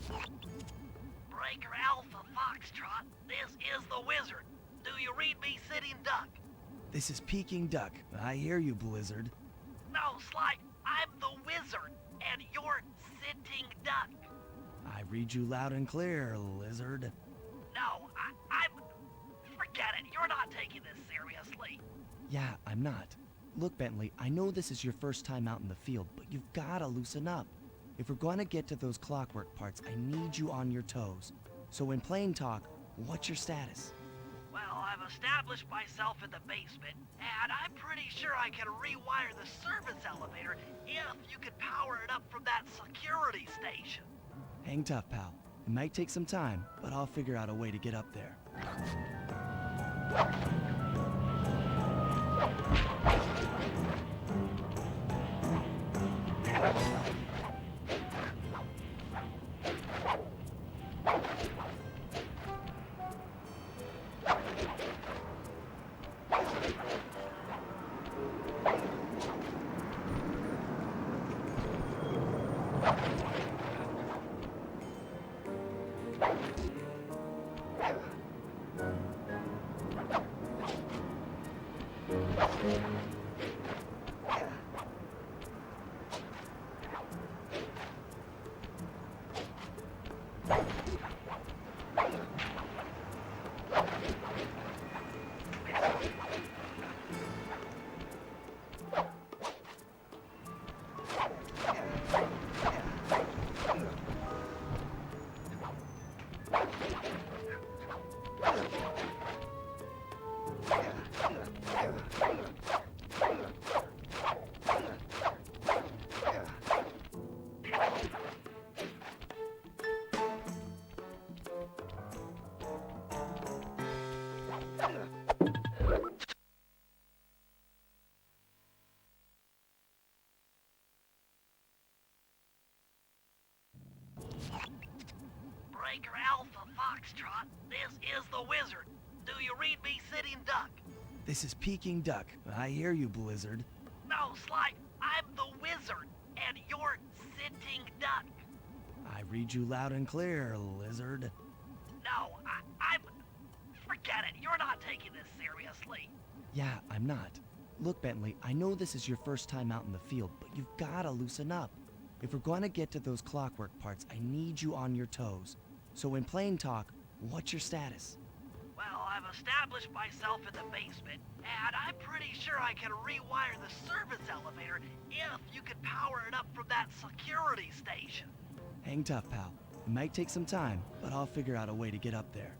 Breaker Alpha Foxtrot, this is the Wizard. Do you read me, Sitting Duck? This is Peking Duck. I hear you, Blizzard. No, Sly, I'm the Wizard, and you're Sitting Duck. I read you loud and clear, Lizard. No, I'm... Forget it, you're not taking this seriously. Yeah, I'm not. Look, Bentley, I know this is your first time out in the field, but you've gotta loosen up. If we're gonna get to those clockwork parts, I need you on your toes. So in plain talk, what's your status? Well, I've established myself in the basement, and I'm pretty sure I can rewire the service elevator if you can power it up from that security station. Hang tough, pal. It might take some time, but I'll figure out a way to get up there. Breaker Alpha Foxtrot, this is the Wizard. Do you read me, Sitting Duck? This is Peking Duck. I hear you, Blizzard. No, Sly, I'm the Wizard, and you're Sitting Duck. I read you loud and clear, Lizard. No, I'm... Forget it, you're not taking this seriously. Yeah, I'm not. Look, Bentley, I know this is your first time out in the field, but you've gotta loosen up. If we're gonna get to those clockwork parts, I need you on your toes. So in plain talk, what's your status? Well, I've established myself in the basement, and I'm pretty sure I can rewire the service elevator if you can power it up from that security station. Hang tough, pal. It might take some time, but I'll figure out a way to get up there.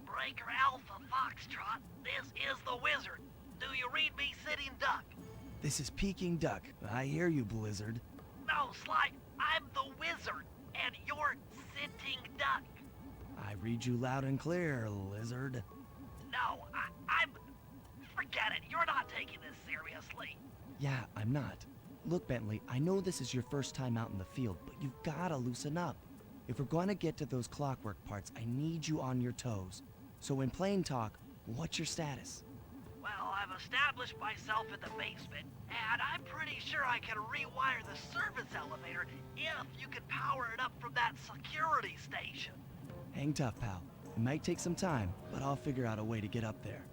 Breaker Alpha Foxtrot, this is the Wizard. Do you read me, Sitting Duck? This is Peking Duck. I hear you, Blizzard. No, Sly, I'm the Wizard, and you're Sitting Duck. I read you loud and clear, Lizard. No, I'm... Forget it, you're not taking this seriously. Yeah, I'm not. Look, Bentley, I know this is your first time out in the field, but you've gotta loosen up. If we're gonna get to those clockwork parts, I need you on your toes. So in plain talk, what's your status? Well, I've established myself in the basement, and I'm pretty sure I can rewire the service elevator if you can power it up from that security station. Hang tough, pal. It might take some time, but I'll figure out a way to get up there.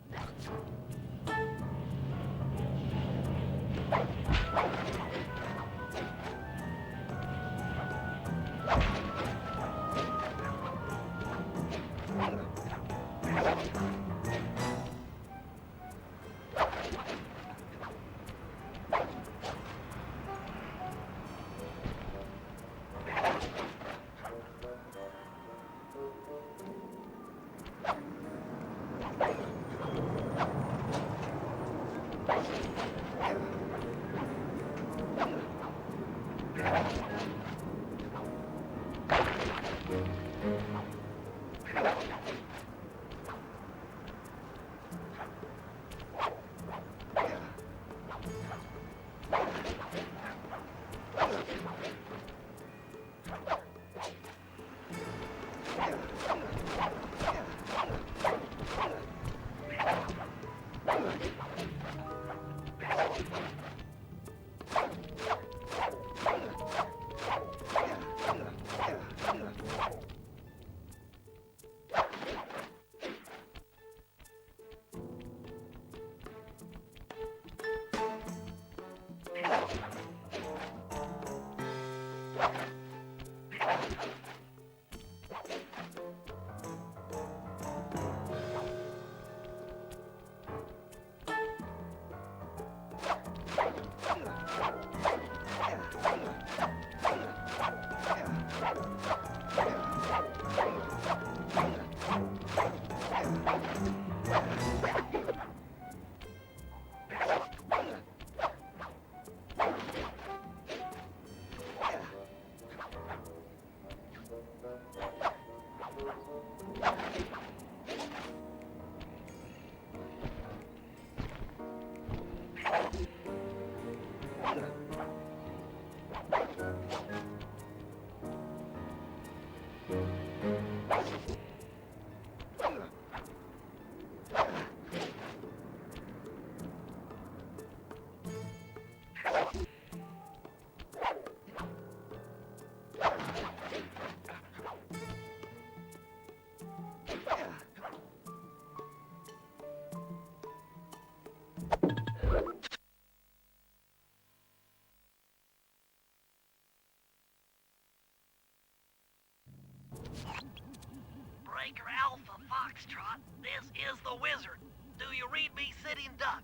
Breaker Alpha Foxtrot, this is the Wizard. Do you read me, Sitting Duck?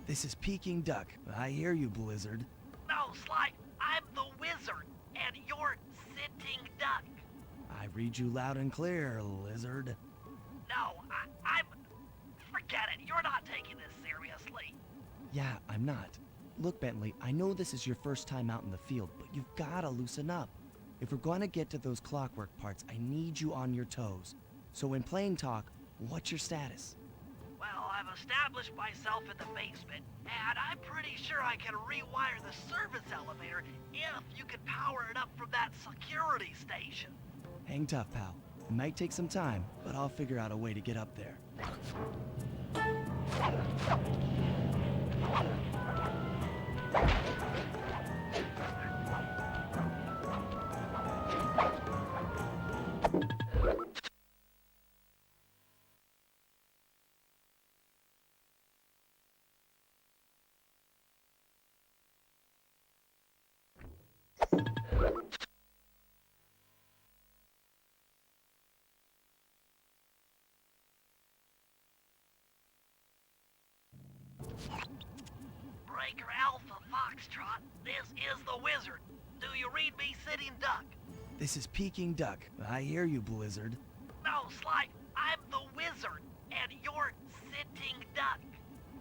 This is Peking Duck. I hear you, Blizzard. No, Sly, I'm the Wizard, and you're Sitting Duck. I read you loud and clear, Lizard. No, I'm... Forget it, you're not taking this seriously. Yeah, I'm not. Look, Bentley, I know this is your first time out in the field, but you've gotta loosen up. If we're going to get to those clockwork parts, I need you on your toes. So in plain talk, what's your status? Well, I've established myself in the basement, and I'm pretty sure I can rewire the service elevator if you can power it up from that security station. Hang tough, pal. It might take some time, but I'll figure out a way to get up there. Breaker Alpha Foxtrot, this is the Wizard. Do you read me, Sitting Duck? This is Peking Duck. I hear you, Blizzard. No, Sly, I'm the Wizard, and you're Sitting Duck.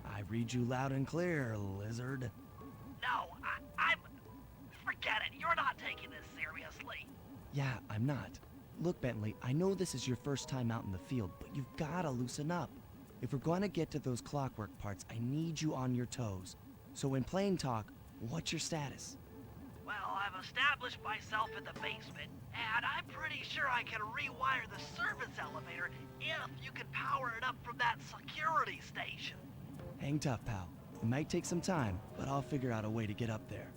I read you loud and clear, Lizard. No, I'm... Forget it, you're not taking this seriously. Yeah, I'm not. Look, Bentley, I know this is your first time out in the field, but you've gotta loosen up. If we're going to get to those clockwork parts, I need you on your toes. So in plain talk, what's your status? Well, I've established myself in the basement, and I'm pretty sure I can rewire the service elevator if you can power it up from that security station. Hang tough, pal. It might take some time, but I'll figure out a way to get up there.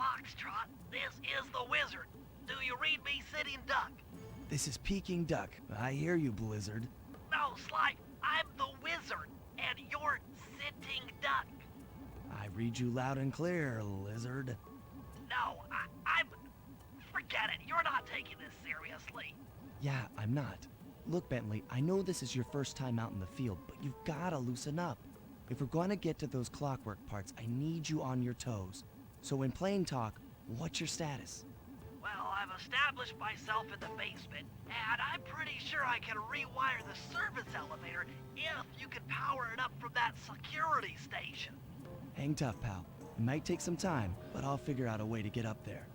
Foxtrot. This is the Wizard. Do you read me, Sitting Duck? This is Peking Duck. I hear you, Blizzard. No, Sly, I'm the Wizard, and you're Sitting Duck. I read you loud and clear, Lizard. No, I'm... Forget it, you're not taking this seriously. Yeah, I'm not. Look, Bentley, I know this is your first time out in the field, but you've gotta loosen up. If we're gonna get to those clockwork parts, I need you on your toes. So in plain talk, what's your status? Well, I've established myself in the basement, and I'm pretty sure I can rewire the service elevator if you can power it up from that security station. Hang tough, pal. It might take some time, but I'll figure out a way to get up there.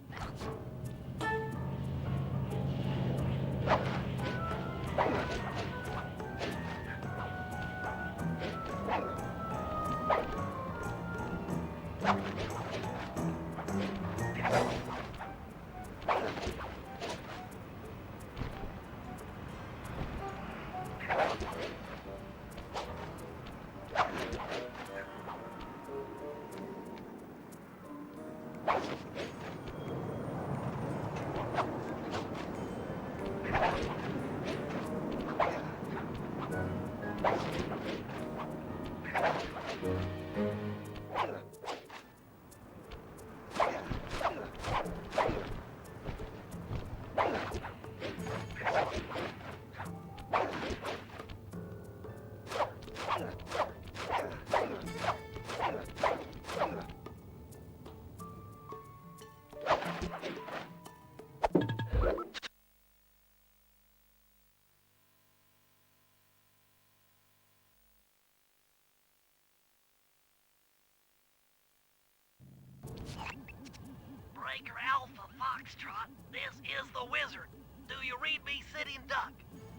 Breaker Alpha Foxtrot, this is the Wizard. Do you read me, Sitting Duck?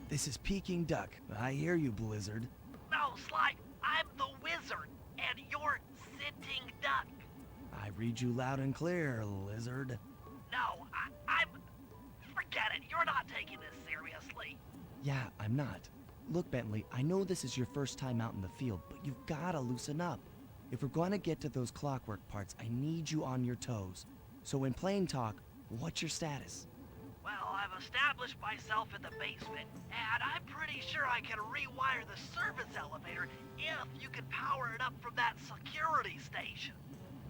This is Peking Duck. I hear you, Blizzard. No, Sly, I'm the Wizard, and you're Sitting Duck. I read you loud and clear, Lizard. No, I'm... Forget it, you're not taking this seriously. Yeah, I'm not. Look, Bentley, I know this is your first time out in the field, but you've gotta loosen up. If we're gonna get to those clockwork parts, I need you on your toes. So in plain talk, what's your status? Well, I've established myself in the basement, and I'm pretty sure I can rewire the service elevator if you can power it up from that security station.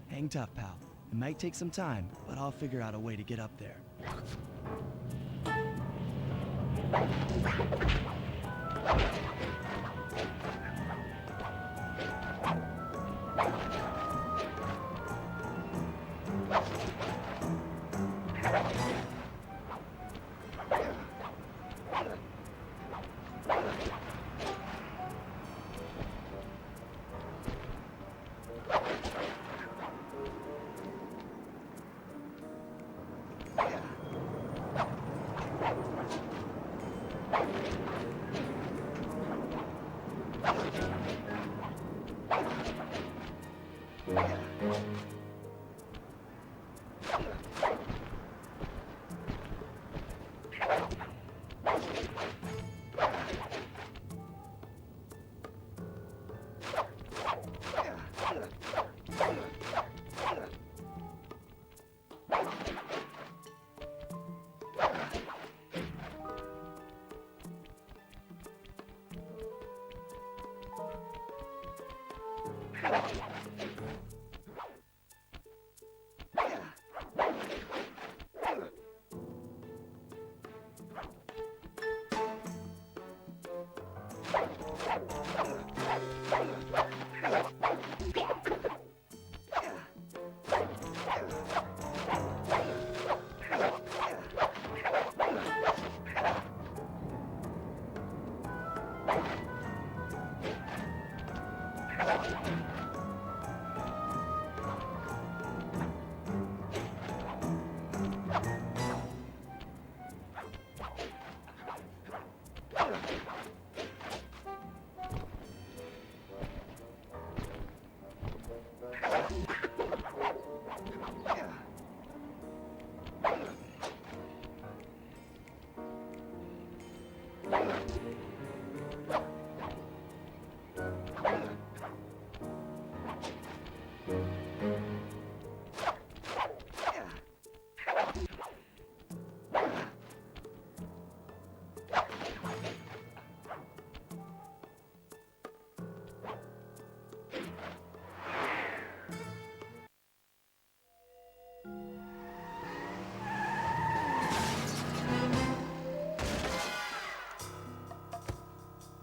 Hang tough, pal. It might take some time, but I'll figure out a way to get up there.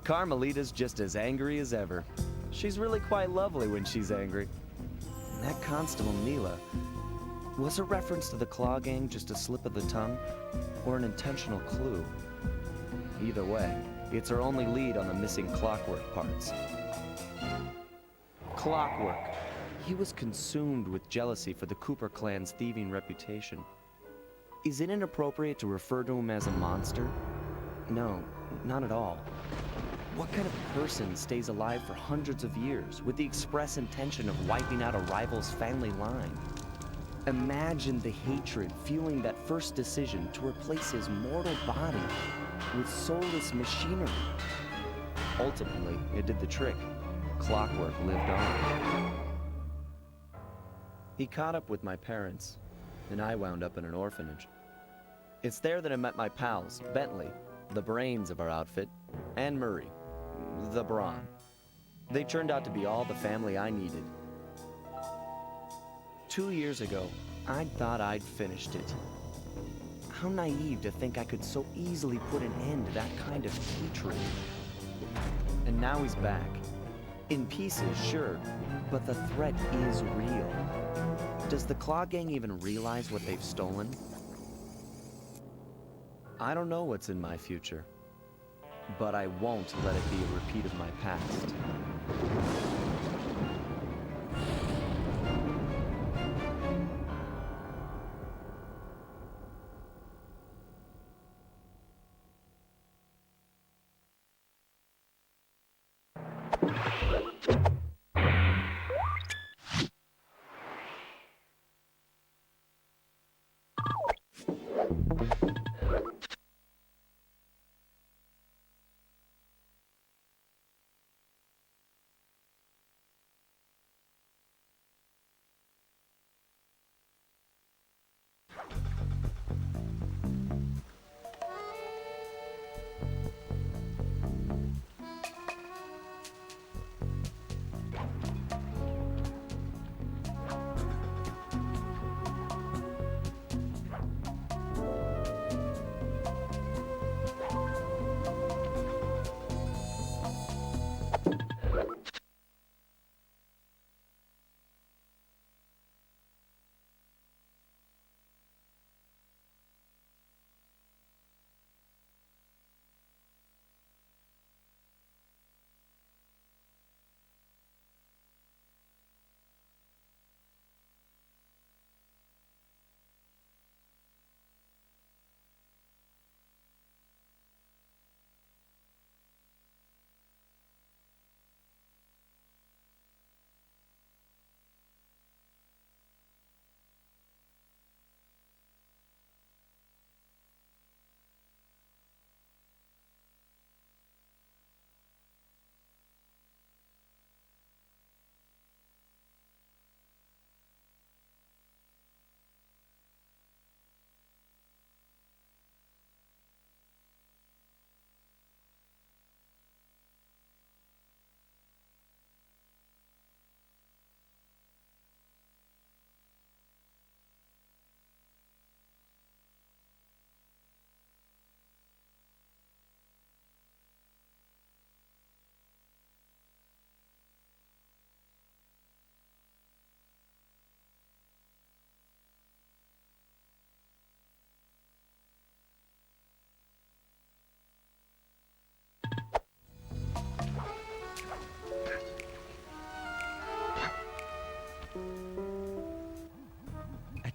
Carmelita's just as angry as ever. She's really quite lovely when she's angry. And that Constable Neela, was a reference to the Claw Gang just a slip of the tongue, or an intentional clue? Either way, it's our only lead on the missing Clockwork parts. Clockwork. He was consumed with jealousy for the Cooper clan's thieving reputation. Is it inappropriate to refer to him as a monster? No, not at all. What kind of person stays alive for hundreds of years with the express intention of wiping out a rival's family line? Imagine the hatred fueling that first decision to replace his mortal body with soulless machinery. Ultimately, it did the trick. Clockwork lived on. He caught up with my parents, and I wound up in an orphanage. It's there that I met my pals, Bentley, the brains of our outfit, and Murray, the brawn. They turned out to be all the family I needed. 2 years ago, I'd thought I'd finished it. How naive to think I could so easily put an end to that kind of hatred. And now he's back. In pieces, sure, but the threat is real. Does the Claw Gang even realize what they've stolen? I don't know what's in my future, but I won't let it be a repeat of my past.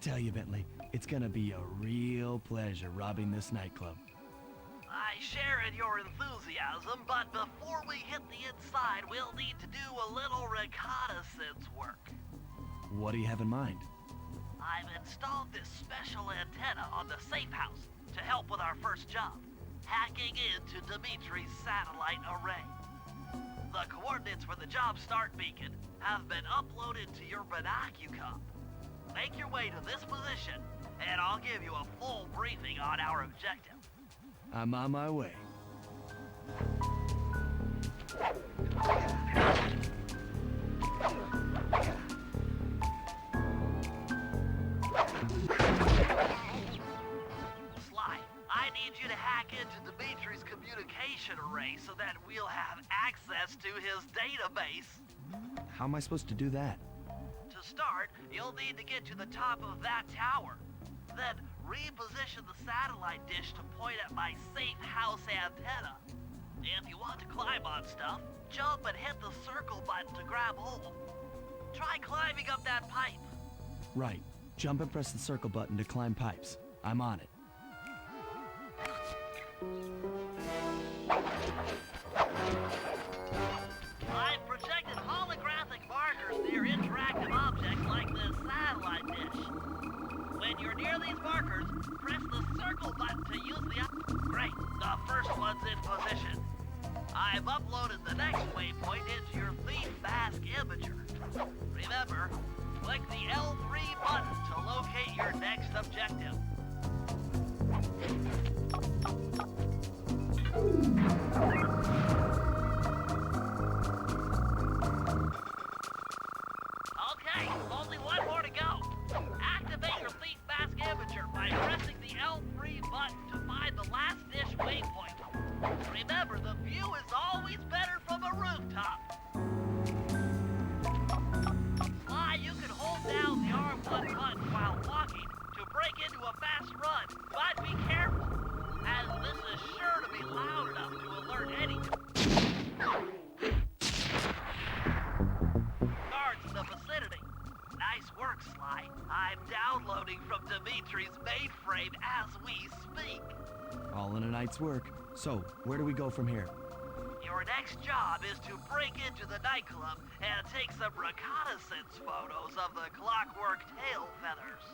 Tell you, Bentley, it's gonna be a real pleasure robbing this nightclub. I share in your enthusiasm, but before we hit the inside, we'll need to do a little reconnaissance work. What do you have in mind? I've installed this special antenna on the safe house to help with our first job, hacking into Dimitri's satellite array. The coordinates for the job start beacon have been uploaded to your binocucom. Make your way to this position, and I'll give you a full briefing on our objective. I'm on my way. Sly, I need need you to hack into Dimitri's communication array so that we'll have access to his database. How am I supposed to do that? To start, you'll need to get to the top of that tower. Then reposition the satellite dish to point at my safe house antenna. If you want to climb on stuff, jump and hit the circle button to grab hold. Try climbing up that pipe. Right. Jump and press the circle button to climb pipes. I'm on it. I've projected holographic markers near interactive objects like this satellite dish. When you're near these markers, press the circle button to use the... Great, the first one's in position. I've uploaded the next waypoint into your Thief Mask Imager. Remember, click the L3 button to locate your next objective. Okay, only one more to go. Activate your Thief Mask Imager by pressing the L3 button to find the last dish waypoint. Remember, the view is always better from a rooftop. Sly, you can hold down the R1 button while walking to break into a fast run, but be careful, as this is sure to be loud enough to alert any guards in the vicinity. Nice work, Sly. I'm downloading from Dimitri's mainframe as we speak. All in a night's work. So, where do we go from here? Your next job is to break into the nightclub and take some reconnaissance photos of the Clockwork Tail Feathers.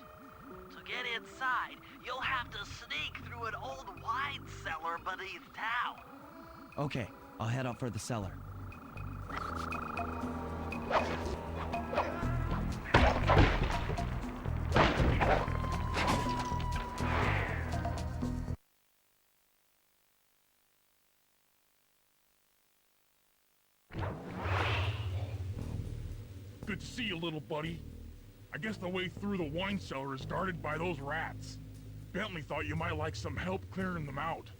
To get inside, you'll have to sneak through an old wine cellar beneath town. Okay, I'll head out for the cellar. Good to see you, little buddy. I guess the way through the wine cellar is guarded by those rats. Bentley thought you might like some help clearing them out.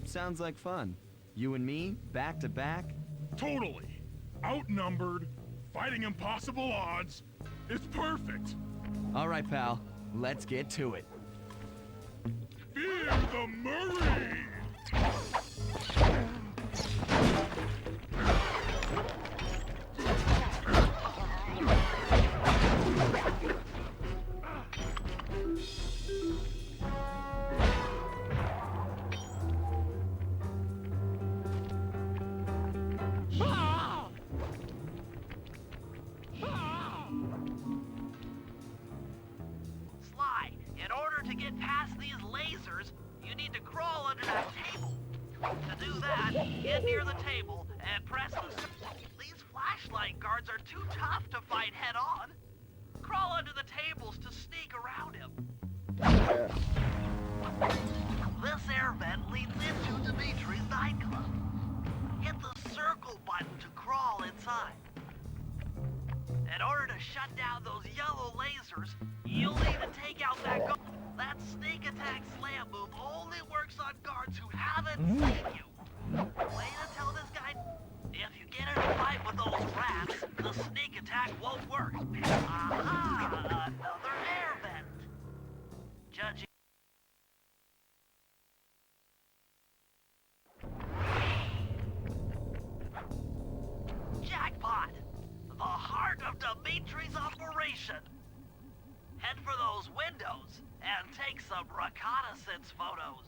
Sounds like fun. You and me, back to back? Totally. Outnumbered, fighting impossible odds. It's perfect. All right, pal. Let's get to it. Fear the Murray! Sly, in order to get past these lasers, you need to crawl under that table. To do that, get near the table and press the... These flashlight guards are too tough to fight head-on. Crawl under the tables to sneak around him. This air vent leads into Dimitri's nightclub. Hit the circle button to crawl inside. In order to shut down those yellow lasers, you'll need to take out that guard. That sneak attack slam move only works on guards who haven't seen you. Way to tell this guy, if you get in a fight with those rats, the sneak attack won't work. Aha! Another air vent. Judging. Jackpot! The heart of Dimitri's operation. Head for those windows and take some reconnaissance photos.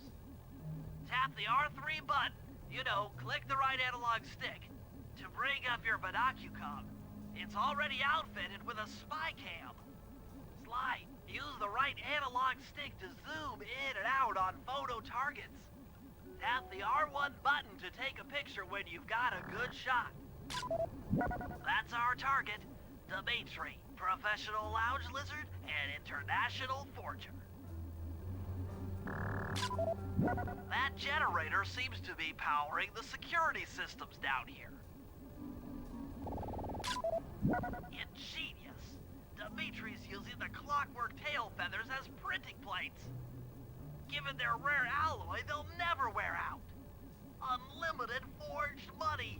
Tap the R3 button, you know, click the right analog stick, to bring up your binocucom. It's already outfitted with a spy cam. Sly, use the right analog stick to zoom in and out on photo targets. Tap the R1 button to take a picture when you've got a good shot. That's our target, Dimitri, professional lounge lizard and international forger. That generator seems to be powering the security systems down here. Ingenious. Dimitri's using the Clockwork Tail Feathers as printing plates. Given their rare alloy, they'll never wear out. Unlimited forged money.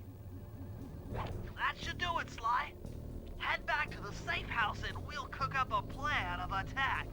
That should do it, Sly. Head back to the safe house and we'll cook up a plan of attack.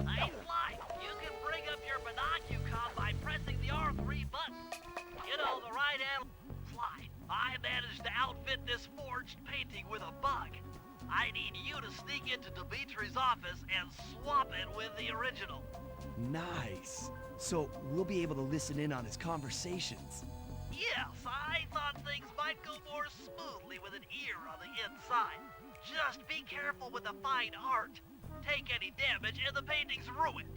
Hey, Sly, you can bring up your binocucom by pressing the R3 button. You know, the right angle. Sly, I managed to outfit this forged painting with a bug. I need you to sneak into Dimitri's office and swap it with the original. Nice. So we'll be able to listen in on his conversations. Yes, I thought things might go more smoothly with an ear on the inside. Just be careful with the fine art. Take any damage and the painting's ruined.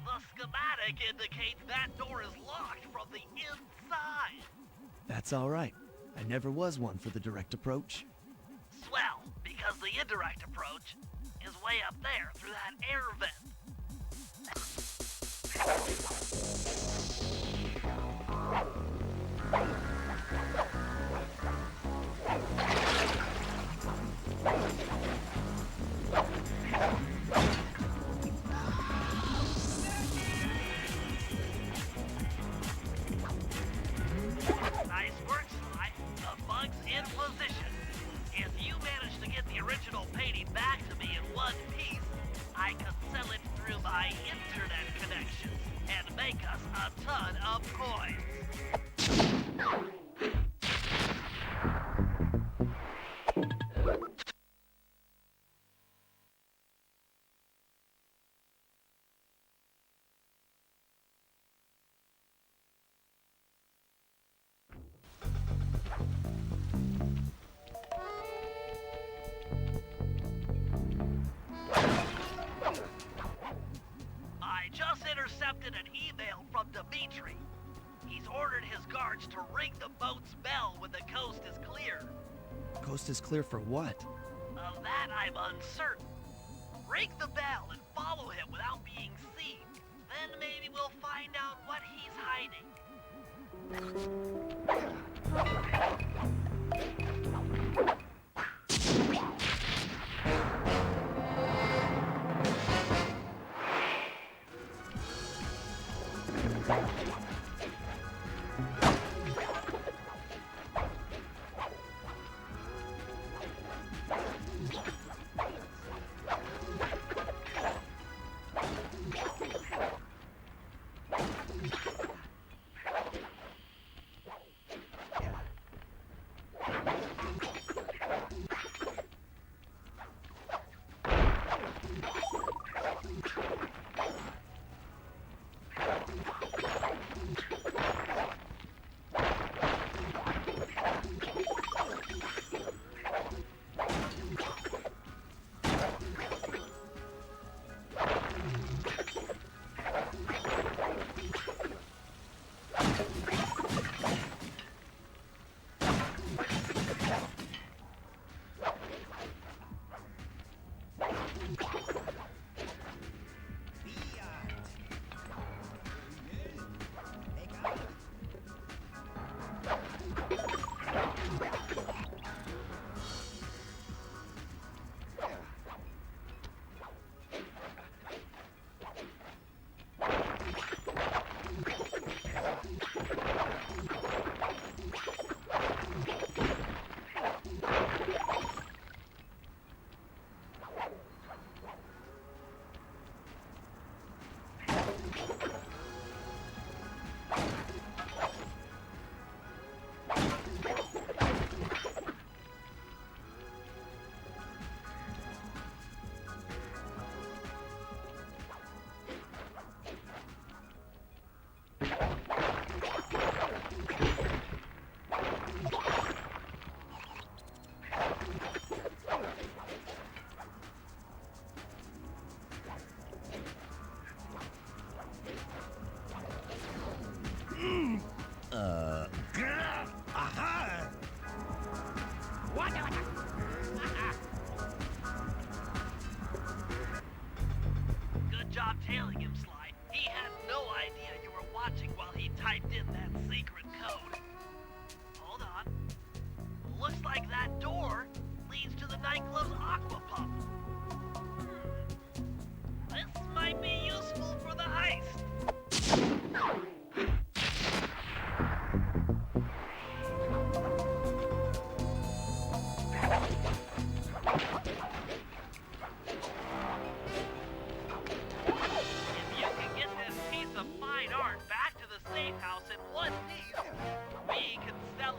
The schematic indicates that door is locked from the inside. That's all right. I never was one for the direct approach. Swell, because the indirect approach is way up there through that air vent. Nice work, Sly. The bug's in position. If you manage to get the original painting back to me in one piece, I can sell it through my internet connections and make us a ton of coins. I just intercepted an email from Dimitri. He's ordered his guards to ring the boat's bell when the coast is clear. Coast is clear for what? Of that I'm uncertain. Ring the bell and follow him without being seen. Then maybe we'll find out what he's hiding.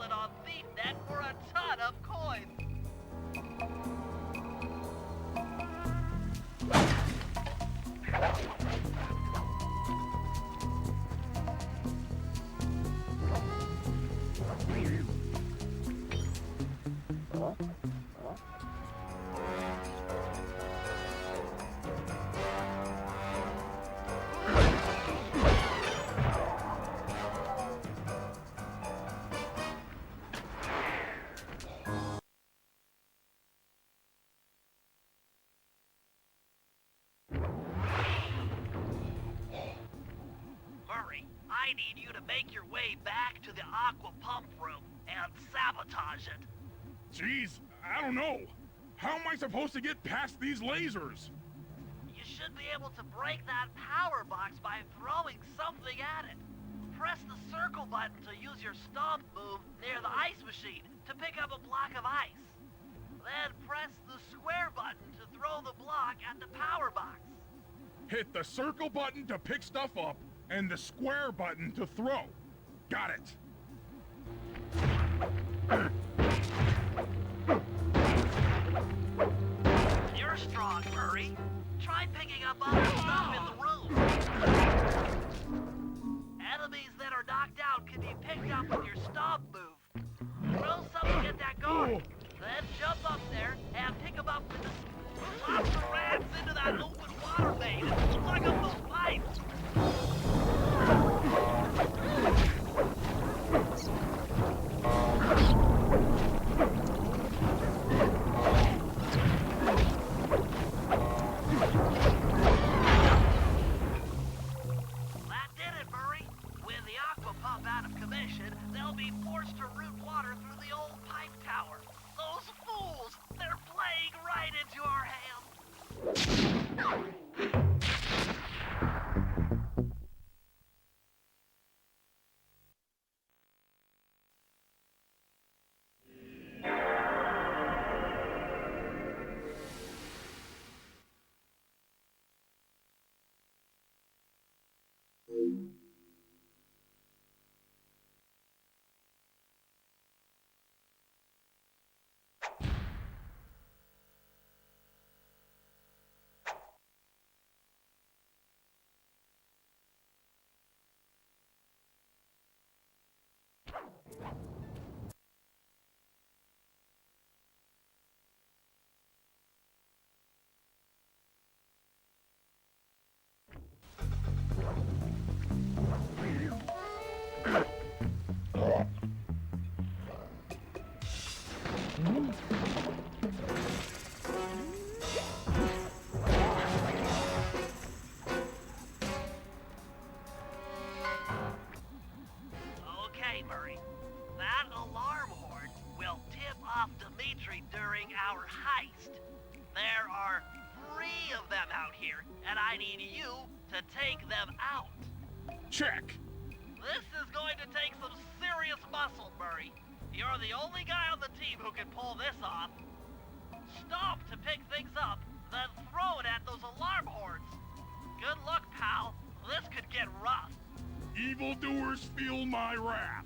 it on ThiefNet for a ton of coins. Murray, I need you to make your way back to the aqua pump room and sabotage it. Jeez, I don't know. How am I supposed to get past these lasers? You should be able to break that power box by throwing something at it. Press the circle button to use your stomp move near the ice machine to pick up a block of ice. Then press the square button to throw the block at the power box. Hit the circle button to pick stuff up and the square button to throw. Got it. You're strong, Murray. Try picking up other stuff in the room. Enemies that are knocked out can be picked up with your stomp move. Throw something at that guard. Then jump up there and pick them up with the... Toss the rats into that open water main and plug up those pipes. That did it, Murray. With the aqua pump out of commission, they'll be forced to route water through the old pipe tower. Those fools! They're playing right into our hands. Okay, Murray. That alarm horn will tip off Dimitri during our heist. There are 3 of them out here, and I need you to take them out. Check. This is going to take some serious muscle, Murray. You're the only guy on the team who can pull this off. Stop to pick things up, then throw it at those alarm horns. Good luck, pal. This could get rough. Evildoers feel my wrath.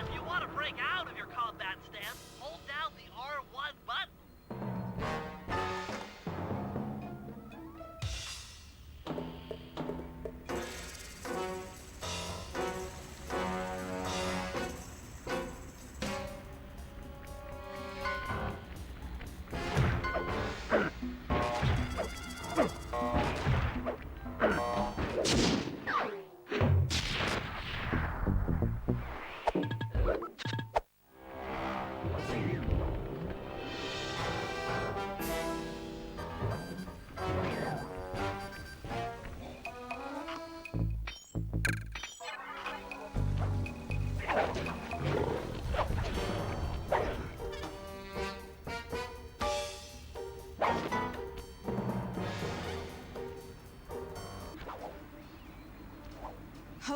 If you want to break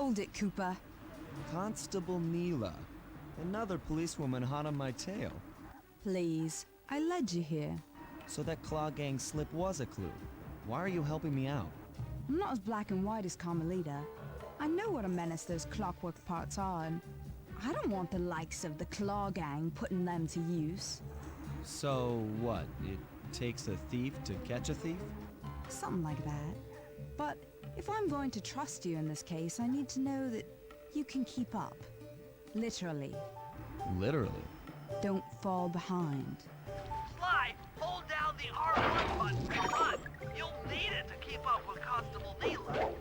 Hold it, Cooper. Constable Neela. Another policewoman hot on my tail. Please. I led you here. So that Claw Gang slip was a clue. Why are you helping me out? I'm not as black and white as Carmelita. I know what a menace those clockwork parts are, and I don't want the likes of the Claw Gang putting them to use. So what? It takes a thief to catch a thief? Something like that. But if I'm going to trust you in this case, I need to know that you can keep up. Literally. Literally. Don't fall behind. Sly, hold down the R1 button and run. You'll need it to keep up with Constable Neela.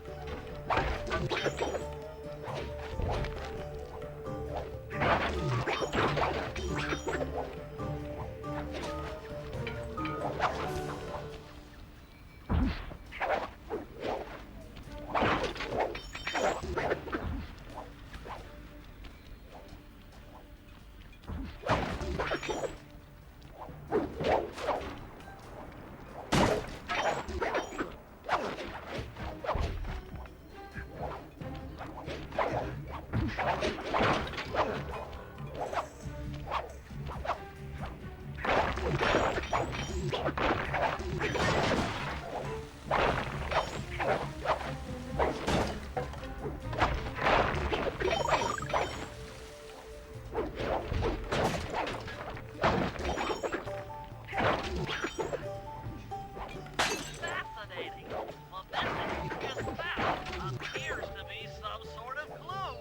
Fascinating. Well, this thing you just found appears to be some sort of clue.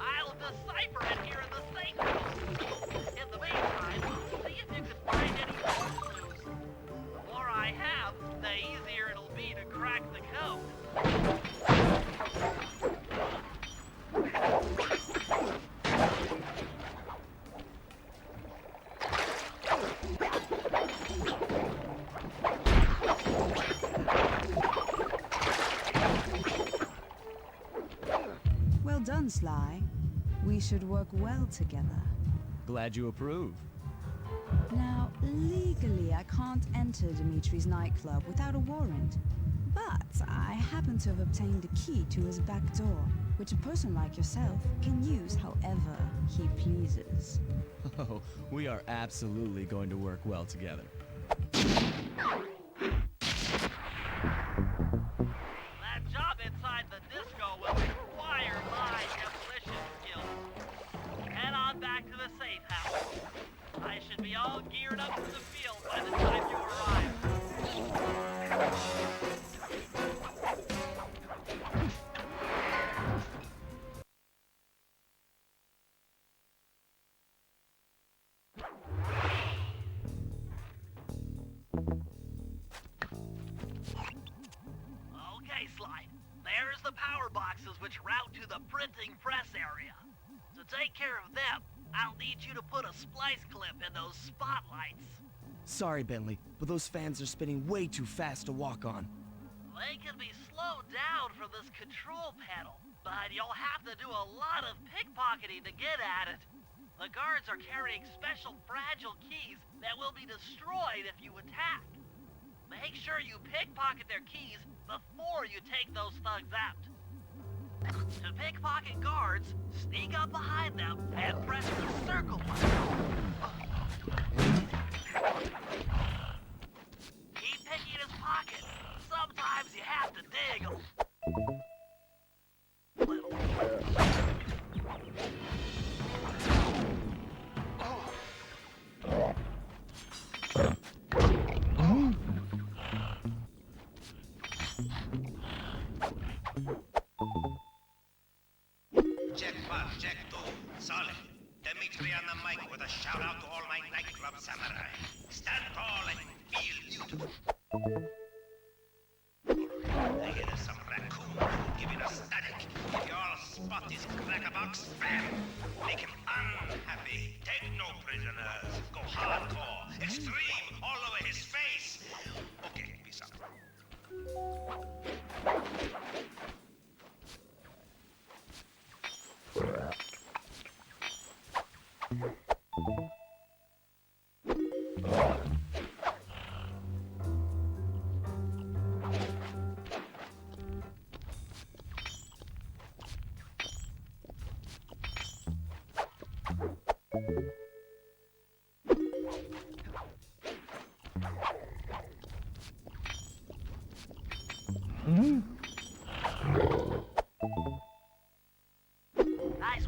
I'll decipher it here in the safe house. In the meantime, see if you can find any more clues. The more I have, the easier it'll be to crack the code. Well done, Sly. We should work well together. Glad you approve. Now, legally, I can't enter Dimitri's nightclub without a warrant. But I happen to have obtained a key to his back door, which a person like yourself can use however he pleases. Oh, we are absolutely going to work well together. That job inside the disco will require my demolition skills. Head on back to the safe house. I should be all geared up for the field by the time you arrive. Okay, Sly. There's the power boxes which route to the printing press area. To take care of them, I'll need you to put a splice clip in those spotlights. Sorry, Bentley, but those fans are spinning way too fast to walk on. They can be slowed down from this control panel, but you'll have to do a lot of pickpocketing to get at it. The guards are carrying special fragile keys that will be destroyed if you attack. Make sure you pickpocket their keys before you take those thugs out. To pickpocket guards, sneak up behind them and press the circle button. Keep picking his pocket. Sometimes you have to dig a little. Check 1, check 2. Solid. Dimitri on the mic with a shout out to all my nightclub samurai. Stand tall and feel beautiful. I hear there's some raccoon giving us static. If you all spot this crackerbox, bam! Make him unhappy. Take no prisoners. Go hardcore. Extreme all over his face. Okay, peace out. Nice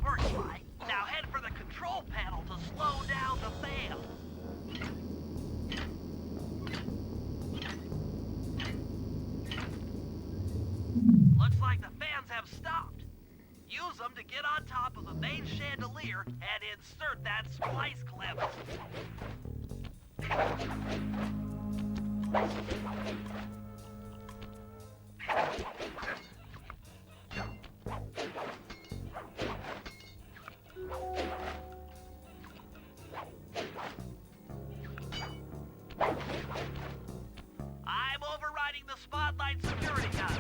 work, Sly. Now head for the control panel to slow down the fan. Looks like the fans have stopped. Use them to get on top of the main chandelier and insert that splice clip. I'm overriding the spotlight security gun.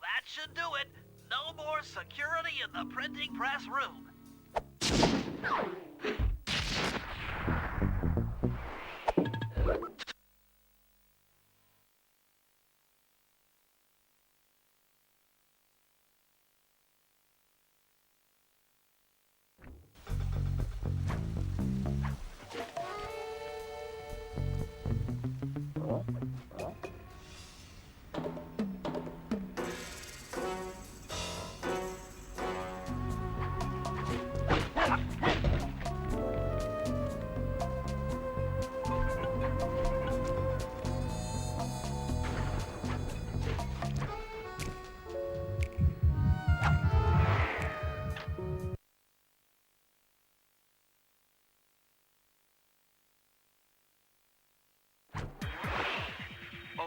That should do it. No more security in the printing press room.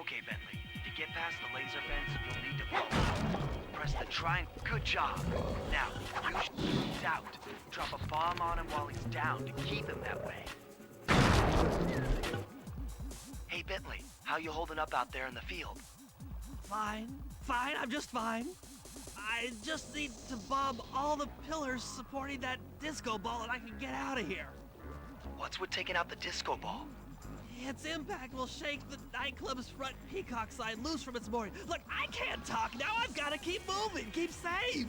Okay, Bentley. To get past the laser fence, you'll need to blow. Press the triangle. Good job. Now, he's out. Drop a bomb on him while he's down to keep him that way. Hey, Bentley. How you holding up out there in the field? Fine. I'm just fine. I just need to bomb all the pillars supporting that disco ball and I can get out of here. What's with taking out the disco ball? Its impact will shake the nightclub's front peacock sign loose from its mooring. Look, I can't talk now. I've got to keep moving. Keep safe.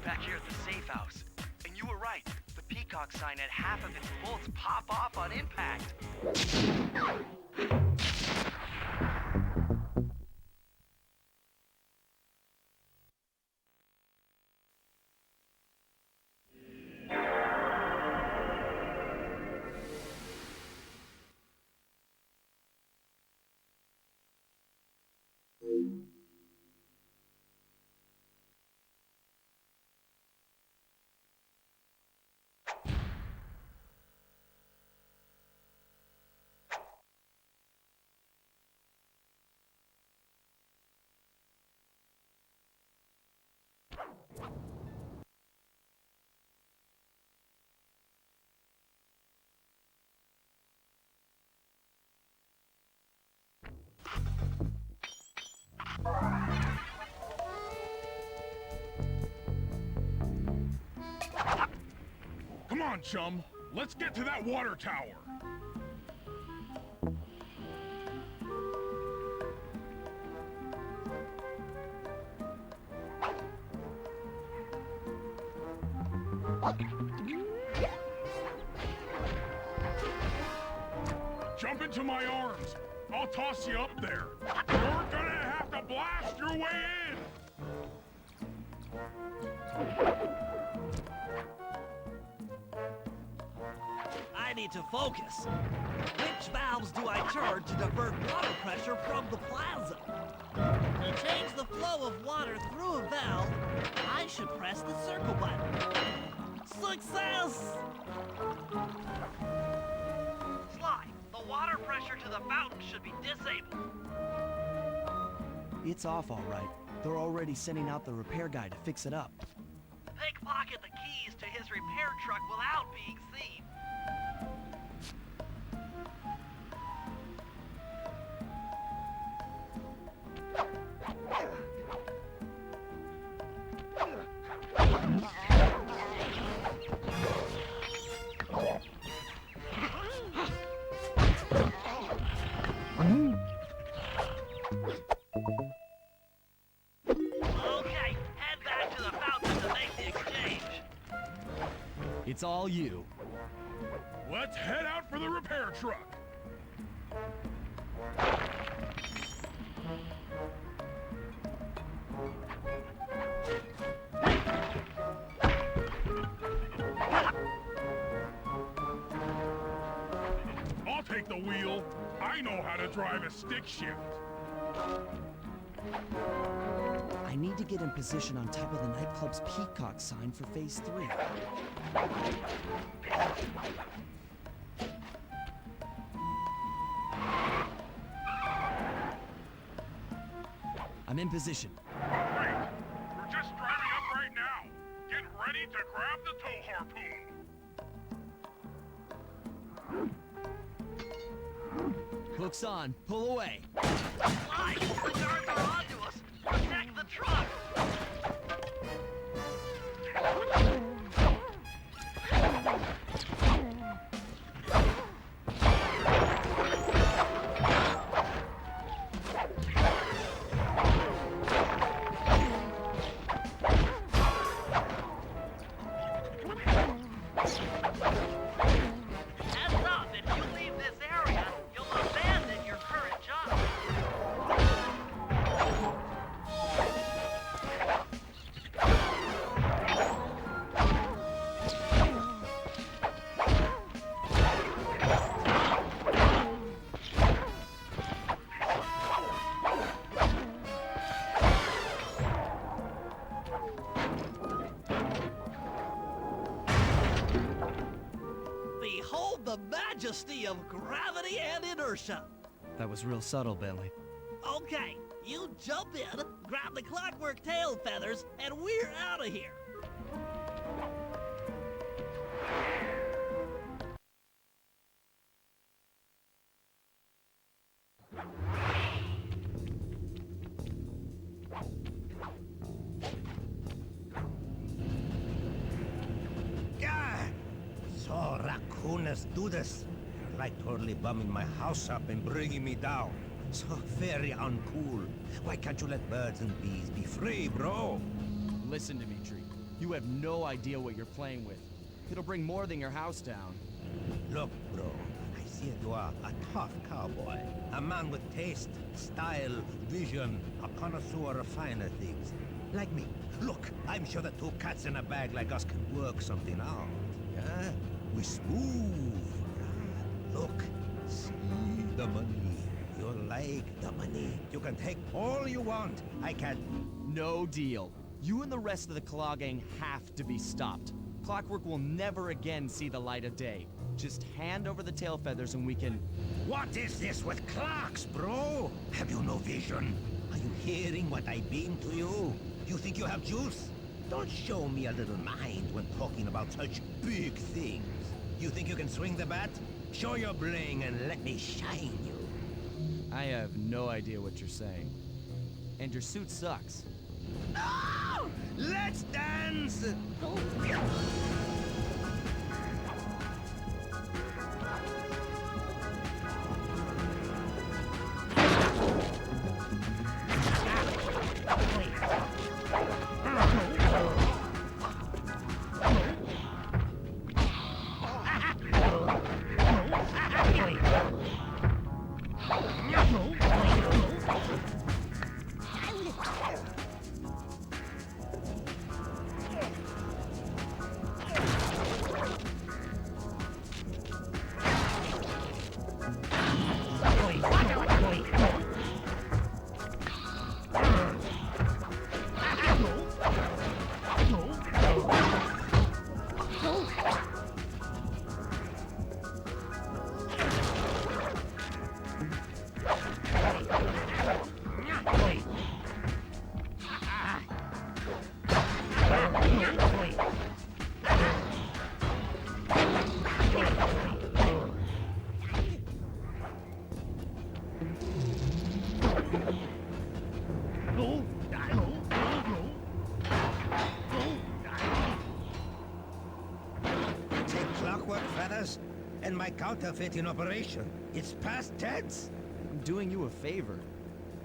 back here at the safe house. And you were right. The Peacock sign had half of its bolts pop off on impact. Come on, chum. Let's get to that water tower. Jump into my arms. I'll toss you up there. You're gonna have to your way in! I need to focus. Which valves do I turn to divert water pressure from the plaza? To change the flow of water through a valve, I should press the circle button. Success! Sly, the water pressure to the fountain should be disabled. It's off all right. They're already sending out the repair guy to fix it up. Pickpocket the keys to his repair truck without being seen. Okay, head back to the fountain to make the exchange. It's all you. Let's head out for the repair truck. I'll take the wheel. I know how to drive a stick shift. I need to get in position on top of the nightclub's peacock sign for phase 3. I'm in position. Great. We're just driving up right now. Get ready to grab the tow harpoon. Hooks on. Pull away. Sly, the guards are onto us. Protect the truck. Heads up, if you leave this area, you'll abandon your current job. Behold the majesty of gravity and inertia. That was real subtle, Bentley. Okay, you jump in, grab the clockwork tail feathers, and we're out of here. Yeah. So, raccooners do this. You're like totally bumming my house up and bringing me down. So very uncool. Why can't you let birds and bees be free, bro? Listen, Dimitri. You have no idea what you're playing with. It'll bring more than your house down. Look, bro, I see that you are a tough cowboy. A man with taste, style, vision, a connoisseur of finer things. Like me. Look, I'm sure that two cats in a bag like us can work something out. Yeah? We smooth. Right? Look, see the money. You like the money. You can take all you want. I can... No deal. You and the rest of the Claw Gang have to be stopped. Clockwork will never again see the light of day. Just hand over the tail feathers and we can... What is this with clocks, bro? Have you no vision? Are you hearing what I beam to you? You think you have juice? Don't show me a little mind when talking about such big things. You think you can swing the bat? Show your bling and let me shine you. I have no idea what you're saying. And your suit sucks. Oh! Let's dance! counterfeit in operation. It's past tense. I'm doing you a favor.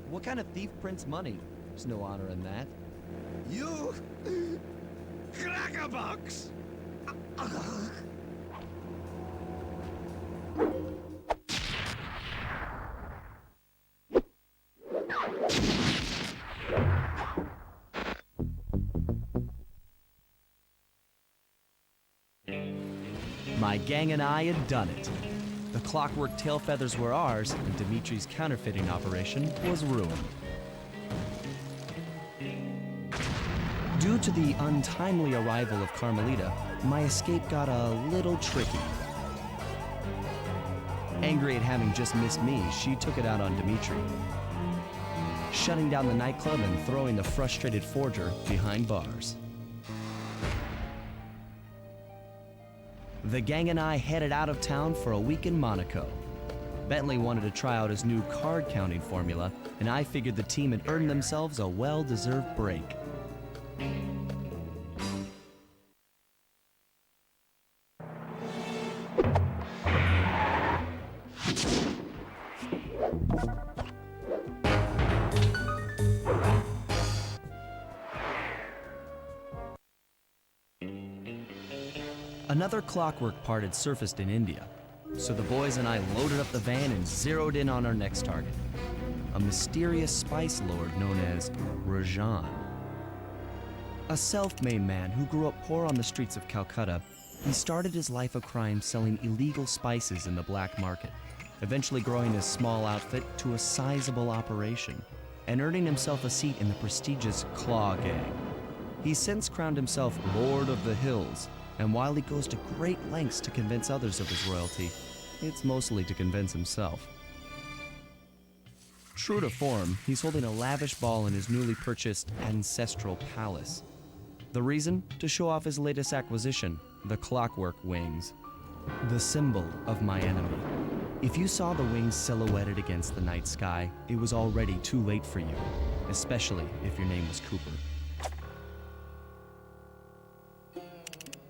What kind of thief prints money? There's no honor in that. You... Crackerbox! My gang and I had done it. The clockwork tail feathers were ours, and Dimitri's counterfeiting operation was ruined. Due to the untimely arrival of Carmelita, my escape got a little tricky. Angry at having just missed me, she took it out on Dimitri, shutting down the nightclub and throwing the frustrated forger behind bars. The gang and I headed out of town for a week in Monaco. Bentley wanted to try out his new card counting formula, and I figured the team had earned themselves a well-deserved break. Another clockwork part had surfaced in India, so the boys and I loaded up the van and zeroed in on our next target, a mysterious spice lord known as Rajan. A self-made man who grew up poor on the streets of Calcutta, he started his life of crime selling illegal spices in the black market, eventually growing his small outfit to a sizable operation and earning himself a seat in the prestigious Claw Gang. He's since crowned himself Lord of the Hills, and while he goes to great lengths to convince others of his royalty, it's mostly to convince himself. True to form, he's holding a lavish ball in his newly purchased ancestral palace. The reason? To show off his latest acquisition, the Clockwork Wings, the symbol of my enemy. If you saw the wings silhouetted against the night sky, it was already too late for you, especially if your name was Cooper.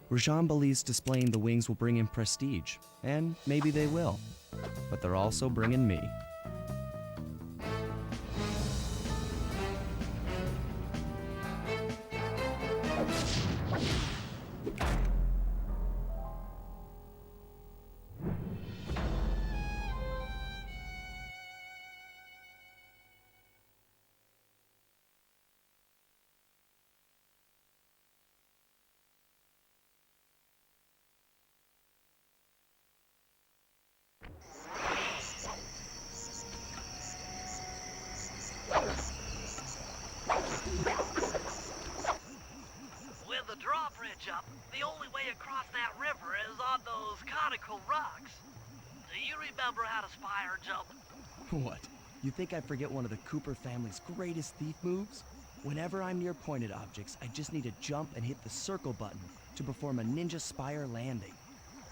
Rajan believes displaying the wings will bring him prestige, and maybe they will, but they're also bringing me. With the drawbridge up, the only way across that river is on those conical rocks. Do you remember how to spire jump? What? You think I forget one of the Cooper family's greatest thief moves? Whenever I'm near pointed objects, I just need to jump and hit the circle button to perform a ninja spire landing.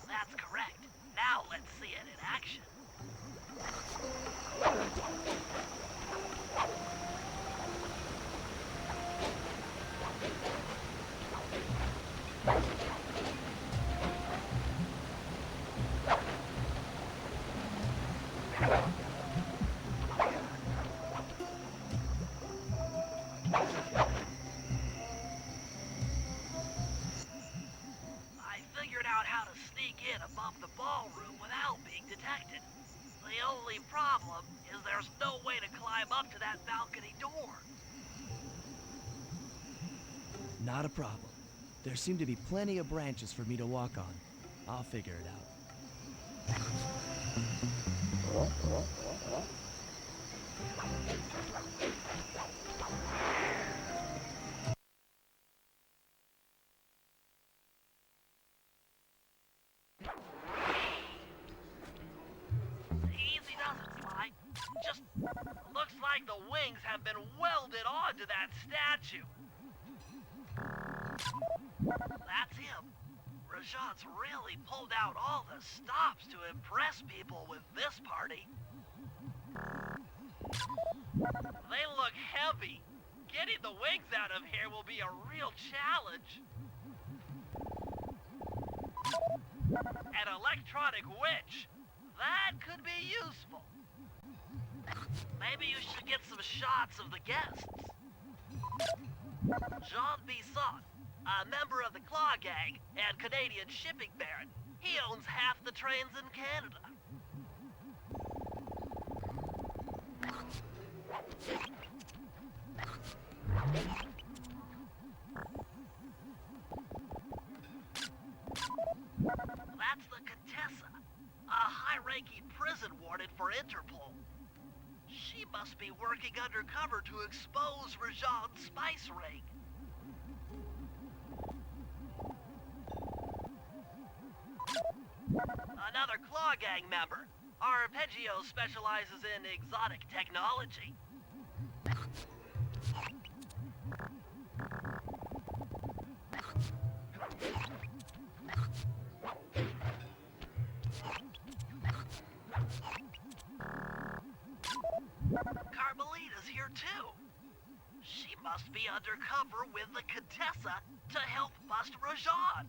That's correct. Now let's see it in action. I figured out how to sneak in above the ballroom without being detected. The only problem is there's no way to climb up to that balcony door. Not a problem. There seem to be plenty of branches for me to walk on. I'll figure it out. Easy does it, Sly. Just looks like the wings have been welded onto that statue. That's him. Rajan's really pulled out all the stops to impress people with this party. They look heavy. Getting the wings out of here will be a real challenge. An electronic winch. That could be useful. Maybe you should get some shots of the guests. Jean Bisson, a member of the Claw Gang and Canadian shipping baron. He owns half the trains in Canada. That's the Contessa, a high-ranking prison warden for Interpol. She must be working undercover to expose Rajan's spice ring. Another Claw Gang member. Arpeggio specializes in exotic technology. Carmelita's here too. She must be undercover with the Contessa to help bust Rajan.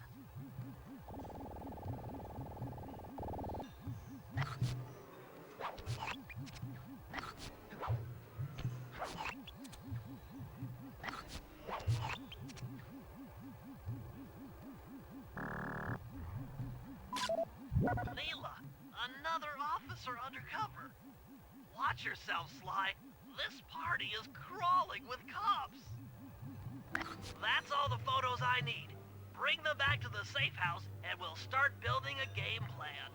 Leela, another officer undercover. Watch yourself, Sly. This party is crawling with cops. That's all the photos I need. Bring them back to the safe house, and we'll start building a game plan.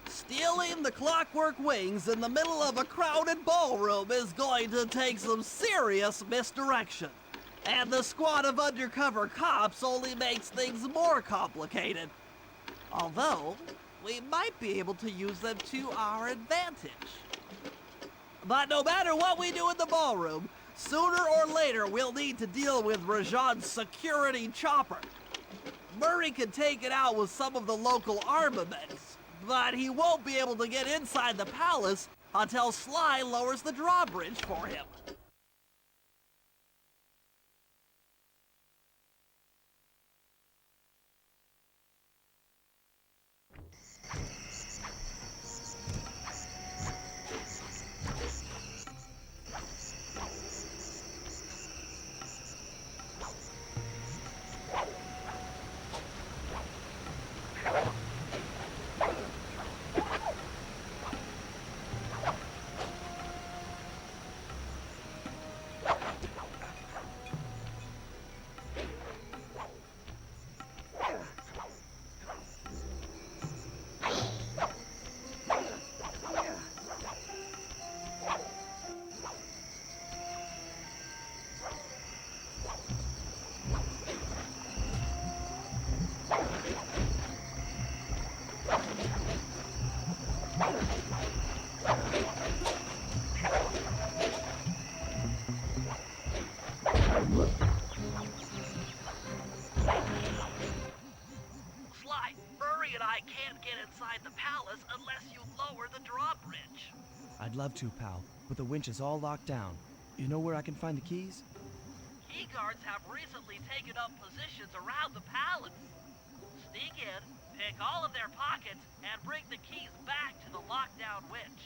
Stealing the Clockwork Wings in the middle of a crowded ballroom is going to take some serious misdirection. And the squad of undercover cops only makes things more complicated. Although, we might be able to use them to our advantage. But no matter what we do in the ballroom, sooner or later we'll need to deal with Rajan's security chopper. Murray can take it out with some of the local armaments, but he won't be able to get inside the palace until Sly lowers the drawbridge for him. I'd love to, pal, but the winch is all locked down. You know where I can find the keys? Key guards have recently taken up positions around the palace. Sneak in, pick all of their pockets, and bring the keys back to the lockdown winch.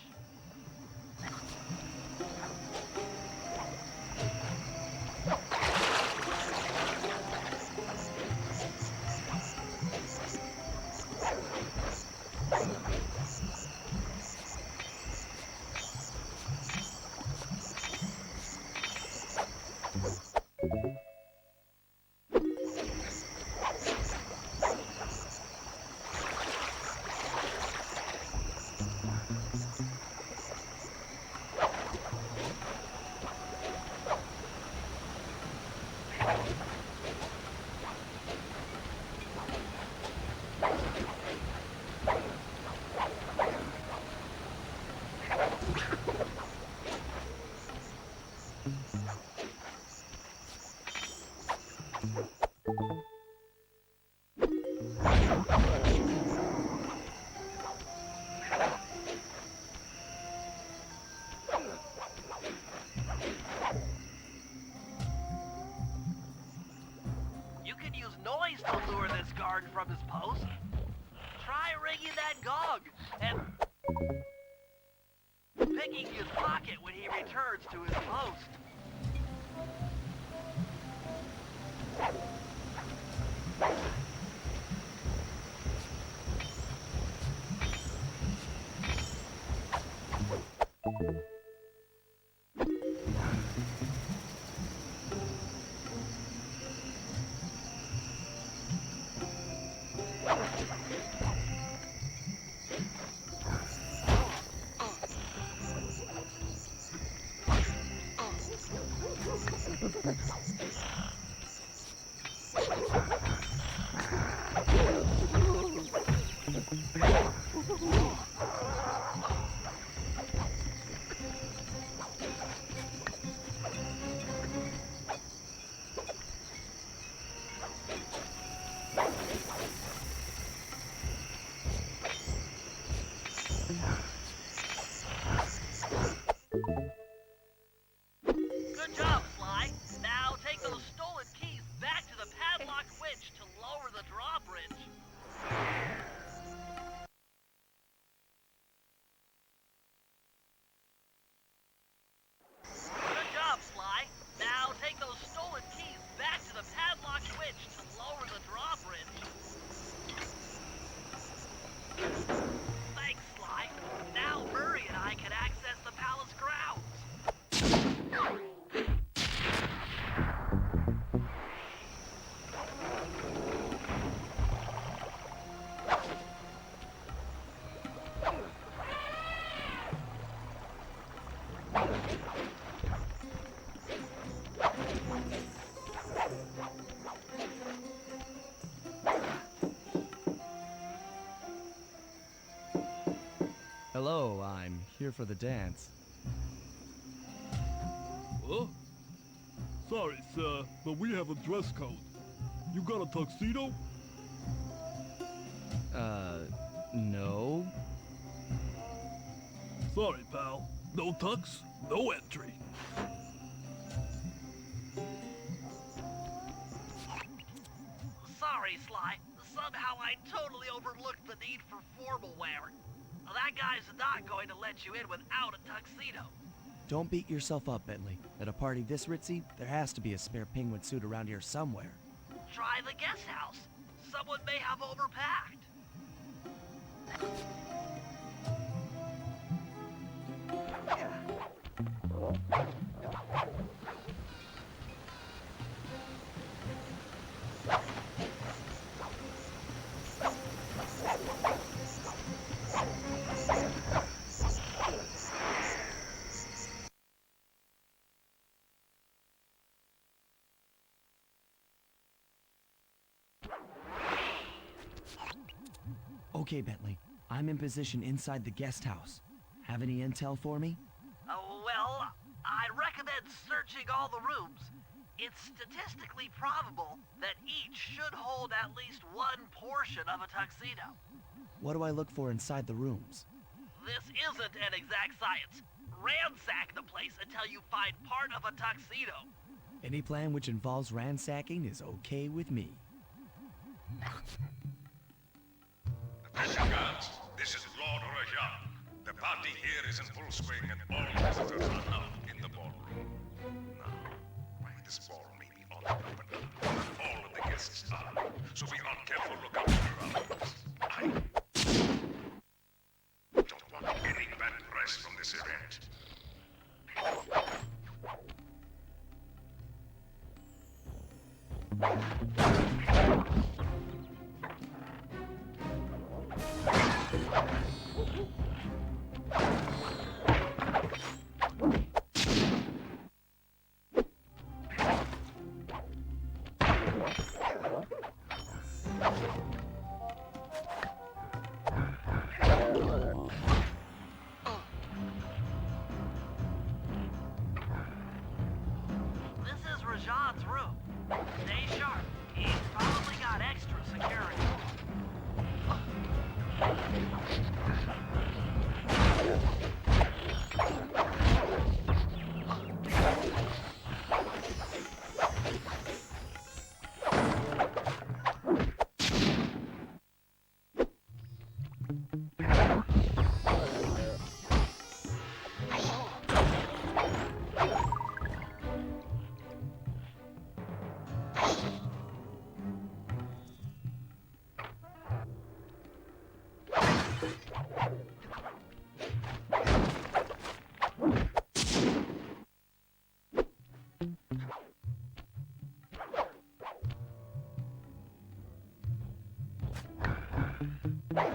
noise to lure this guard from his post. Try ringing that gong and picking his pocket when he returns to his post. Good job, Sly. Now take those stolen keys back to the padlock winch to lower the drawbridge. Good job, Sly. Now take those stolen keys back to the padlock winch to lower the drawbridge. Thanks, Sly. Now Murray and I can access the palace grounds. Hello, I'm here for the dance. Huh? Sorry, sir, but we have a dress code. You got a tuxedo? No. Sorry, pal. No tux, no entry. Sorry, Sly. Somehow I totally overlooked the need for formal wear. That guy's not going to let you in without a tuxedo. Don't beat yourself up, Bentley. At a party this ritzy, there has to be a spare penguin suit around here somewhere. Try the guest house. Someone may have overpacked. Okay, Bentley. I'm in position inside the guest house. Have any intel for me? Well, I recommend searching all the rooms. It's statistically probable that each should hold at least one portion of a tuxedo. What do I look for inside the rooms? This isn't an exact science. Ransack the place until you find part of a tuxedo. Any plan which involves ransacking is okay with me. Attention, guards. This is Lord Rajan. The party here is in full swing and all visitors are now in the ballroom. Now, this ballroom may be on the open up, but all of the guests are. So be on careful lookout for others. I don't want any bad press from this event. This is Rajan's room. Stay sharp. He's probably got extra security. You might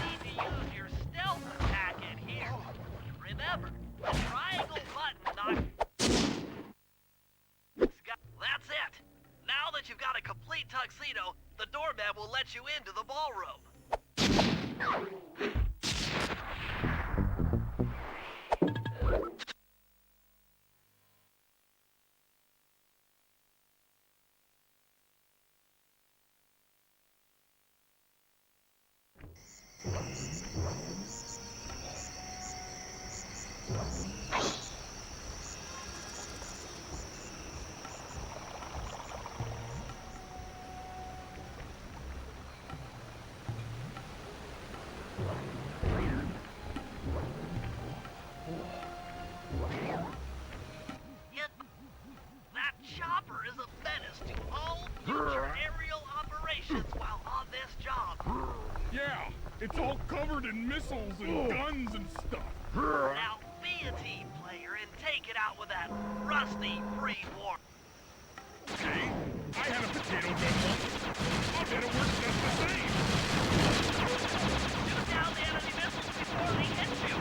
need to use your stealth attack in here. Remember, the triangle button That's it! Now that you've got a complete tuxedo, the doorman will let you into the ballroom. That chopper is a menace to all future aerial operations while on this job. Yeah, it's all covered in missiles and guns and stuff. Now be a team player and take it out with that rusty pre-war. Okay, I had a potato gun once. I bet it works just the same. Shoot down the enemy missiles before they hit you.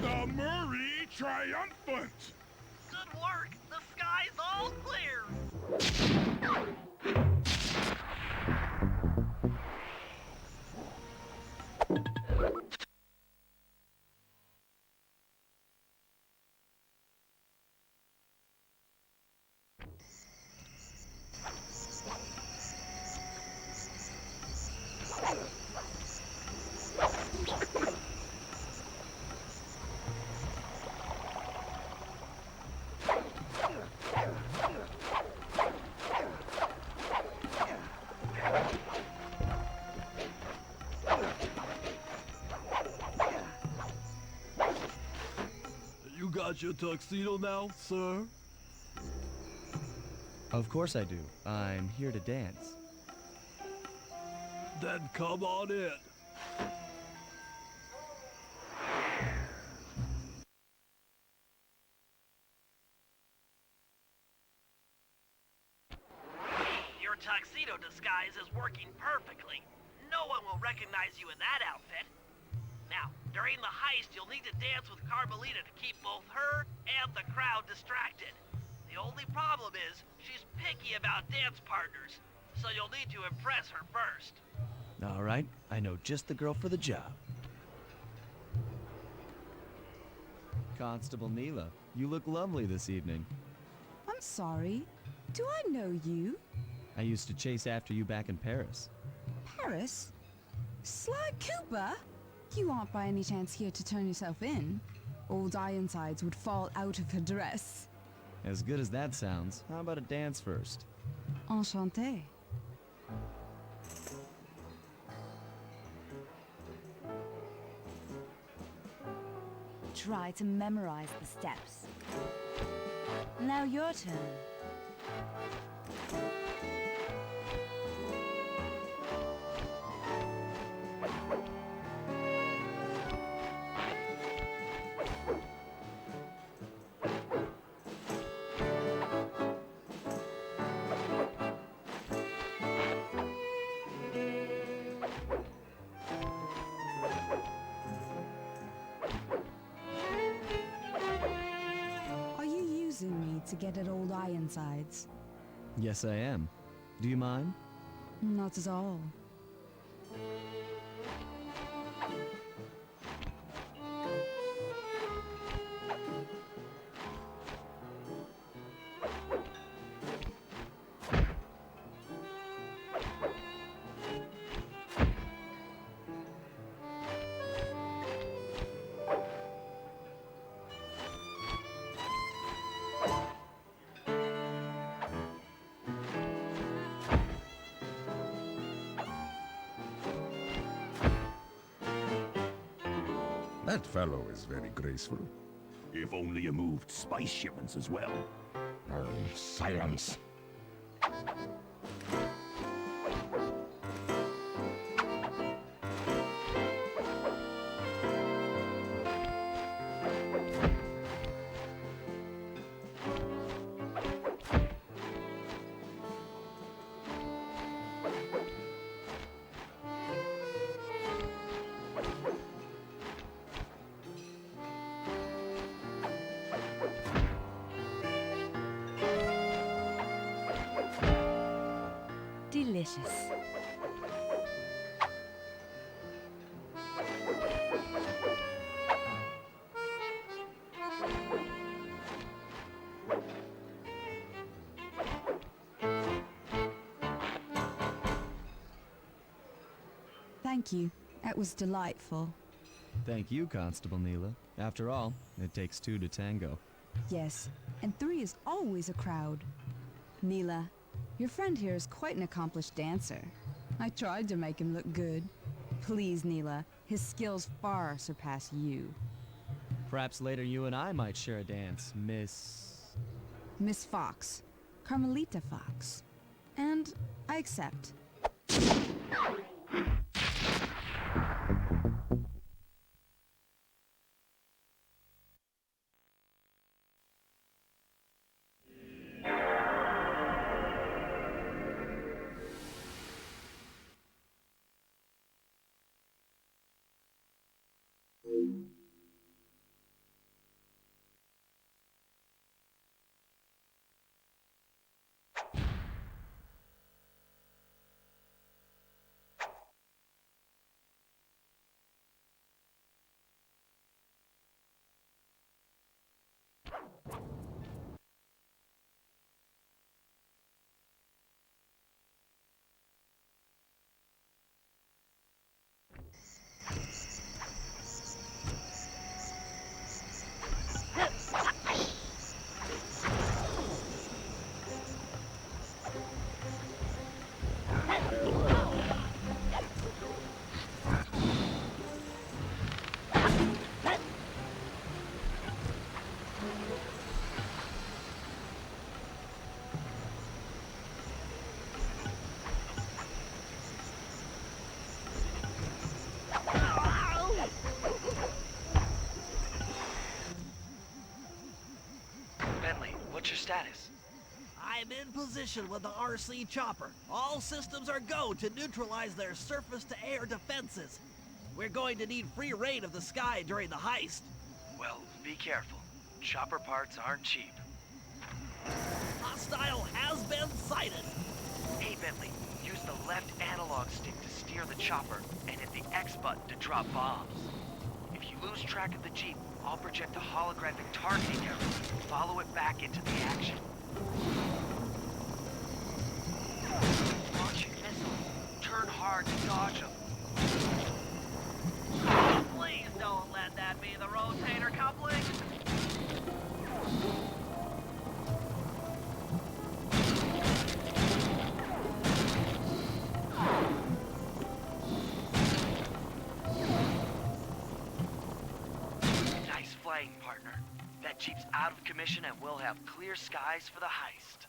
The Murray Triumphant! Good work. The sky's all clear. You got your tuxedo now, sir? Of course I do. I'm here to dance. Then come on in. Your tuxedo disguise is working perfectly. No one will recognize you in that outfit. Now, during the heist, you'll need to dance with Carmelita to keep both her and the crowd distracted. The only problem is, she's picky about dance partners, so you'll need to impress her first. All right, I know just the girl for the job. Constable Neela, you look lovely this evening. I'm sorry. Do I know you? I used to chase after you back in Paris. Paris? Sly Cooper? You aren't by any chance here to turn yourself in? Old Ironsides would fall out of her dress. As good as that sounds, how about a dance first? Enchanté. Try to memorize the steps. Now your turn. Are you using me to get at old Ironsides? Yes, I am. Do you mind? Not at all. That fellow is very graceful. If only you moved spice shipments as well. Silence. Delicious. Thank you. That was delightful. Thank you, Constable Neela. After all, it takes two to tango. Yes, and three is always a crowd. Neela, your friend here is quite an accomplished dancer. I tried to make him look good. Please, Neela, his skills far surpass you. Perhaps later you and I might share a dance, Miss Fox. Carmelita Fox. And I accept. Bentley, what's your status? I'm in position with the RC chopper. All systems are go to neutralize their surface-to-air defenses. We're going to need free reign of the sky during the heist. Well, be careful. Chopper parts aren't cheap. Hostile has been sighted. Hey, Bentley, use the left analog stick to steer the chopper and hit the X button to drop bombs. If you lose track of the Jeep, I'll project a holographic targeting arrow and follow it back into the action. Launching missiles. Turn hard to dodge them. Please don't let that be the rotator coupling. Nice flying, partner. That Jeep's out of commission and we'll have clear skies for the heist.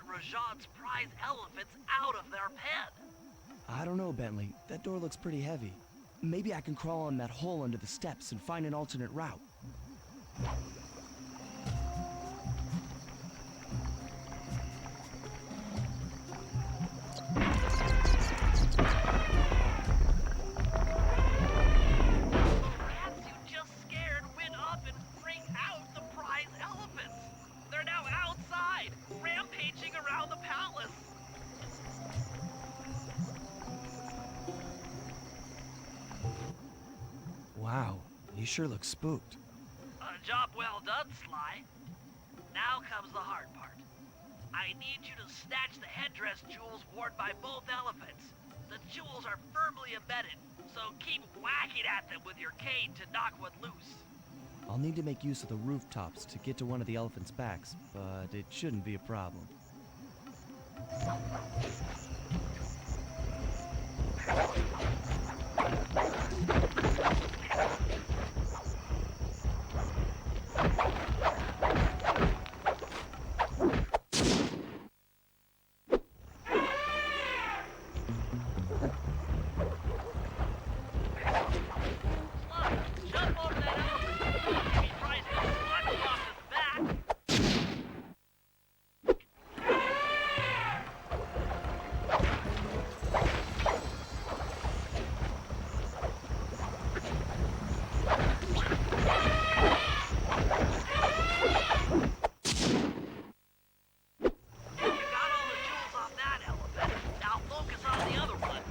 Rajan's prize elephants out of their pen. I don't know, Bentley. That door looks pretty heavy. Maybe I can crawl on that hole under the steps and find an alternate route. You sure look spooked. Job well done, Sly. Now comes the hard part. I need you to snatch the headdress jewels worn by both elephants. The jewels are firmly embedded, so keep whacking at them with your cane to knock one loose. I'll need to make use of the rooftops to get to one of the elephants' backs, but it shouldn't be a problem. Jump over that elephant. If he tries to slide across his back, you got all the jewels off that elephant. Now focus on the other one.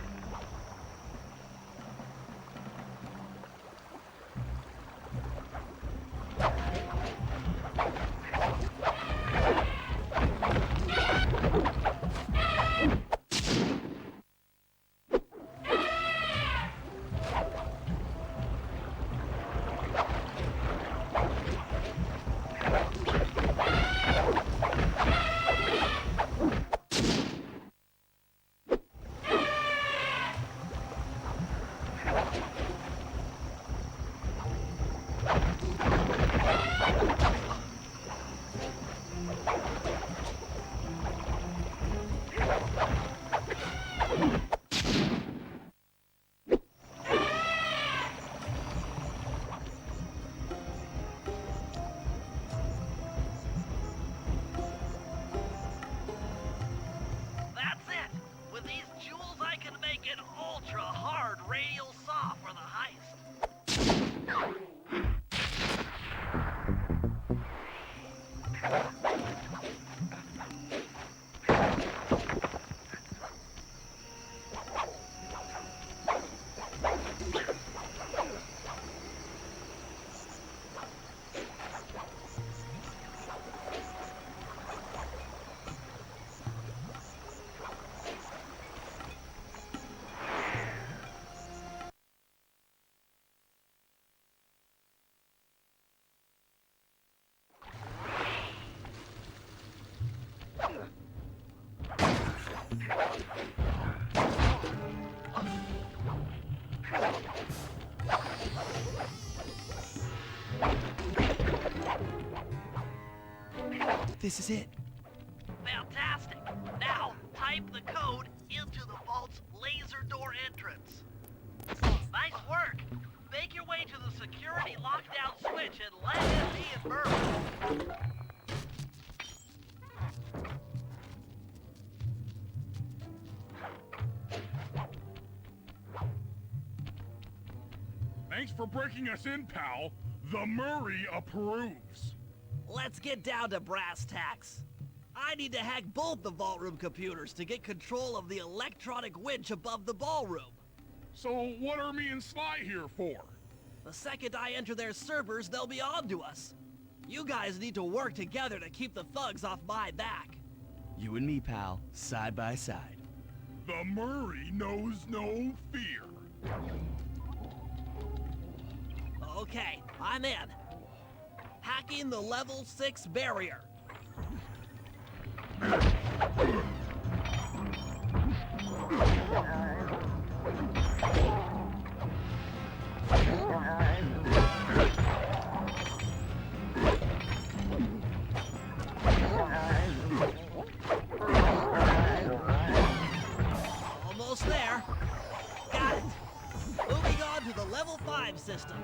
That's it. With these jewels, I can make an ultra-hard radial saw for the heist. This is it. Fantastic. Now, type the code into the vault's laser door entrance. Nice work. Make your way to the security lockdown switch and let it be in Burma. Thanks for breaking us in, pal. The Murray approves. Let's get down to brass tacks. I need to hack both the vault room computers to get control of the electronic winch above the ballroom. So what are me and Sly here for? The second I enter their servers, they'll be on to us. You guys need to work together to keep the thugs off my back. You and me, pal, side by side. The Murray knows no fear. Okay, I'm in. Hacking the level 6 barrier. Almost there. Got it. Moving on to the level 5 system.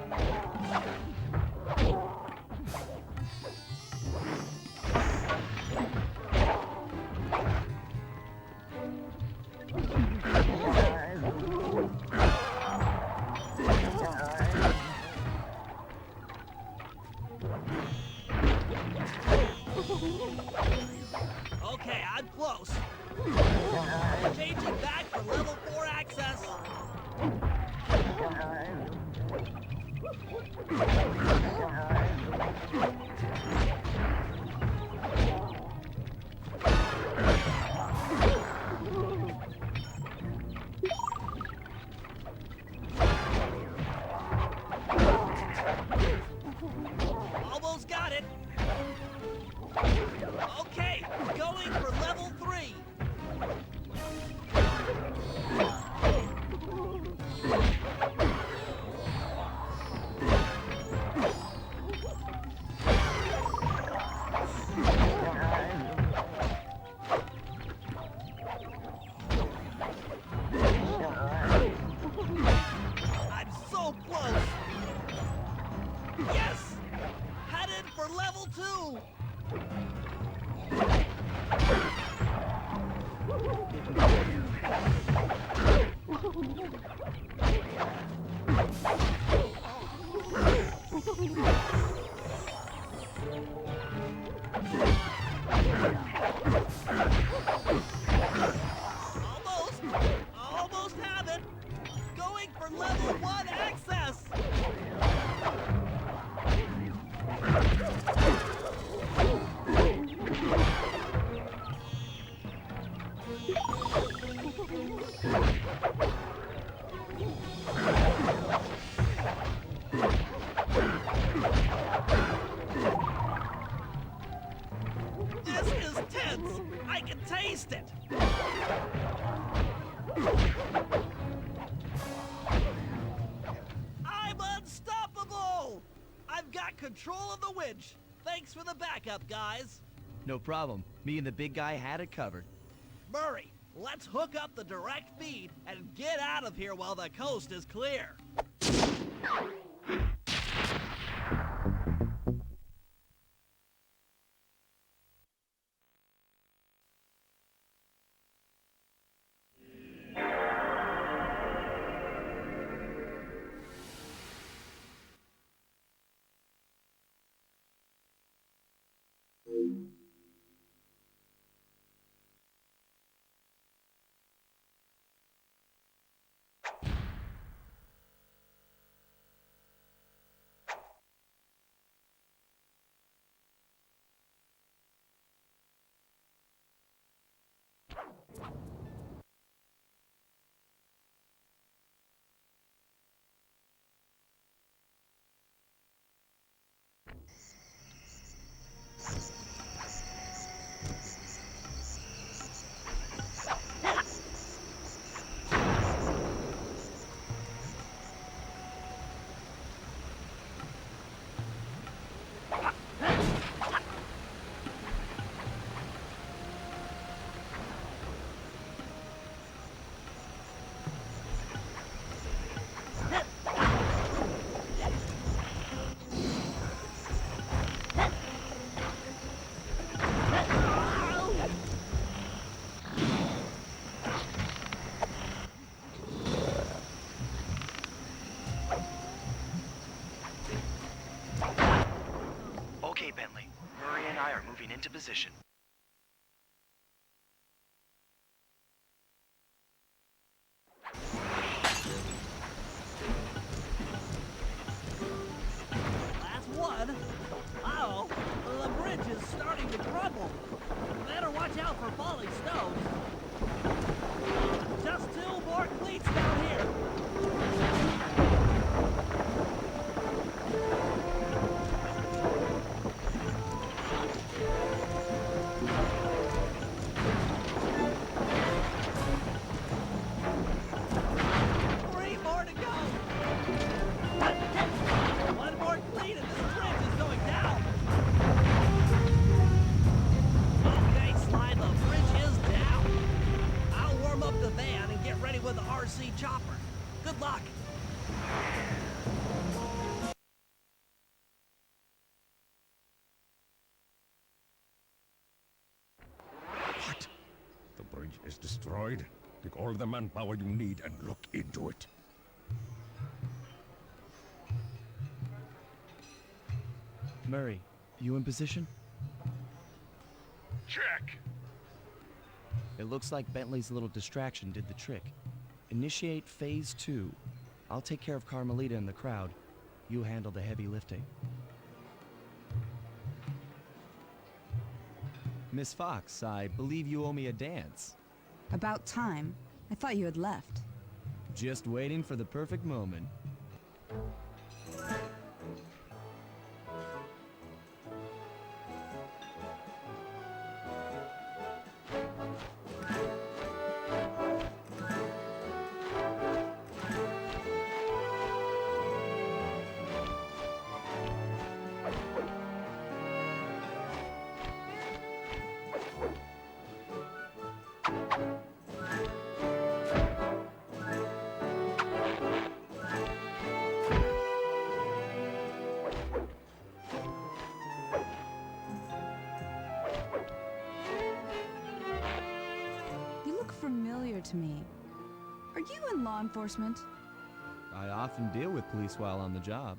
Okay, I'm close. Changing back for level 4 access. Almost got it. Okay, going for level 3. I'm so close. Yes! Headed for level 2. Almost have it. Going for level 1 access. This is tense. I can taste it. I'm unstoppable. I've got control of the winch. Thanks for the backup, guys. No problem. Me and the big guy had it covered. Murray, let's hook up the direct feed and get out of here while the coast is clear. Okay, Bentley. Murray and I are moving into position. Last one. Uh-oh, the bridge is starting to crumble. Better watch out for falling stones. Just 2 more cleats down here. With the RC chopper. Good luck. What? The bridge is destroyed? Take all the manpower you need and look into it. Murray, you in position? Check. It looks like Bentley's little distraction did the trick. Initiate phase 2. I'll take care of Carmelita and the crowd. You handle the heavy lifting. Miss Fox, I believe you owe me a dance. About time. I thought you had left. Just waiting for the perfect moment. You look familiar to me. Are you in law enforcement? I often deal with police while on the job.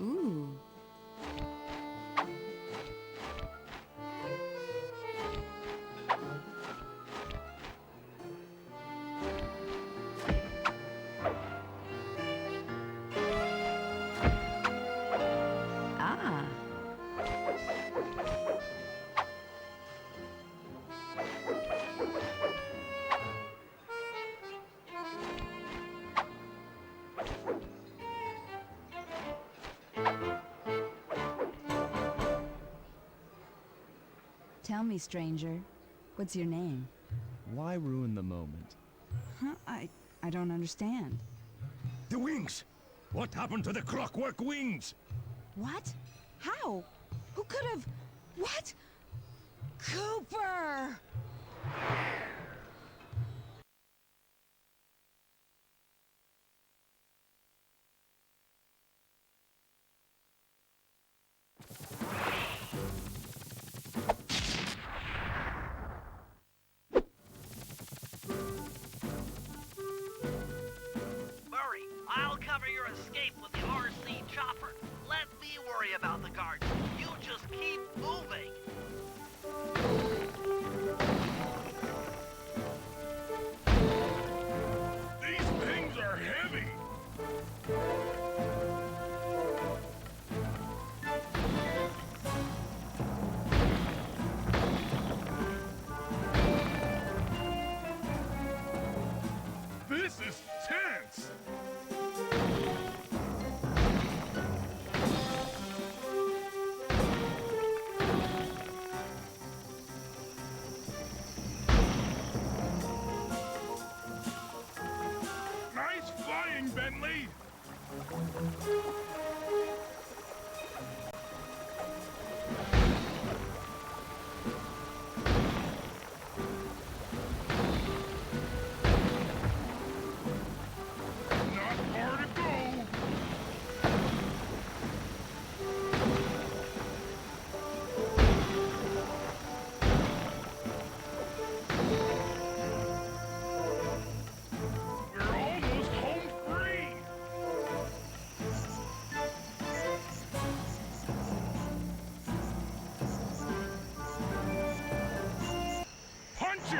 Ooh. Ah. Tell me, stranger, what's your name? Why ruin the moment? Huh? I don't understand. The wings! What happened to the clockwork wings? What? How? Who could have... What? Cooper! Murray, I'll cover your escape with the RC chopper. Let me worry about the guards. You just keep moving. These things are heavy. This is tense. Nice flying, Bentley. Not far to go. We're almost home free. Punch it!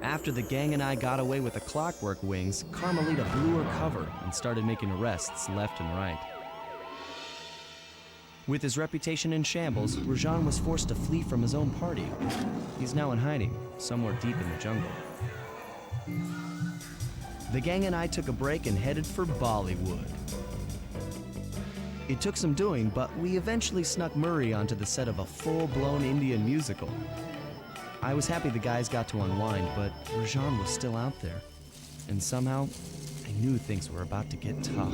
After the gang and I got away with the clockwork wings, Carmelita blew her cover and started making arrests left and right. With his reputation in shambles, Rajan was forced to flee from his own party. He's now in hiding, somewhere deep in the jungle. The gang and I took a break and headed for Bollywood. It took some doing, but we eventually snuck Murray onto the set of a full-blown Indian musical. I was happy the guys got to unwind, but Rajan was still out there. And somehow, I knew things were about to get tough.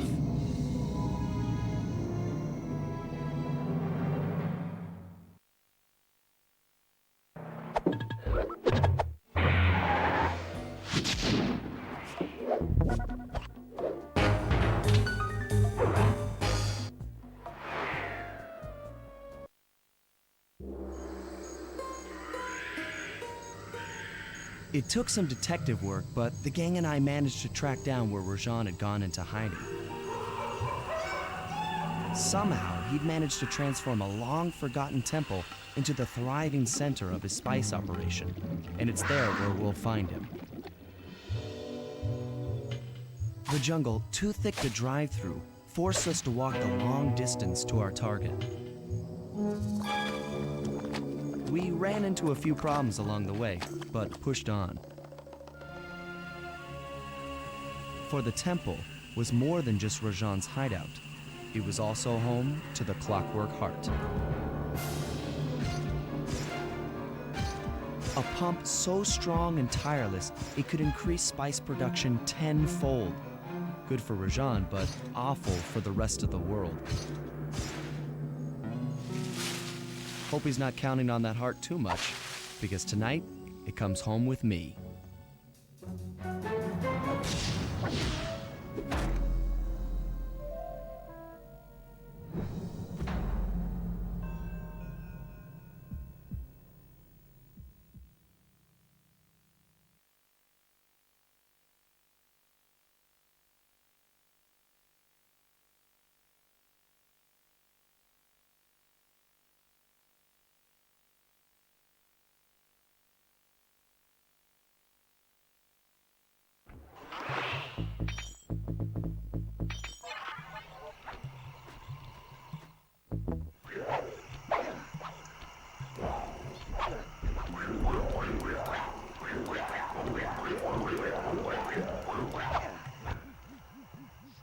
It took some detective work, but the gang and I managed to track down where Rajan had gone into hiding. Somehow, he'd managed to transform a long-forgotten temple into the thriving center of his spice operation, and it's there where we'll find him. The jungle, too thick to drive through, forced us to walk the long distance to our target. We ran into a few problems along the way, but pushed on. For the temple was more than just Rajan's hideout. It was also home to the Clockwork Heart. A pump so strong and tireless, it could increase spice production tenfold. Good for Rajan, but awful for the rest of the world. Hope he's not counting on that heart too much, because tonight, it comes home with me.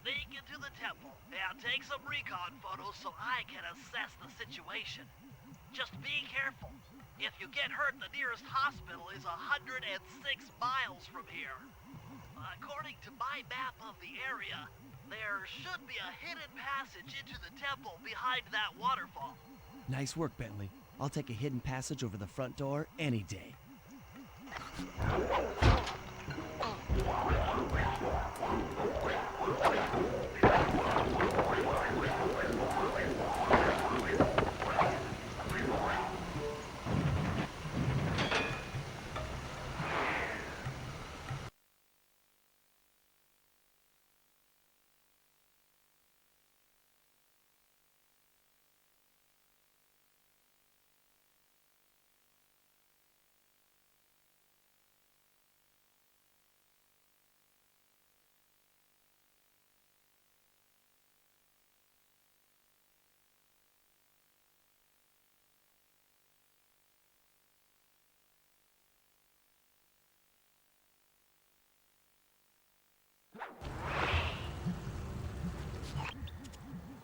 Sneak into the temple and take some recon photos so I can assess the situation. Just be careful. If you get hurt, the nearest hospital is 106 miles from here. According to my map of the area, there should be a hidden passage into the temple behind that waterfall. Nice work, Bentley. I'll take a hidden passage over the front door any day.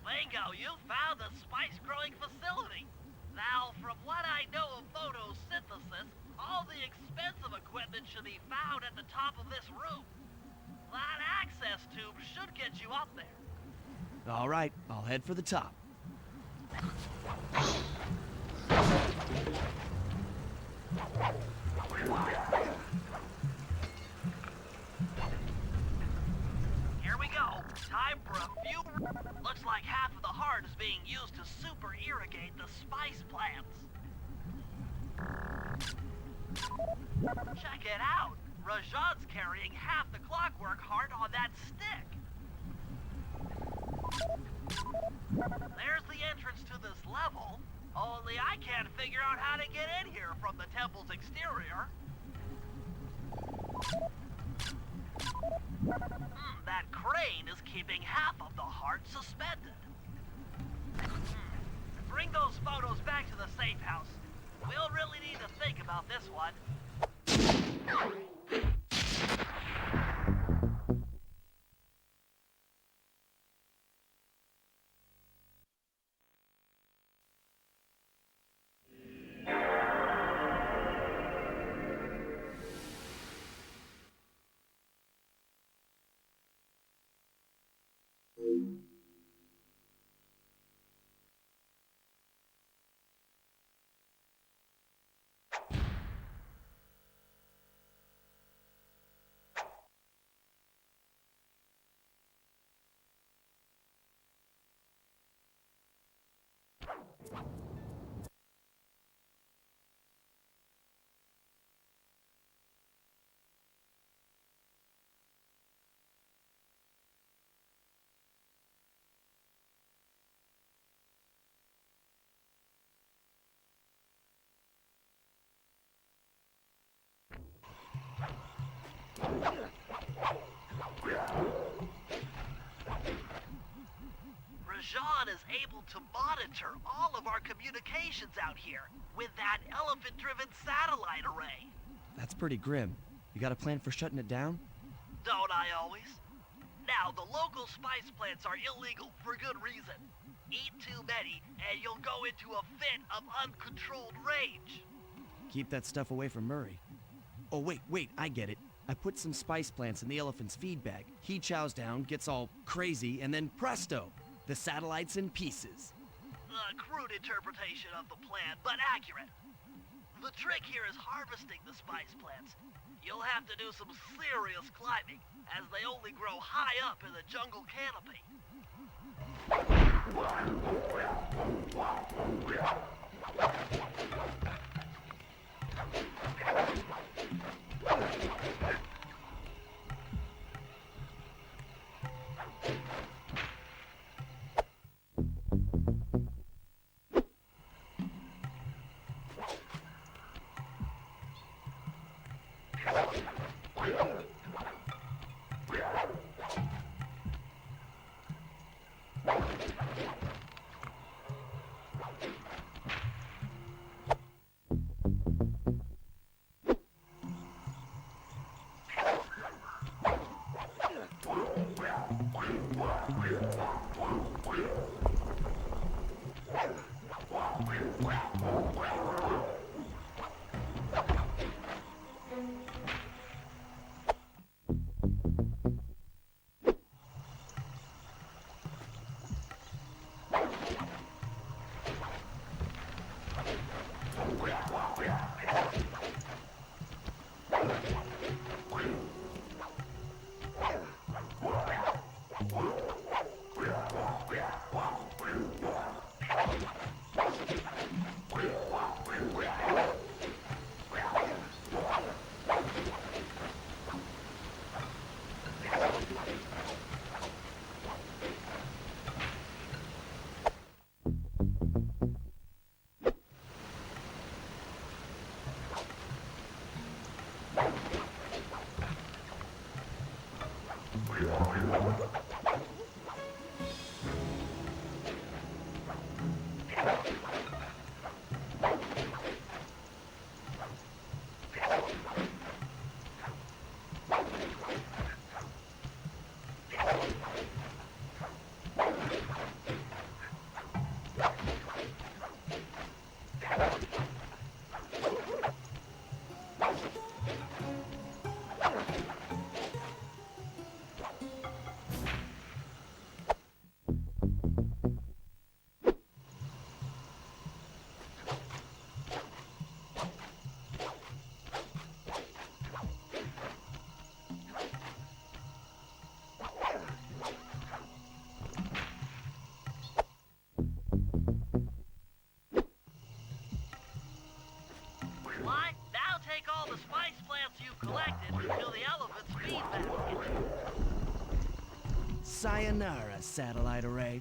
Bingo, you found the spice-growing facility. Now, from what I know of photosynthesis, all the expensive equipment should be found at the top of this room. That access tube should get you up there. All right, I'll head for the top. Here we go. Time for a few... Looks like half of the heart is being used to super irrigate the spice plants. Check it out. Rajan's carrying half the Clockwork Heart on that stick. There's the entrance to this level. Only I can't figure out how to get in here from the temple's exterior. That crane is keeping half of the heart suspended. Bring those photos back to the safe house. We'll really need to think about this one. Rajan is able to monitor all of our communications out here with that elephant-driven satellite array. That's pretty grim. You got a plan for shutting it down? Don't I always? Now, the local spice plants are illegal for good reason. Eat too many, and you'll go into a fit of uncontrolled rage. Keep that stuff away from Murray. Oh, wait, I get it. I put some spice plants in the elephant's feed bag. He chows down, gets all crazy, and then presto! The satellite's in pieces. A crude interpretation of the plan, but accurate. The trick here is harvesting the spice plants. You'll have to do some serious climbing, as they only grow high up in the jungle canopy. Sayonara, satellite array.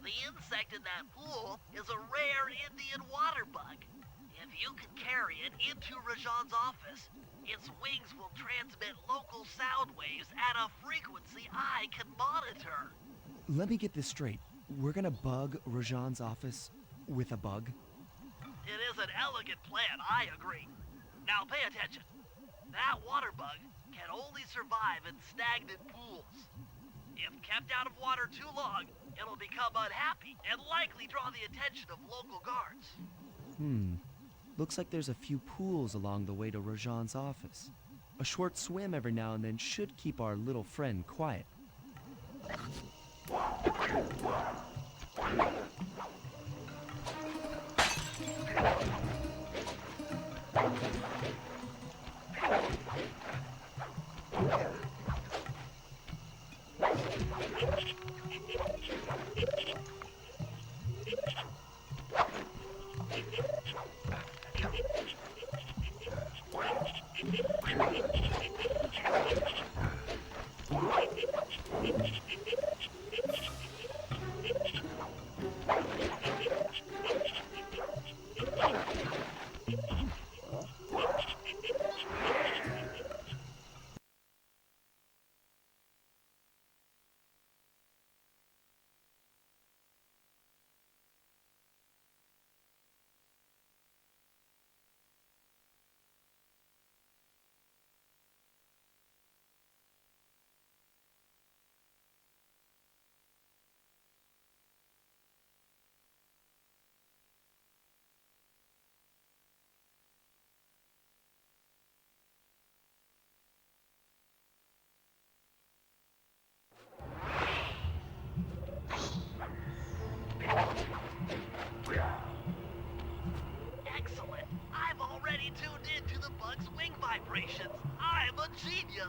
The insect in that pool is a rare Indian water bug. If you can carry it into Rajan's office, its wings will transmit local sound waves at a frequency I can monitor. Let me get this straight. We're gonna bug Rajan's office with a bug? It is an elegant plan, I agree. Now pay attention. That water bug can only survive in stagnant pools. If kept out of water too long, it'll become unhappy and likely draw the attention of local guards. Looks like there's a few pools along the way to Rajan's office. A short swim every now and then should keep our little friend quiet. Excellent. I've already tuned into the bug's wing vibrations. I'm a genius.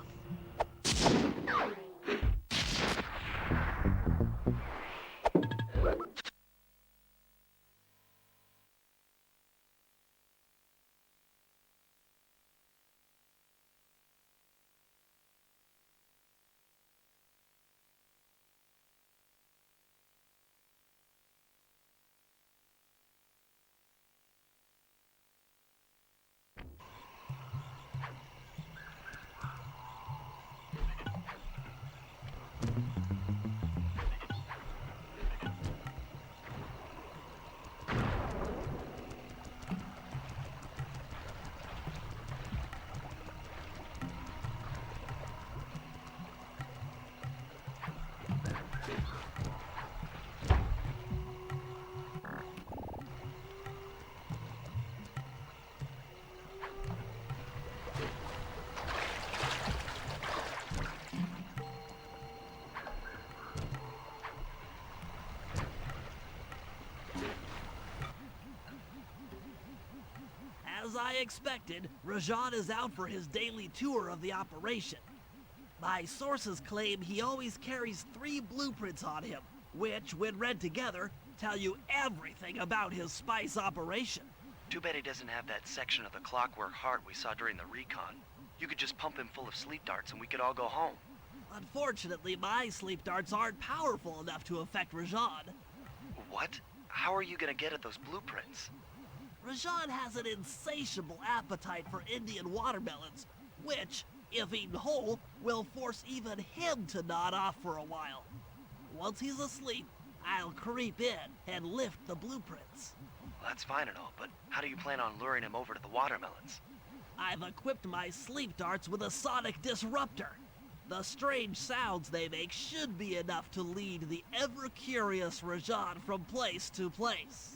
As I expected, Rajan is out for his daily tour of the operation. My sources claim he always carries 3 blueprints on him, which, when read together, tell you everything about his spice operation. Too bad he doesn't have that section of the Clockwork Heart we saw during the recon. You could just pump him full of sleep darts and we could all go home. Unfortunately, my sleep darts aren't powerful enough to affect Rajan. What? How are you gonna get at those blueprints? Rajan has an insatiable appetite for Indian watermelons, which, if eaten whole, will force even him to nod off for a while. Once he's asleep, I'll creep in and lift the blueprints. Well, that's fine and all, but how do you plan on luring him over to the watermelons? I've equipped my sleep darts with a sonic disruptor. The strange sounds they make should be enough to lead the ever-curious Rajan from place to place.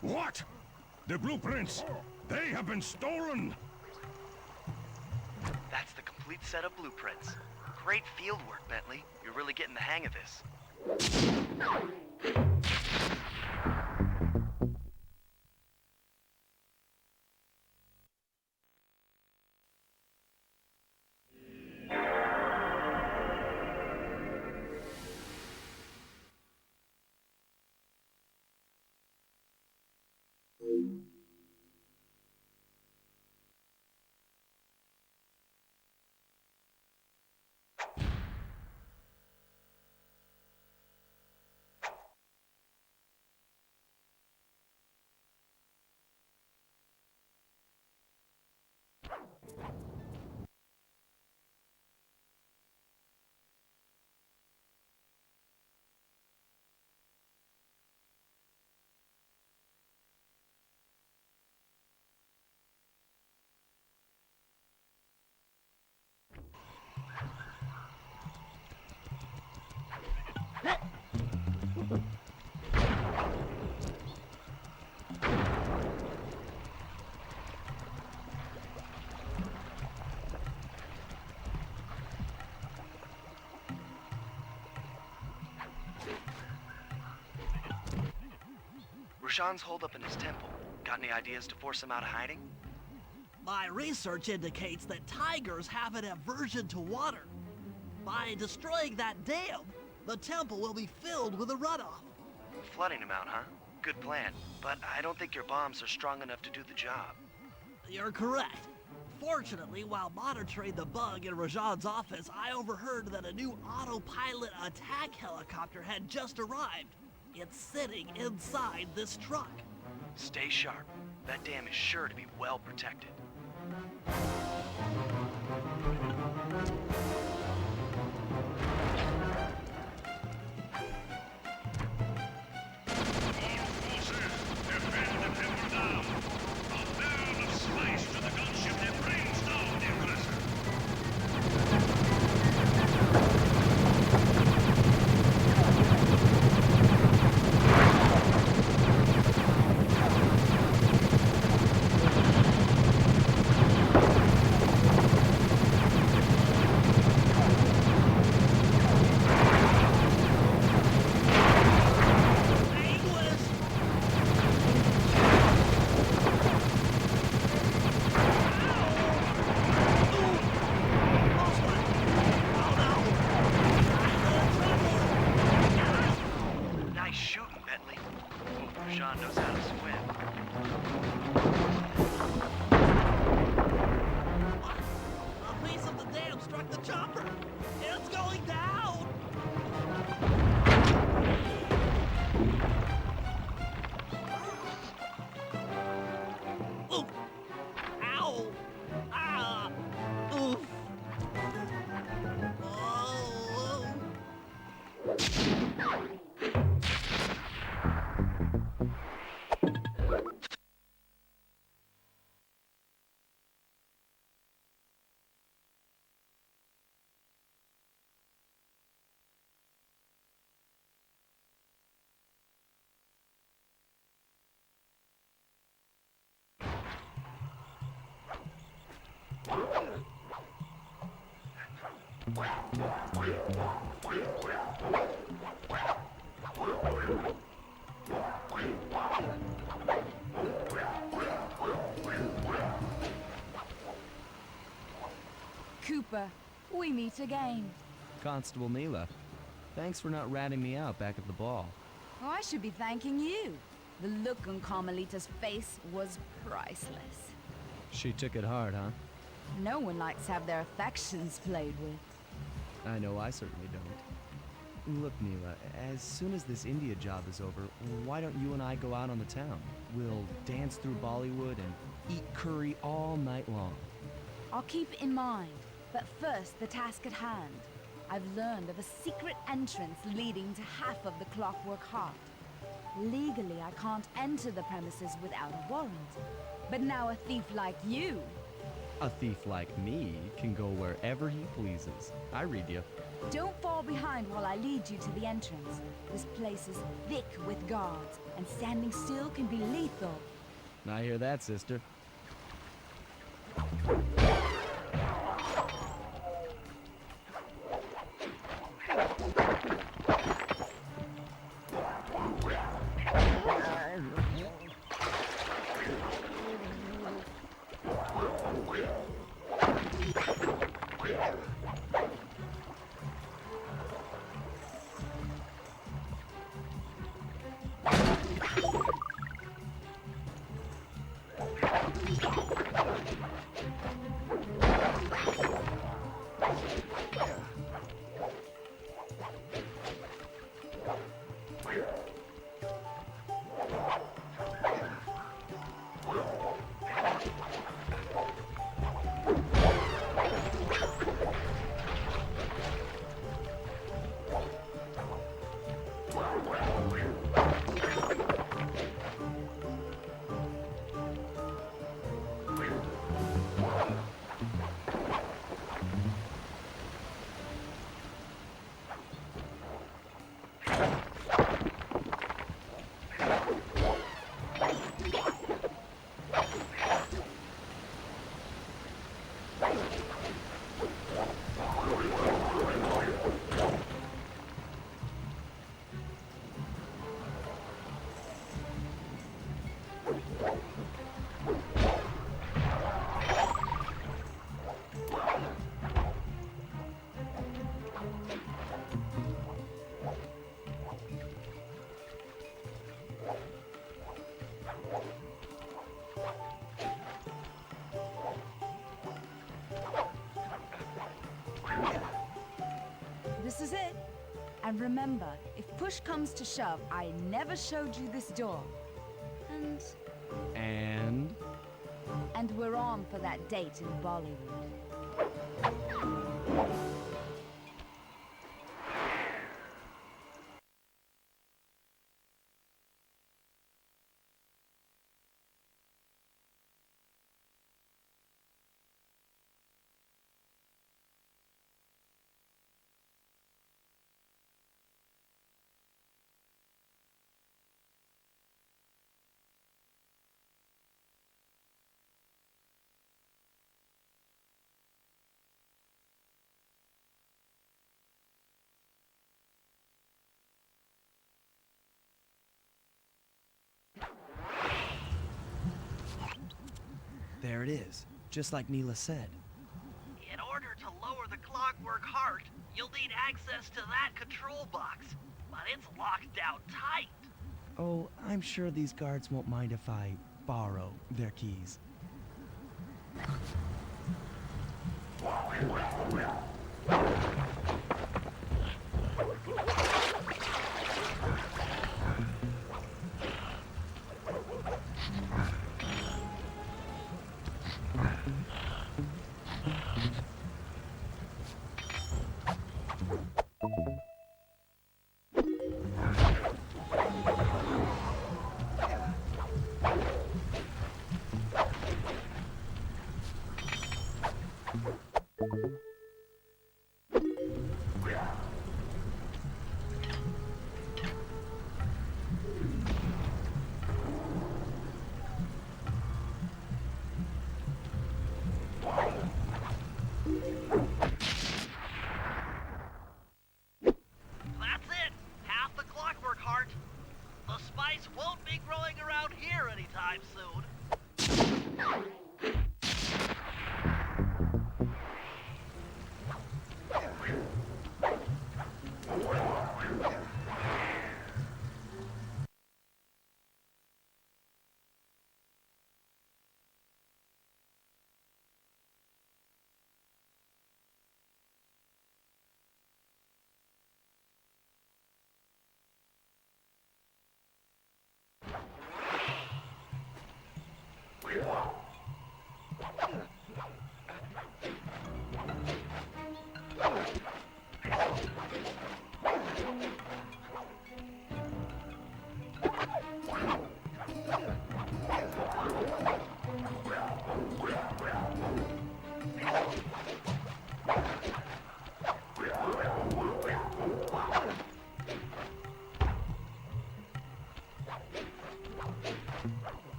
What? The blueprints! They have been stolen! That's the complete set of blueprints. Great field work, Bentley. You're really getting the hang of this. Rashawn's holed up in his temple. Got any ideas to force him out of hiding? My research indicates that tigers have an aversion to water. By destroying that dam, the temple will be filled with a runoff. Flooding him out, huh? Good plan. But I don't think your bombs are strong enough to do the job. You're correct. Fortunately, while monitoring the bug in Rajan's office, I overheard that a new autopilot attack helicopter had just arrived. It's sitting inside this truck. Stay sharp. That dam is sure to be well protected. Rashawn knows how to swim. A piece of the dam struck the chopper. It's going down. Ooh. Ow. Ah. Oof. Oh. Cooper, we meet again. Constable Neela, thanks for not ratting me out back at the ball. Oh, I should be thanking you. The look on Carmelita's face was priceless. She took it hard, huh? No one likes to have their affections played with. I know I certainly don't. Look, Neela, as soon as this India job is over, why don't you and I go out on the town? We'll dance through Bollywood and eat curry all night long. I'll keep it in mind, but first the task at hand. I've learned of a secret entrance leading to half of the Clockwork Heart. Legally, I can't enter the premises without a warrant. But now a thief like you... A thief like me can go wherever he pleases. I read you. Don't fall behind while I lead you to the entrance. This place is thick with guards, and standing still can be lethal. I hear that, sister. This is it. And remember, if push comes to shove, I never showed you this door. And? And we're on for that date in Bollywood. There it is, just like Neela said. In order to lower the Clockwork Heart, you'll need access to that control box. But it's locked down tight. Oh, I'm sure these guards won't mind if I borrow their keys. That's it. Half the Clockwork Heart. The spice won't be growing around here anytime soon.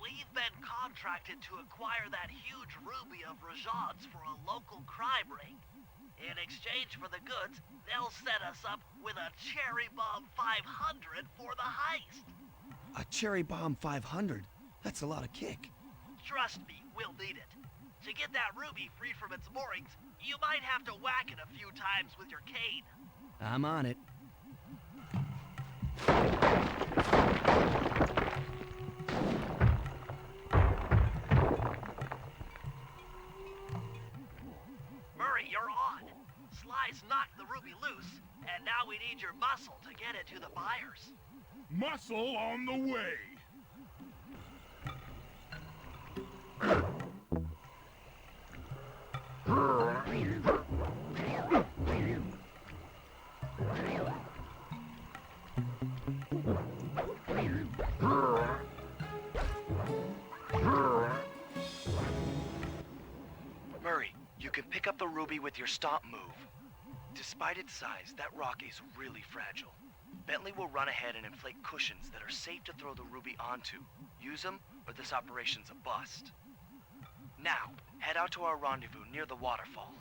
We've been contracted to acquire that huge ruby of Rajad's for a local crime ring. In exchange for the goods, they'll set us up with a Cherry Bomb 500 for the heist. A Cherry Bomb 500? That's a lot of kick. Trust me, we'll need it. To get that ruby free from its moorings, you might have to whack it a few times with your cane. I'm on it. Murray, you're on. Sly's knocked the ruby loose, and now we need your muscle to get it to the buyers. Muscle on the way. Murray, you can pick up the ruby with your stomp move. Despite its size, that rock is really fragile. Bentley will run ahead and inflate cushions that are safe to throw the ruby onto. Use them, or this operation's a bust. Now, head out to our rendezvous near the waterfall.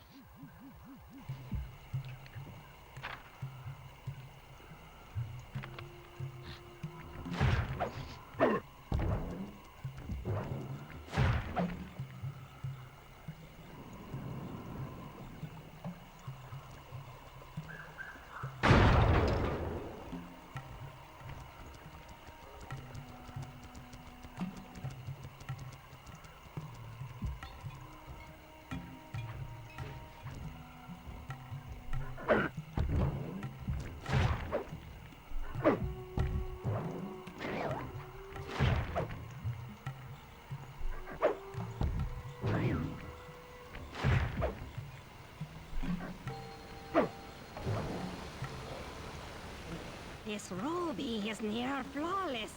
This ruby is near flawless.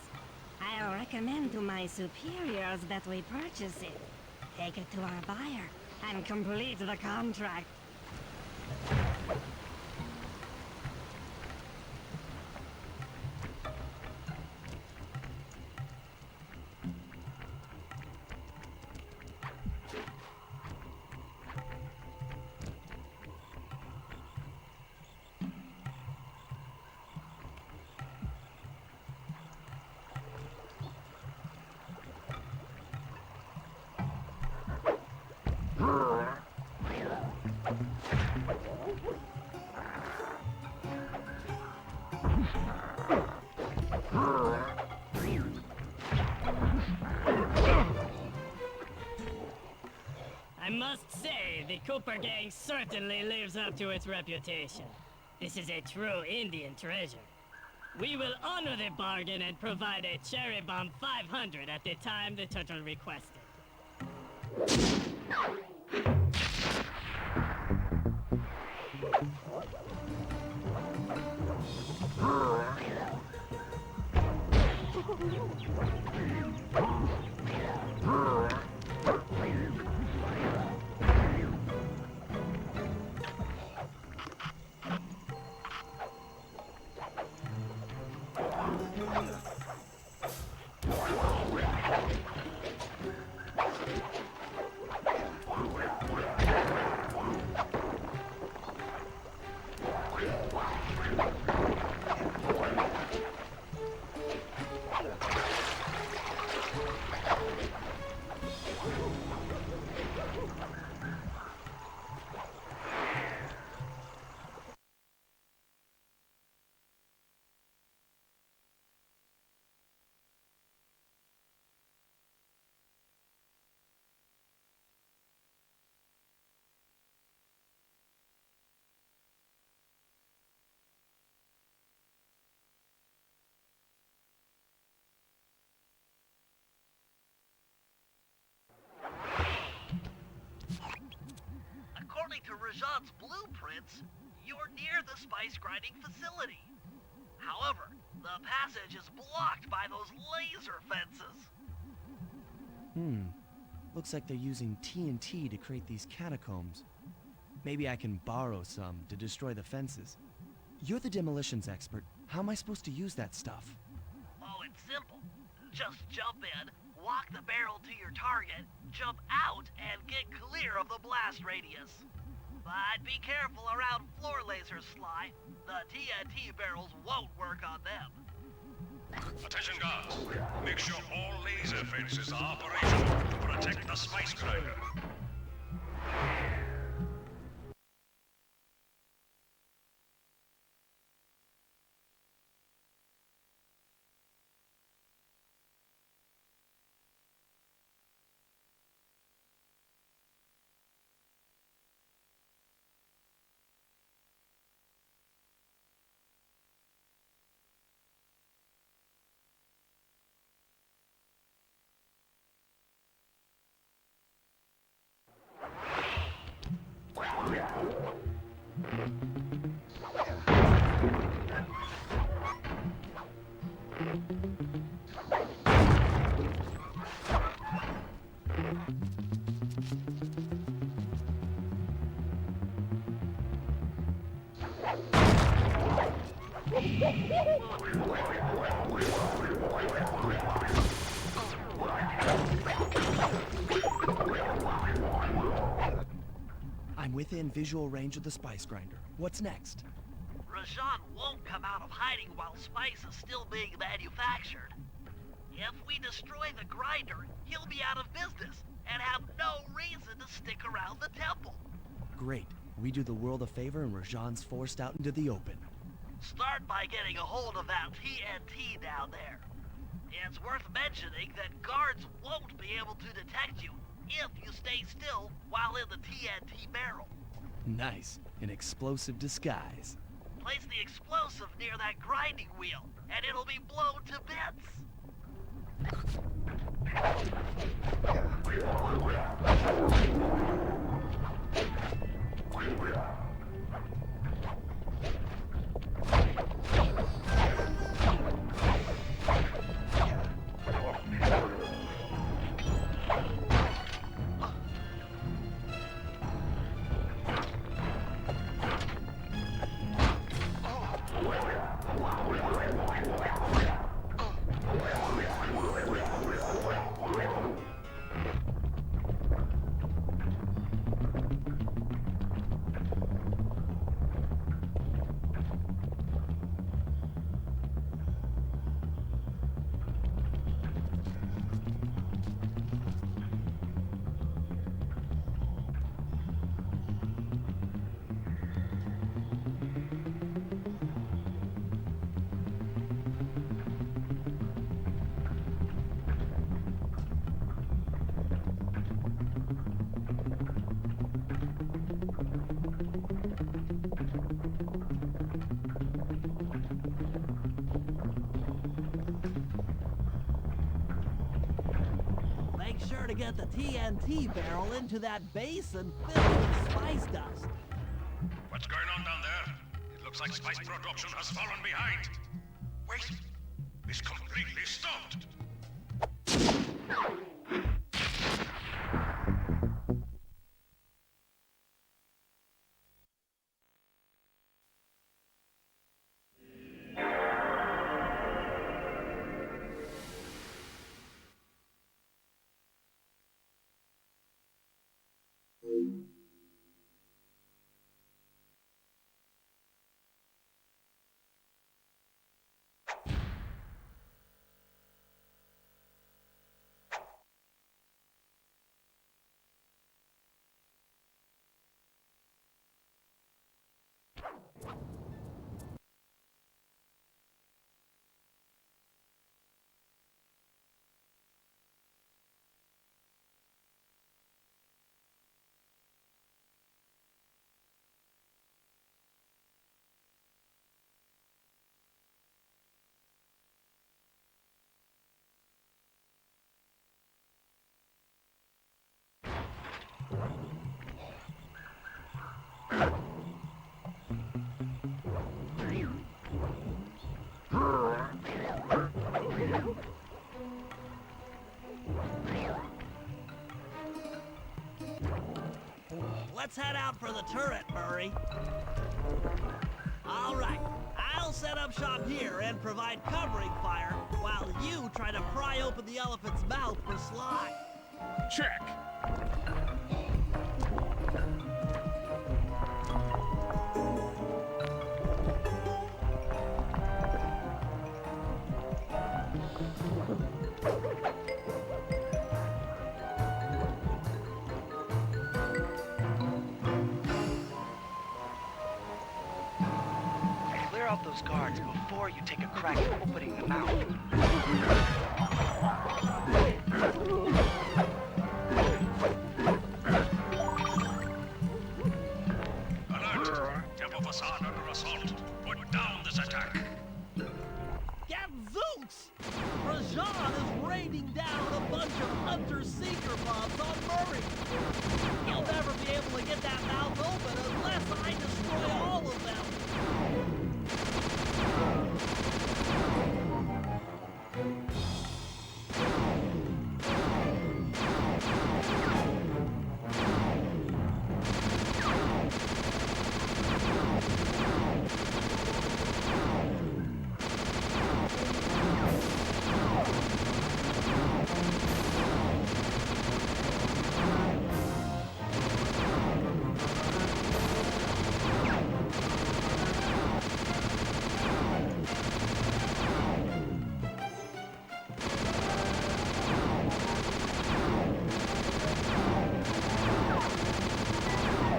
I'll recommend to my superiors that we purchase it, take it to our buyer, and complete the contract. I must say, the Cooper gang certainly lives up to its reputation. This is a true Indian treasure. We will honor the bargain and provide a Cherry Bomb 500 at the time the turtle requested. to Rajan's blueprints, you're near the spice grinding facility. However, the passage is blocked by those laser fences. Looks like they're using TNT to create these catacombs. Maybe I can borrow some to destroy the fences. You're the demolitions expert. How am I supposed to use that stuff? Oh, it's simple. Just jump in, walk the barrel to your target, jump out, and get clear of the blast radius. But be careful around floor lasers, Sly. The TNT barrels won't work on them. Attention guards. Make sure all laser fences are operational to protect the spice grinder. I'm within visual range of the spice grinder. What's next? Rajan won't come out of hiding while spice is still being manufactured. If we destroy the grinder, he'll be out of business and have no reason to stick around the temple. Great. We do the world a favor and Rajan's forced out into the open. Start by getting a hold of that TNT down there. It's worth mentioning that guards won't be able to detect you if you stay still while in the TNT barrel. Nice. An explosive disguise. Place the explosive near that grinding wheel, and it'll be blown to bits. Make sure to get the TNT barrel into that basin filled with spice dust. What's going on down there? It looks like spice production has fallen behind. Wait, it's completely stopped. let's head out for the turret, Murray. All right, I'll set up shop here and provide covering fire while you try to pry open the elephant's mouth for Sly. Check. Clear out those guards before you take a crack at opening the mouth. Alert! Temple facade under assault. Put down this attack. Gadzooks! Rajan is raining down a bunch of Hunter-Seeker bombs on Murray. He'll never be able to get that mouth open unless I destroy all of them.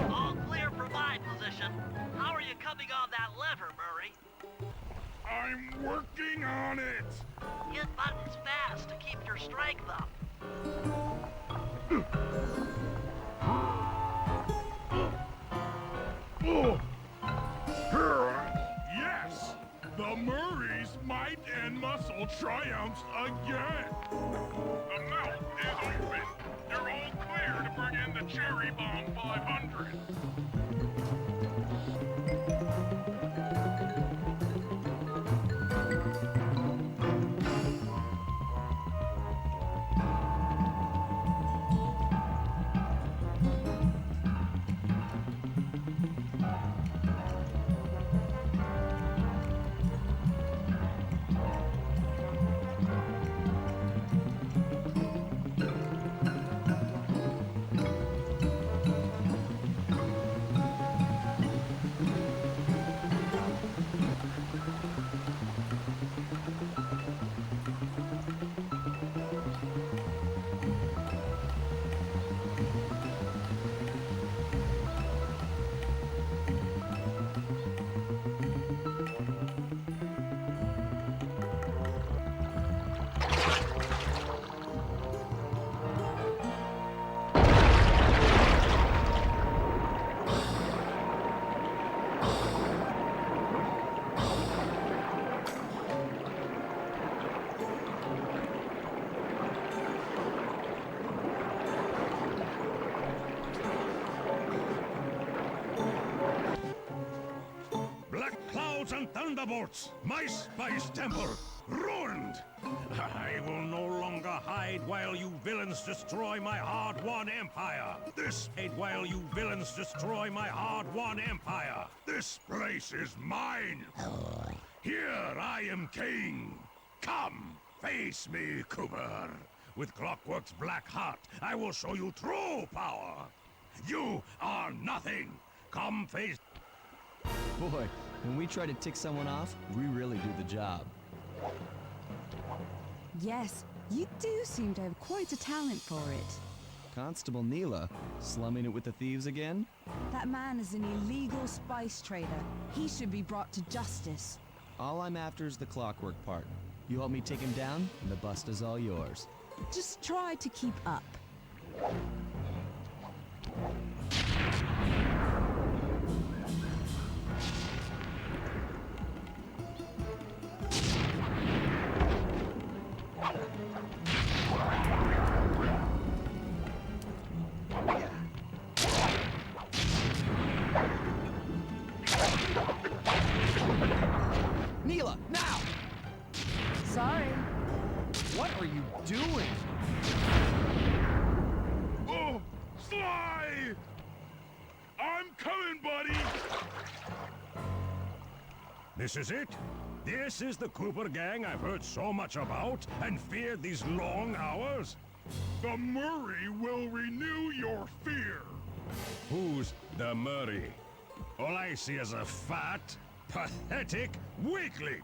All clear for my position. How are you coming on that lever, Murray? I'm working on it. Hit buttons fast to keep your strength up. Yes! The Murray's might and muscle triumphs again! The mouth is open! You're all clear to bring in the Cherry Bomb 500! Black clouds and thunderbolts! My spice temple ruined! I will no longer hide while you villains destroy my hard-won empire! This aid while you villains destroy my hard-won empire! This place is mine! Here I am king! Come, face me, Cooper! With Clockwork's black heart, I will show you true power! You are nothing! Come face... Boy, when we try to tick someone off, we really do the job. Yes, you do seem to have quite a talent for it. Constable Neela, slumming it with the thieves again? That man is an illegal spice trader. He should be brought to justice. All I'm after is the Clockwork part. You help me take him down, and the bust is all yours. Just try to keep up. Neela, now! Sorry. What are you doing? Oh, Sly! This is it? This is the Cooper gang I've heard so much about and feared these long hours? The Murray will renew your fear. Who's the Murray? All I see is a fat, pathetic weakling.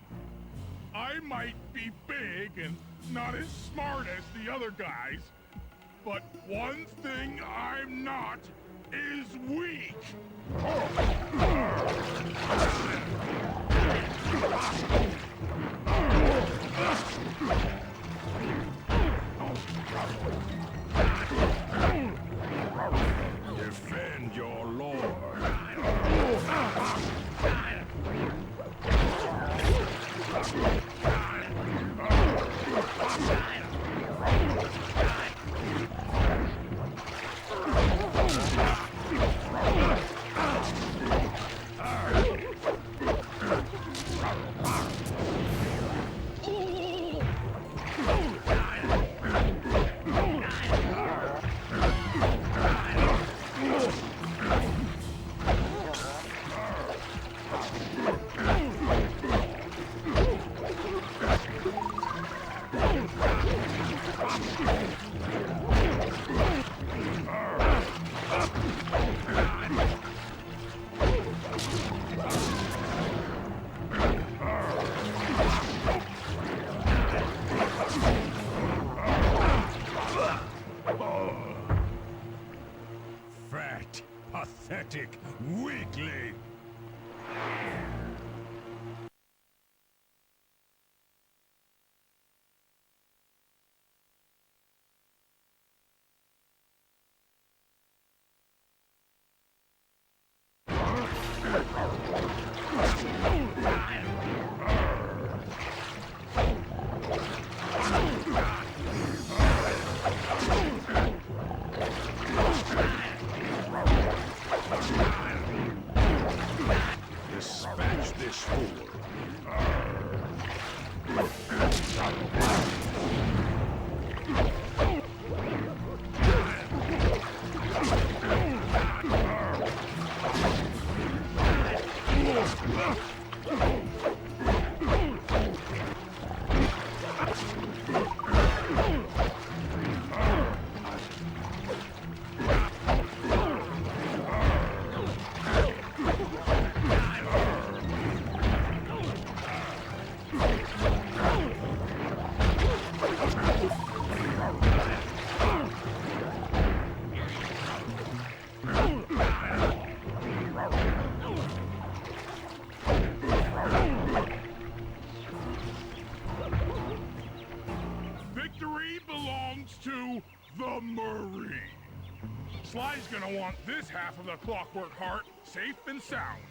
I might be big and not as smart as the other guys, but one thing I'm not is weak. Defend your lord. Fat, pathetic weakling. Dispatch this fool. Victory belongs to the Murray. Sly's gonna want this half of the Clockwork Heart safe and sound.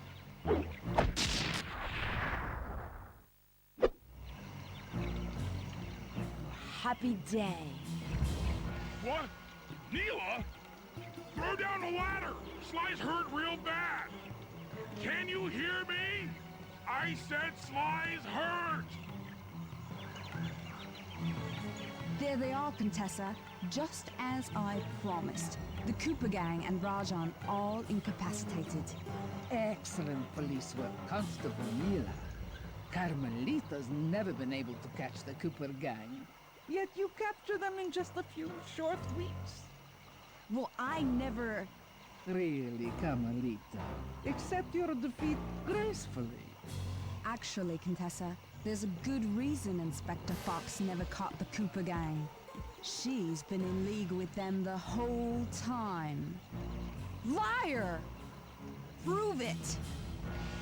Happy day. What? Neela? Throw down the ladder! Sly's hurt real bad! Can you hear me? I said Sly's hurt! There they are, Contessa. Just as I promised. The Cooper gang and Rajan all incapacitated. Excellent police work, Constable Mila. Carmelita's never been able to catch the Cooper gang. Yet you capture them in just a few short weeks. Well, I never... Really, Carmelita. Accept your defeat gracefully. Actually, Contessa, there's a good reason Inspector Fox never caught the Cooper gang. She's been in league with them the whole time. Liar! Prove it!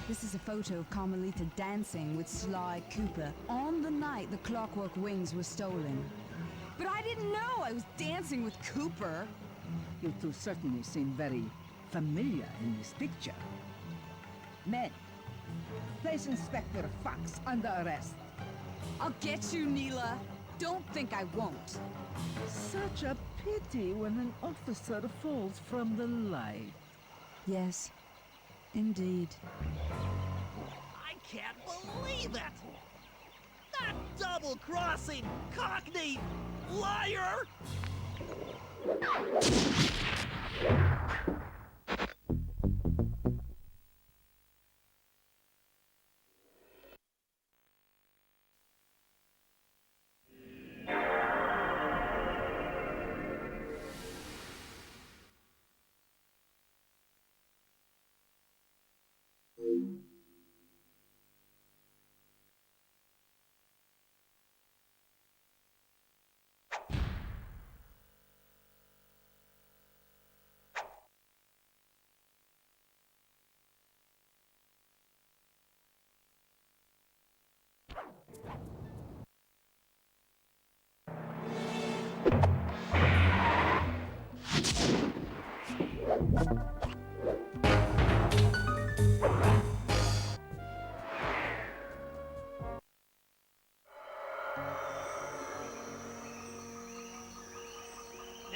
This is a photo of Carmelita dancing with Sly Cooper on the night the Clockwork Wings were stolen. But I didn't know I was dancing with Cooper. You two certainly seem very familiar in this picture. Men, place Inspector Fox under arrest. I'll get you, Neela. Don't think I won't. Such a pity when an officer falls from the light. Yes, indeed. I can't believe it! That double-crossing, cockney liar!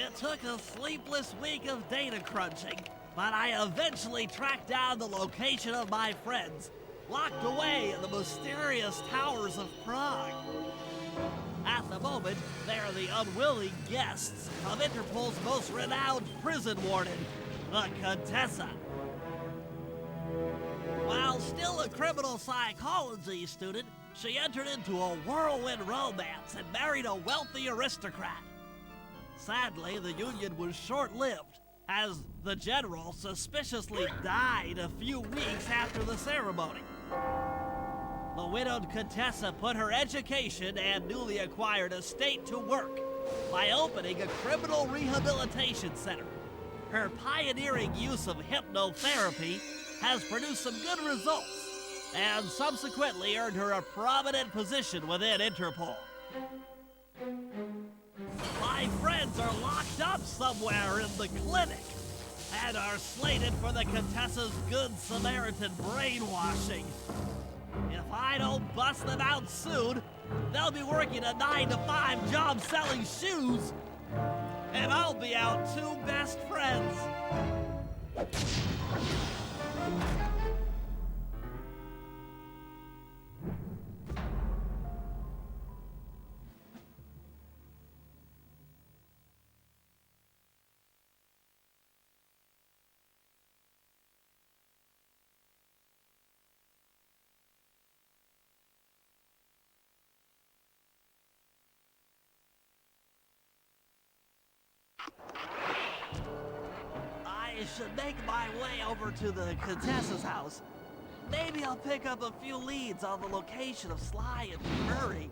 It took a sleepless week of data crunching, but I eventually tracked down the location of my friends, locked away in the mysterious towers of Prague. At the moment, they are the unwilling guests of Interpol's most renowned prison warden, the Contessa. While still a criminal psychology student, she entered into a whirlwind romance and married a wealthy aristocrat. Sadly, the union was short-lived, as the general suspiciously died a few weeks after the ceremony. The widowed Contessa put her education and newly acquired estate to work by opening a criminal rehabilitation center. Her pioneering use of hypnotherapy has produced some good results, and subsequently earned her a prominent position within Interpol. My friends are locked up somewhere in the clinic, and are slated for the Contessa's Good Samaritan brainwashing. If I don't bust them out soon, they'll be working a 9-to-5 job selling shoes, and I'll be out two best friends. I should make my way over to the Contessa's house. Maybe I'll pick up a few leads on the location of Sly and Murray.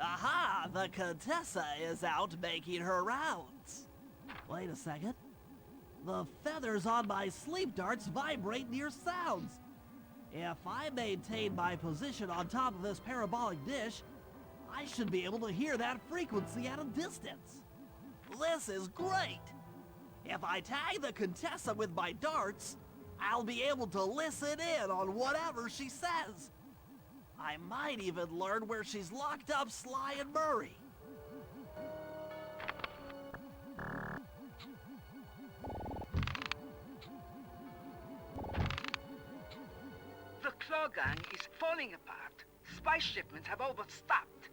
Aha! The Contessa is out making her rounds. Wait a second. The feathers on my sleep darts vibrate near sounds. If I maintain my position on top of this parabolic dish, I should be able to hear that frequency at a distance. This is great! If I tag the Contessa with my darts, I'll be able to listen in on whatever she says. I might even learn where she's locked up Sly and Murray. The Claw Gang is falling apart. Spice shipments have all but stopped.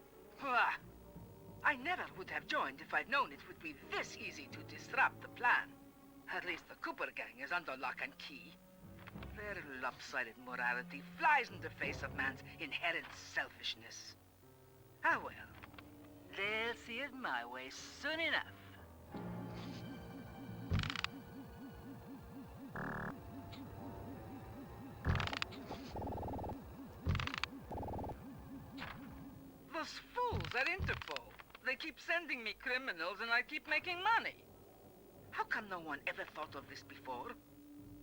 I never would have joined if I'd known it would be this easy to disrupt the plan. At least the Cooper Gang is under lock and key. Their lopsided morality flies in the face of man's inherent selfishness. Ah well, they'll see it my way soon enough. Those fools at Interpol. They keep sending me criminals and I keep making money. How come no one ever thought of this before?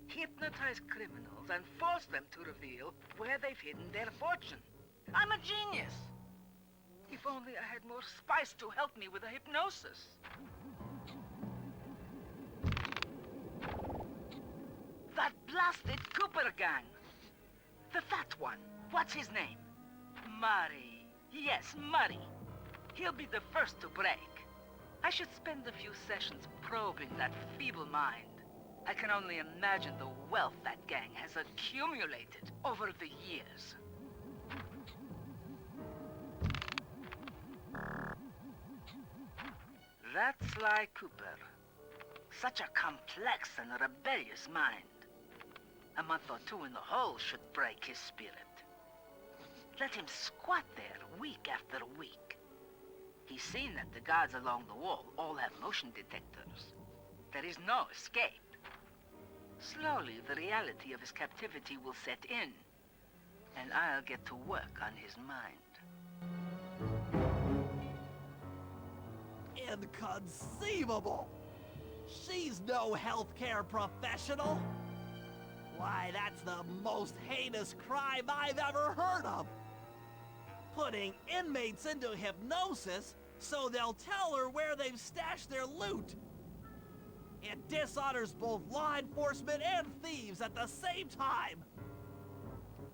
Hypnotize criminals and force them to reveal where they've hidden their fortune. I'm a genius. If only I had more spice to help me with the hypnosis. That blasted Cooper Gang. The fat one. What's his name? Murray. Yes, Murray. He'll be the first to break. I should spend a few sessions probing that feeble mind. I can only imagine the wealth that gang has accumulated over the years. That's Sly Cooper. Such a complex and rebellious mind. A month or two in the hole should break his spirit. Let him squat there week after week. He's seen that the guards along the wall all have motion detectors. There is no escape. Slowly, the reality of his captivity will set in, and I'll get to work on his mind. Inconceivable! She's no healthcare professional! Why, that's the most heinous crime I've ever heard of! Putting inmates into hypnosis so they'll tell her where they've stashed their loot! It dishonors both law enforcement and thieves at the same time!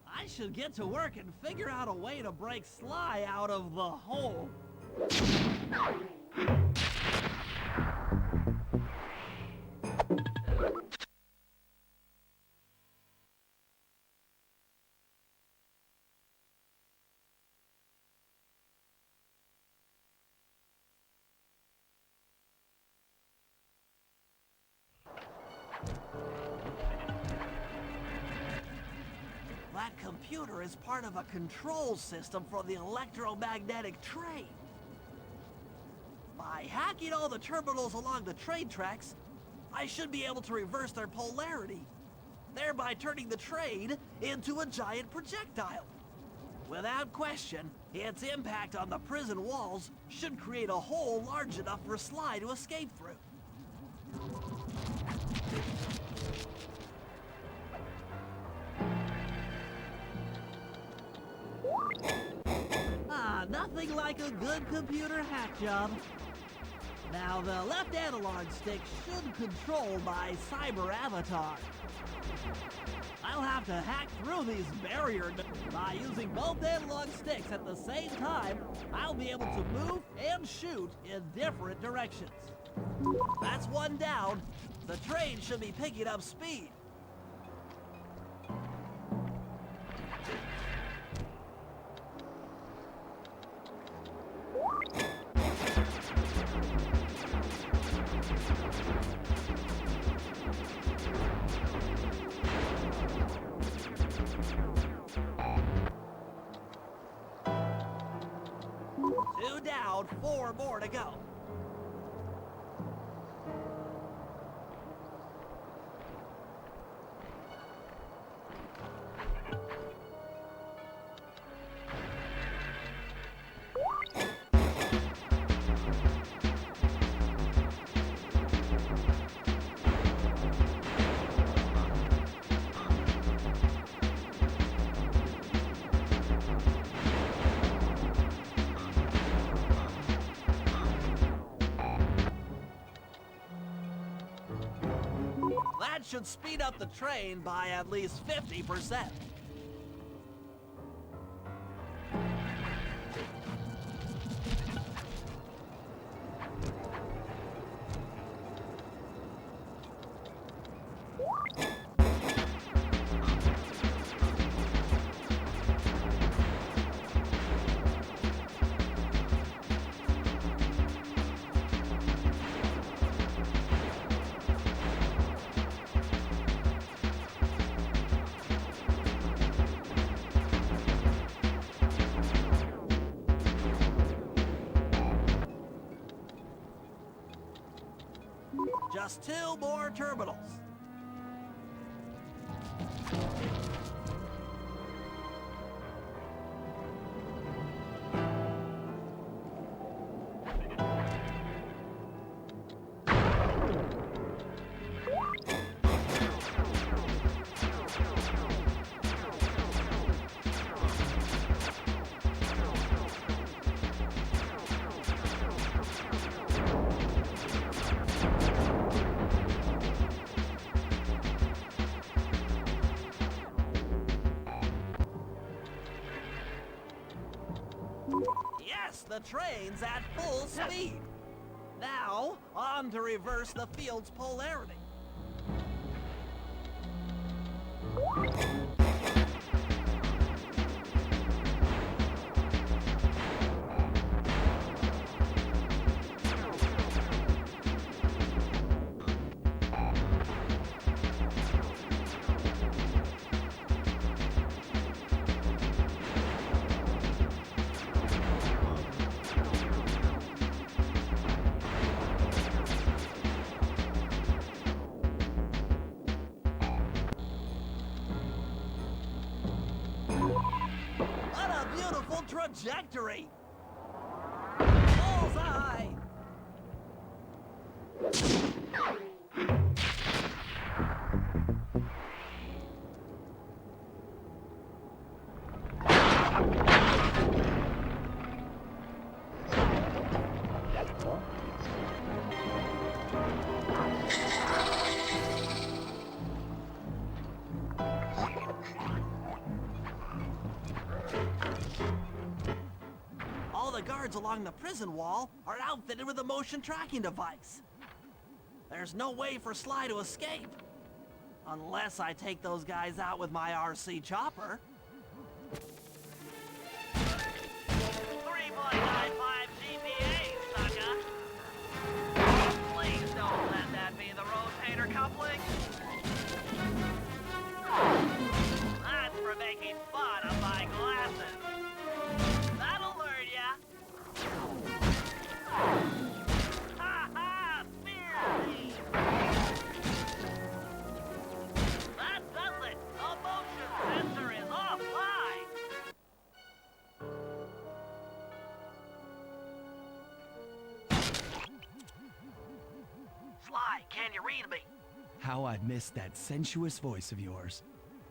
I should get to work and figure out a way to break Sly out of the hole. That computer is part of a control system for the electromagnetic train. By hacking all the terminals along the train tracks, I should be able to reverse their polarity, thereby turning the train into a giant projectile. Without question, its impact on the prison walls should create a hole large enough for Sly to escape through. Nothing like a good computer hack job. Now, the left analog stick should control my cyber avatar. I'll have to hack through these barriers. By using both analog sticks at the same time, I'll be able to move and shoot in different directions. That's one down. The train should be picking up speed. Two down, 4 more to go. That should speed up the train by at least 50%. Just 2 more terminals. Yes, the train's at full speed. Now, on to reverse the field's polarity. beautiful trajectory! Bullseye! All the guards along the prison wall are outfitted with a motion tracking device. There's no way for Sly to escape. Unless I take those guys out with my RC chopper. 3.95 GPA, sucker. Please don't let that be the rotator coupling. That's for making fun of my glasses. That'll learn ya. Ha ha! Fear me! That does it! The motion sensor is offline! Sly, can you read me? How I'd missed that sensuous voice of yours.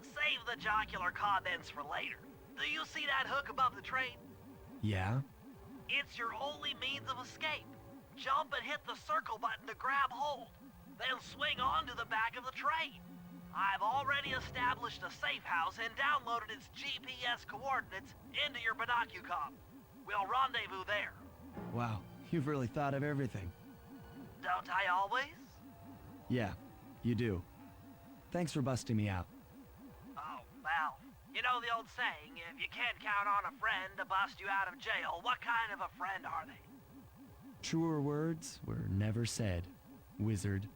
Save the jocular comments for later. Do you see that hook above the train? Yeah? It's your only means of escape. Jump and hit the circle button to grab hold. Then swing onto the back of the train. I've already established a safe house and downloaded its GPS coordinates into your binocucom. We'll rendezvous there. Wow, you've really thought of everything. Don't I always? Yeah, you do. Thanks for busting me out. Oh, well, you know the old saying, if you can't count on a friend to bust you out of jail, what kind of a friend are they? Truer words were never said, wizard.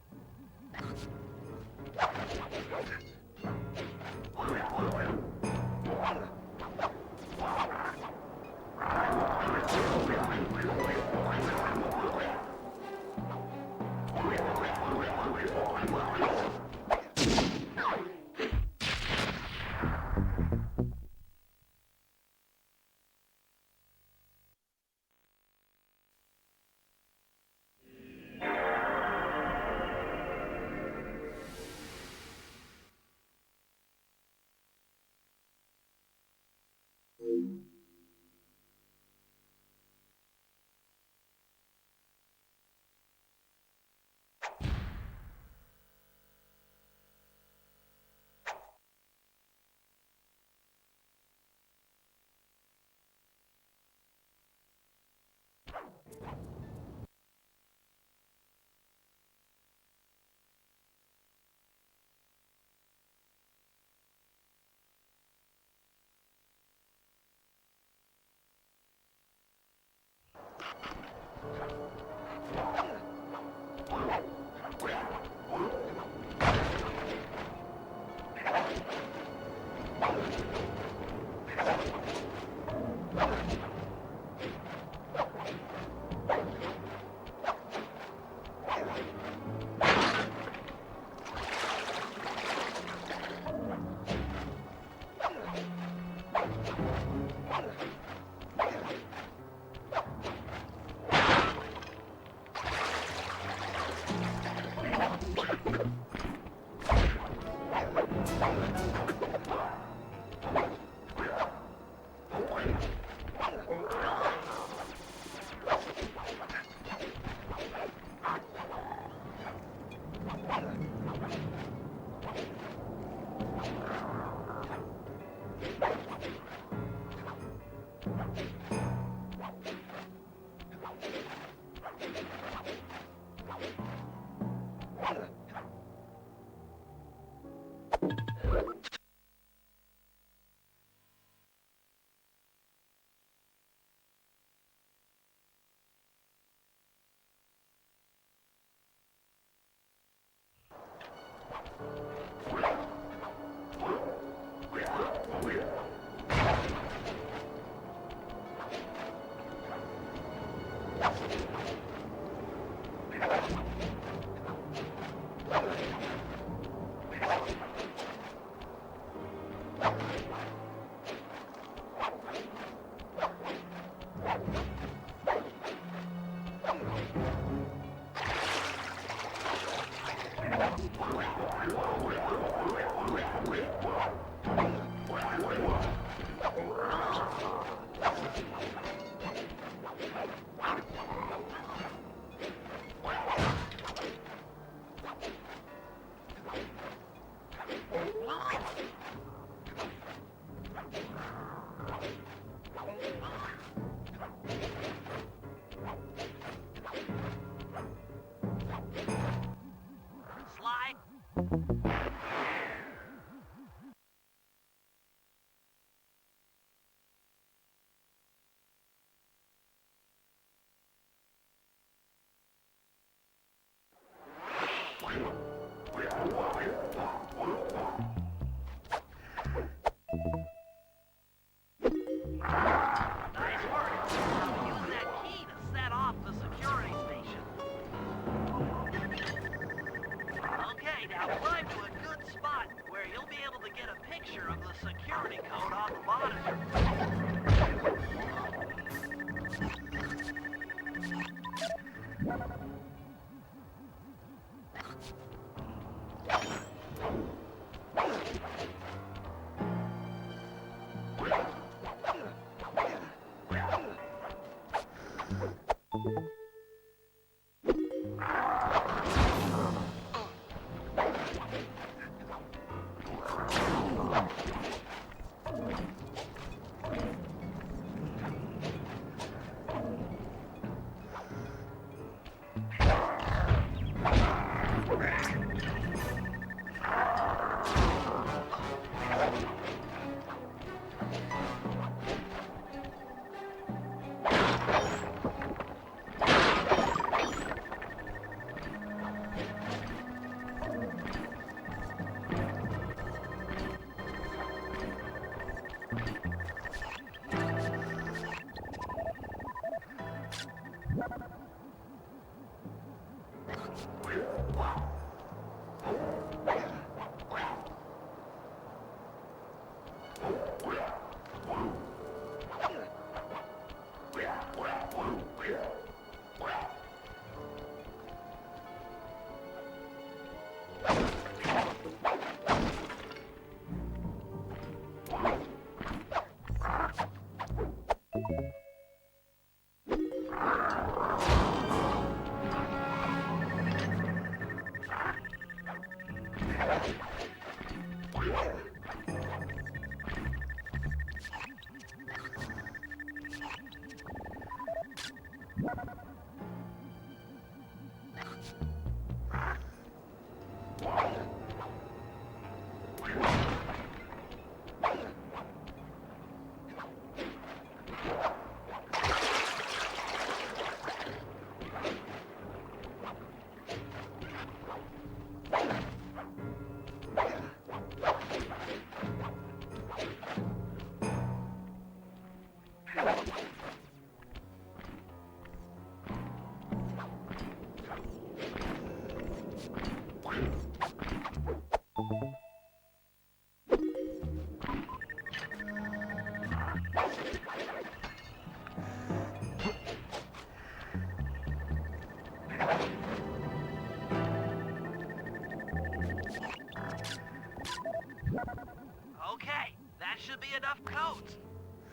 Okay, that should be enough codes.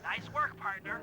Nice work, partner.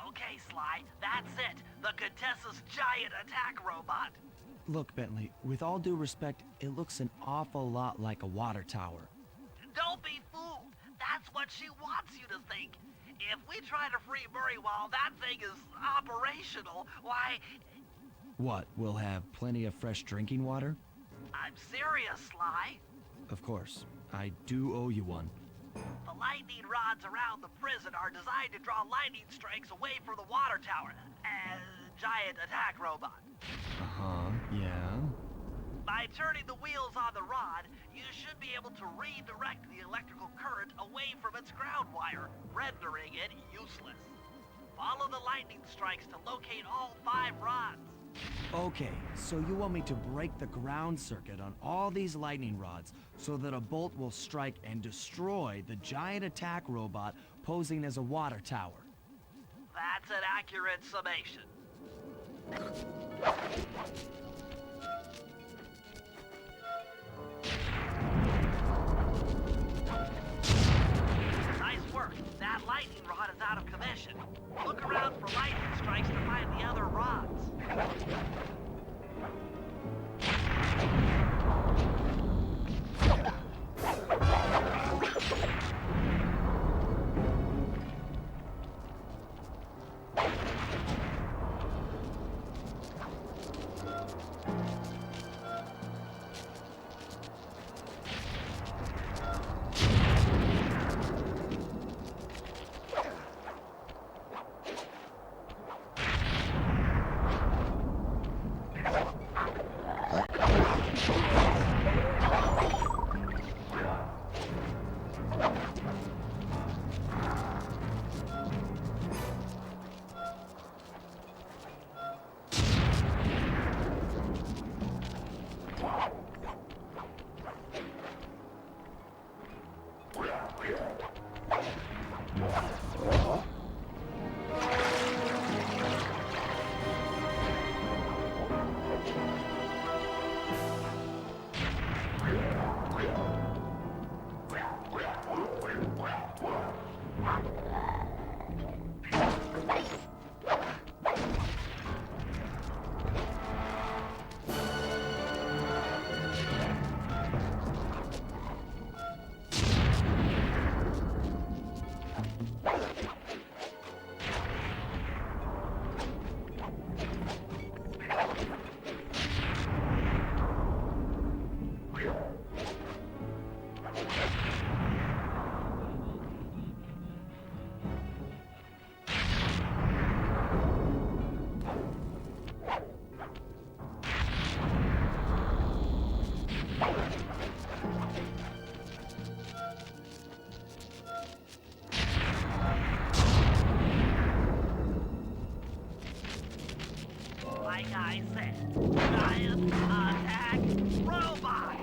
Okay, Sly, that's it. The Contessa's giant attack robot. Look, Bentley, with all due respect, it looks an awful lot like a water tower. Don't be fooled. That's what she wants you to think. If we try to free Murray while that thing is operational, why... What, we'll have plenty of fresh drinking water? I'm serious, Sly. Of course. I do owe you one. The lightning rods around the prison are designed to draw lightning strikes away from the water tower. Giant attack robot. Uh-huh, yeah. By turning the wheels on the rod, you should be able to redirect the electrical current away from its ground wire, rendering it useless. Follow the lightning strikes to locate all 5 rods. Okay, so you want me to break the ground circuit on all these lightning rods so that a bolt will strike and destroy the giant attack robot posing as a water tower. That's an accurate summation. Nice work. That lightning rod is out of commission. Look around for lightning strikes to find the other rods. set. Giant attack robot!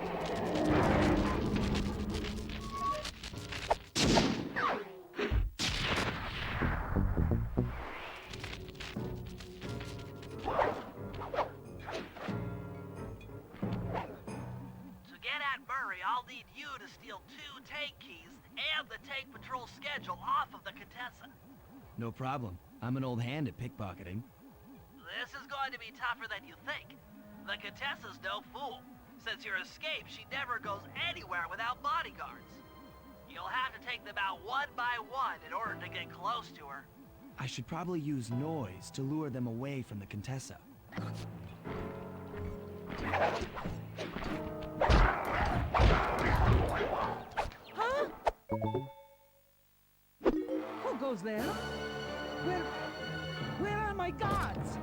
To get at Murray, I'll need you to steal 2 tank keys and the tank patrol schedule off of the Contessa. No problem. I'm an old hand at pickpocketing. This is going to be tougher than you think. The Contessa's no fool. Since your escape, she never goes anywhere without bodyguards. You'll have to take them out one by one in order to get close to her. I should probably use noise to lure them away from the Contessa. Huh? Who goes there? Where are my guards?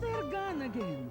They're gone again.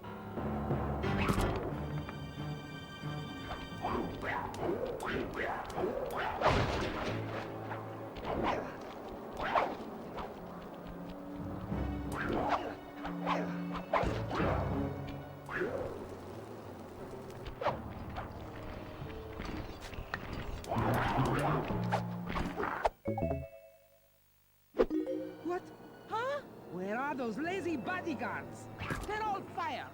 What? Huh? Where are those lazy bodyguards? They're all fire.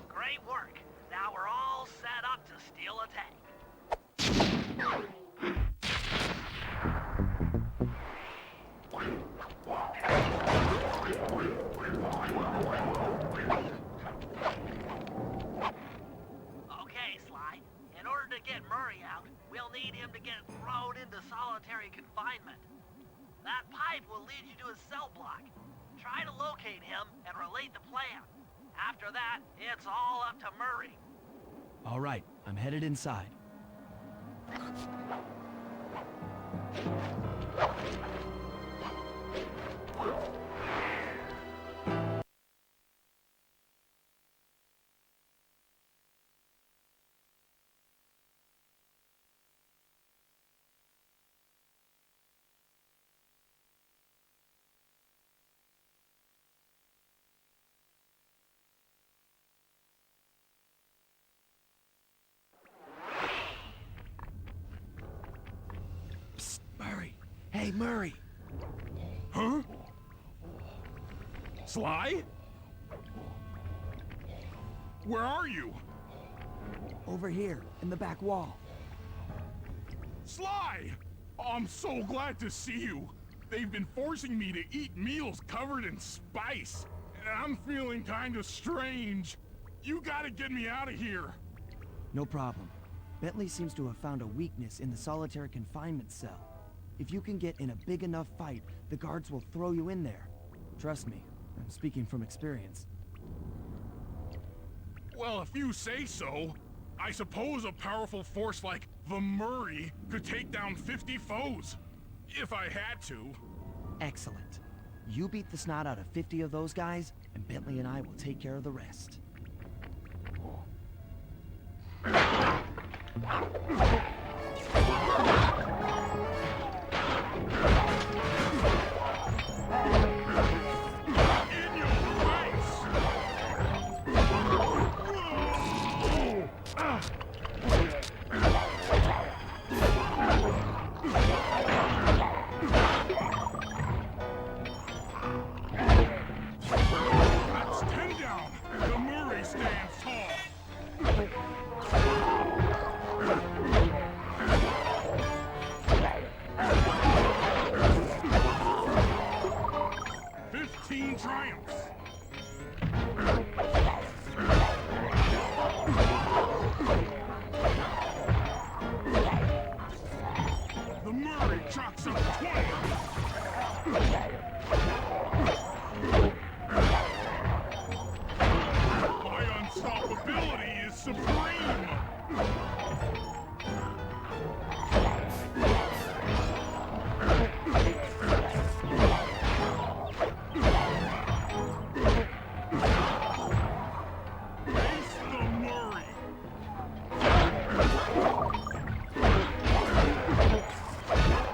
Great work. Now we're all set up to steal a tank. Okay, Sly. In order to get Murray out, we'll need him to get thrown into solitary confinement. That pipe will lead you to his cell block. Try to locate him and relate the plan. After that, it's all up to Murray. All right, I'm headed inside. Psst, Murray. Hey, Murray. Huh? Sly? Where are you? Over here, in the back wall. Sly! I'm so glad to see you. They've been forcing me to eat meals covered in spice, and I'm feeling kinda strange. You gotta get me out of here. No problem. Bentley seems to have found a weakness in the solitary confinement cell. If you can get in a big enough fight, the guards will throw you in there. Trust me, I'm speaking from experience. Well, if you say so, I suppose a powerful force like the Murray could take down 50 foes. If I had to. Excellent. You beat the snot out of 50 of those guys, and Bentley and I will take care of the rest. That's 10 down. The Murray stands tall. supreme! Ace the Murray!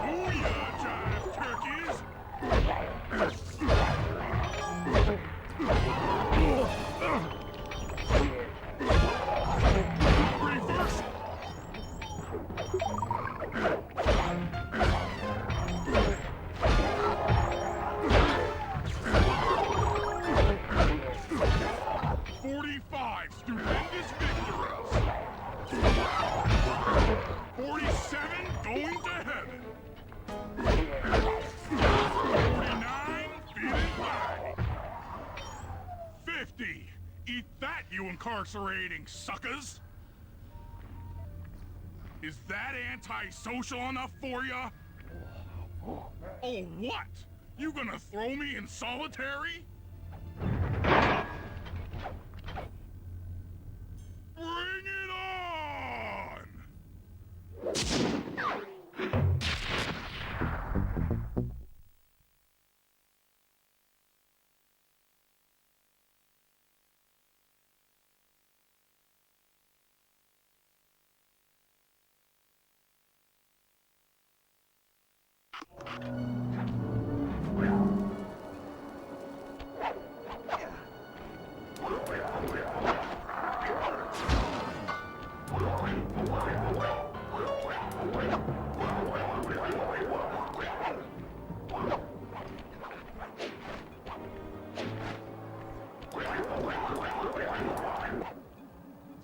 Booyah, jive turkeys! Reversal! Stupendous victories! 47 going to heaven! 49 feeling fine! 50! Eat that, you incarcerating suckers! Is that antisocial enough for ya? Oh, what? You gonna throw me in solitary? Bring it on!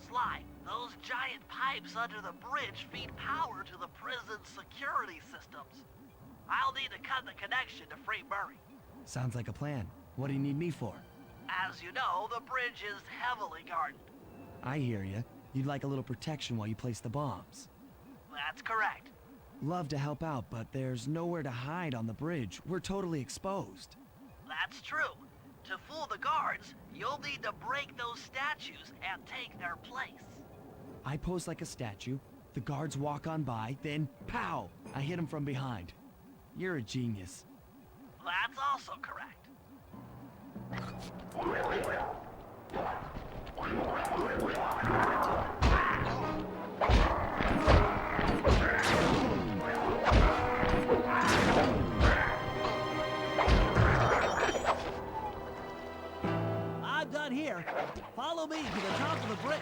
Sly, those giant pipes under the bridge feed power to the prison's security systems. I'll need to cut the connection to free Murray. Sounds like a plan. What do you need me for? As you know, the bridge is heavily guarded. I hear you. You'd like a little protection while you place the bombs. That's correct. Love to help out, but there's nowhere to hide on the bridge. We're totally exposed. That's true. To fool the guards, you'll need to break those statues and take their place. I pose like a statue, the guards walk on by, then pow! I hit them from behind. You're a genius. That's also correct. I'm done here. Follow me to the top of the bridge.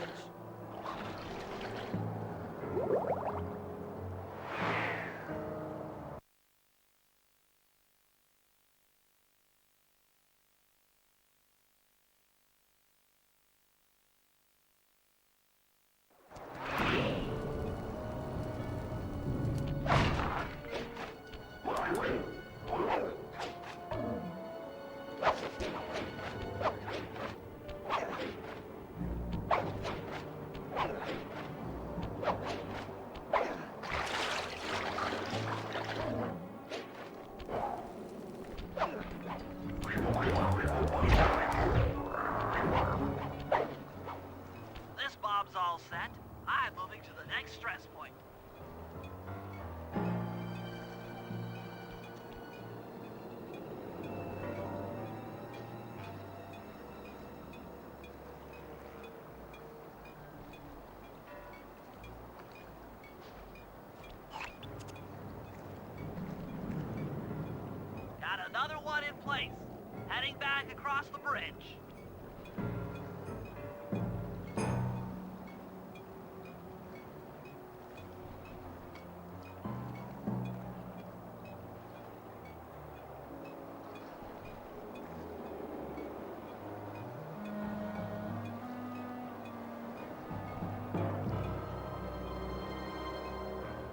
This bomb's all set. I'm moving to the next stress point. Got another one in place. Heading back across the bridge.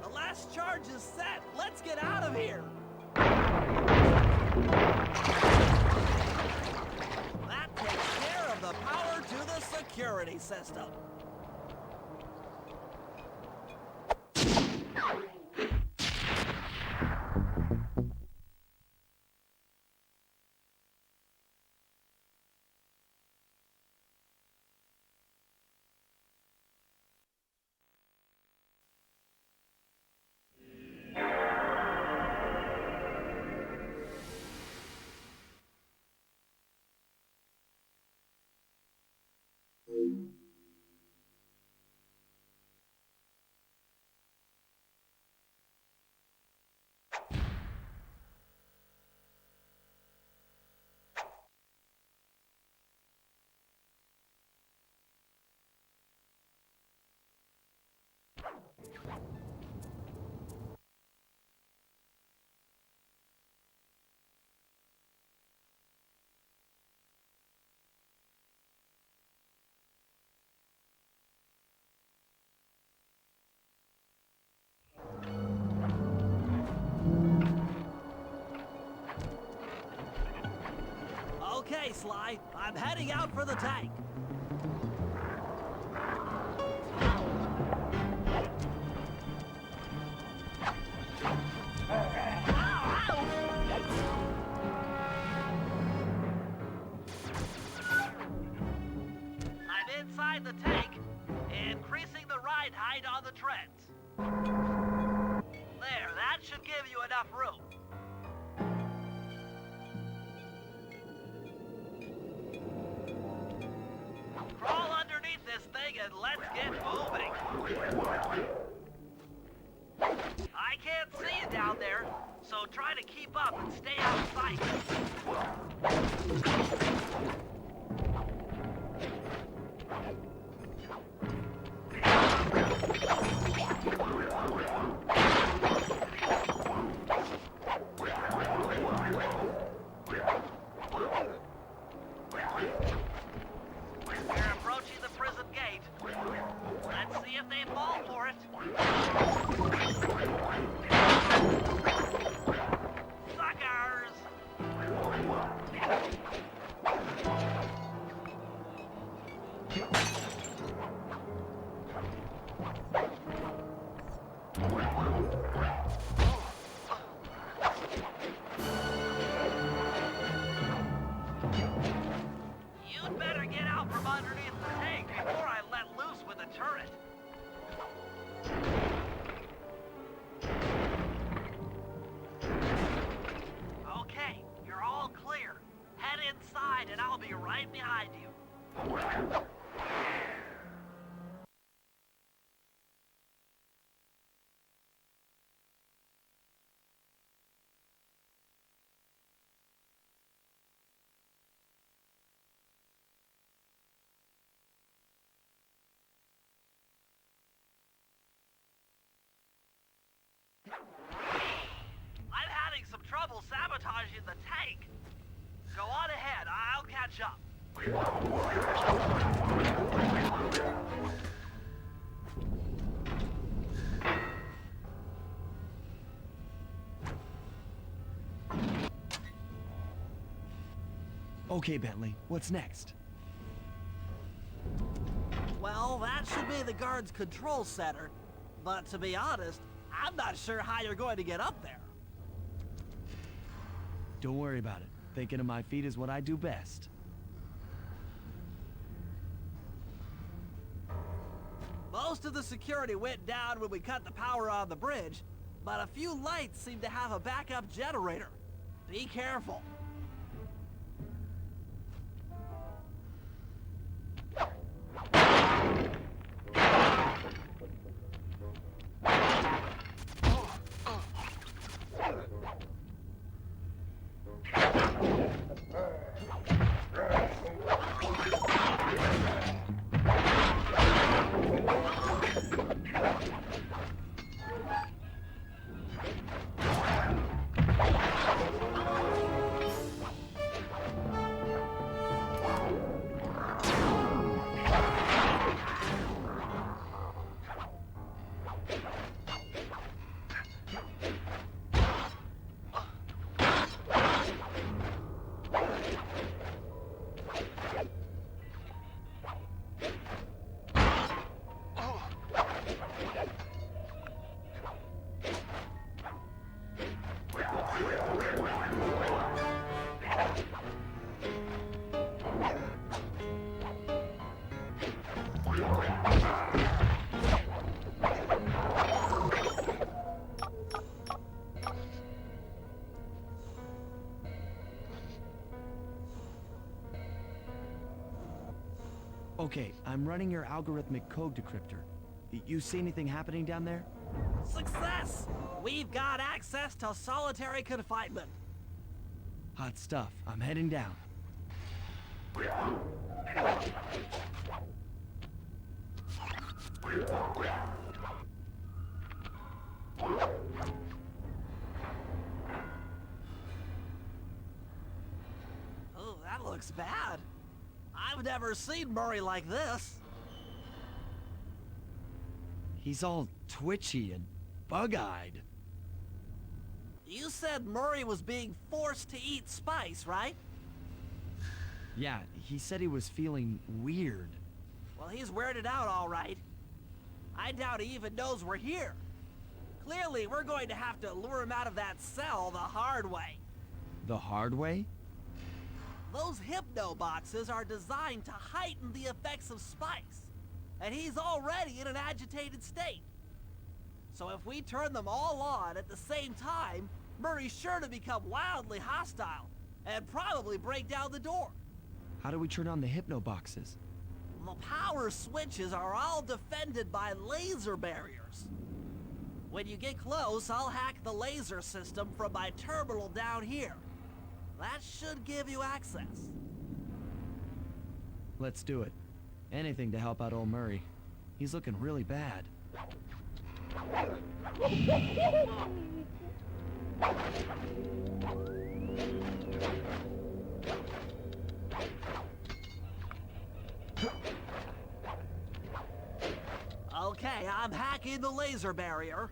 The last charge is set. Let's get out of here. That takes care of the power to the security system. Sly. I'm heading out for the tank. I'm inside the tank, increasing the ride height on the treads. There, that should give you enough room. Crawl underneath this thing and let's get moving. I can't see you down there, so try to keep up and stay out of sight. We're approaching the prison gate. Let's see if they fall for it. Suckers! You'd better get out from underneath the tank before I let loose with the turret. Okay, you're all clear. Head inside and I'll be right behind you. I'm having some trouble sabotaging the tank. Go on ahead, I'll catch up. Okay, Bentley, what's next? Well, that should be the guard's control center. But to be honest, I'm not sure how you're going to get up there. Don't worry about it. Thinking of my feet is what I do best. Most of the security went down when we cut the power on the bridge, but a few lights seem to have a backup generator. Be careful. Okay, I'm running your algorithmic code decryptor. You see anything happening down there? Success! We've got access to solitary confinement. Hot stuff. I'm heading down. Oh, that looks bad. I've never seen Murray like this. He's all twitchy and bug-eyed. You said Murray was being forced to eat spice, right? Yeah, he said he was feeling weird. Well, he's weirded out all right. I doubt he even knows we're here. Clearly, we're going to have to lure him out of that cell the hard way. The hard way? Those hypno boxes are designed to heighten the effects of spice, and he's already in an agitated state. So if we turn them all on at the same time, Murray's sure to become wildly hostile and probably break down the door. How do we turn on the hypno boxes? The power switches are all defended by laser barriers. When you get close, I'll hack the laser system from my terminal down here. That should give you access. Let's do it. Anything to help out old Murray. He's looking really bad. Okay, I'm hacking the laser barrier.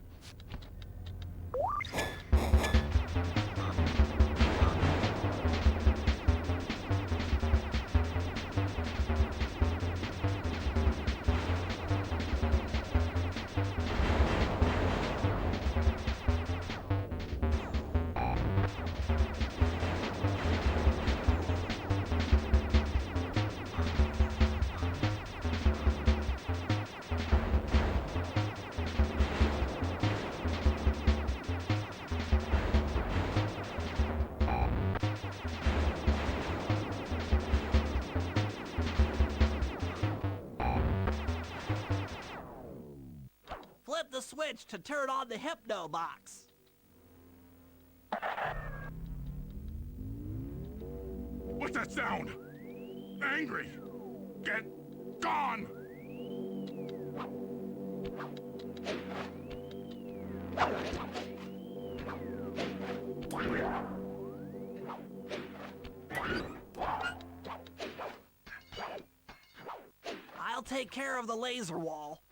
Flip the switch to turn on the hypno box. What's that sound? Angry! Get gone! I'll take care of the laser wall.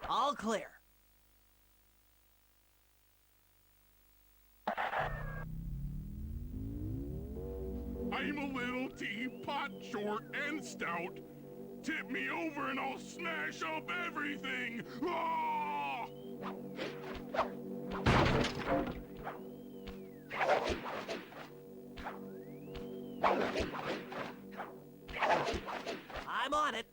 All clear. I'm a little teapot, short and stout. Tip me over and I'll smash up everything! Ah! I'm on it.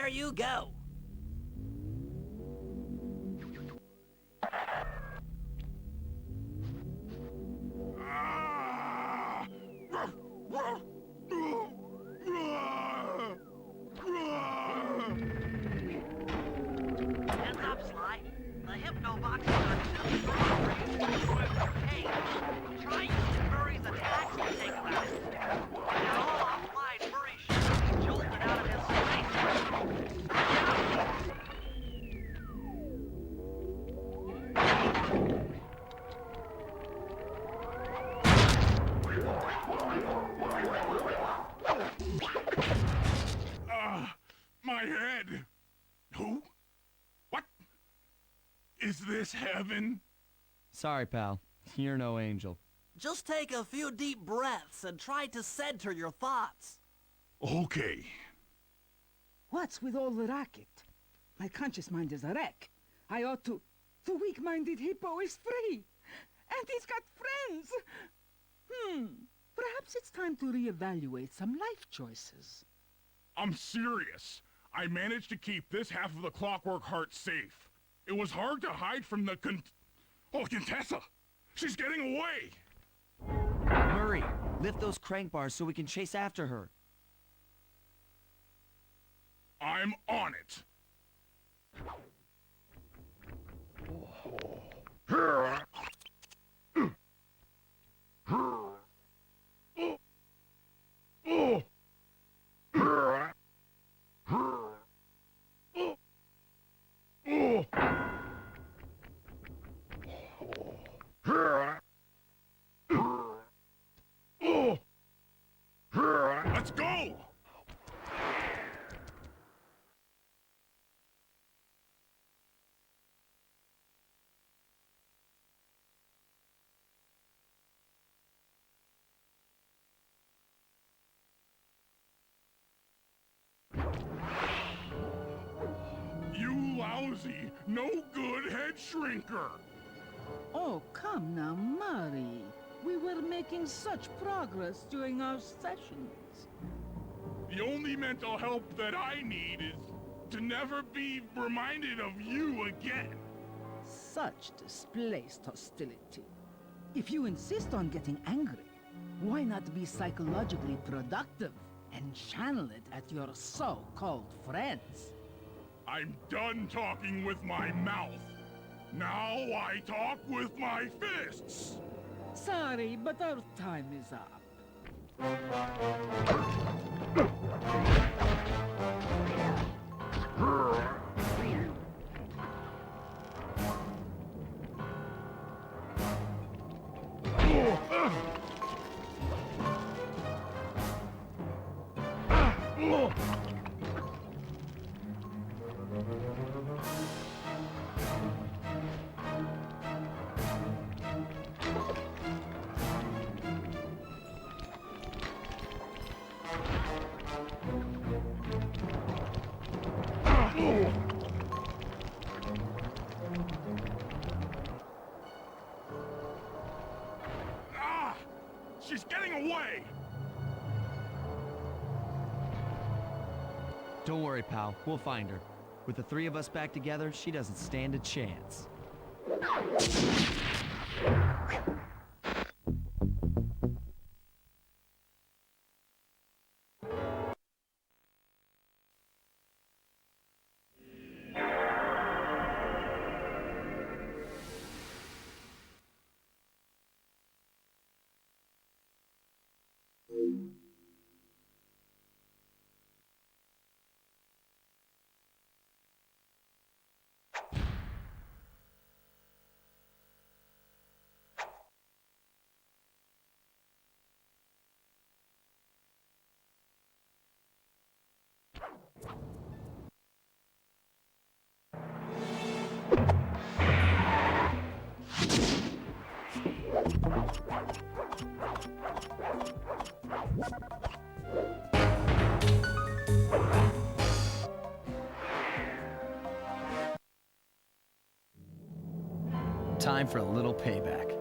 there you go. Heads up, Sly. The hypnoboxes are too strong for you to destroy with your cage. Try using Murray's attacks to take them out. Now all offline, Murray should be jolted out of his space. My head. Who? What? Is this heaven? Sorry, pal. You're no angel. Just take a few deep breaths and try to center your thoughts. Okay. What's with all the racket? My conscious mind is a wreck. I ought to... The weak-minded hippo is free. And he's got friends. Perhaps it's time to reevaluate some life choices. I'm serious. I managed to keep this half of the Clockwork Heart safe. It was hard to hide from the Contessa! She's getting away! Murray, lift those crank bars so we can chase after her. I'm on it! Let's go! You lousy, no good head shrinker! Oh, come now, Murray. We were making such progress during our sessions. The only mental help that I need is to never be reminded of you again. Such displaced hostility. If you insist on getting angry, why not be psychologically productive and channel it at your so-called friends? I'm done talking with my mouth. Now I talk with my fists. Sorry, but our time is up. She's getting away! Don't worry, pal. We'll find her. With the three of us back together, she doesn't stand a chance. Time for a little payback.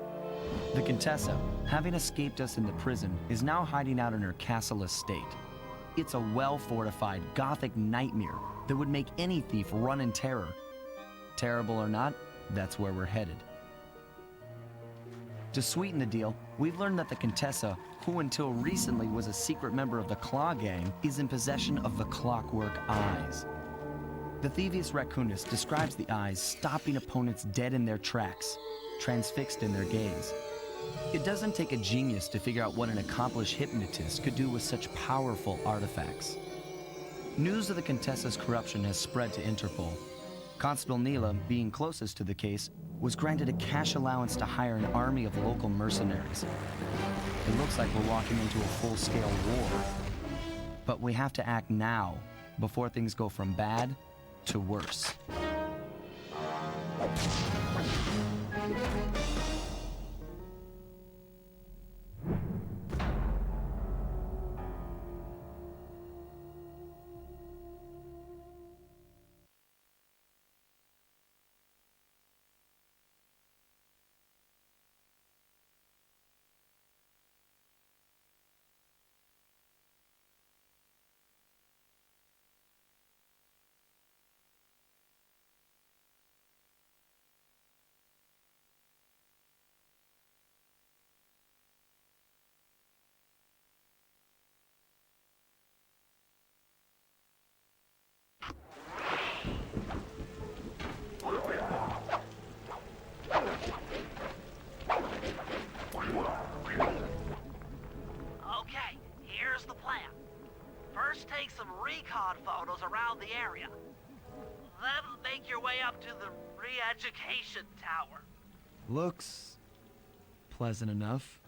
The Contessa, having escaped us in the prison, is now hiding out in her castle estate. It's a well-fortified Gothic nightmare that would make any thief run in terror. Terrible or not, that's where we're headed. To sweeten the deal, we've learned that the Contessa, who until recently was a secret member of the Claw Gang, is in possession of the Clockwork Eyes. The Thievius Raccoonus describes the eyes stopping opponents dead in their tracks, transfixed in their gaze. It doesn't take a genius to figure out what an accomplished hypnotist could do with such powerful artifacts. News of the Contessa's corruption has spread to Interpol. Constable Neela, being closest to the case, was granted a cash allowance to hire an army of local mercenaries. It looks like we're walking into a full-scale war. But we have to act now, before things go from bad to worse. Okay, here's the plan. First, take some recon photos around the area. Then make your way up to the re-education tower. Looks pleasant enough.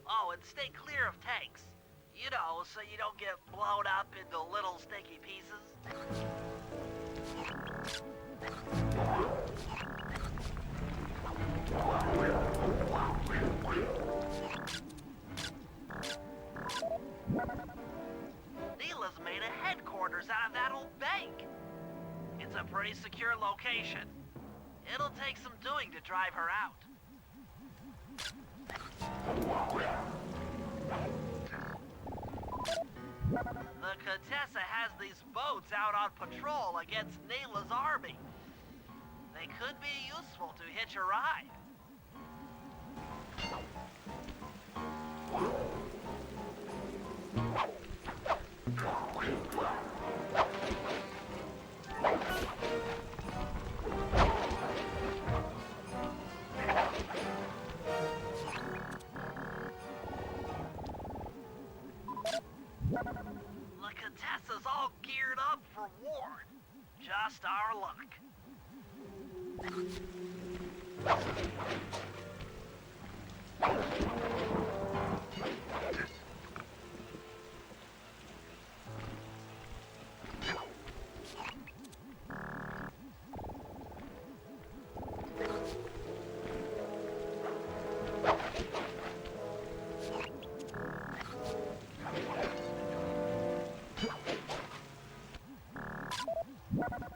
Oh, and stay clear of tanks. You know, so you don't get blown up into little sticky pieces. Neela's made a headquarters out of that old bank. It's a pretty secure location. It'll take some doing to drive her out. The Contessa has these boats out on patrol against Neela's army. They could be useful to hitch a ride. The Contessa's all geared up for war. Just our luck.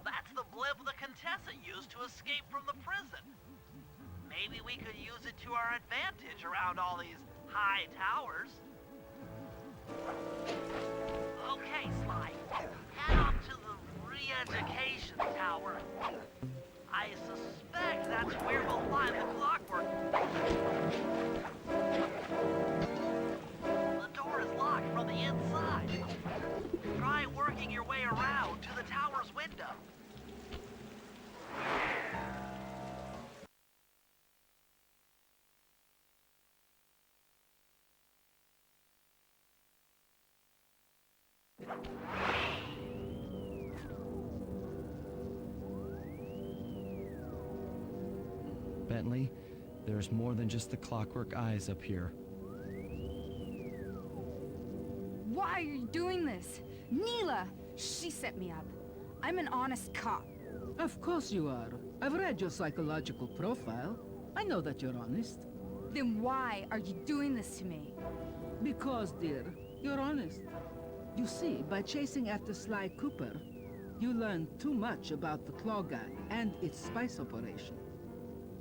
That's the blimp the Contessa used to escape from the prison. Maybe we could use it to our advantage around all these high towers. Okay, Sly. Head up to the re-education tower. I suspect that's where we'll find the clockwork. The door is locked from the inside. Try working your way around to the tower's window. Bentley, there's more than just the Clockwork Eyes up here. Why are you doing this? Neela! She set me up. I'm an honest cop. Of course you are. I've read your psychological profile. I know that you're honest. Then why are you doing this to me? Because, dear, you're honest. You see, by chasing after Sly Cooper, you learned too much about the Claw Gang and its spice operation.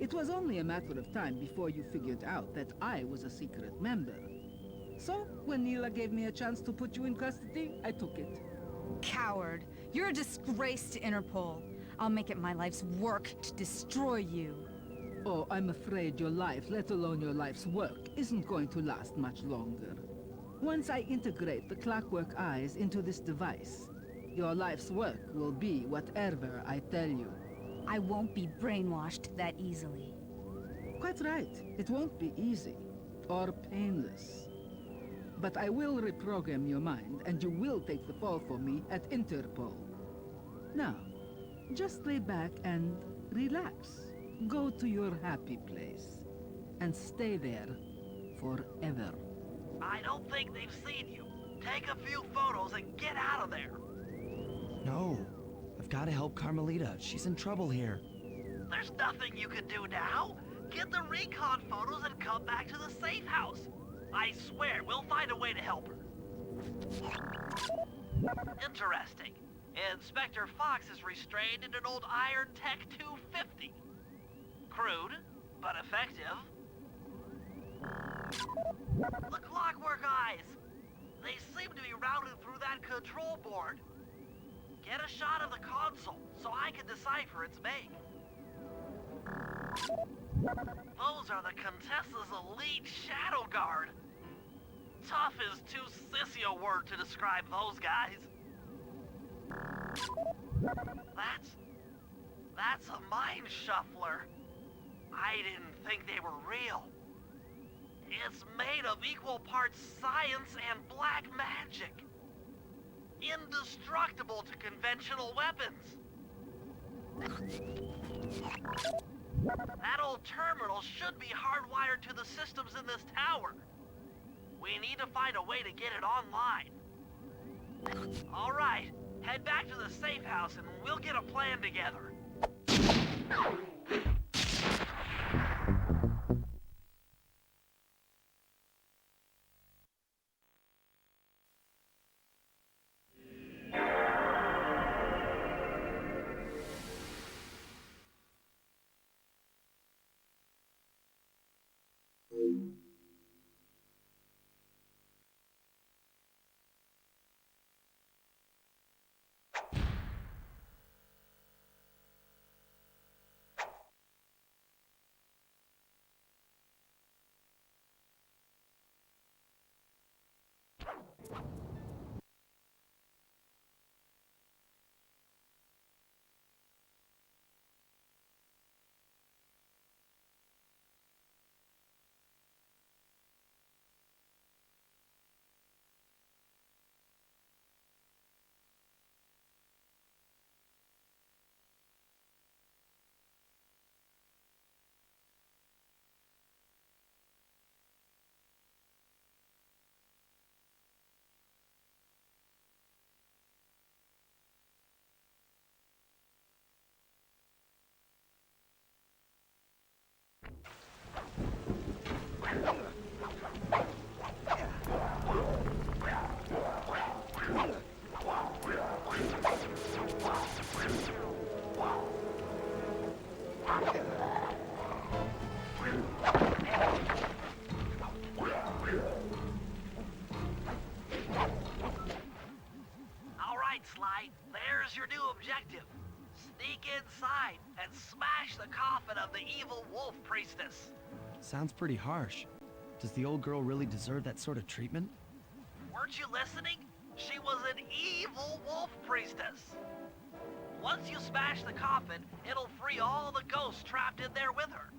It was only a matter of time before you figured out that I was a secret member. So, when Neela gave me a chance to put you in custody, I took it. Coward. You're a disgrace to Interpol. I'll make it my life's work to destroy you. Oh, I'm afraid your life, let alone your life's work, isn't going to last much longer. Once I integrate the Clockwork Eyes into this device, your life's work will be whatever I tell you. I won't be brainwashed that easily. Quite right. It won't be easy. Or painless. But I will reprogram your mind, and you will take the fall for me at Interpol. Now, just lay back and relax. Go to your happy place. And stay there forever. I don't think they've seen you. Take a few photos and get out of there. No. I've got to help Carmelita. She's in trouble here. There's nothing you can do now. Get the recon photos and come back to the safe house. I swear, we'll find a way to help her. Interesting. Inspector Fox is restrained in an old Iron Tech 250. Crude, but effective. The Clockwork Eyes. They seem to be routed through that control board. Get a shot of the console so I can decipher its make. Those are the Contessa's elite Shadow Guard. Tough is too sissy a word to describe those guys. That's a mind shuffler. I didn't think they were real. It's made of equal parts science and black magic. Indestructible to conventional weapons. That old terminal should be hardwired to the systems in this tower. We need to find a way to get it online. All right, head back to the safe house and we'll get a plan together. objective. Sneak inside and smash the coffin of the evil wolf priestess. Sounds pretty harsh. Does the old girl really deserve that sort of treatment? Weren't you listening? She was an evil wolf priestess. Once you smash the coffin, it'll free all the ghosts trapped in there with her.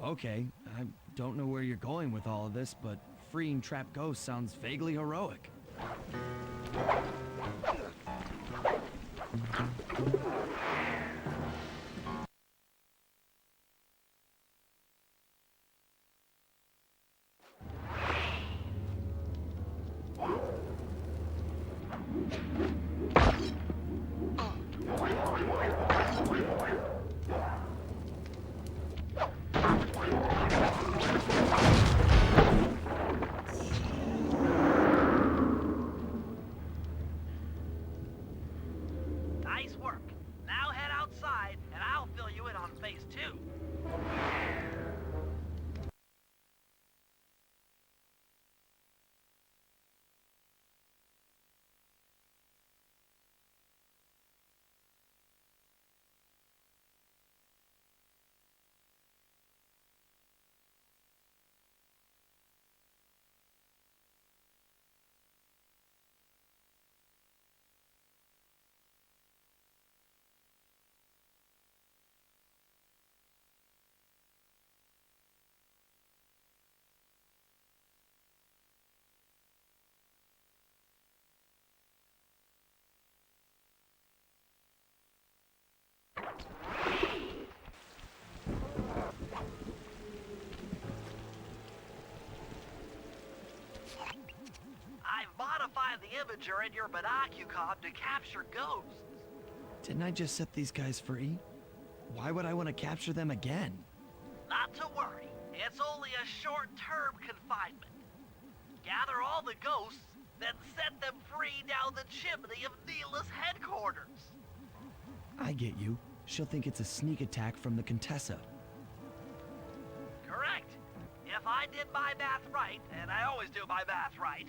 Okay, I don't know where you're going with all of this, but freeing trapped ghosts sounds vaguely heroic. Nice work. Now Imager and your Binocucom to capture ghosts. Didn't I just set these guys free? Why would I want to capture them again? Not to worry, it's only a short-term confinement. Gather all the ghosts, then set them free down the chimney of Neela's headquarters. I get you. She'll think it's a sneak attack from the Contessa. Correct. If I did my math right, and I always do my math right,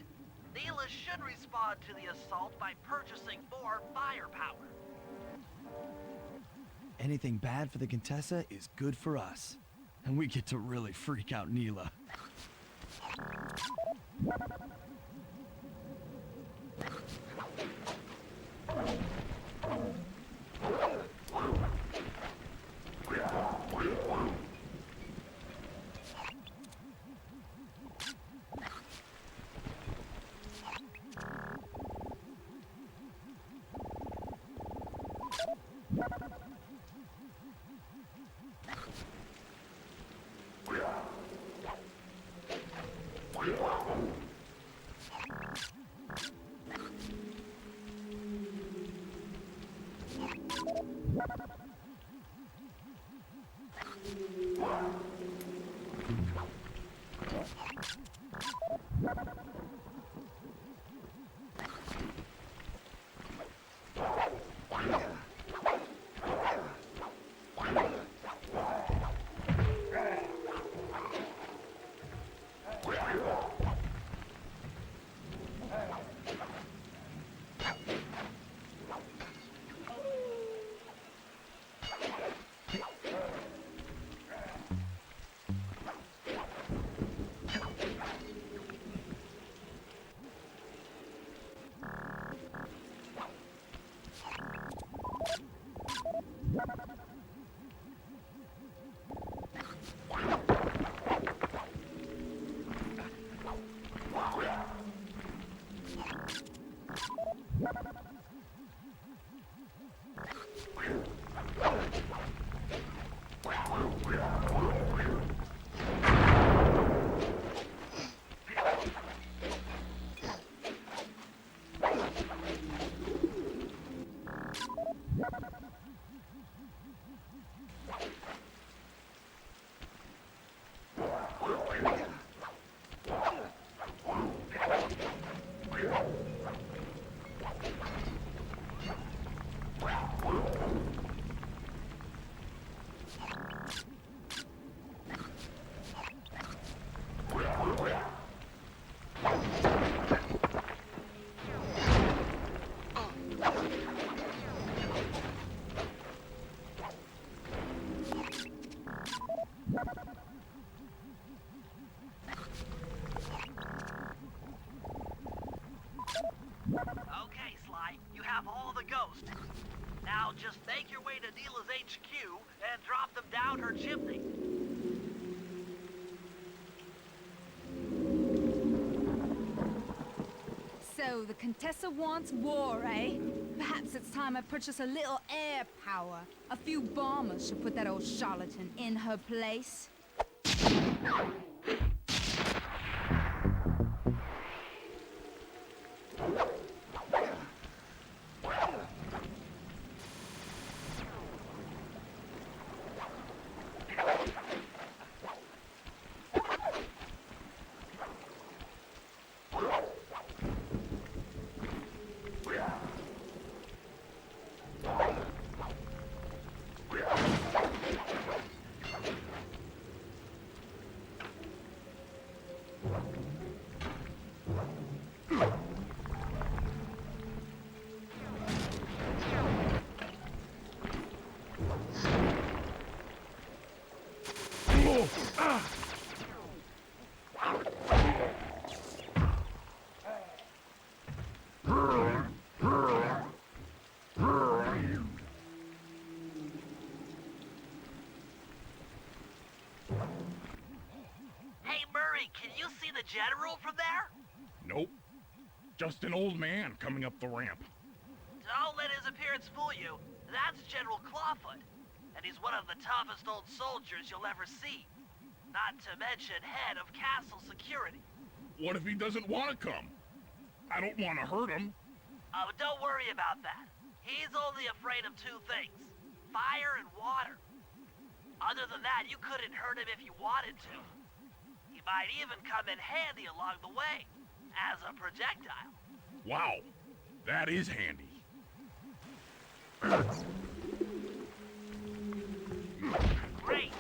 Neela should respond to the assault by purchasing more firepower. Anything bad for the Contessa is good for us. And we get to really freak out Neela. Okay, Sly, you have all the ghosts. Now just make your way to Neela's HQ and drop them down her chimney. So the Contessa wants war, eh? Perhaps it's time I purchase a little air power. A few bombers should put that old charlatan in her place. Hey, Murray, can you see the general from there? Nope. Just an old man coming up the ramp. Don't let his appearance fool you. That's General Clawfoot. And he's one of the toughest old soldiers you'll ever see. Not to mention head of castle security. What if he doesn't want to come? I don't want to hurt him. Don't worry about that. He's only afraid of two things, fire and water. Other than that, you couldn't hurt him if you wanted to. He might even come in handy along the way, as a projectile. Wow, that is handy. Great.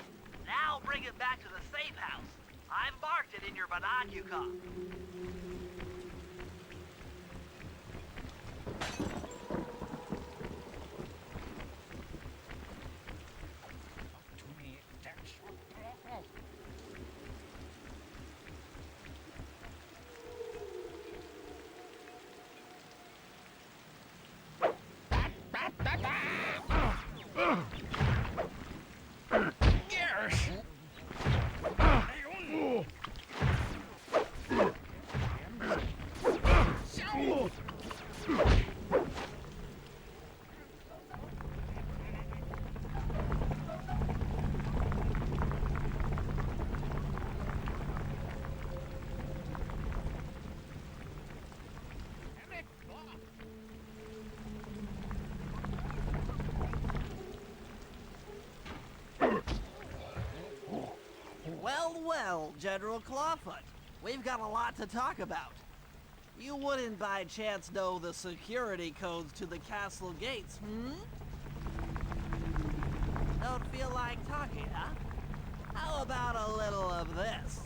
Now bring it back to the safe house. I've marked it in your binocular. Well, General Clawfoot, we've got a lot to talk about. You wouldn't by chance know the security codes to the castle gates, Don't feel like talking, huh? How about a little of this?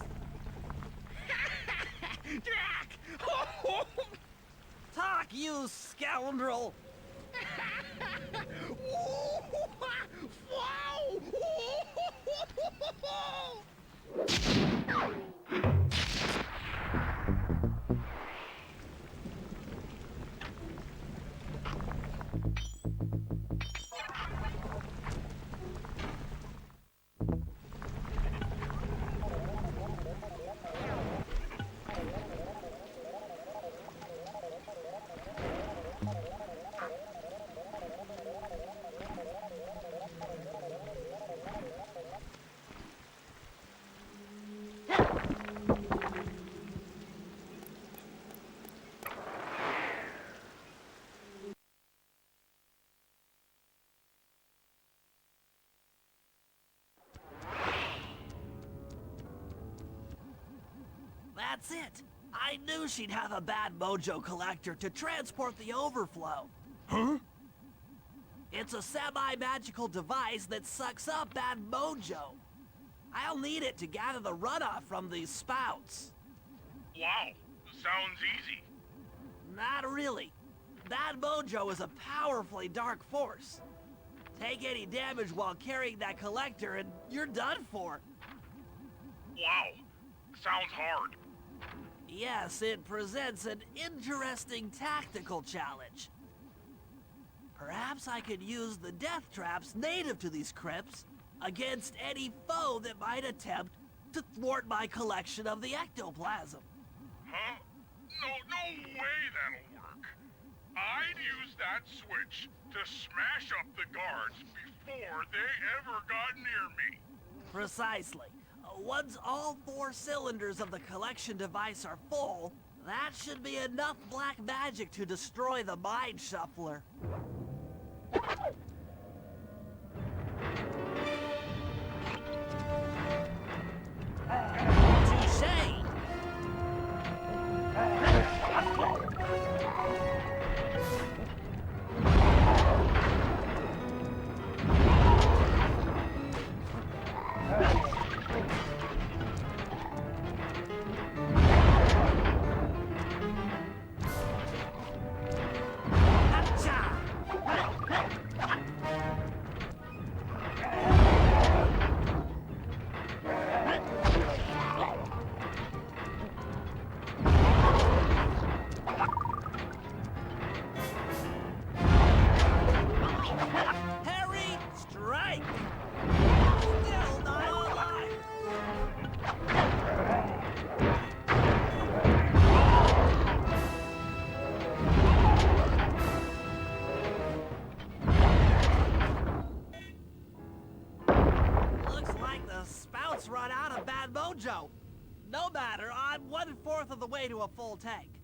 Talk, you scoundrel! That's it. I knew she'd have a bad mojo collector to transport the overflow. Huh? It's a semi-magical device that sucks up bad mojo. I'll need it to gather the runoff from these spouts. Wow, sounds easy. Not really. Bad mojo is a powerfully dark force. Take any damage while carrying that collector and you're done for. Wow, sounds hard. Yes, it presents an interesting tactical challenge. Perhaps I could use the death traps native to these crypts against any foe that might attempt to thwart my collection of the ectoplasm. Huh? No way that'll work. I'd use that switch to smash up the guards before they ever got near me. Precisely. Once all 4 cylinders of the collection device are full, that should be enough black magic to destroy the Mind Shuffler. Touché! Harry, strike! Still not alive! Looks like the spouts run out of bad mojo. No matter, I'm 1/4 of the way to a full tank.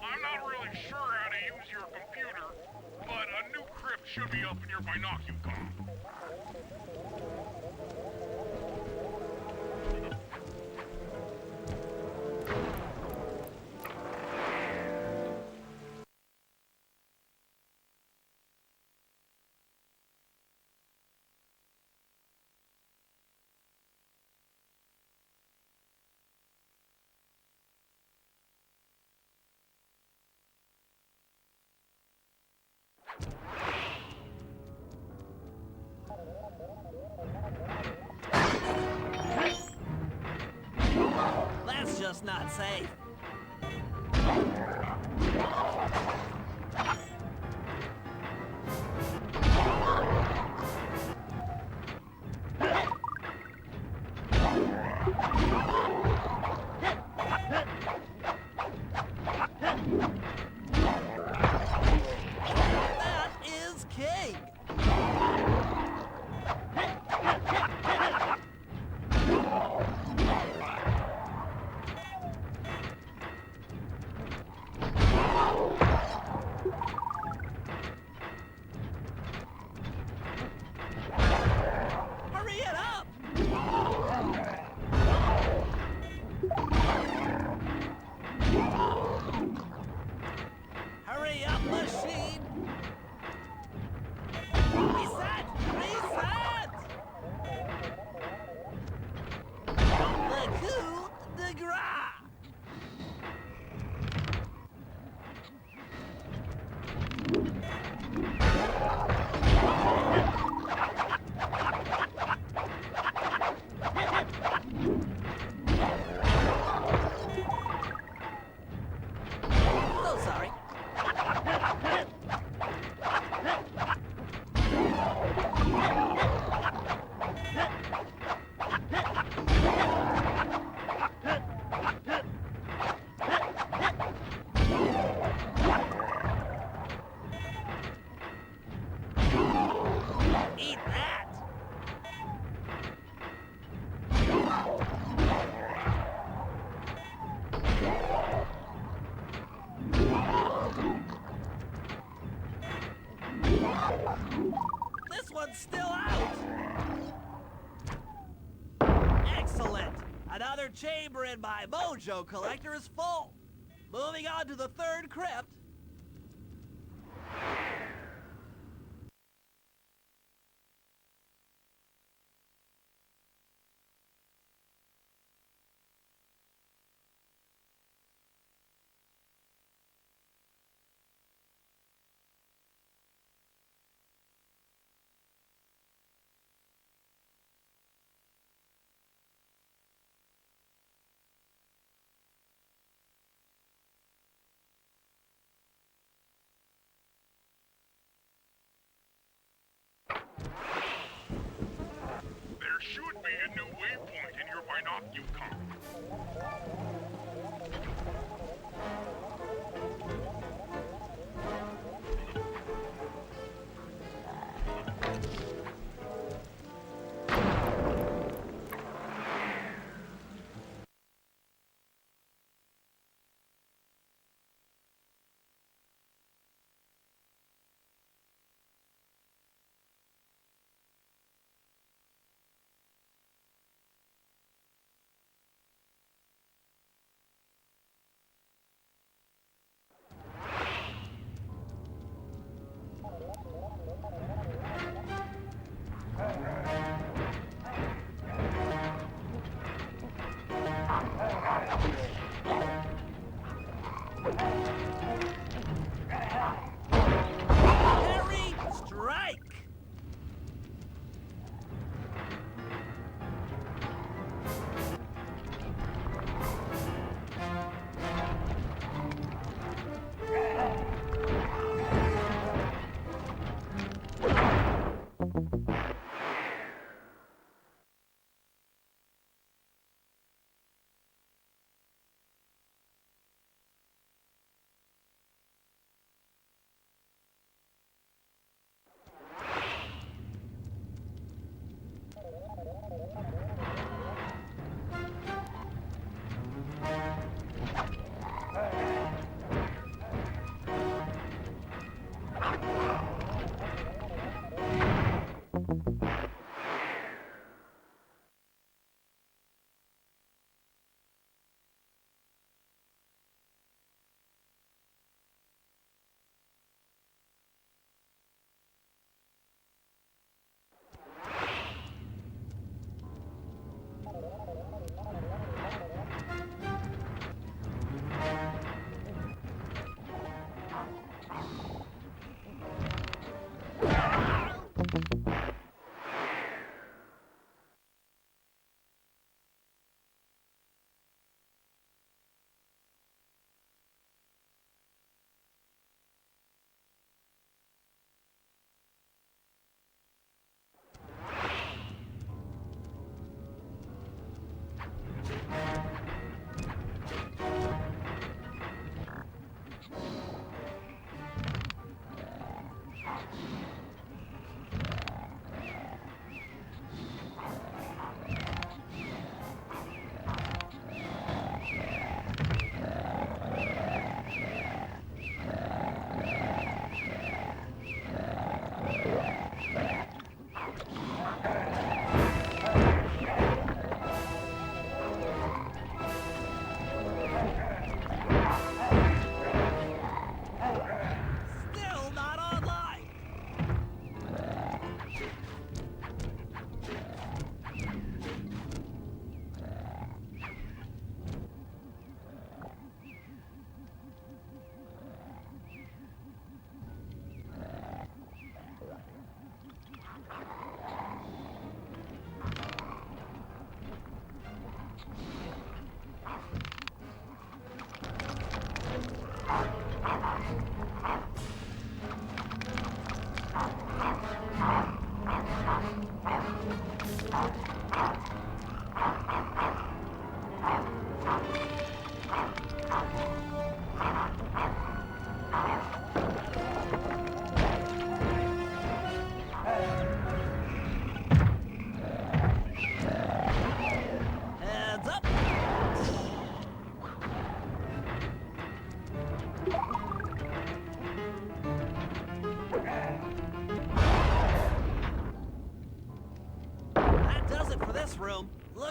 I'm not really sure how to use your computer, but a new crypt should be up in your binocucom. That's just not safe. That is king. Hurry it up! Hurry up, machine! Reset! Reset! The coup de grace! So sorry. Eat that! This one's still out! Excellent! Another chamber in my mojo collector is full! Moving on to the third crypt. There should be a new waypoint in your binocucom. Harry, strike!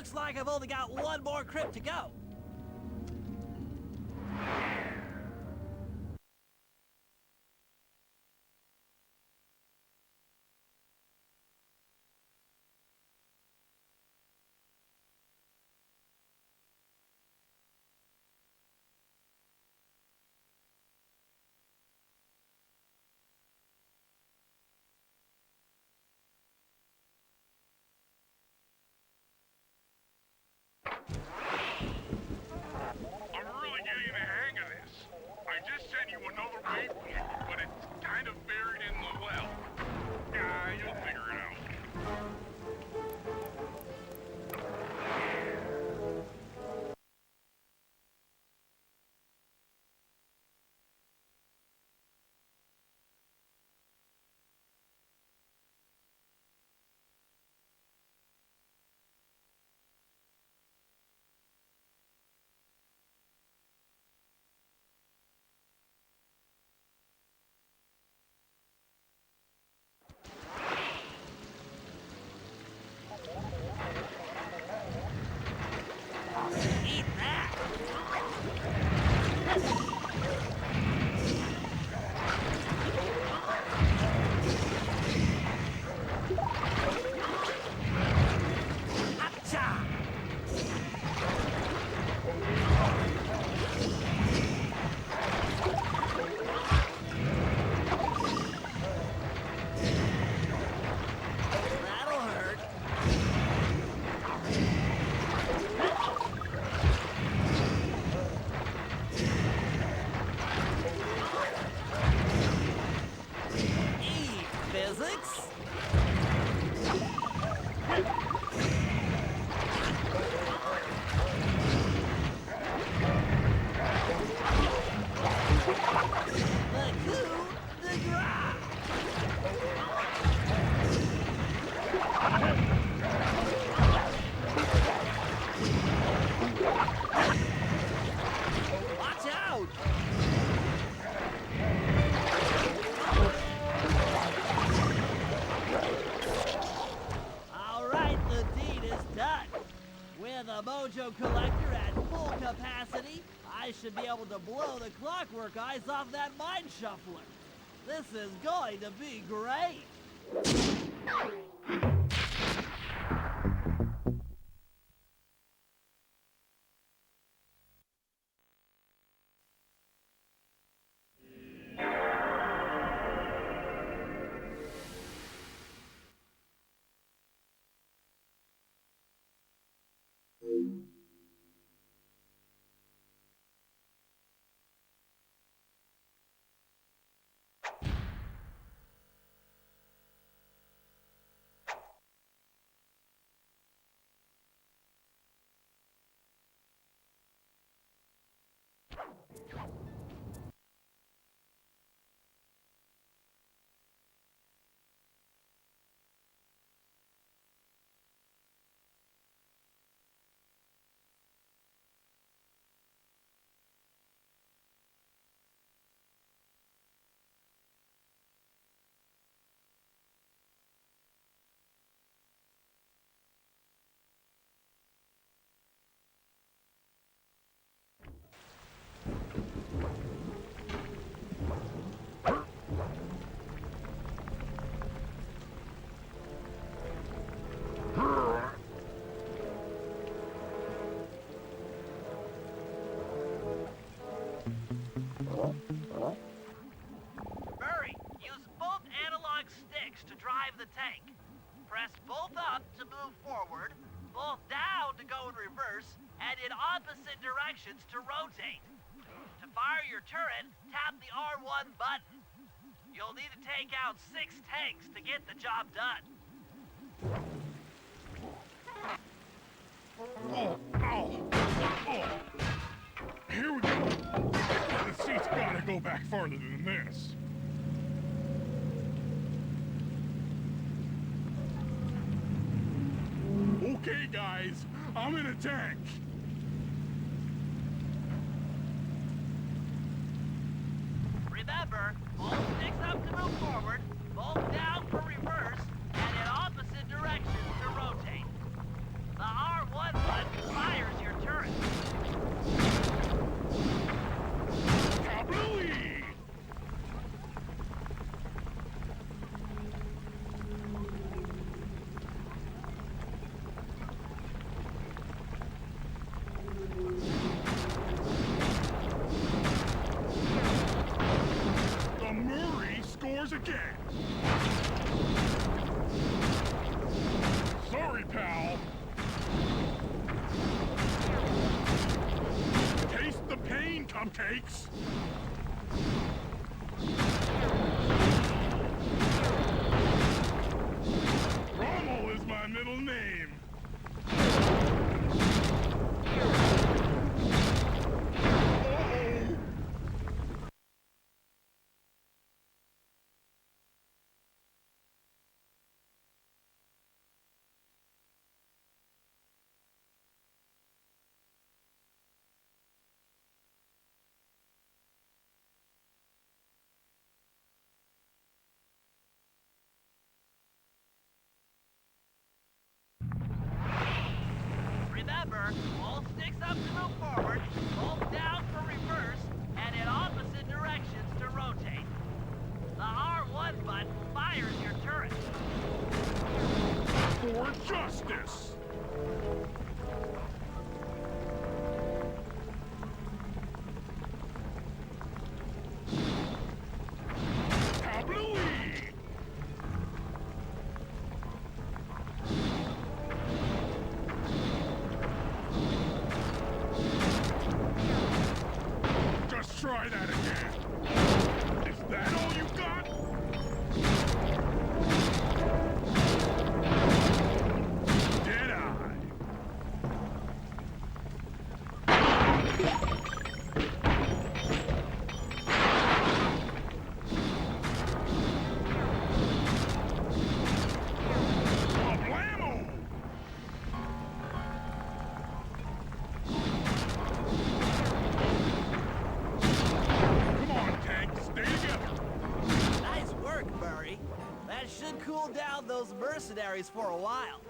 Looks like I've only got one more crypt to go. I'm really getting the hang of this. I just sent you another waypoint, but it's kind of buried in the well. Yeah, you'll figure it out. Eat that! Hatcha! That'll hurt. E physics? The coup de grace! Watch out! All right, the deed is done. With a mojo collector at full capacity, I should be able to blow the clockwork eyes off that mine shuffler. This is going to be great. Murray, use both analog sticks to drive the tank. Press both up to move forward, both down to go in reverse, and in opposite directions to rotate. To fire your turret, tap the R1 button. You'll need to take out 6 tanks to get the job done. Oh, ow! Oh! Here we go! The seat's gotta go back farther than this. Okay, guys, I'm in a tank. Remember, both sticks up to move forward, both down for reverse, and in opposite directions to rotate. The R1 again! Sorry, pal. Taste the pain, cupcakes! Rommel is my middle name. Remember, all sticks up to move forward, both down for reverse, and in opposite directions to rotate. The R1 button fires your turret. For justice! Kablooey! Just try that again. Is that all you got? Did I? Blammo! Come on, Tank, stay together. Nice work, Murray. That should cool down those mercenaries for a while.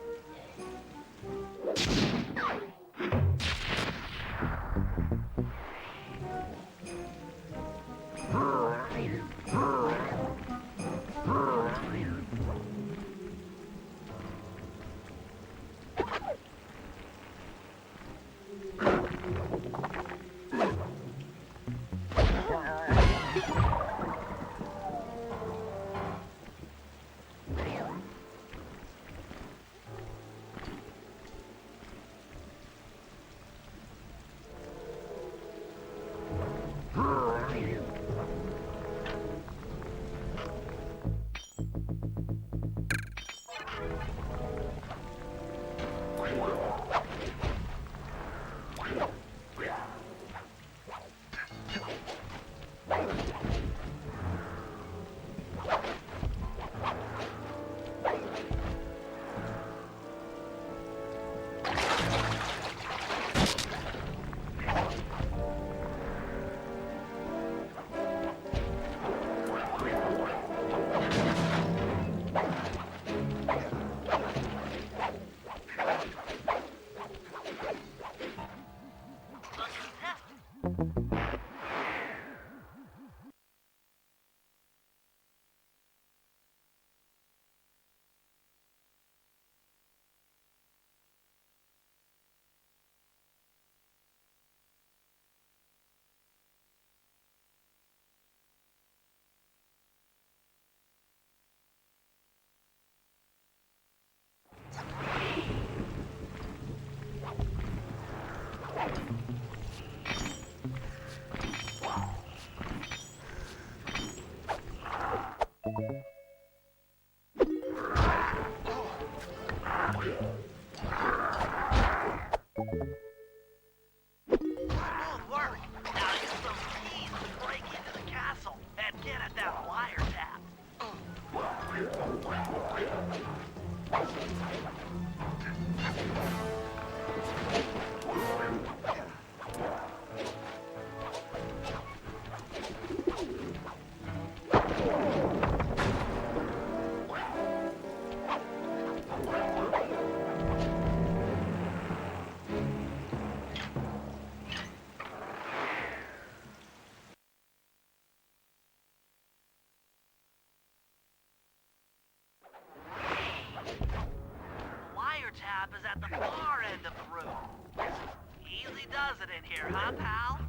Smooth work. Now use those keys to break into the castle and get at that wiretap. Wiretap is at the far end of the room. Easy does it in here, huh, pal?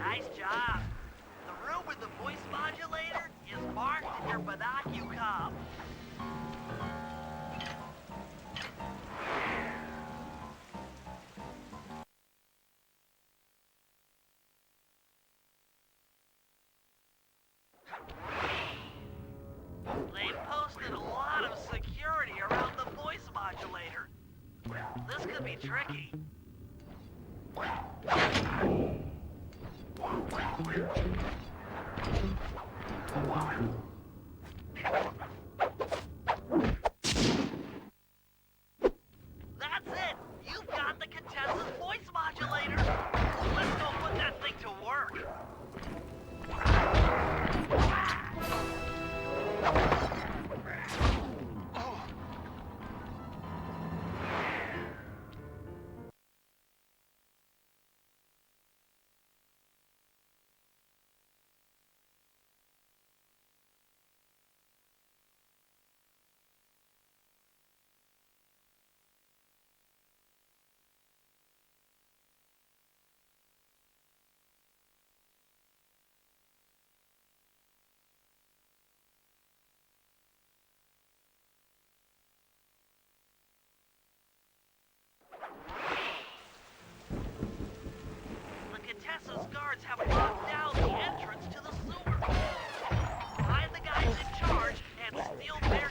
Nice job. The room with the voice modulator is marked in your binocular. They've posted a lot of security around the voice modulator. This could be tricky. That's it! You've got the Contessa's voice modulator! Let's go put that thing to work! The Contessa's guards have locked down the entrance to the sewer. Find the guys in charge and steal their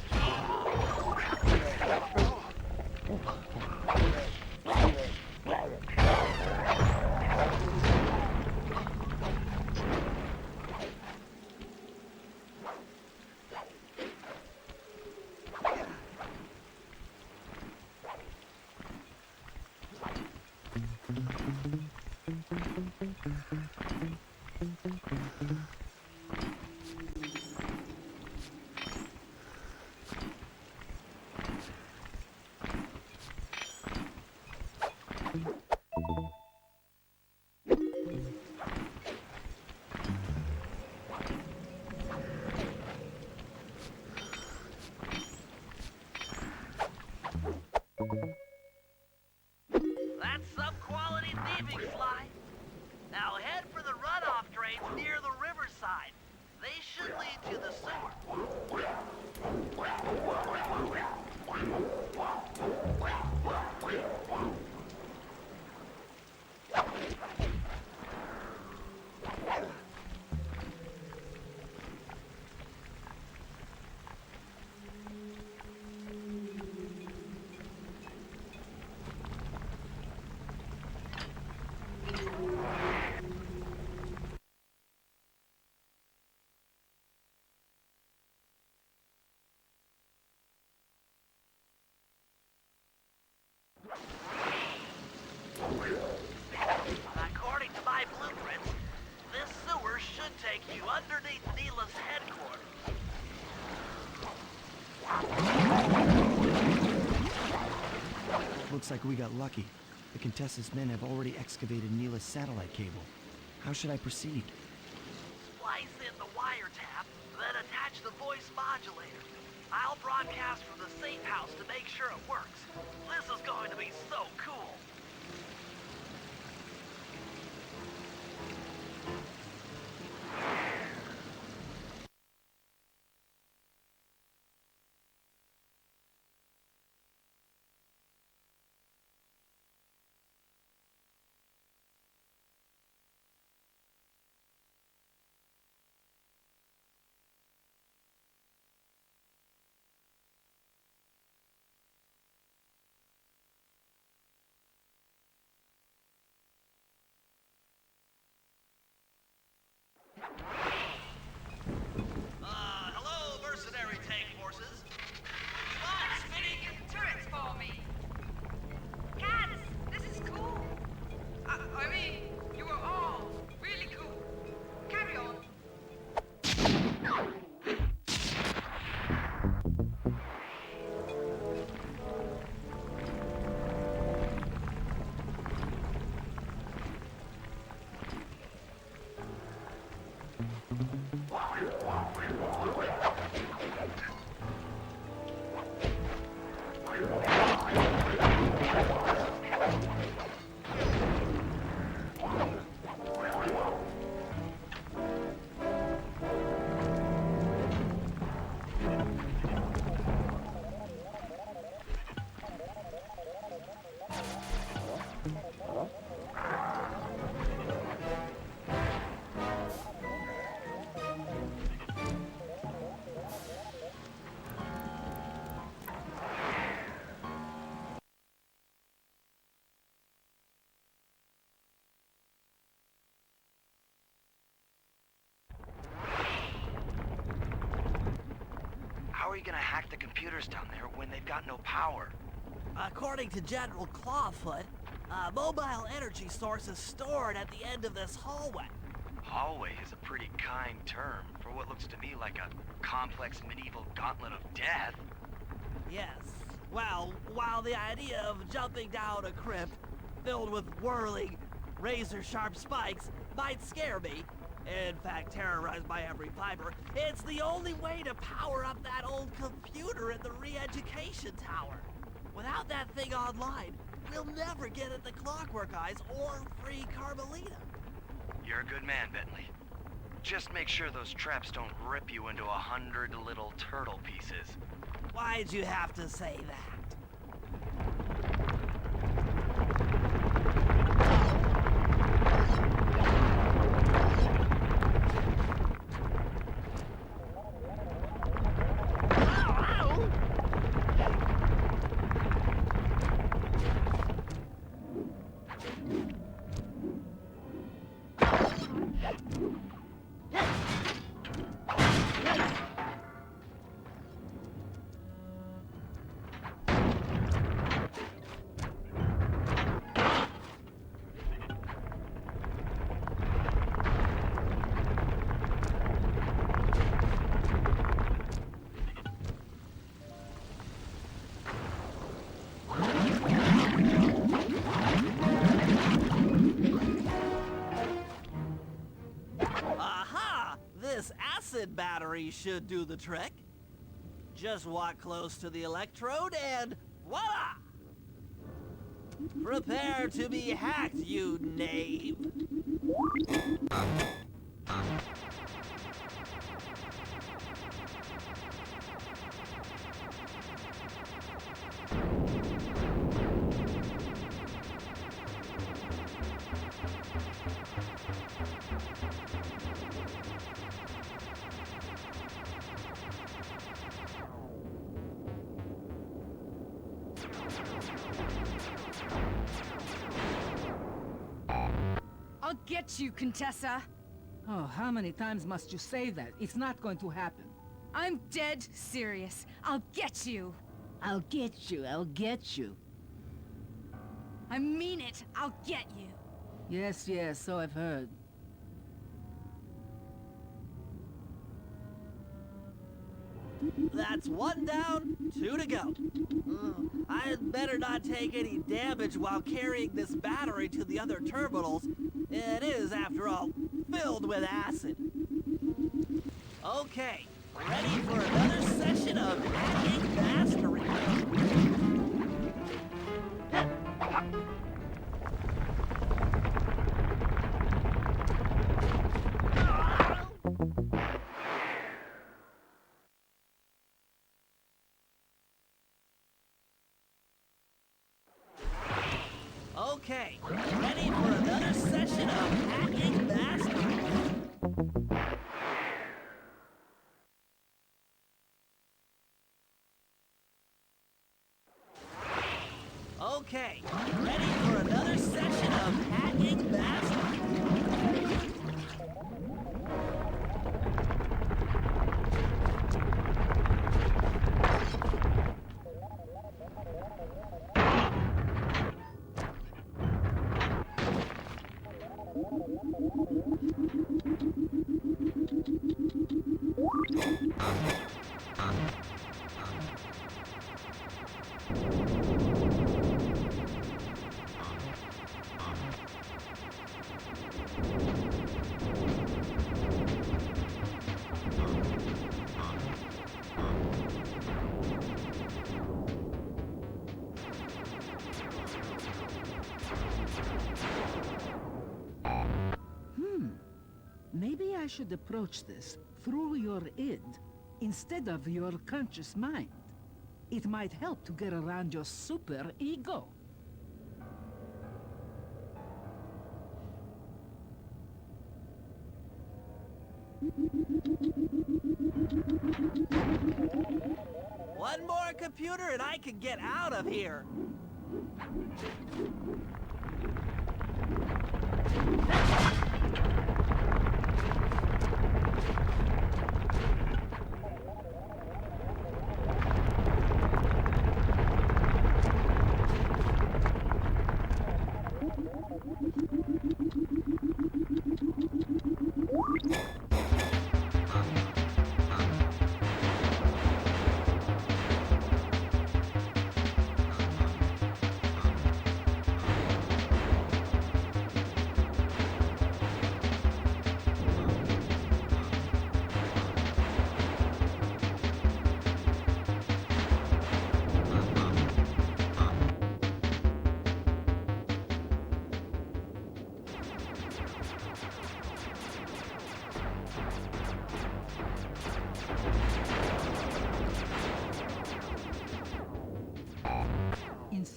That's some quality thieving, Sly. Now head for the runoff drains near the riverside. They should lead to the sewer. According to my blueprints, this sewer should take you underneath Neela's headquarters. Looks like we got lucky. The Contessa's men have already excavated Neela's satellite cable. How should I proceed? Splice in the wiretap, then attach the voice modulator. I'll broadcast from the safe house to make sure it works. This is going to be so cool. Hello, mercenary tank forces. You mind spinning Turrets for me. Cats, this is cool. I mean, you are all really cool. Carry on. gonna hack the computers down there when they've got no power? According to General Clawfoot, a mobile energy source is stored at the end of this hallway. Hallway is a pretty kind term for what looks to me like a complex medieval gauntlet of death. Yes. Well, while the idea of jumping down a crypt filled with whirling, razor-sharp spikes might scare me, in fact terrorize my every fiber, it's the only way to power up that old computer in the re-education tower. Without that thing online, we'll never get at the Clockwork Eyes or free Carmelita. You're a good man, Bentley. Just make sure those traps don't rip you into 100 little turtle pieces. Why'd you have to say that? Battery should do the trick. Just walk close to the electrode and voila! Prepare to be hacked, you knave! I'll get you, Contessa. Oh, how many times must you say that? It's not going to happen. I'm dead serious. I'll get you. I'll get you. I'll get you. I mean it. I'll get you. Yes, yes, so I've heard. That's one down, 2 to go. I'd better not take any damage while carrying this battery to the other terminals. It is, after all, filled with acid. Okay, ready for another session of hacking mastery. Okay, ready for another session of hacking mastery. Okay, ready for another session of hacking mastery. Maybe I should approach this through your id instead of your conscious mind. It might help to get around your super ego. One more computer and I can get out of here.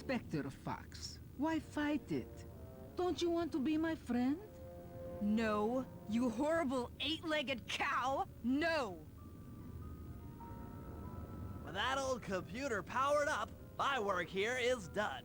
Inspector Fox. Why fight it? Don't you want to be my friend? No, you horrible eight-legged cow! No! With that old computer powered up, my work here is done.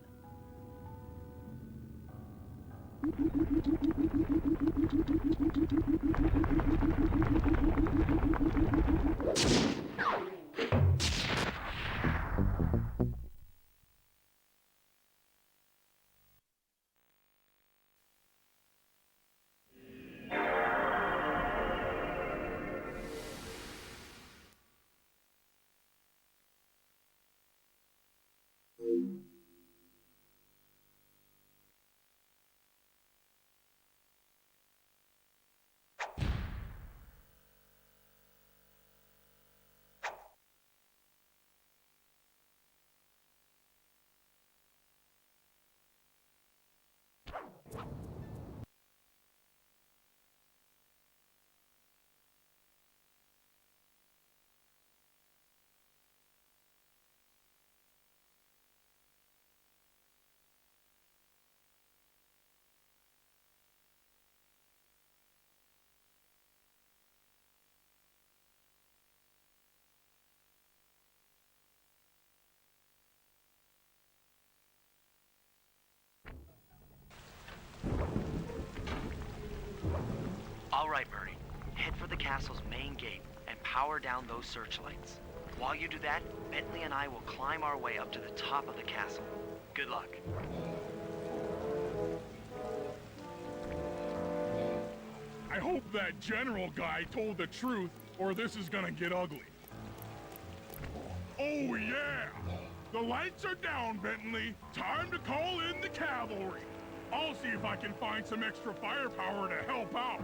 All right, Murray. Head for the castle's main gate and power down those searchlights. While you do that, Bentley and I will climb our way up to the top of the castle. Good luck. I hope that general guy told the truth, or this is gonna get ugly. Oh yeah! The lights are down, Bentley. Time to call in the cavalry. I'll see if I can find some extra firepower to help out.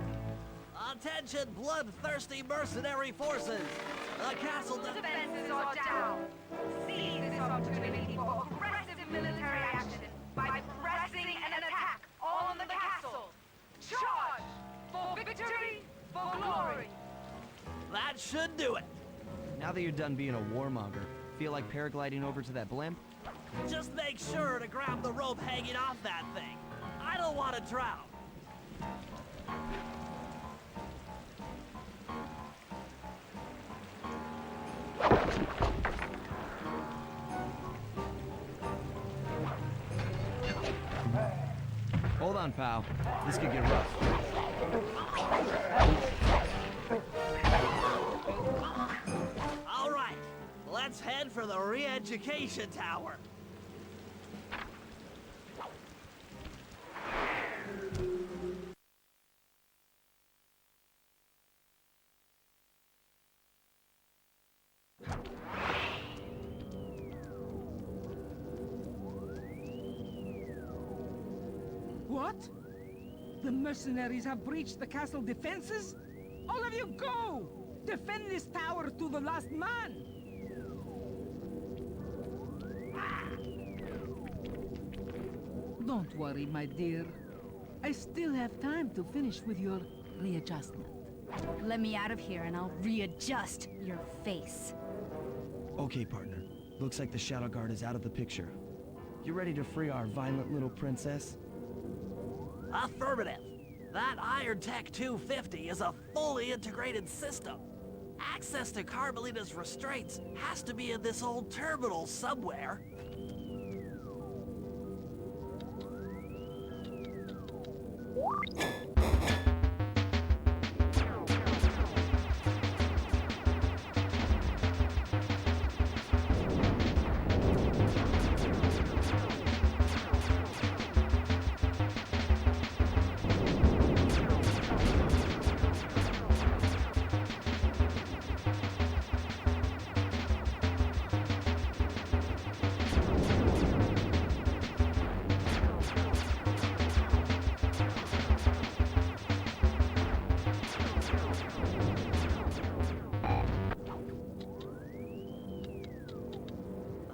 Attention, bloodthirsty mercenary forces! The castle defenses are down. Seize this opportunity for aggressive military action by pressing an attack on the castle. Charge! For victory, for glory! That should do it. Now that you're done being a warmonger, feel like paragliding over to that blimp? Just make sure to grab the rope hanging off that thing. I don't want to drown. Hold on, pal. This could get rough. All right, let's head for the re-education tower. What? The mercenaries have breached the castle defenses? All of you go! Defend this tower to the last man! Don't worry, my dear. I still have time to finish with your readjustment. Let me out of here and I'll readjust your face. Okay, partner. Looks like the Shadow Guard is out of the picture. You ready to free our violent little princess? Affirmative. That Iron Tech 250 is a fully integrated system. Access to Carmelita's restraints has to be in this old terminal somewhere.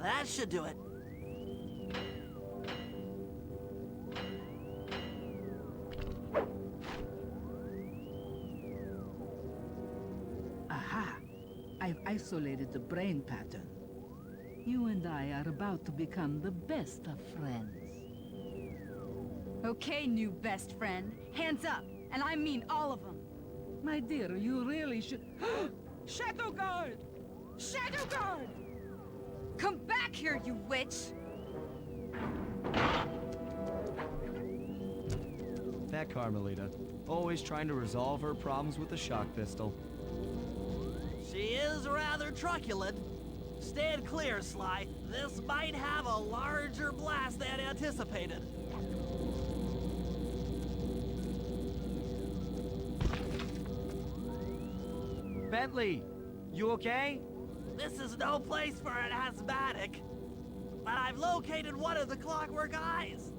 That should do it. Aha! I've isolated the brain pattern. You and I are about to become the best of friends. Okay, new best friend. Hands up, and I mean all of them. My dear, you really should... Shadow Guard! Shadow Guard! Come back here, you witch! That Carmelita. Always trying to resolve her problems with a shock pistol. She is rather truculent. Stand clear, Sly. This might have a larger blast than anticipated. Bentley, you okay? This is no place for an asthmatic. But I've located one of the Clockwork Eyes.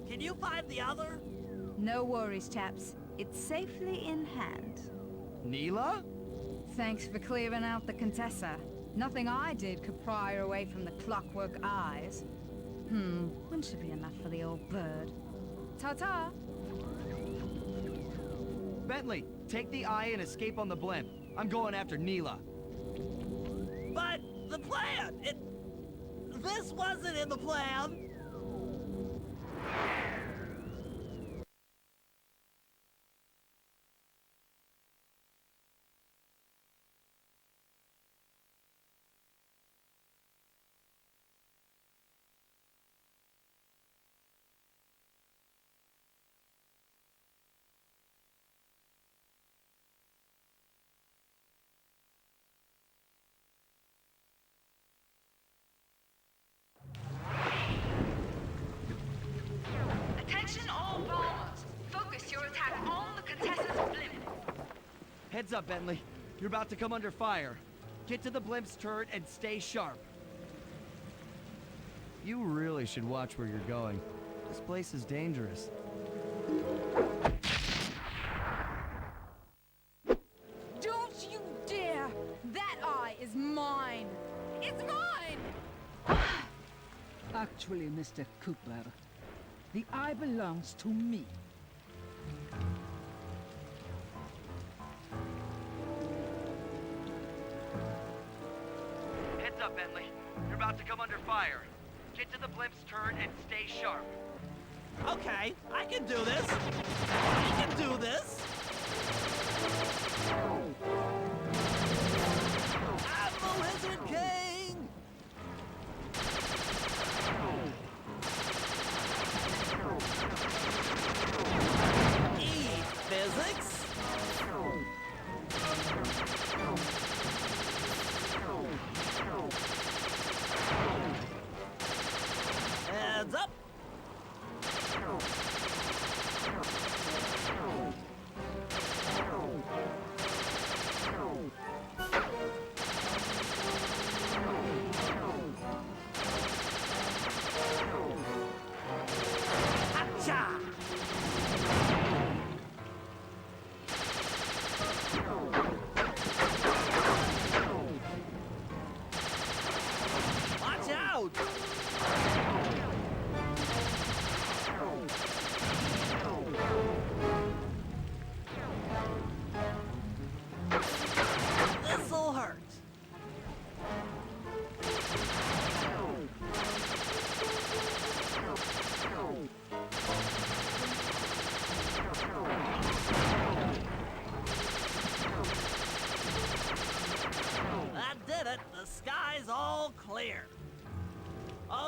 Can you find the other? No worries, chaps. It's safely in hand. Neela? Thanks for clearing out the Contessa. Nothing I did could pry her away from the Clockwork Eyes. One should be enough for the old bird. Ta-ta! Bentley, take the eye and escape on the blimp. I'm going after Neela. But the plan! This wasn't in the plan! Attention all bombers! Focus your attack on the Contessa's blimp. Heads up, Bentley. You're about to come under fire. Get to the blimp's turret and stay sharp. You really should watch where you're going. This place is dangerous. Don't you dare! That eye is mine! It's mine! Actually, Mr. Cooper, the eye belongs to me. Heads up, Bentley. You're about to come under fire. Get to the blimp's turret and stay sharp. Okay, I can do this. I can do this. I'm the Lizard King. Physics. Heads up. Hacha! Watch out! This'll hurt. That did it. The sky's all clear.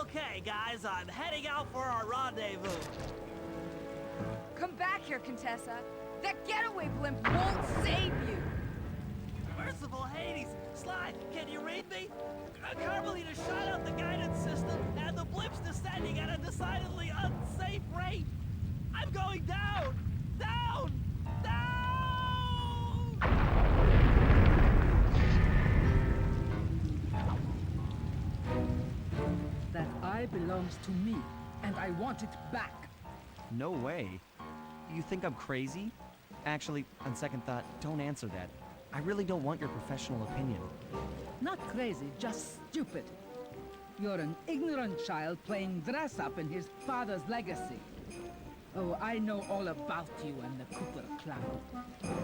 Okay, guys, I'm heading out for our rendezvous. Come back here, Contessa. That getaway blimp won't save you! Merciful Hades! Sly, can you read me? Carmelita shot out the guidance system, and the blimp's descending at a decidedly unsafe rate! I'm going down! Down! Down! That eye belongs to me, and I want it back. No way. You think I'm crazy? Actually, on second thought, don't answer that. I really don't want your professional opinion. Not crazy, just stupid. You're an ignorant child playing dress-up in his father's legacy. Oh, I know all about you and the Cooper clan.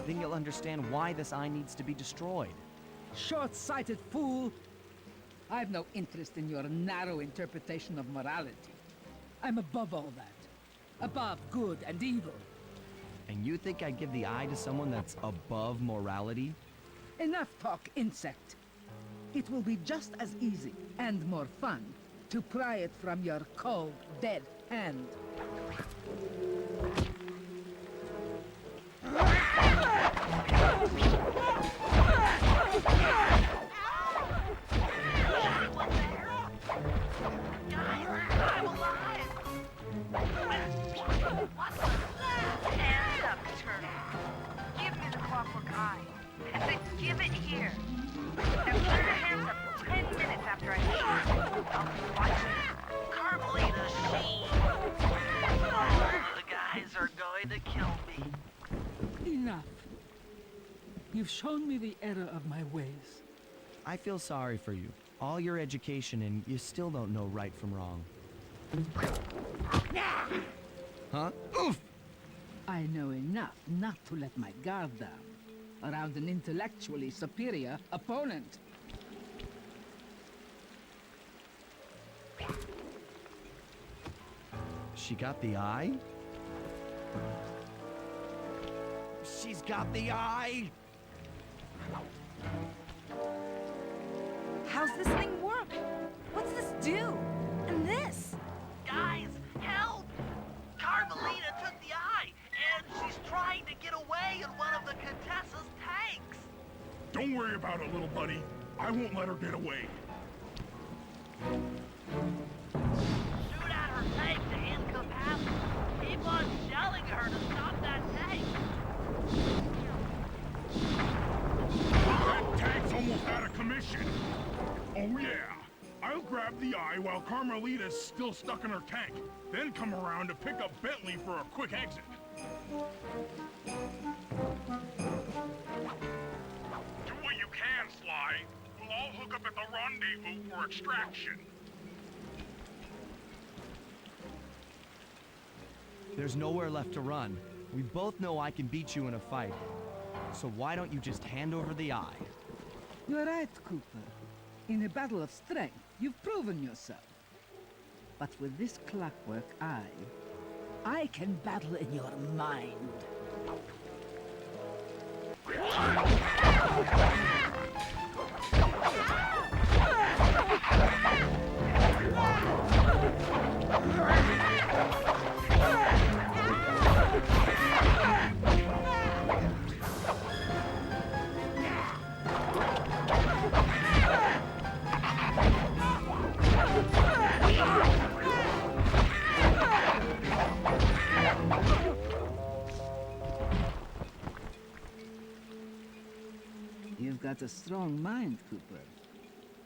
Then you'll understand why this eye needs to be destroyed. Short-sighted fool! I've no interest in your narrow interpretation of morality. I'm above all that. Above good and evil. And you think I'd give the eye to someone that's above morality? Enough talk, insect. It will be just as easy and more fun to pry it from your cold, dead hand. Hands up, Turtle. Give me the clockwork eye. And then give it here. Now put your hands up 10 minutes after I leave. I'll be watching. Carmelita Sheen. The guys are going to kill me. Enough. You've shown me the error of my ways. I feel sorry for you. All your education and you still don't know right from wrong. Huh? Oof! I know enough not to let my guard down around an intellectually superior opponent. She got the eye? She's got the eye! How's this thing work? What's this do? And this? Guys, help! Carmelita took the eye, and she's trying to get away in one of the Contessa's tanks. Don't worry about it, little buddy. I won't let her get away. Shoot at her tank to incapacitate. Keep on shelling her to stop that tank. That tank's almost out of commission. Oh yeah. I'll grab the eye while Carmelita's still stuck in her tank, then come around to pick up Bentley for a quick exit. Do what you can, Sly. We'll all hook up at the rendezvous for extraction. There's nowhere left to run. We both know I can beat you in a fight. So why don't you just hand over the eye? You're right, Cooper. In a battle of strength, you've proven yourself. But with this clockwork eye, I can battle in your mind. You've got a strong mind, Cooper.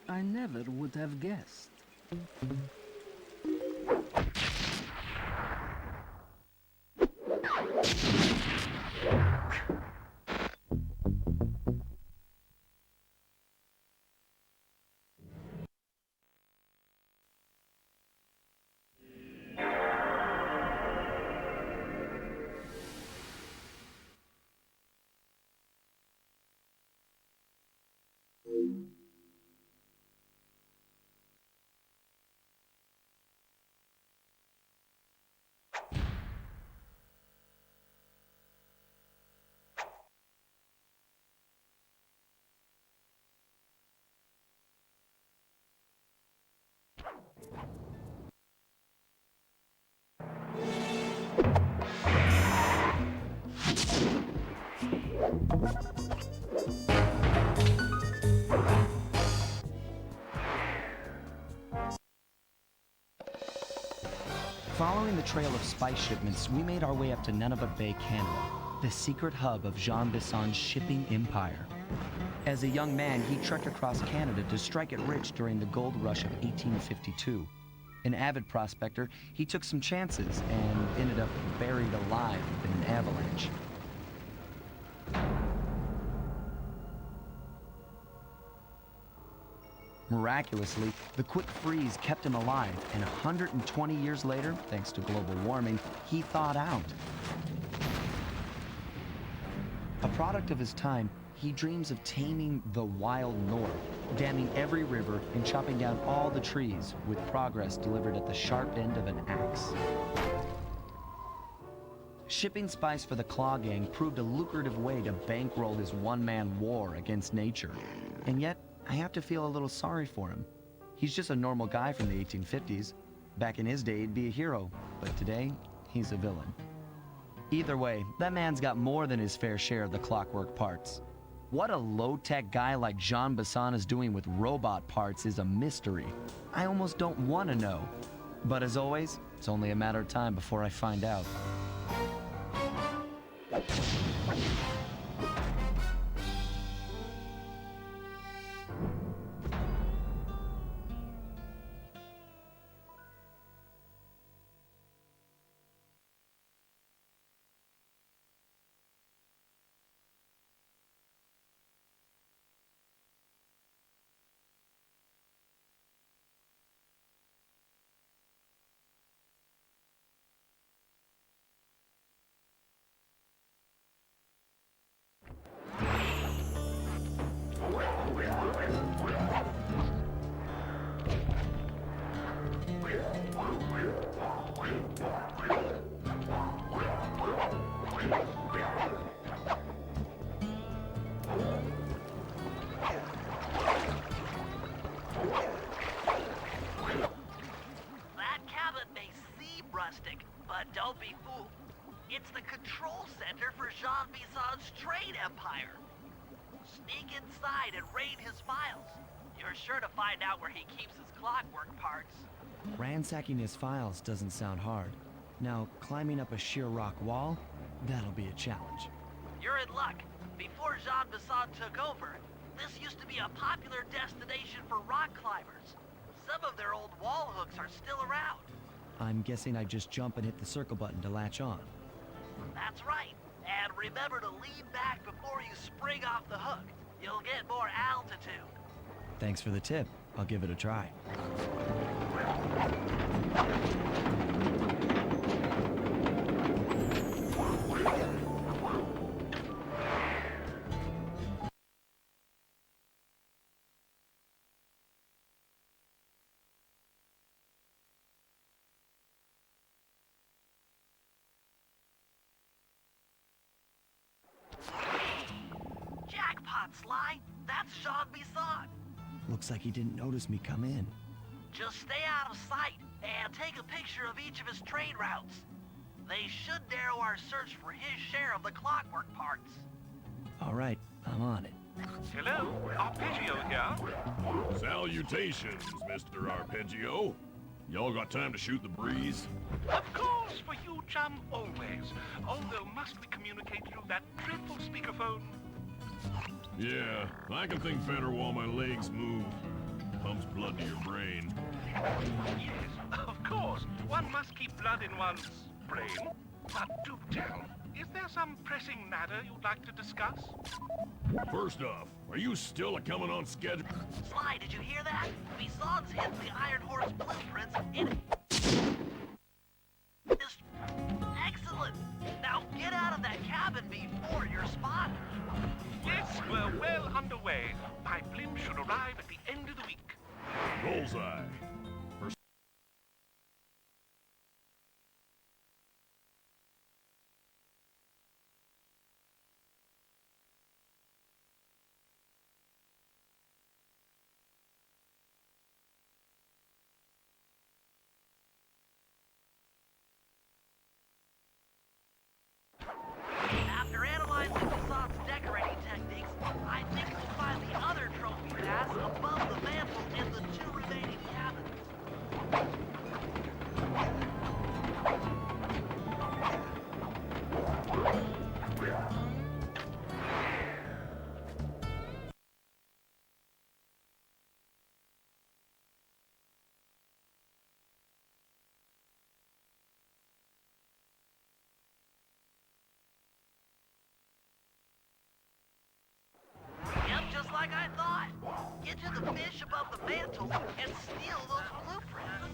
I never would have guessed. Following the trail of spice shipments, we made our way up to Nunavut Bay, Canada, the secret hub of Jean Bisson's shipping empire. As a young man, he trekked across Canada to strike it rich during the gold rush of 1852. An avid prospector, he took some chances and ended up buried alive in an avalanche. Miraculously, the quick freeze kept him alive, and 120 years later, thanks to global warming, he thawed out. A product of his time, He dreams of taming the wild north, damming every river and chopping down all the trees, with progress delivered at the sharp end of an axe. Shipping spice for the Claw Gang proved a lucrative way to bankroll his one-man war against nature. And yet, I have to feel a little sorry for him. He's just a normal guy from the 1850s. Back in his day, he'd be a hero, but today, he's a villain. Either way, that man's got more than his fair share of the clockwork parts. What a low-tech guy like Jean Bisson is doing with robot parts is a mystery. I almost don't want to know. But as always, it's only a matter of time before I find out. That cabin may seem rustic, but don't be fooled. It's the control center for Jean Bisson's trade empire. Sneak inside and raid his files. You're sure to find out where he keeps his clockwork parts. Ransacking his files doesn't sound hard. Now, climbing up a sheer rock wall, that'll be a challenge. You're in luck. Before Jean Bisson took over, this used to be a popular destination for rock climbers. Some of their old wall hooks are still around. I'm guessing I just jump and hit the circle button to latch on. That's right. And remember to lean back before you spring off the hook. You'll get more altitude. Thanks for the tip. I'll give it a try. Jackpot, Sly. That's Jean Bisson. Looks like he didn't notice me come in. Just stay out of sight and take a picture of each of his trade routes. They should narrow our search for his share of the clockwork parts. All right, I'm on it. Hello, Arpeggio here. Salutations, Mr. Arpeggio. Y'all got time to shoot the breeze? Of course, for you, chum, always. Although must we communicate through that dreadful speakerphone? Yeah, I can think better while my legs move. Pumps blood to your brain. Yes, of course. One must keep blood in one's brain. But do tell, is there some pressing matter you'd like to discuss? First off, are you still a-coming on schedule? Sly, did you hear that? Bisson's hit the Iron Horse blueprints in... Excellent! Now get out of that cabin before you're spotted. Yes, we're well underway. My blimp should arrive at the end of the week. Bullseye. After analyzing Bisson's decorating techniques, I think we'll find the other trophy mass above the mantle in the two remaining cabins. Yep, just like I thought. Get to the fish above the mantle and steal those blueprints.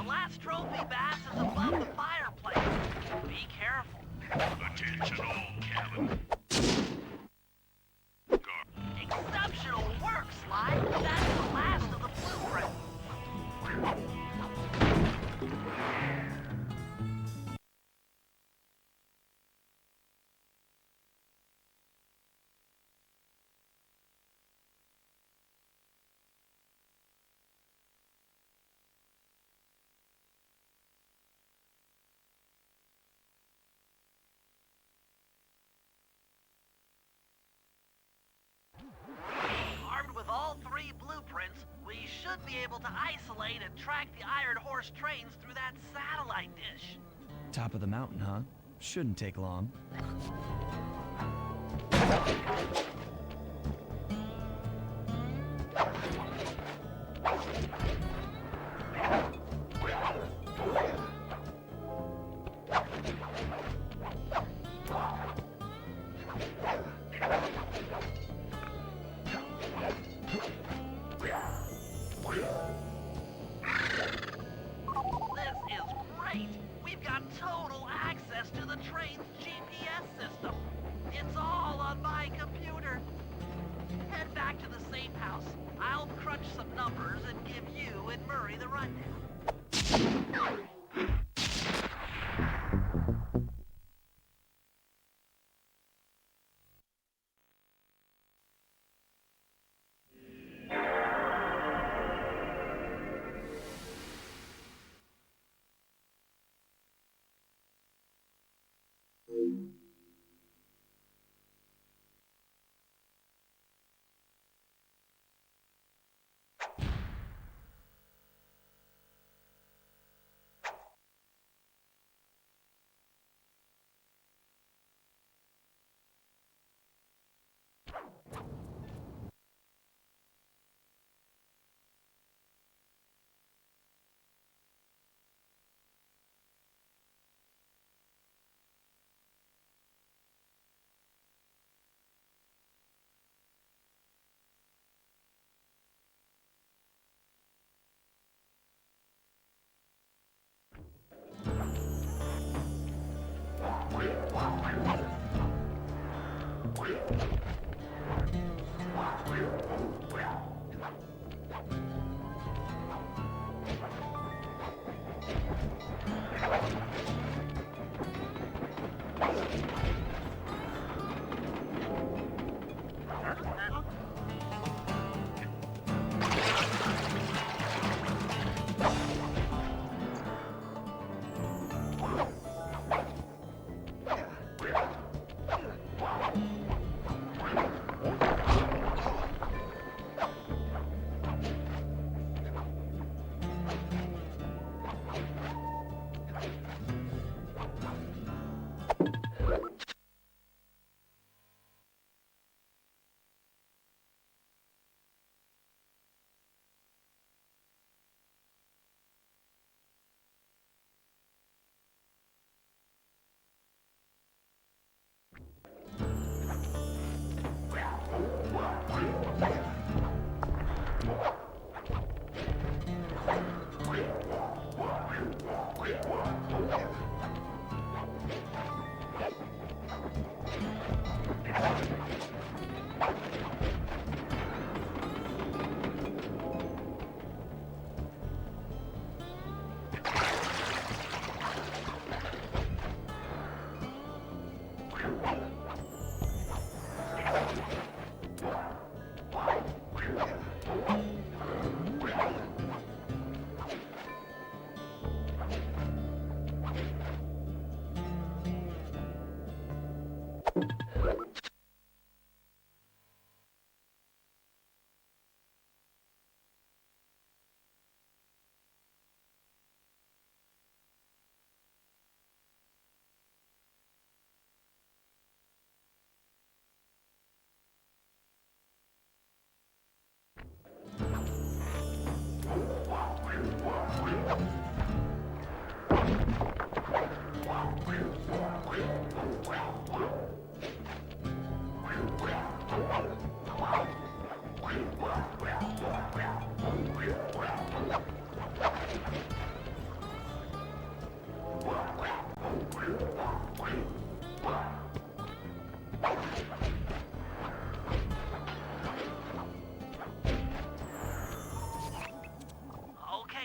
The last trophy bass is above the fireplace. Be careful. Attention all, Captain. Exceptional work, Sly. That's the last of the blueprint. Armed with all three blueprints, we should be able to isolate and track the Iron Horse trains through that satellite dish. Top of the mountain, huh? Shouldn't take long. This is great! We've got total access to the train's GPS system. It's all on my computer. Head back to the safe house. I'll crunch some numbers and give you and Murray the rundown.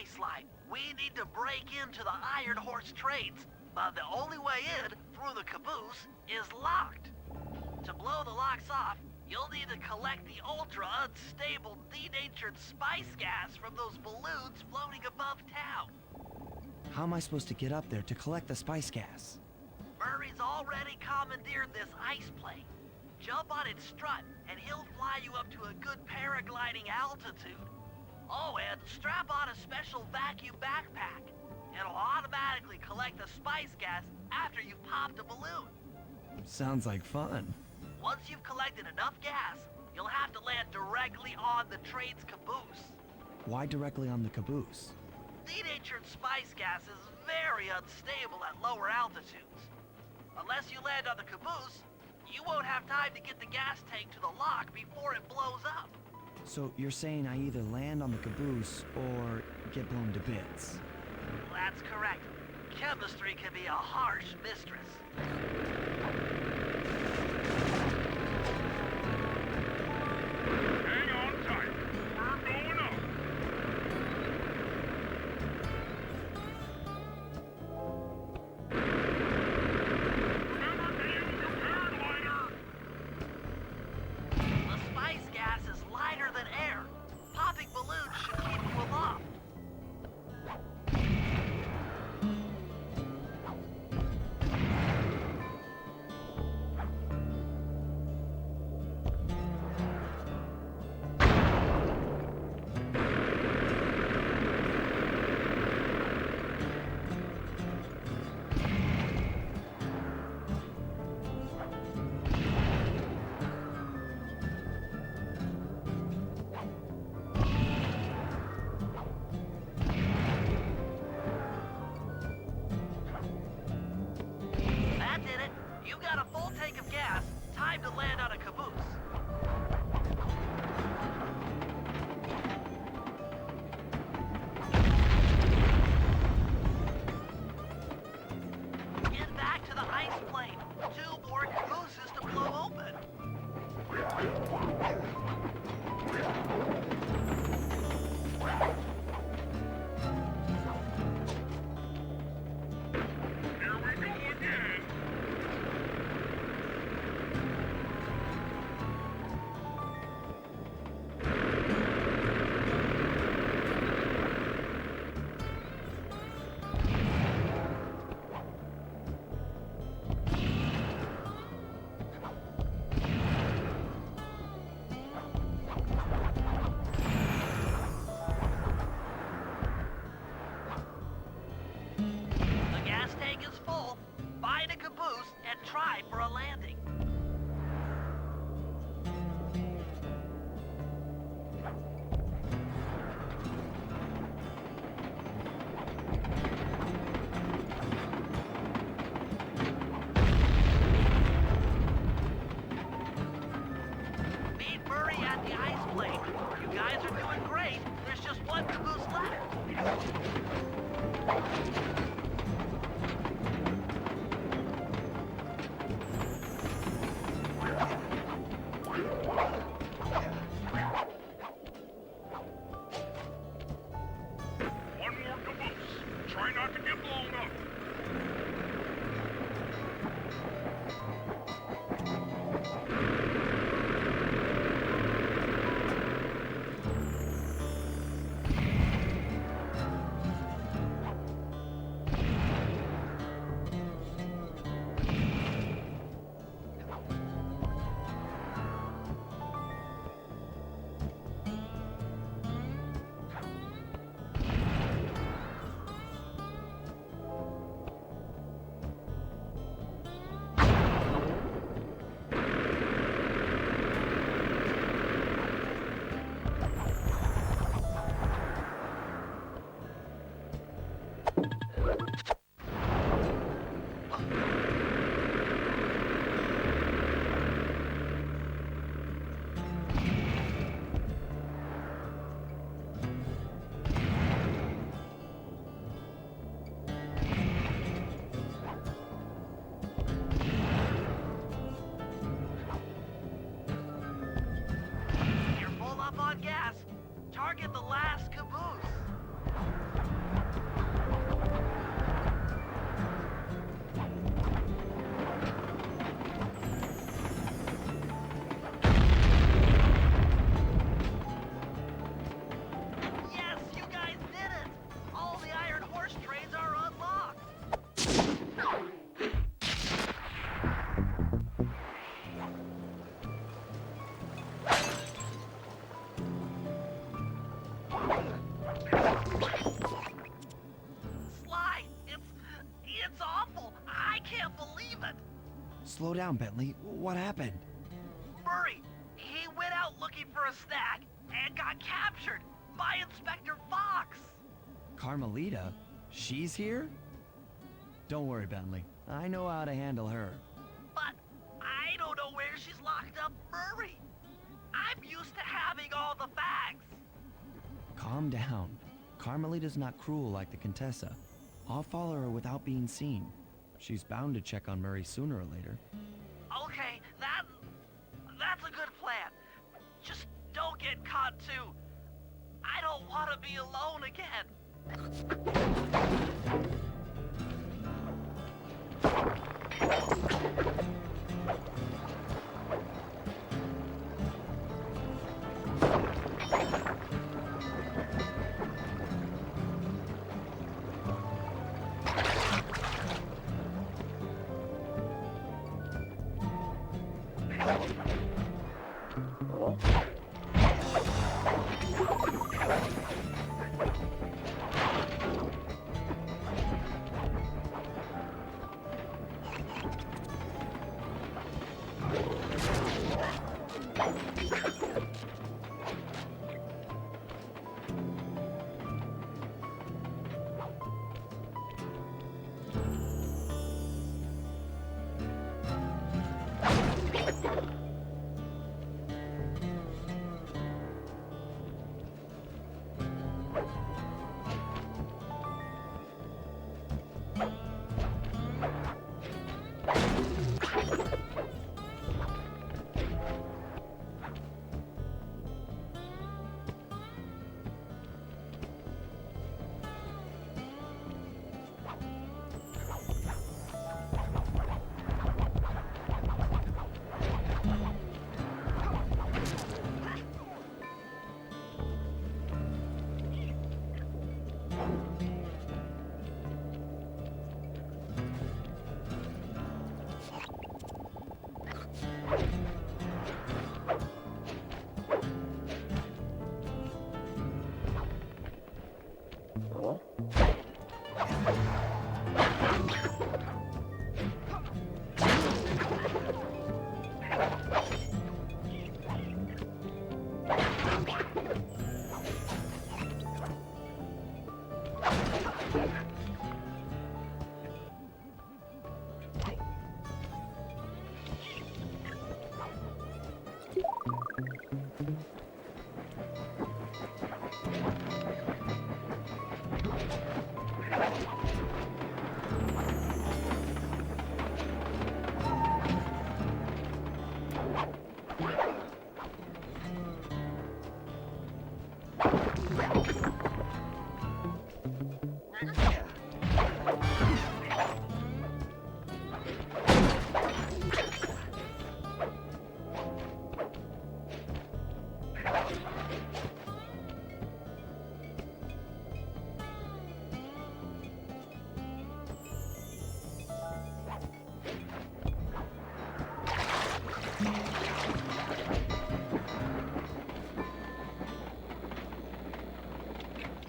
spice line. We need to break into the Iron Horse trades, but the only way in, through the caboose, is locked. To blow the locks off, you'll need to collect the ultra-unstable denatured spice gas from those balloons floating above town. How am I supposed to get up there to collect the spice gas? Murray's already commandeered this ice plane. Jump on its strut, and he'll fly you up to a good paragliding altitude. Oh, and strap on a special vacuum backpack. It'll automatically collect the spice gas after you've popped a balloon. Sounds like fun. Once you've collected enough gas, you'll have to land directly on the train's caboose. Why directly on the caboose? Denatured spice gas is very unstable at lower altitudes. Unless you land on the caboose, you won't have time to get the gas tank to the lock before it blows up. So you're saying I either land on the caboose or get blown to bits? That's correct. Chemistry can be a harsh mistress. Hang on tight. We're going up. Remember to use your paraglider. The spice gas is lighter than air. Popping balloons should keep you aloft. That did it. You got a full tank of gas. Time to land on a caboose. Get back to the ice plane. 2 more cabooses to blow open. Here we go again. The gas tank is full. Find a caboose and try for a landing. Meet Murray at the ice plane. You guys are doing great. There's just one caboose left. One more caboose. Try not to get blown up. Slow down, Bentley. What happened? Murray, he went out looking for a snack and got captured by Inspector Fox. Carmelita? She's here? Don't worry, Bentley. I know how to handle her. But I don't know where she's locked up Murray. I'm used to having all the facts. Calm down. Carmelita's not cruel like the Contessa. I'll follow her without being seen. She's bound to check on Murray sooner or later. Okay, that's a good plan. Just don't get caught too. I don't want to be alone again.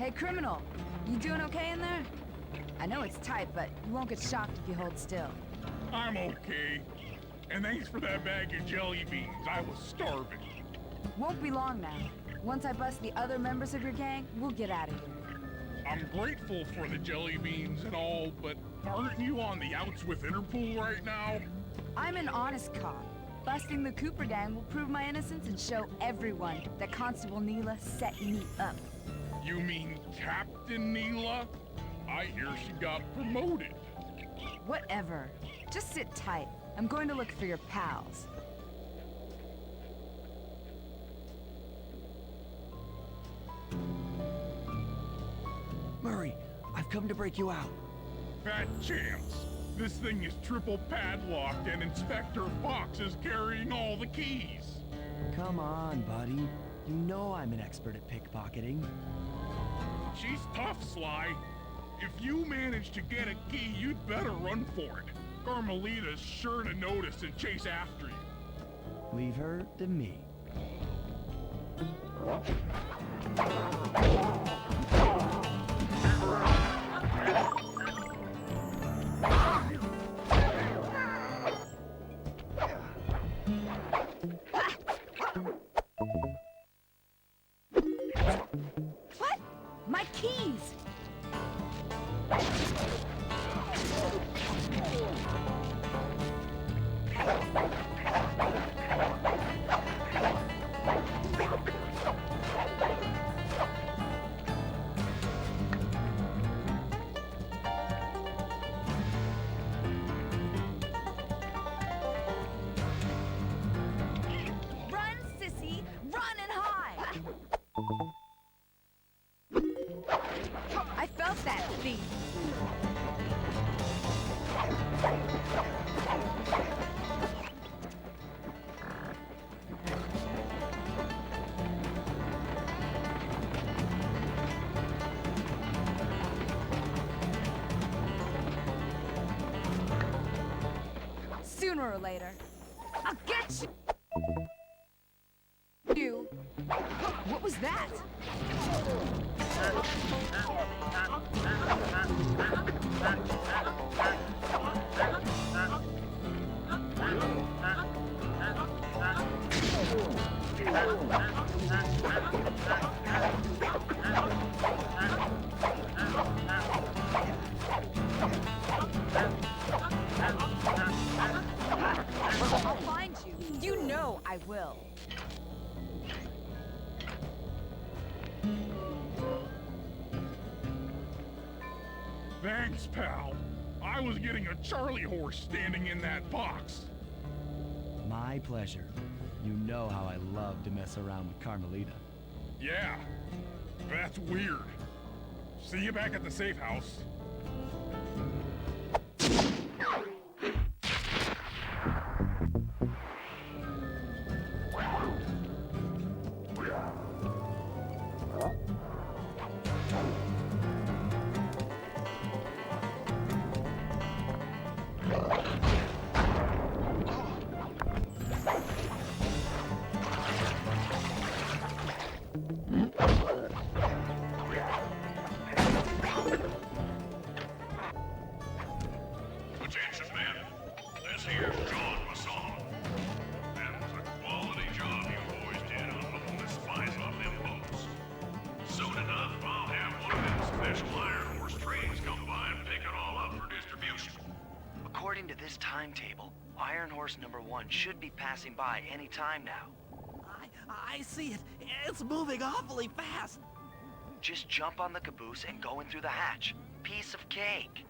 Hey, criminal. You doing okay in there? I know it's tight, but you won't get shocked if you hold still. I'm okay. And thanks for that bag of jelly beans. I was starving. Won't be long now. Once I bust the other members of your gang, we'll get out of here. I'm grateful for the jelly beans and all, but aren't you on the outs with Interpol right now? I'm an honest cop. Busting the Cooper gang will prove my innocence and show everyone that Constable Neela set me up. You mean Captain Neela? I hear she got promoted. Whatever. Just sit tight. I'm going to look for your pals. Murray, I've come to break you out. Fat chance. This thing is triple padlocked and Inspector Fox is carrying all the keys. Come on, buddy. You know I'm an expert at pickpocketing. She's tough, Sly. If you manage to get a key, you'd better run for it. Carmelita's sure to notice and chase after you. Leave her to me. keys! Run, sissy! Run and hide! I felt that, thief! Sooner or later, I'll get you! You. What was that? I'll find you. You know I will. Thanks, pal. I was getting a Charlie horse standing in that box. My pleasure. You know how I love to mess around with Carmelita. Yeah, that's weird. See you back at the safe house. Attention, men. This here's John Masson. That was a quality job you boys did unloading the spies off them boats. Soon enough, I'll have one of them special Iron Horse trains come by and pick it all up for distribution. According to this timetable, Iron Horse number 1 should be passing by any time now. I see it. It's moving awfully fast. Just jump on the caboose and go in through the hatch. Piece of cake.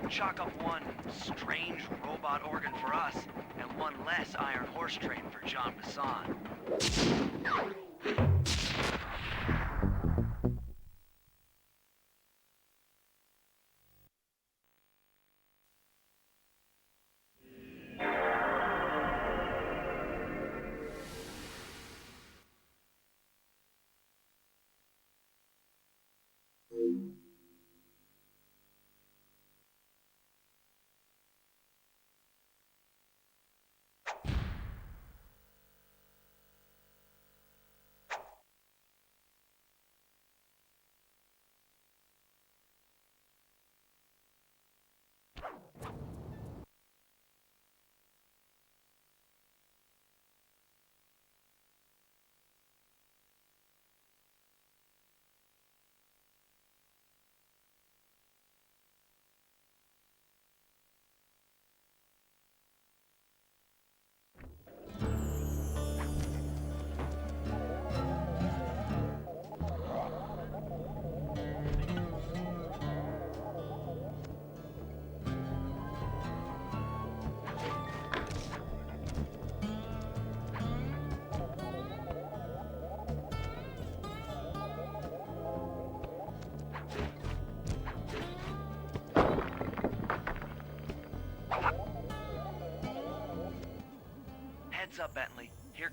Chalk up one strange robot organ for us, and one less Iron Horse train for John Masson.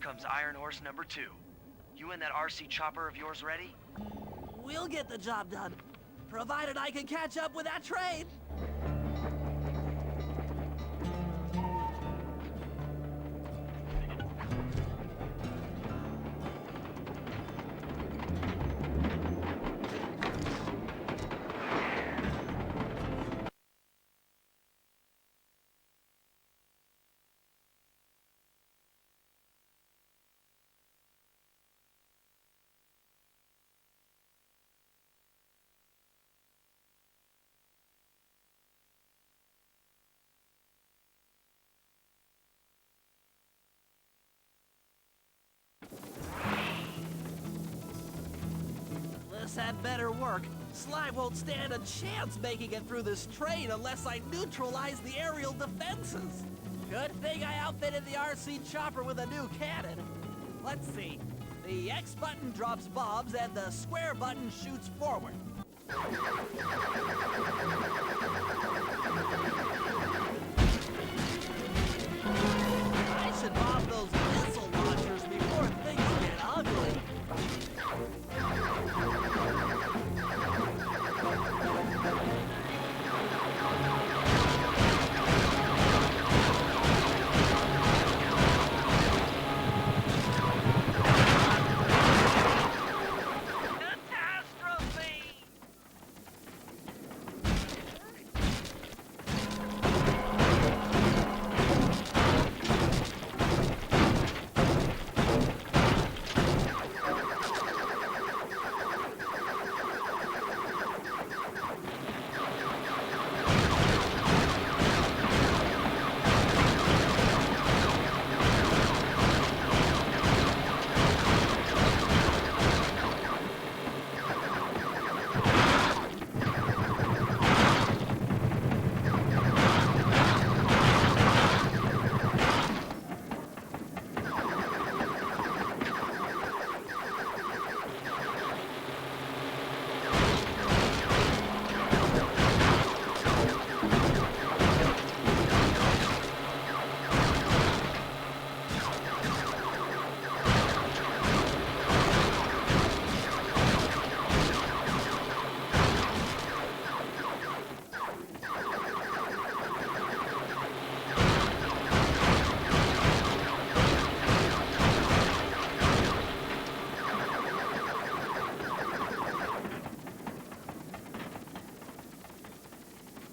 comes Iron Horse number 2. You and that RC chopper of yours ready? We'll get the job done, provided I can catch up with that train. This had better work. Sly won't stand a chance making it through this train unless I neutralize the aerial defenses. Good thing I outfitted the RC chopper with a new cannon. Let's see. The X button drops bombs and the square button shoots forward. I should bomb those missile launchers before things get ugly.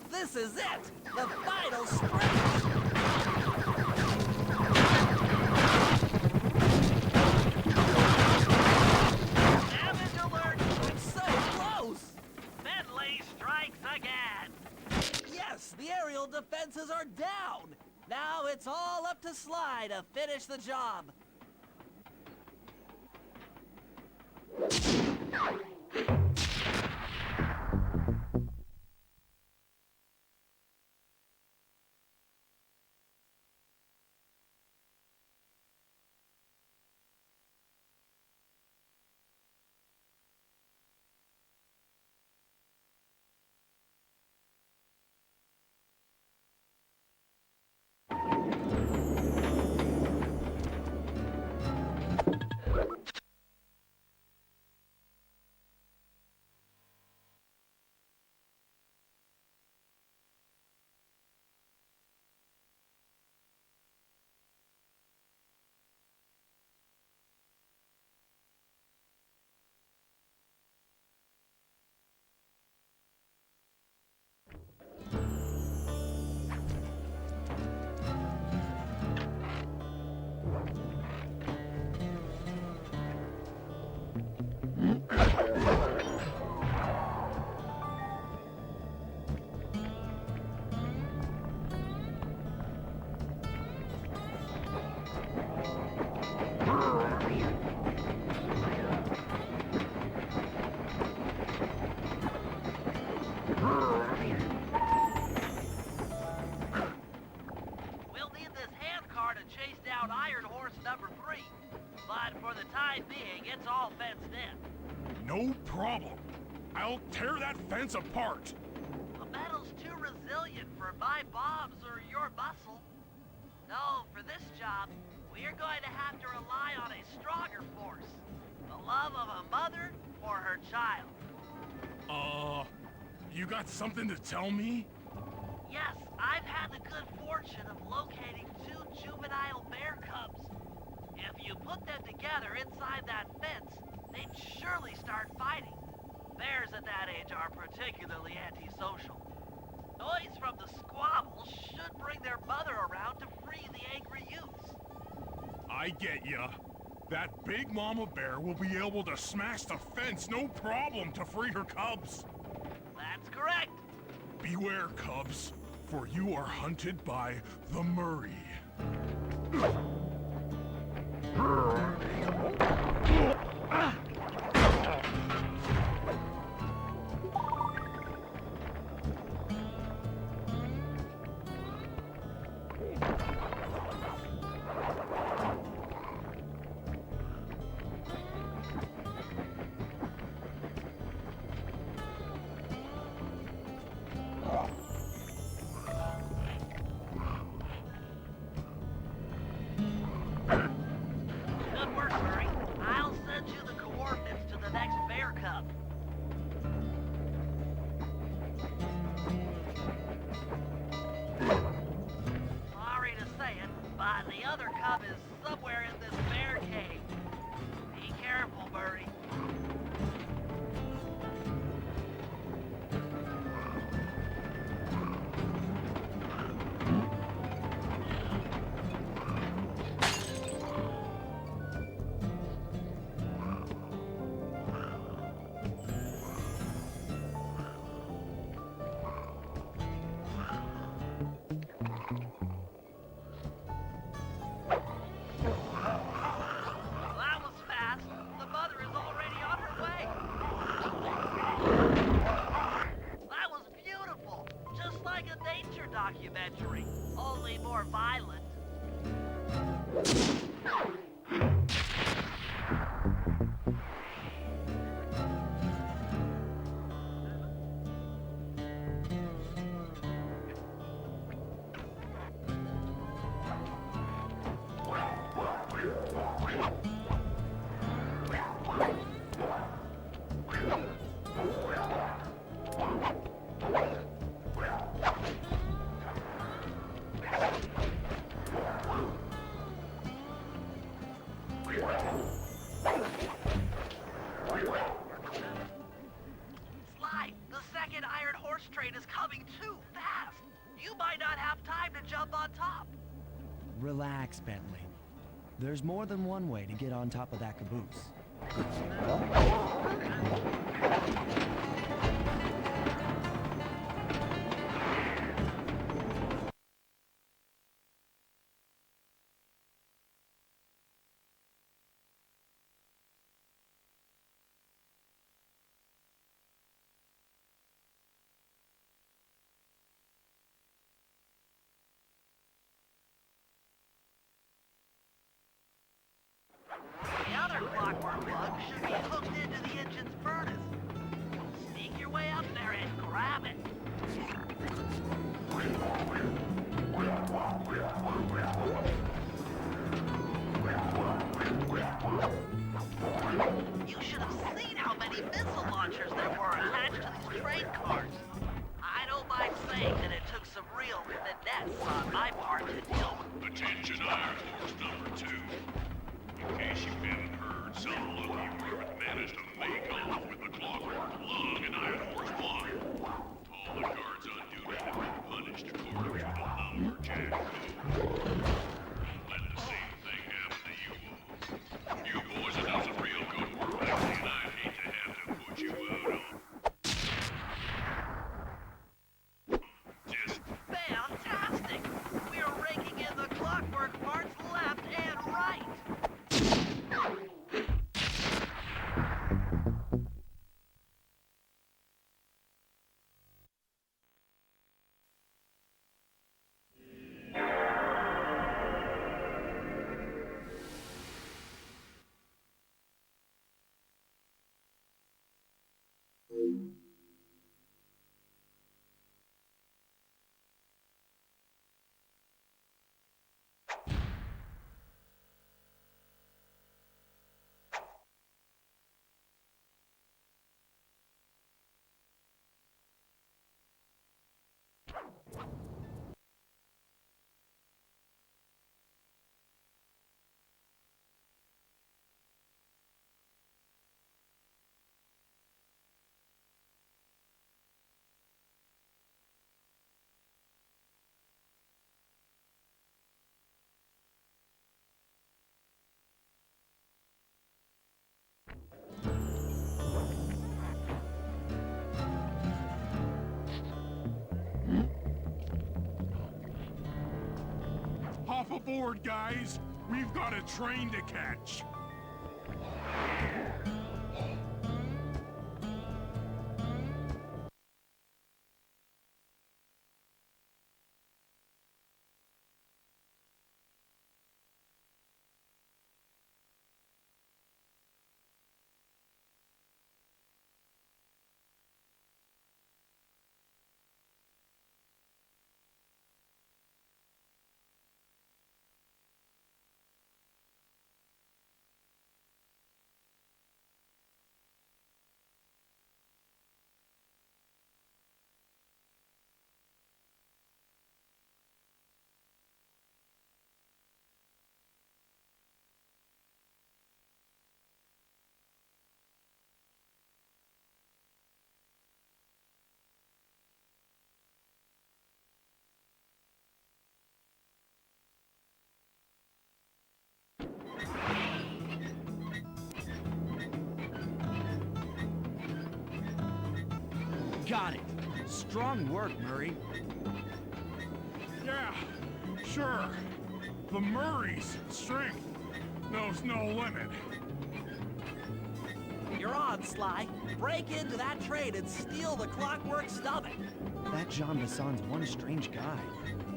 This is it! The final stretch! Damage alert! It's so close! Bentley strikes again! Yes, the aerial defenses are down! Now it's all up to Sly to finish the job. We'll need this handcar to chase down Iron Horse number 3. But for the time being, it's all fenced in. No problem. I'll tear that fence apart. The metal's too resilient for my bombs or your muscle. No, for this job, we're going to have to rely on a stronger force. The love of a mother or her child. You got something to tell me? Yes, I've had the good fortune of locating 2 juvenile bear cubs. If you put them together inside that fence, they'd surely start fighting. Bears at that age are particularly antisocial. Noise from the squabble should bring their mother around to free the angry youths. I get ya. That big mama bear will be able to smash the fence no problem to free her cubs. That's correct. Beware, cubs, for you are hunted by the Murray. Good work, Murray. I'll send you the coordinates to the next bear cub. Sorry to say it, but the other cub is somewhere in this bear cave. Be careful, Murray. That was fast. The mother is already on her way. That was beautiful. Just like a nature documentary, only more violent. Sly, the second iron horse train is coming too fast. You might not have time to jump on top. Relax, Bentley. There's more than one way to get on top of that caboose. The other clockwork plug should be hooked into the engine's furnace. Sneak your way up there and grab it. You should have seen how many missile launchers there were attached to these train cars. I don't mind saying that it took some real finesse on my part to deal with. Attention Iron Horse number 2. In case you haven't heard, some lucky Murray managed to make off with the clockwork lung in Iron Horse 1. All the guards on duty have been punished according to the lumberjack code. Let the same thing happen to you all. You boys have done some real good work lately, and I'd hate to have to put you out on. forward, guys. We've got a train to catch. Got it. Strong work, Murray. Yeah, sure. The Murray's strength knows no limit. You're on, Sly. Break into that train and steal the Clockwork Stomach. That Jean Bison's one strange guy.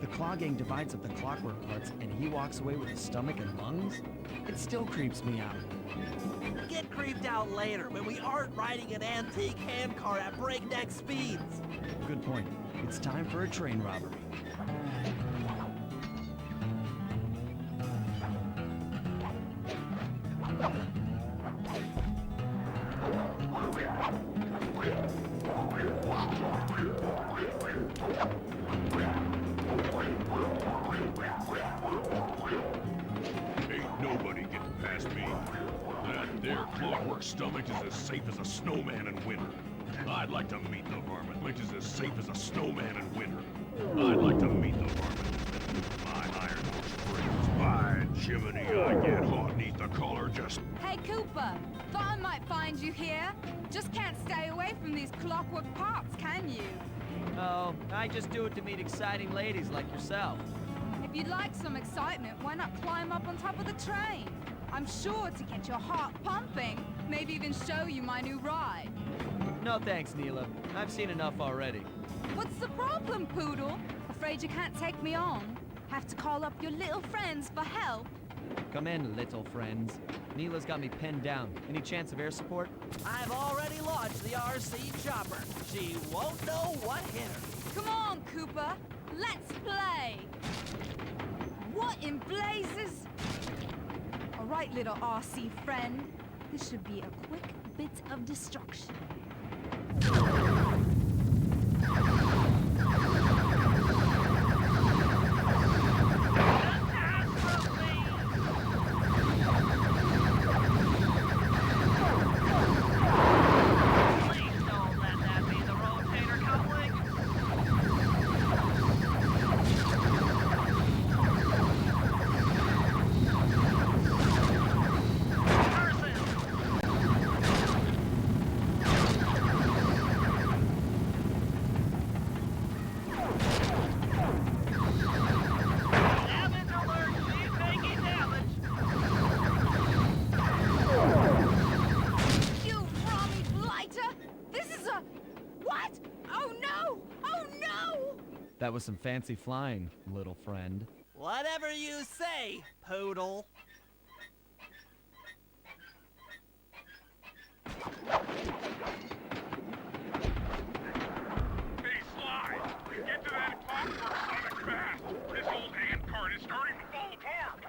The Claw Gang divides up the clockwork parts, and he walks away with his stomach and lungs? It still creeps me out. Get creeped out later when we aren't riding an antique handcar at breakneck speeds. Good point. It's time for a train robbery. Ain't nobody getting past me. That there clockwork stomach is as safe as a snowman in winter. I'd like to meet the varmint, which is as safe as a snowman in winter. I'd like to meet the varmint. My iron horse brings. By Jiminy, I get hot neath the collar just... Hey, Cooper. Thought I might find you here. Just can't stay away from these clockwork parts, can you? Oh, I just do it to meet exciting ladies like yourself. If you'd like some excitement, why not climb up on top of the train? I'm sure to get your heart pumping, maybe even show you my new ride. No thanks, Neela. I've seen enough already. What's the problem, Poodle? Afraid you can't take me on? Have to call up your little friends for help? Come in, little friends. Neela's got me pinned down. Any chance of air support? I've already launched the RC chopper. She won't know what hit her. Come on, Cooper. Let's play. What in blazes? All right, little RC friend. This should be a quick bit of destruction. That was some fancy flying, little friend. Whatever you say, Poodle. Hey, Sly! Get to that clockwork stomach fast! This old handcart is starting to fall apart!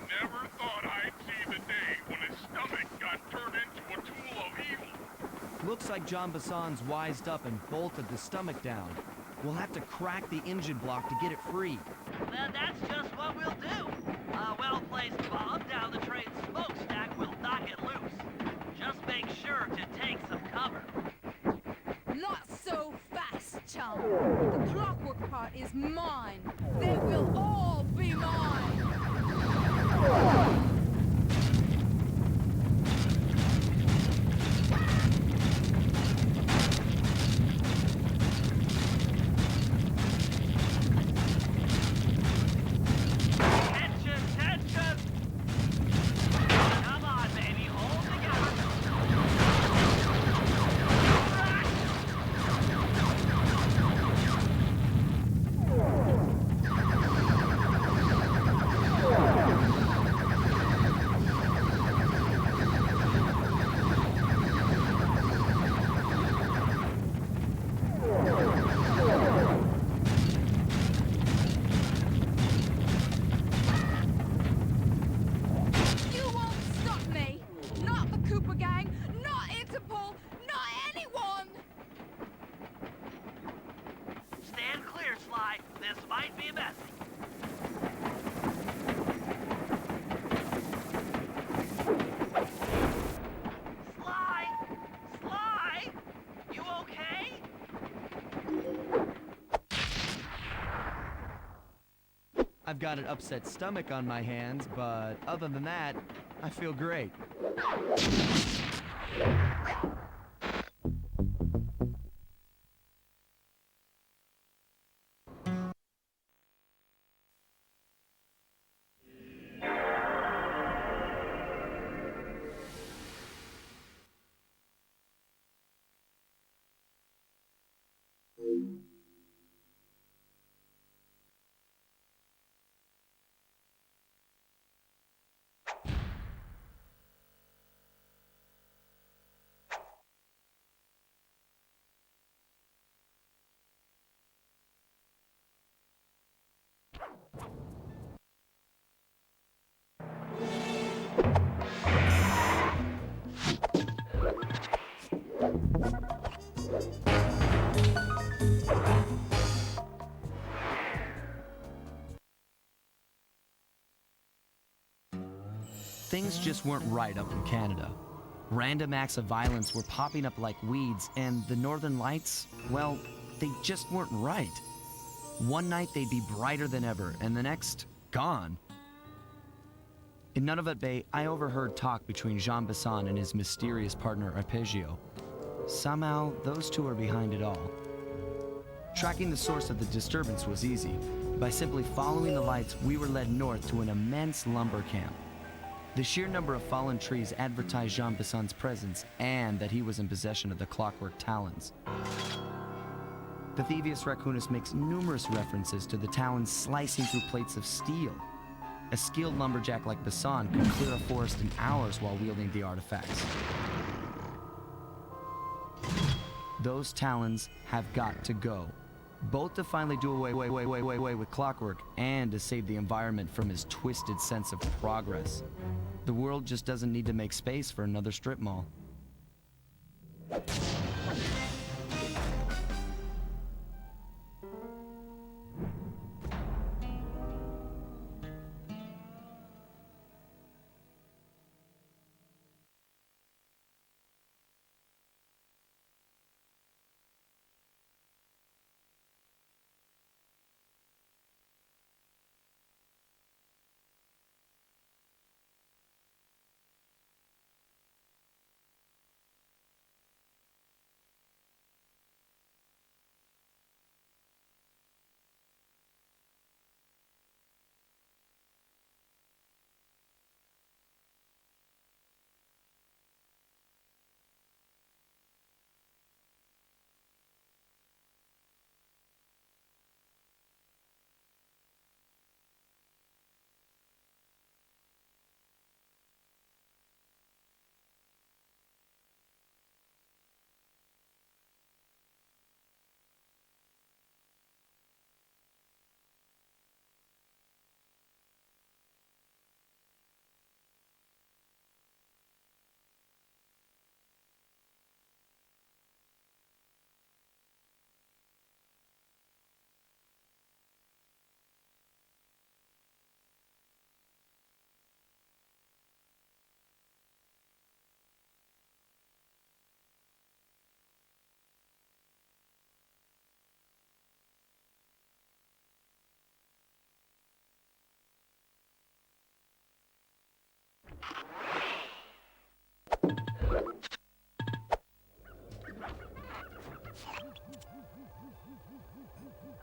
Never thought I'd see the day when his stomach got turned into a tool of evil. Looks like Jean Bison's wised up and bolted the stomach down. We'll have to crack the engine block to get it free. Then that's just what we'll do. A well-placed bomb down the train's smokestack will knock it loose. Just make sure to take some cover. Not so fast, chum. The clockwork part is mine. They will all be mine. Tension, tension! Come on, baby, hold together. You won't stop me. Not the Cooper Gang, not Interpol, not anyone. Stand clear, Sly. This might be messy. Sly! Sly! You okay? I've got an upset stomach on my hands, but other than that, I feel great. Things just weren't right up in Canada. Random acts of violence were popping up like weeds, and the Northern Lights, well, they just weren't right. One night they'd be brighter than ever, and the next, gone. In Nunavut Bay, I overheard talk between Jean Besson and his mysterious partner Arpeggio. Somehow, those two are behind it all. Tracking the source of the disturbance was easy. By simply following the lights, we were led north to an immense lumber camp. The sheer number of fallen trees advertised Jean Besson's presence and that he was in possession of the clockwork talons. Bathybius Raccoonus makes numerous references to the talons slicing through plates of steel. A skilled lumberjack like Besson could clear a forest in hours while wielding the artifacts. Those talons have got to go, both to finally do away with clockwork and to save the environment from his twisted sense of progress. The world just doesn't need to make space for another strip mall.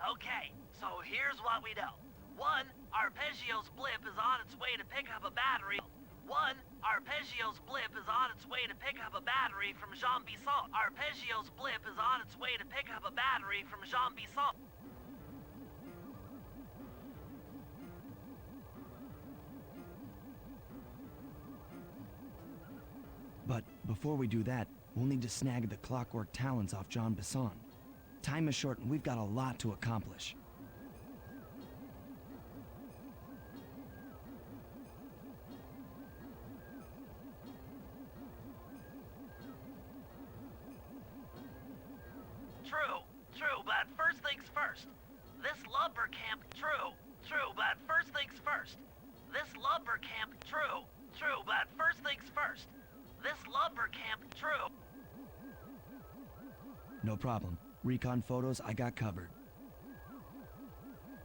Okay, so here's what we know. 1, Arpeggio's blip is on its way to pick up a battery. 1, Arpeggio's blip is on its way to pick up a battery from Jean Bisson. Arpeggio's blip is on its way to pick up a battery from Jean Bisson. But before we do that, we'll need to snag the Clockwork Talons off Jean Bisson. Time is short and we've got a lot to accomplish. True, but first things first. This lumber camp, true, but first things first. This lumber camp, true, but first things first. This lumber camp, true. No problem. Recon photos, I got covered.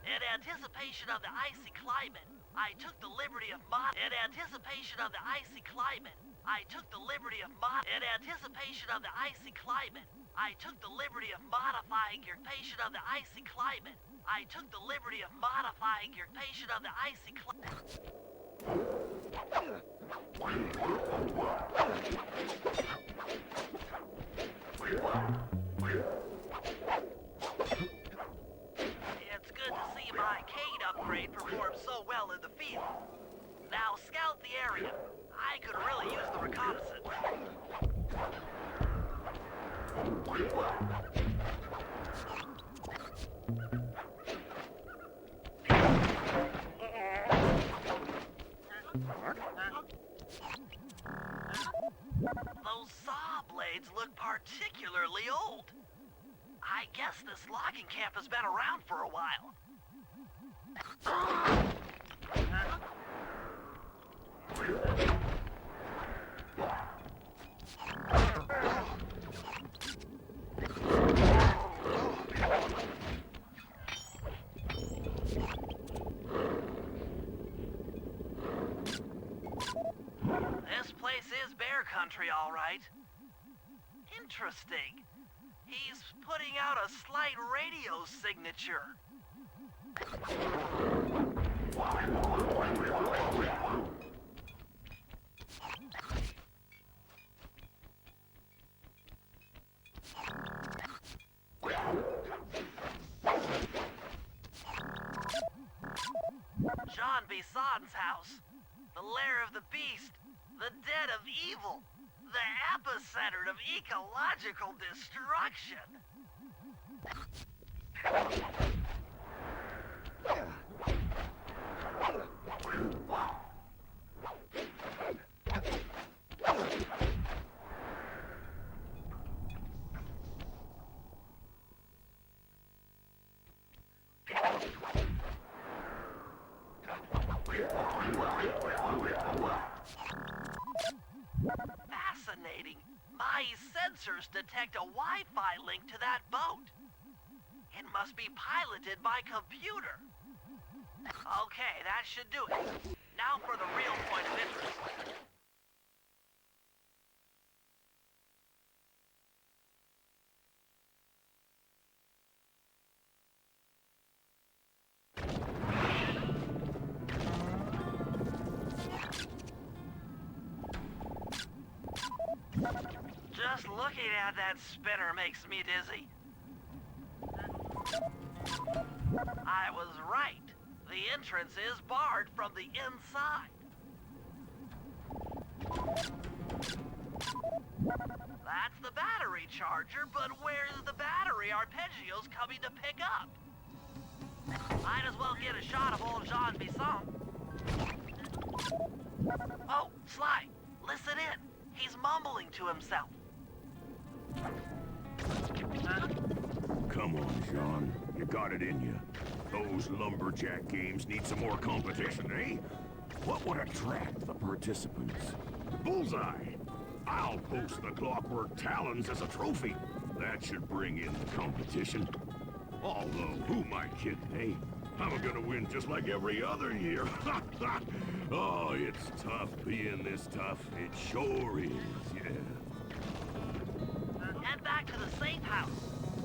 In anticipation of the icy climate, I took the liberty of In anticipation of the icy climate, I took the liberty of In anticipation of the icy climate, I took the liberty of modifying your patient of the icy climate. I took the liberty of modifying your patient of the icy It's good to see my Cade upgrade perform so well in the field. Now scout the area. I could really use the reconnaissance. Those saw blades look particularly old. I guess this logging camp has been around for a while. This place is bear country, all right. Interesting. He's putting out a slight radio signature. Jean Bisson's house. The lair of the beast. The den of evil. The epicenter of ecological destruction. Fascinating. My sensors detect a Wi-Fi link to that boat. It must be piloted by computer. Okay, that should do it. Now for the real point of interest. Just looking at that spinner makes me dizzy. I was right. The entrance is barred from the inside. That's the battery charger, but where's the battery Arpeggio's coming to pick up? Might as well get a shot of old Jean Bisson. Oh, Sly, listen in. He's mumbling to himself. Come on, Jean. You got it in you. Those lumberjack games need some more competition, eh? What would attract the participants? Bullseye! I'll post the Clockwork Talons as a trophy. That should bring in the competition. Although, who am I kidding, eh? I'm gonna win just like every other year. Oh, it's tough being this tough. It sure is, yeah. Head back to the safe house.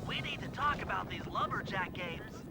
We need to talk about these lumberjack games.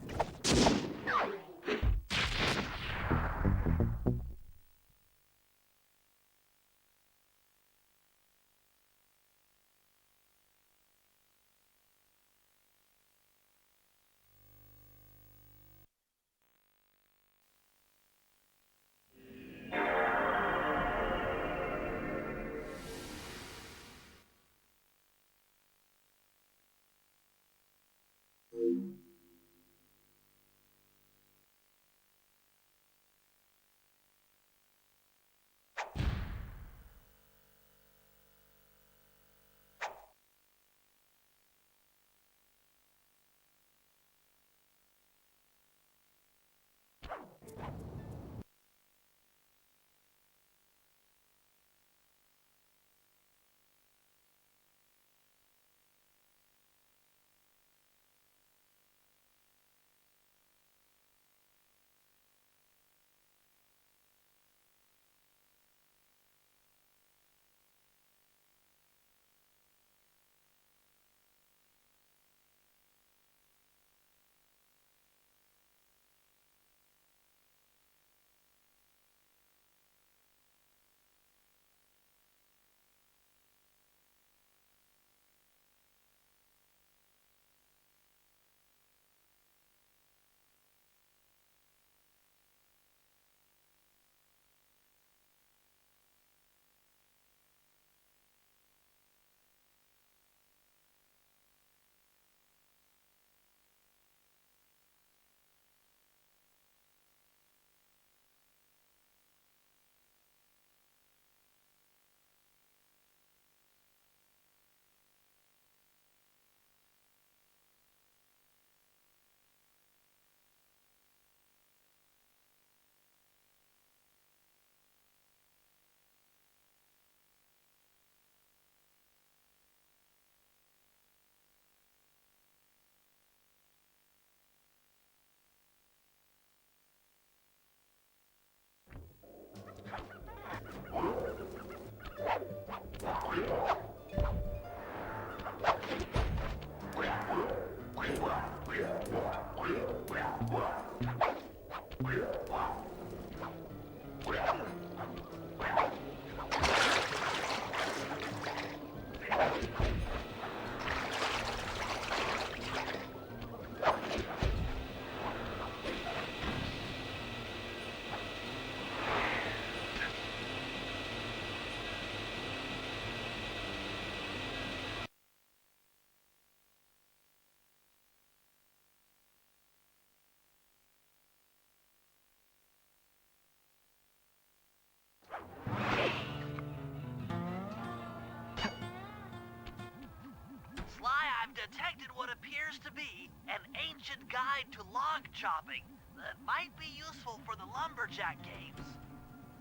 Sly, I've detected what appears to be an ancient guide to log chopping that might be useful for the lumberjack games.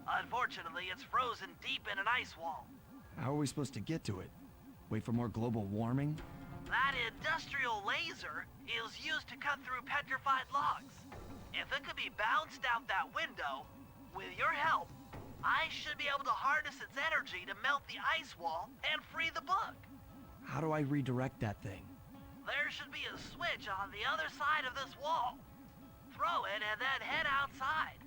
Unfortunately, it's frozen deep in an ice wall. How are we supposed to get to it? Wait for more global warming? That industrial laser is used to cut through petrified logs. If it could be bounced out that window, with your help, I should be able to harness its energy to melt the ice wall and free the book. How do I redirect that thing? There should be a switch on the other side of this wall. Throw it and then head outside.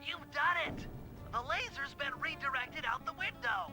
You've done it! The laser's been redirected out the window!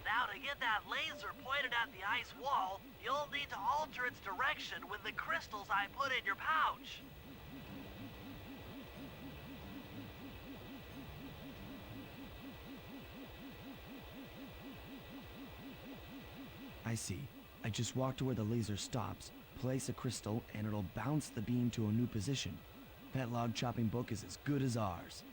Now to get that laser pointed at the ice wall, you'll need to alter its direction with the crystals I put in your pouch. I see. I just walk to where the laser stops, place a crystal, and it'll bounce the beam to a new position. That log chopping book is as good as ours.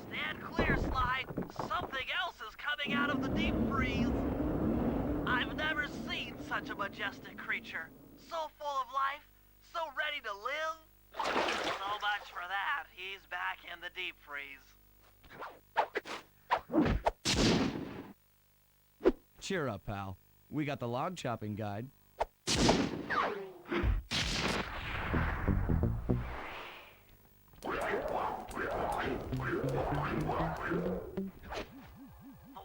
Stand clear, Sly. Something else is coming out of the deep freeze. I've never seen such a majestic creature. So full of life, so ready to live. So much for that. He's back in the deep freeze. Cheer up, pal. We got the log chopping guide. The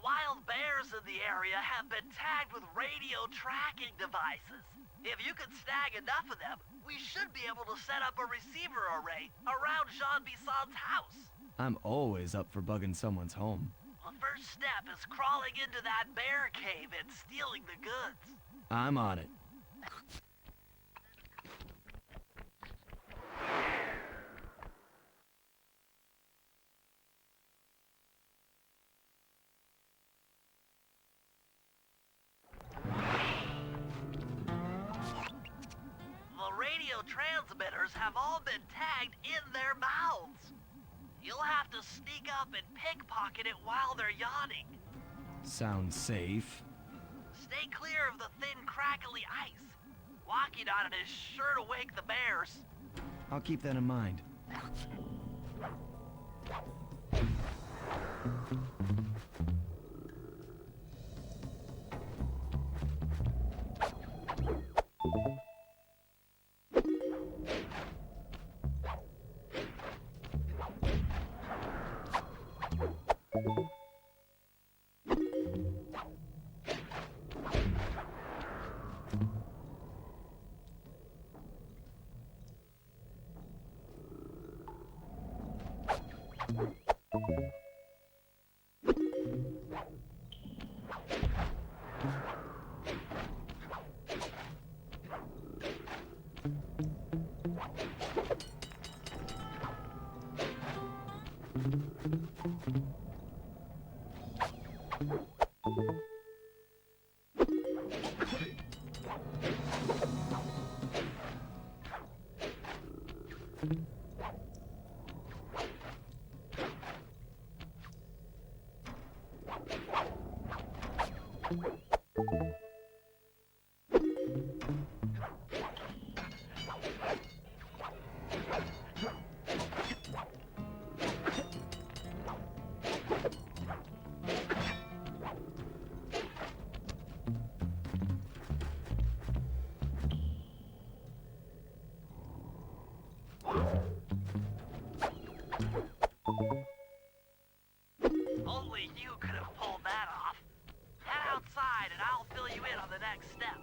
wild bears in the area have been tagged with radio tracking devices. If you can snag enough of them, we should be able to set up a receiver array around Jean Bisson's house. I'm always up for bugging someone's home. The first step is crawling into that bear cave and stealing the goods. I'm on it. The radio transmitters have all been tagged in their mouths. You'll have to sneak up and pickpocket it while they're yawning. Sounds safe. Stay clear of the thin, crackly ice. Walking on it is sure to wake the bears. I'll keep that in mind. Only you could have pulled that off. Head outside and I'll fill you in on the next step.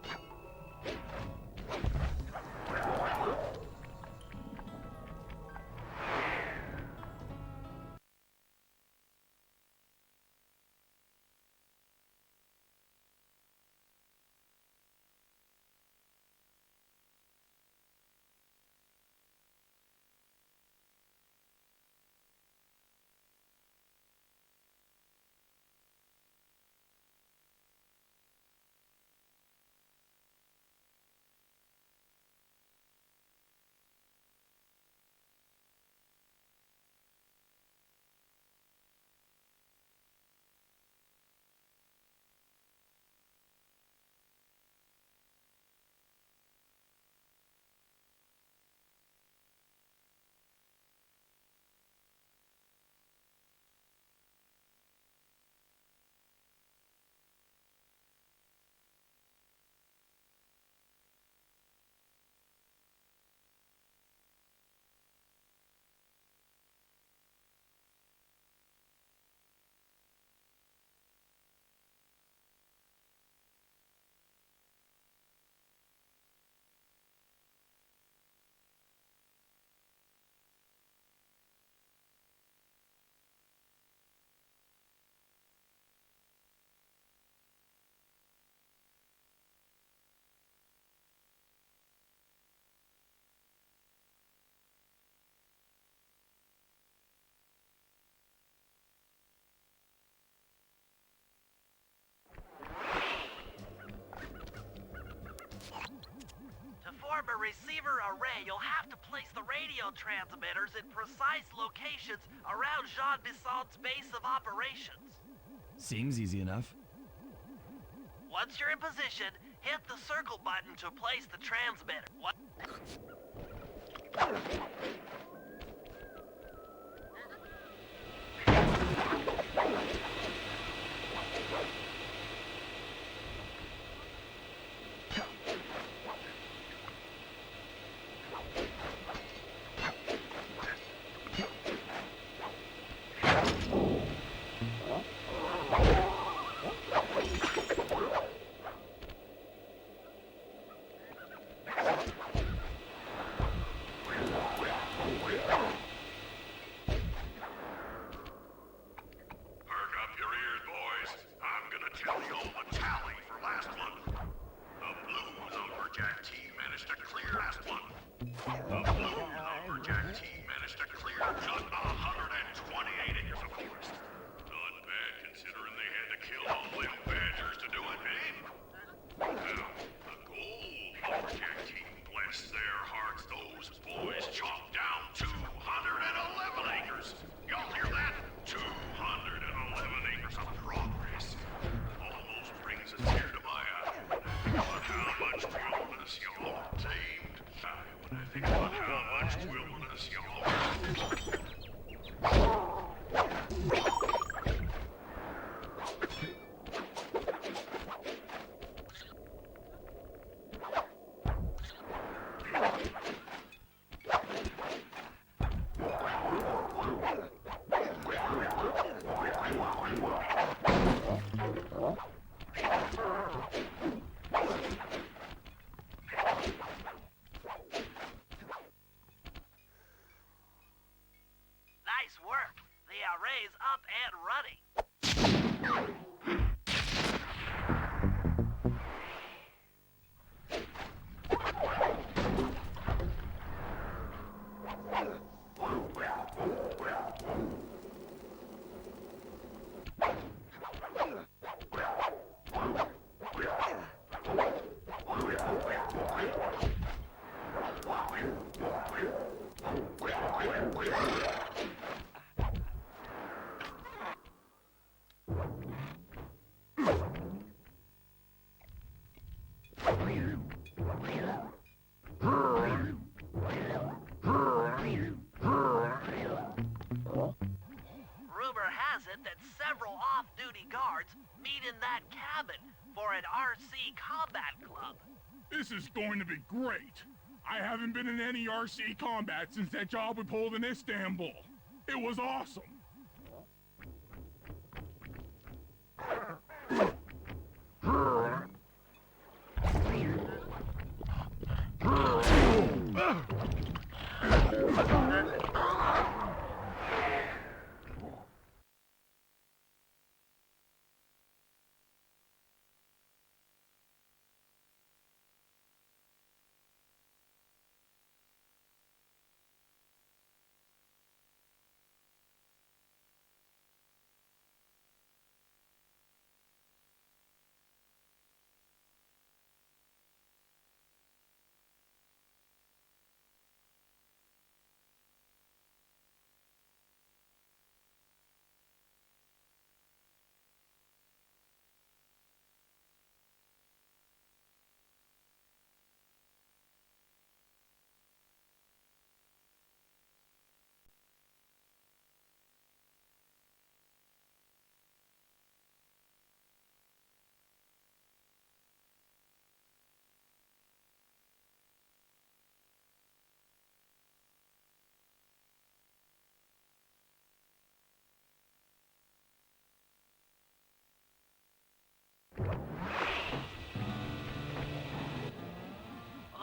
form a receiver array, you'll have to place the radio transmitters in precise locations around Jean Bison's base of operations. Seems easy enough. Once you're in position, hit the circle button to place the transmitter. What? Nice work. The array's up and running. Rumor has it that several off-duty guards meet in that cabin for an RC combat club. This is going to be great. I haven't been in any RC combat since that job we pulled in Istanbul. It was awesome.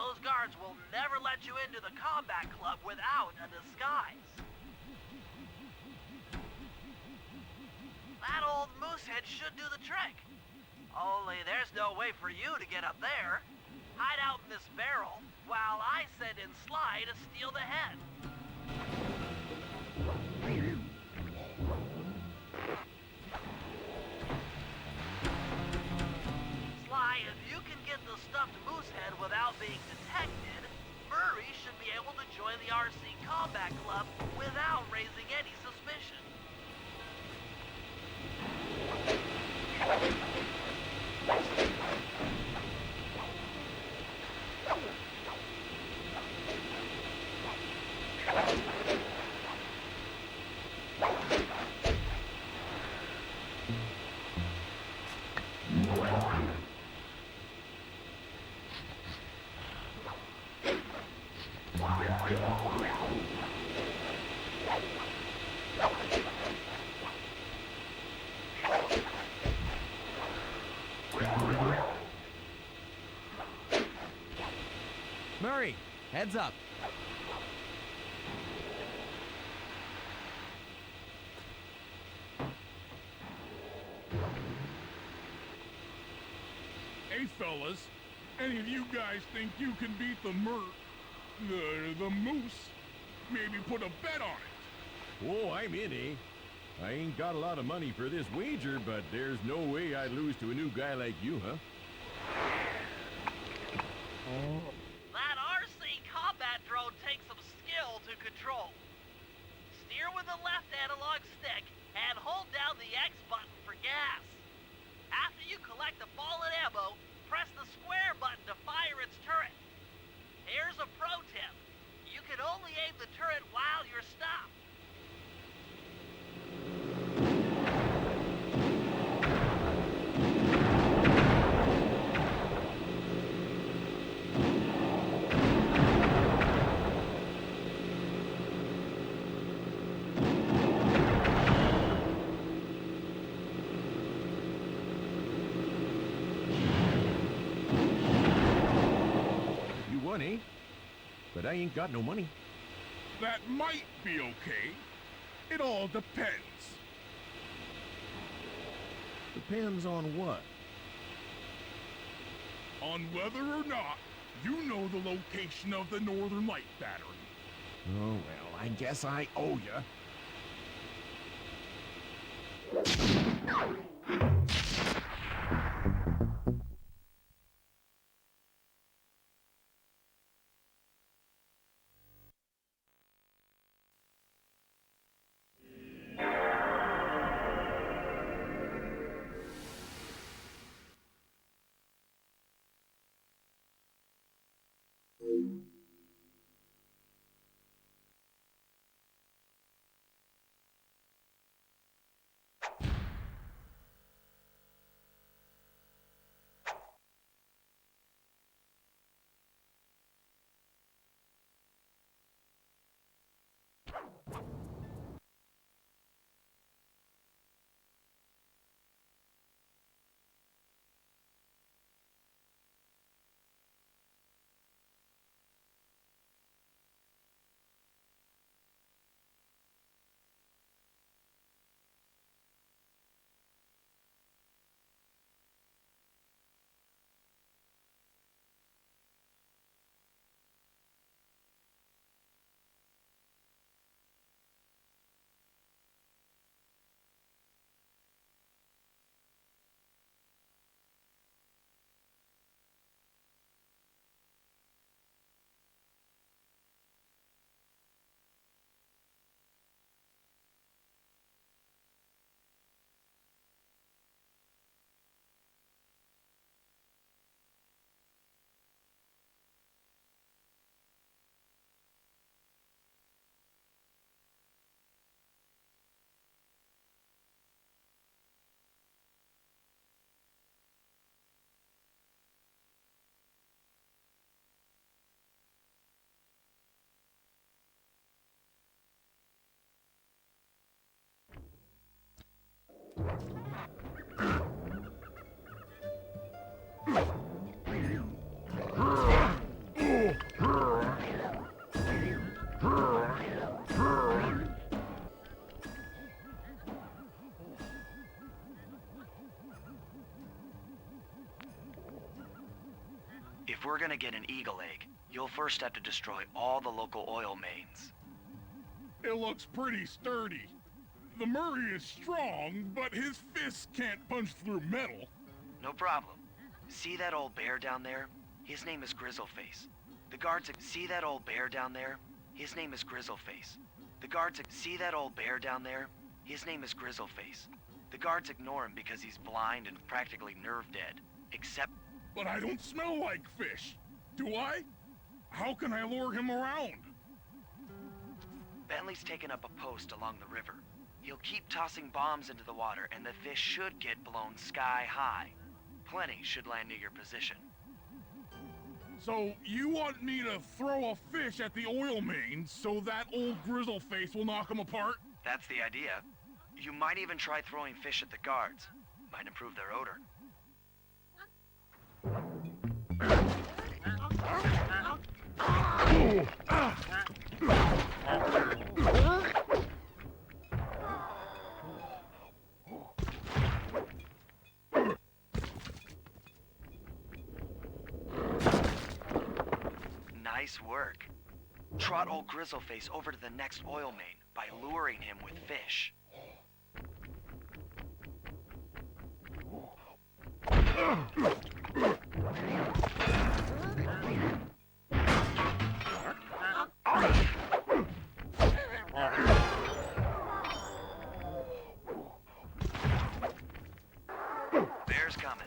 Those guards will never let you into the combat club without a disguise. That old moosehead should do the trick. Only there's no way for you to get up there. Hide out in this barrel while I send in Sly to steal the head. Sly, if you can get the stuffed moosehead without being detected, Murray should be able to join the RC Combat Club without raising any suspicion. Murray, heads up. Hey, fellas. Any of you guys think you can beat the moose? Maybe put a bet on it. Oh, I'm in, eh? I ain't got a lot of money for this wager, but there's no way I'd lose to a new guy like you, huh? That RC combat drone takes some skill to control. Steer with the left analog stick and hold down the X button for gas. After you collect the fallen ammo, press the square button to fire its turret. Here's a pro tip. You can only aim the turret while you're stopped. money, but I ain't got no money. That might be okay. It all depends. Depends on what? On whether or not you know the location of the Northern Light Battery. Oh, well, I guess I owe ya. If we're gonna get an eagle egg, you'll first have to destroy all the local oil mains. It looks pretty sturdy. The Murray is strong, but his fists can't punch through metal. No problem. See that old bear down there? His name is Grizzleface. The guards see that old bear down there? His name is Grizzleface. The guards see that old bear down there? His name is Grizzleface. The guards ignore him because he's blind and practically nerve dead. Except... But I don't smell like fish. Do I? How can I lure him around? Bentley's taken up a post along the river. He'll keep tossing bombs into the water and the fish should get blown sky high. Plenty should land near your position. So you want me to throw a fish at the oil mains so that old Grizzleface will knock him apart? That's the idea. You might even try throwing fish at the guards. Might improve their odor. Nice work. Trot old Grizzleface over to the next oil main by luring him with fish. Bear's coming.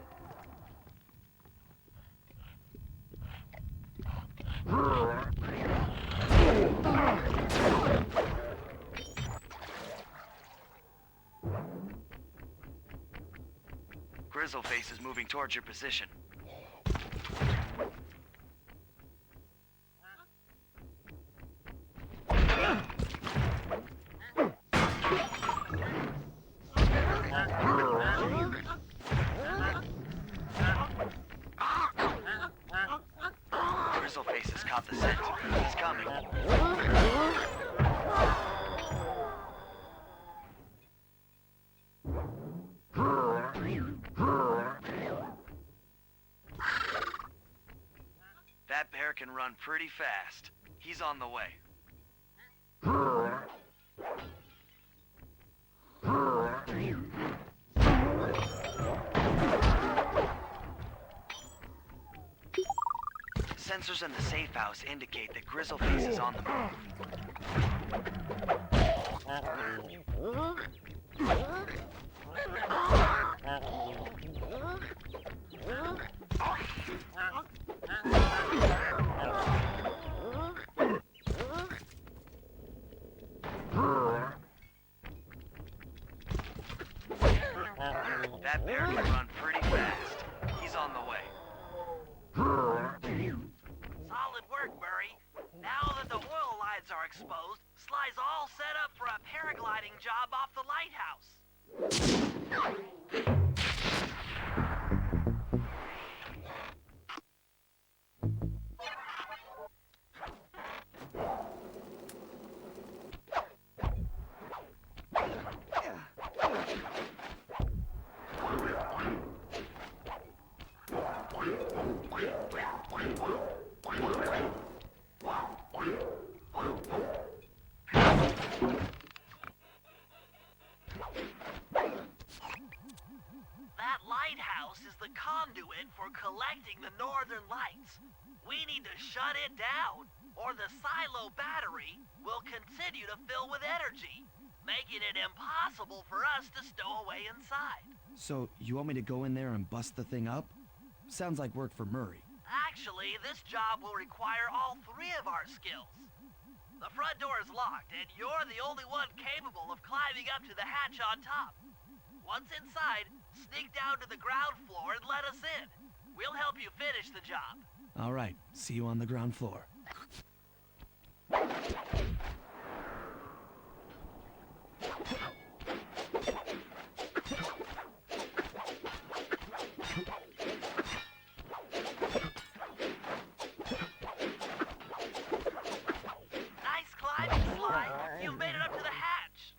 Grizzleface is moving towards your position. Grizzleface is descent. He's coming. That bear can run pretty fast. He's on the way. Sensors in the safe house indicate that Grizzleface is on the That bear can run pretty fast. He's on the way. Solid work, Murray. Now that the oil lines are exposed, Sly's all set up for a paragliding job off the lighthouse. That lighthouse is the conduit for collecting the northern lights. We need to shut it down, or the silo battery will continue to fill with energy, making it impossible for us to stow away inside. So, you want me to go in there and bust the thing up? Sounds like work for Murray. Actually, this job will require all three of our skills. The front door is locked, and you're the only one capable of climbing up to the hatch on top. Once inside, sneak down to the ground floor and let us in. We'll help you finish the job. All right, see you on the ground floor. Nice climbing, Sly. You've made it up to the hatch.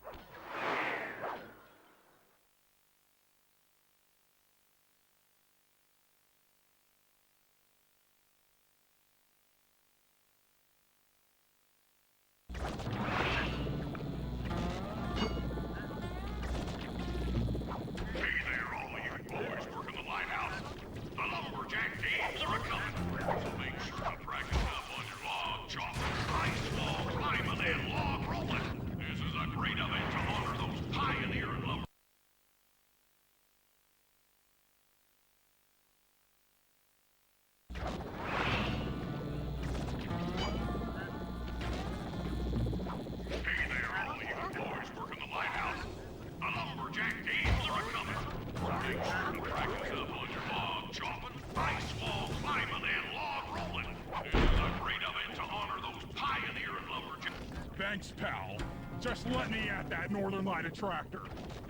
Thanks, pal. Just let me at that Northern Light attractor.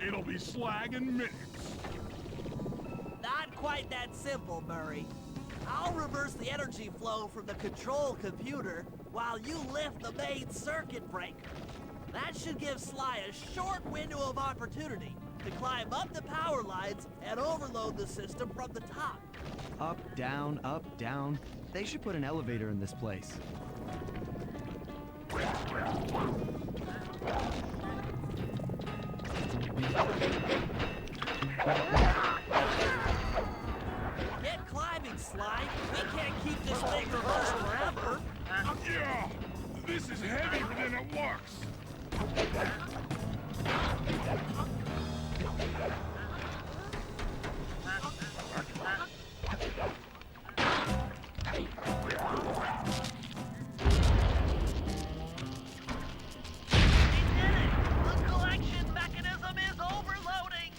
It'll be slag in minutes. Not quite that simple, Murray. I'll reverse the energy flow from the control computer while you lift the main circuit breaker. That should give Sly a short window of opportunity to climb up the power lines and overload the system from the top. Up, down, up, down. They should put an elevator in this place. Get climbing, Sly. We can't keep this thing reversed forever. Yeah, this is heavier than it looks. The collection mechanism is overloading.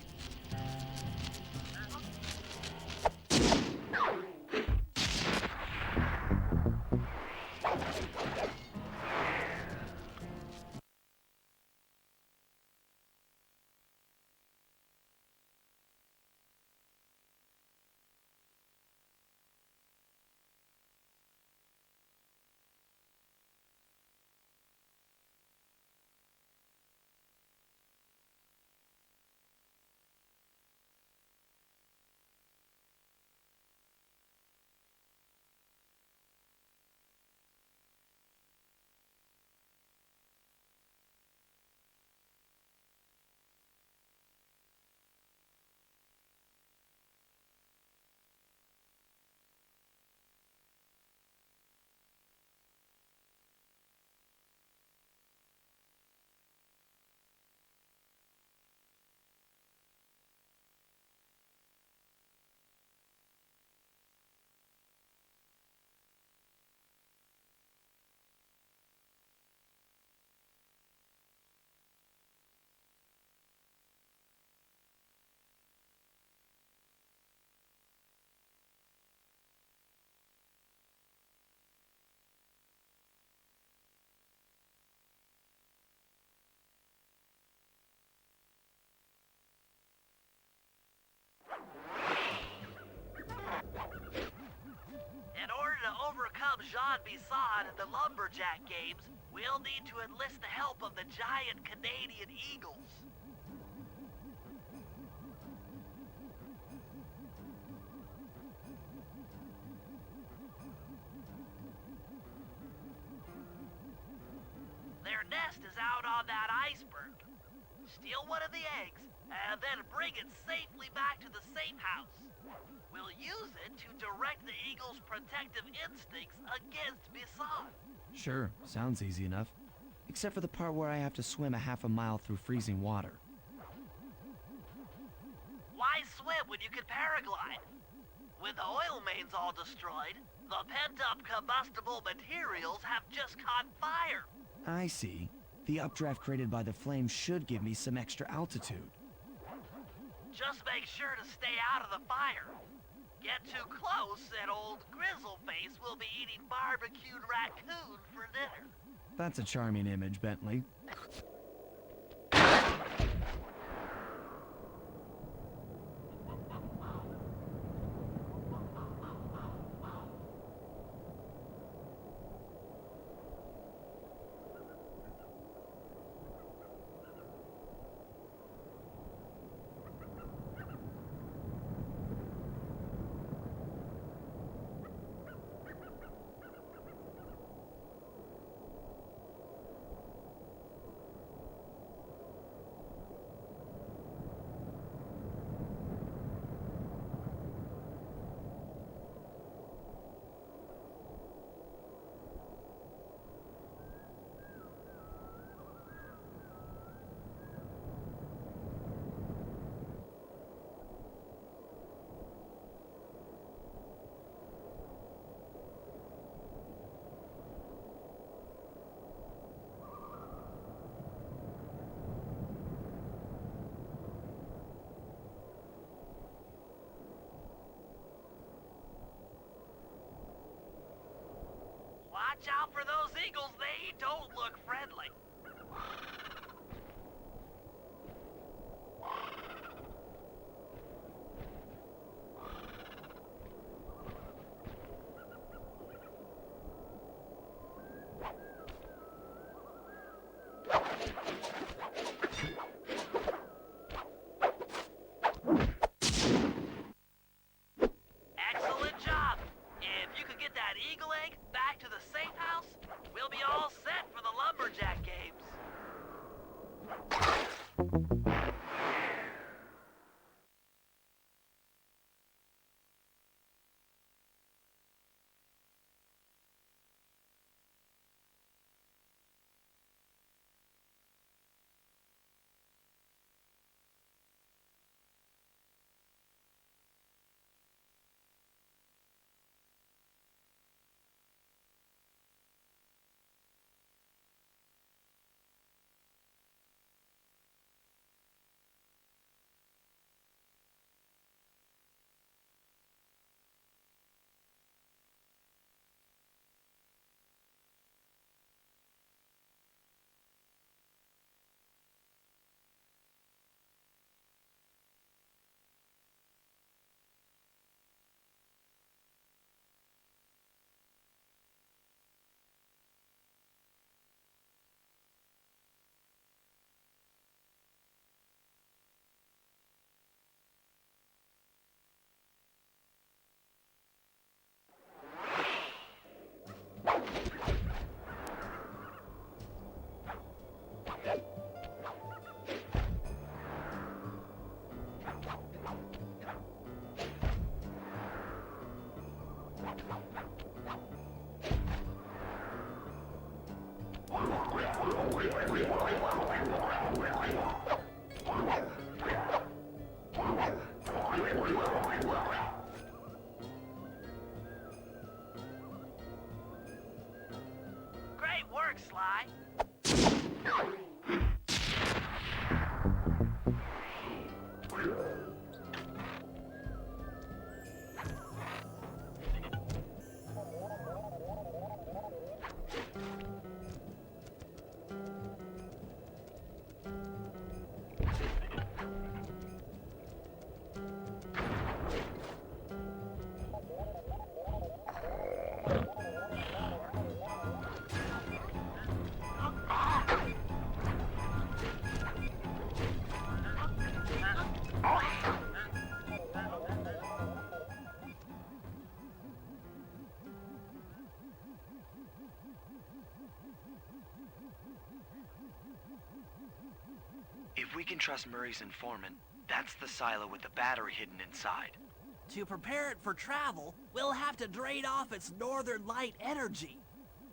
Jean Bisson in the Lumberjack games, we'll need to enlist the help of the giant Canadian eagles. Their nest is out on that iceberg. Steal one of the eggs, and then bring it safely back to the safe house. We'll use it to direct the eagle's protective instincts against Bisson. Sure, sounds easy enough. Except for the part where I have to swim a half a mile through freezing water. Why swim when you can paraglide? With the oil mains all destroyed, the pent-up combustible materials have just caught fire. I see. The updraft created by the flames should give me some extra altitude. Just make sure to stay out of the fire. Get too close and old Grizzleface will be eating barbecued raccoon for dinner. That's a charming image, Bentley. Watch out for those eagles, they don't look friendly. Excellent job. If you could get that eagle egg back to the safe house, we'll be all set for the Lumberjack games. Great work, Sly. can trust Murray's informant, that's the silo with the battery hidden inside. To prepare it for travel, we'll have to drain off its northern light energy.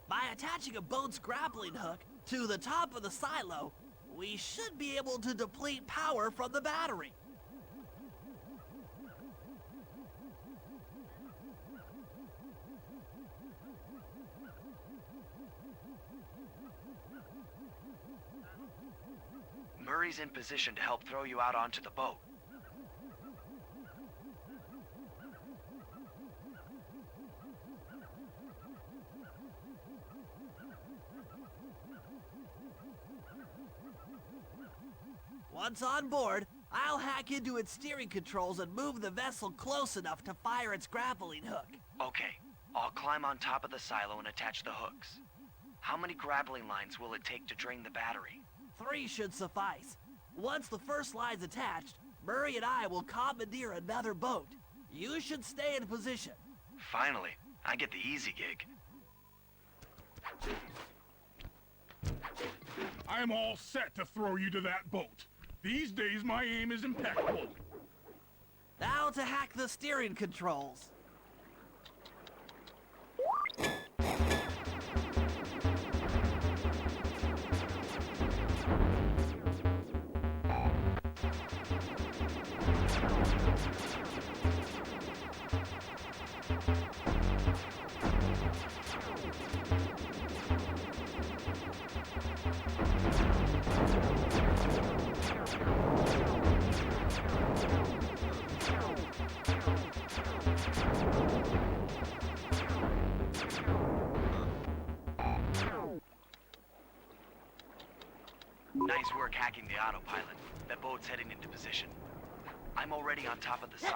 By attaching a boat's grappling hook to the top of the silo, we should be able to deplete power from the battery. Murray's in position to help throw you out onto the boat. Once on board, I'll hack into its steering controls and move the vessel close enough to fire its grappling hook. Okay, I'll climb on top of the silo and attach the hooks. How many grappling lines will it take to drain the battery? 3 should suffice. Once the first line's attached, Murray and I will commandeer another boat. You should stay in position. Finally, I get the easy gig. I'm all set to throw you to that boat. These days, my aim is impeccable. Now to hack the steering controls. Nice work hacking the autopilot. That boat's heading into position. I'm already on top of the silo.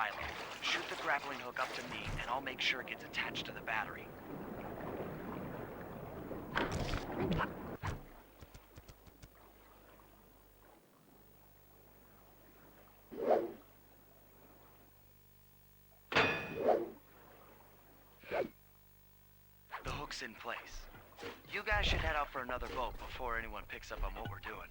Shoot the grappling hook up to me, and I'll make sure it gets attached to the battery. The hook's in place. You guys should head out for another boat before anyone picks up on what we're doing.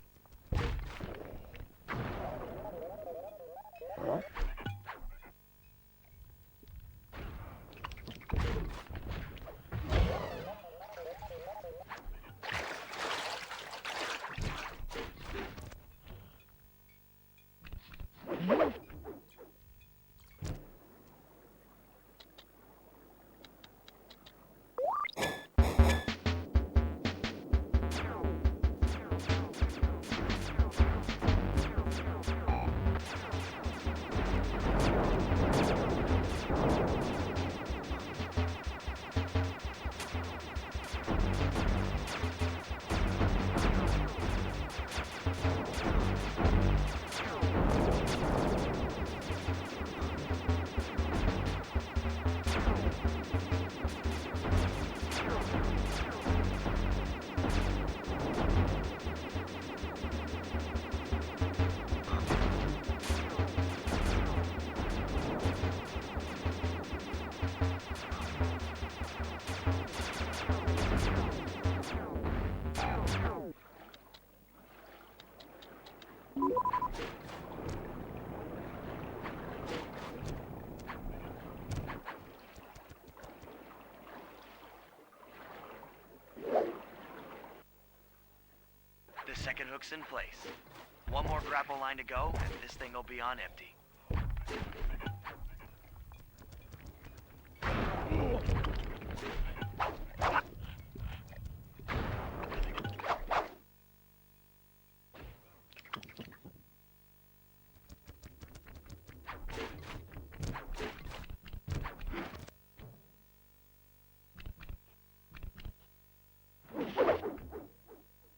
The second hook's in place. One more grapple line to go, and this thing will be on empty.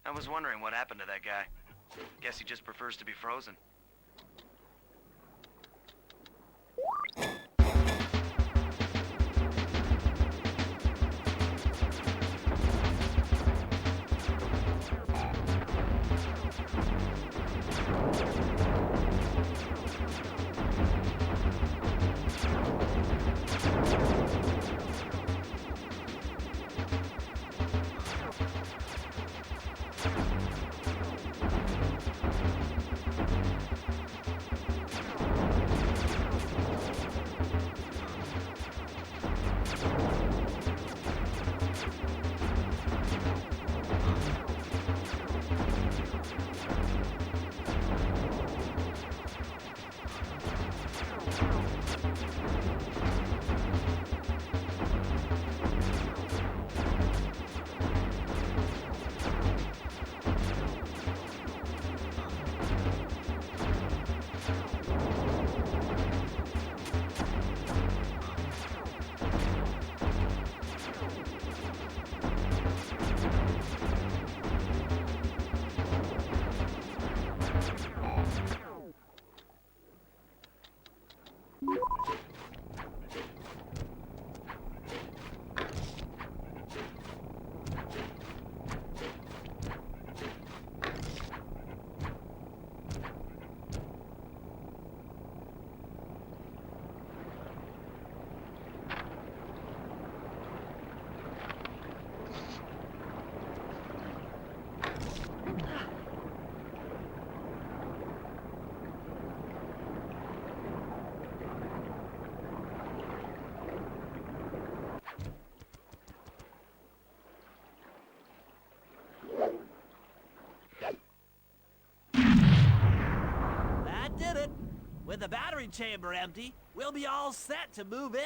I was wondering what happened to that guy. Guess he just prefers to be frozen. That did it. With the battery chamber empty, we'll be all set to move in.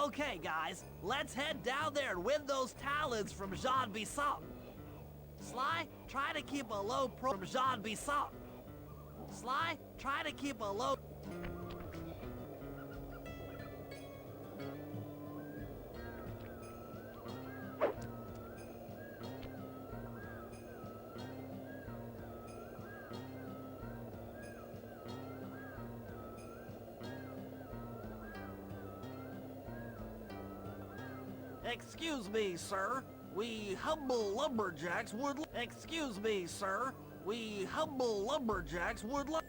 Okay, guys, let's head down there and win those talons from Jean Bisson. Sly, try to keep a low pro from Jean Bisson. Sly, try to keep a low... Excuse me, sir. We humble lumberjacks would... Excuse me, sir. We humble lumberjacks would like...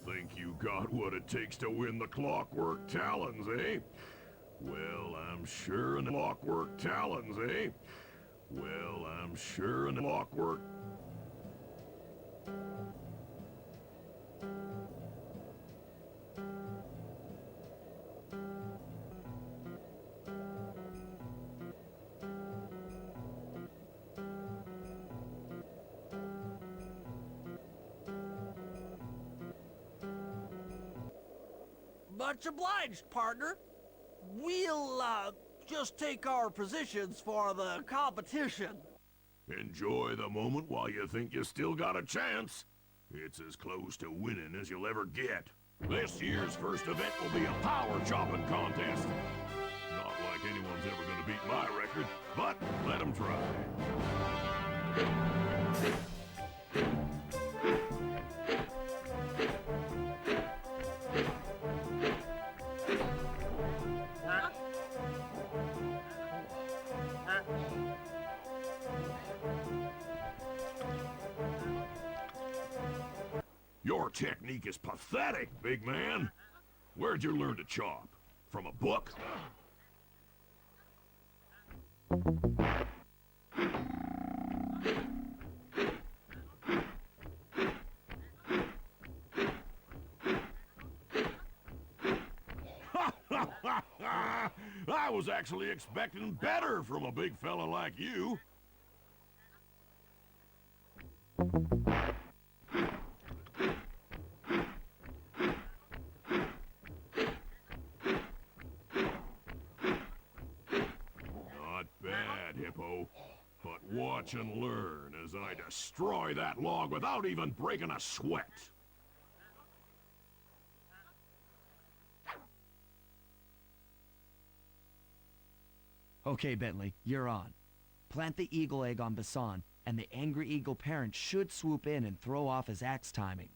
Think you got what it takes to win the Clockwork Talons, eh? Well, I'm sure in the Clockwork Talons, eh? Well, I'm sure in the Clockwork... Much obliged, partner. We'll, just take our positions for the competition. Enjoy the moment while you think you still got a chance. It's as close to winning as you'll ever get. This year's first event will be a power chopping contest. Not like anyone's ever gonna beat my record, but let them try. Your technique is pathetic, big man. Where'd you learn to chop? From a book? I was actually expecting better from a big fella like you. Not bad, Hippo. But watch and learn as I destroy that log without even breaking a sweat. Okay, Bentley, you're on. Plant the eagle egg on Bassan, and the angry eagle parent should swoop in and throw off his axe timing.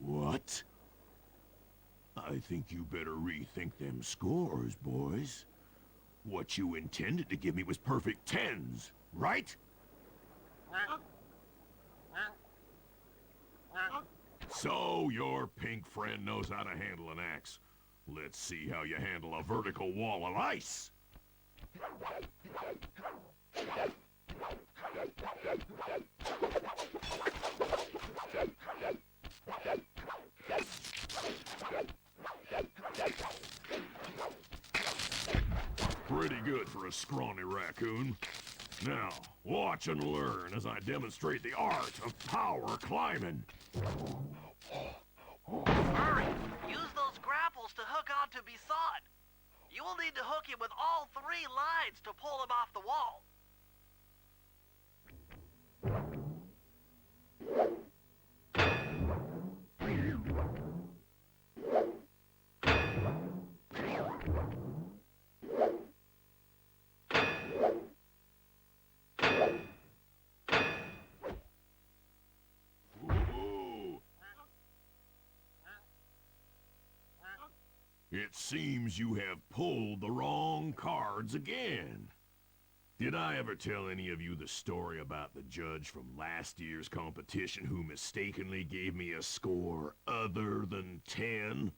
What? I think you better rethink them scores, boys. What you intended to give me was perfect tens, right? So your pink friend knows how to handle an axe. Let's see how you handle a vertical wall of ice. Pretty good for a scrawny raccoon. Now, watch and learn as I demonstrate the art of power climbing. Hurry! Use those grapples to hook onto Bassan. You will need to hook him with all 3 lines to pull him off the wall. It seems you have pulled the wrong cards again. Did I ever tell any of you the story about the judge from last year's competition who mistakenly gave me a score other than 10?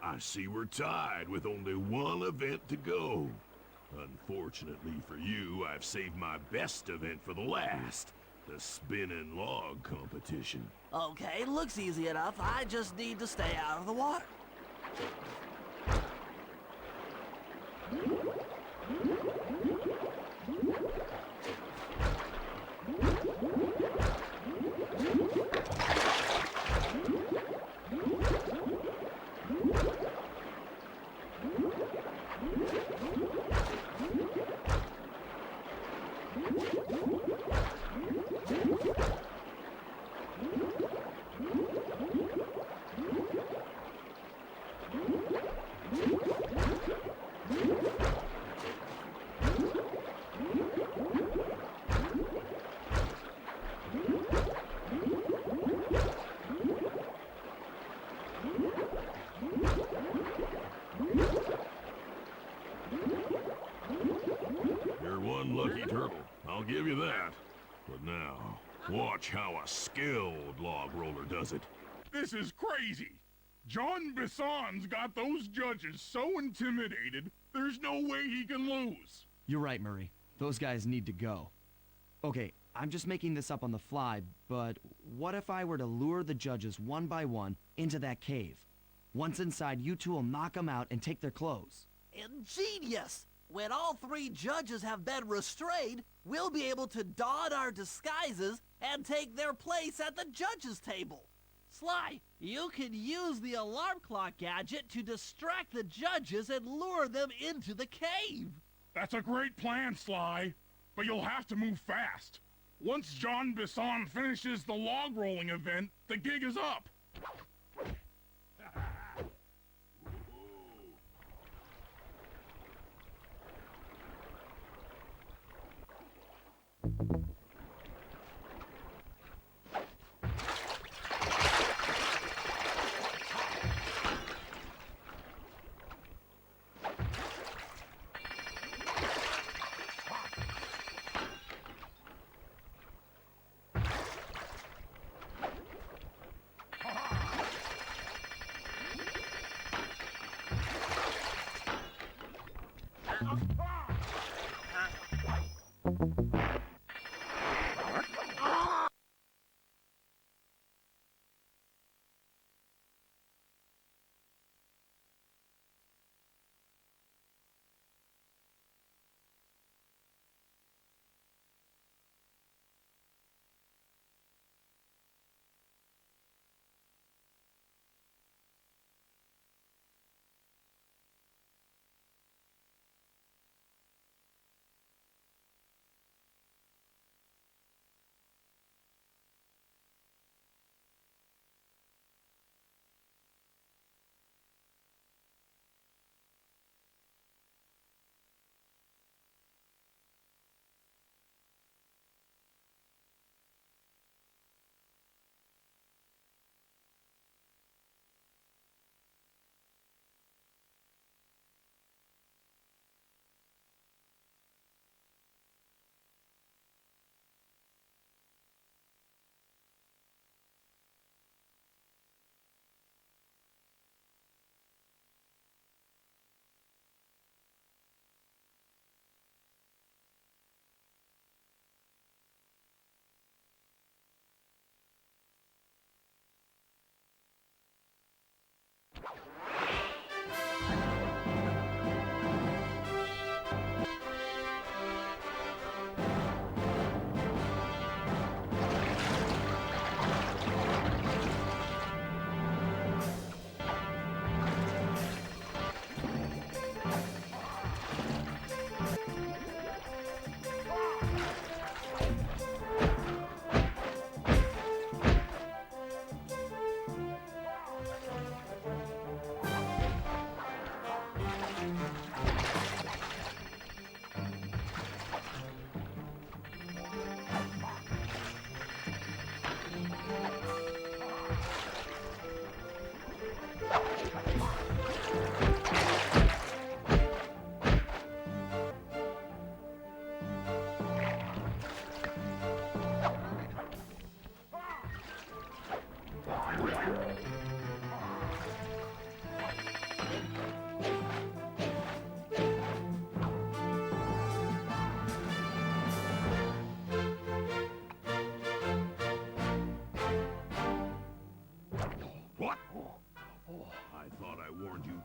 I see we're tied with only one event to go. Unfortunately for you, I've saved my best event for the last. The spinning log competition. Okay, looks easy enough. I just need to stay out of the water. Lucky turtle, I'll give you that. But now, watch how a skilled log roller does it. This is crazy! John Bisson's got those judges so intimidated, there's no way he can lose. You're right, Murray. Those guys need to go. Okay, I'm just making this up on the fly, but what if I were to lure the judges one by one into that cave? Once inside, you two will knock them out and take their clothes. Ingenious! When all 3 judges have been restrained, we'll be able to don our disguises and take their place at the judges' table. Sly, you can use the alarm clock gadget to distract the judges and lure them into the cave. That's a great plan, Sly, but you'll have to move fast. Once John Bisson finishes the log rolling event, the gig is up.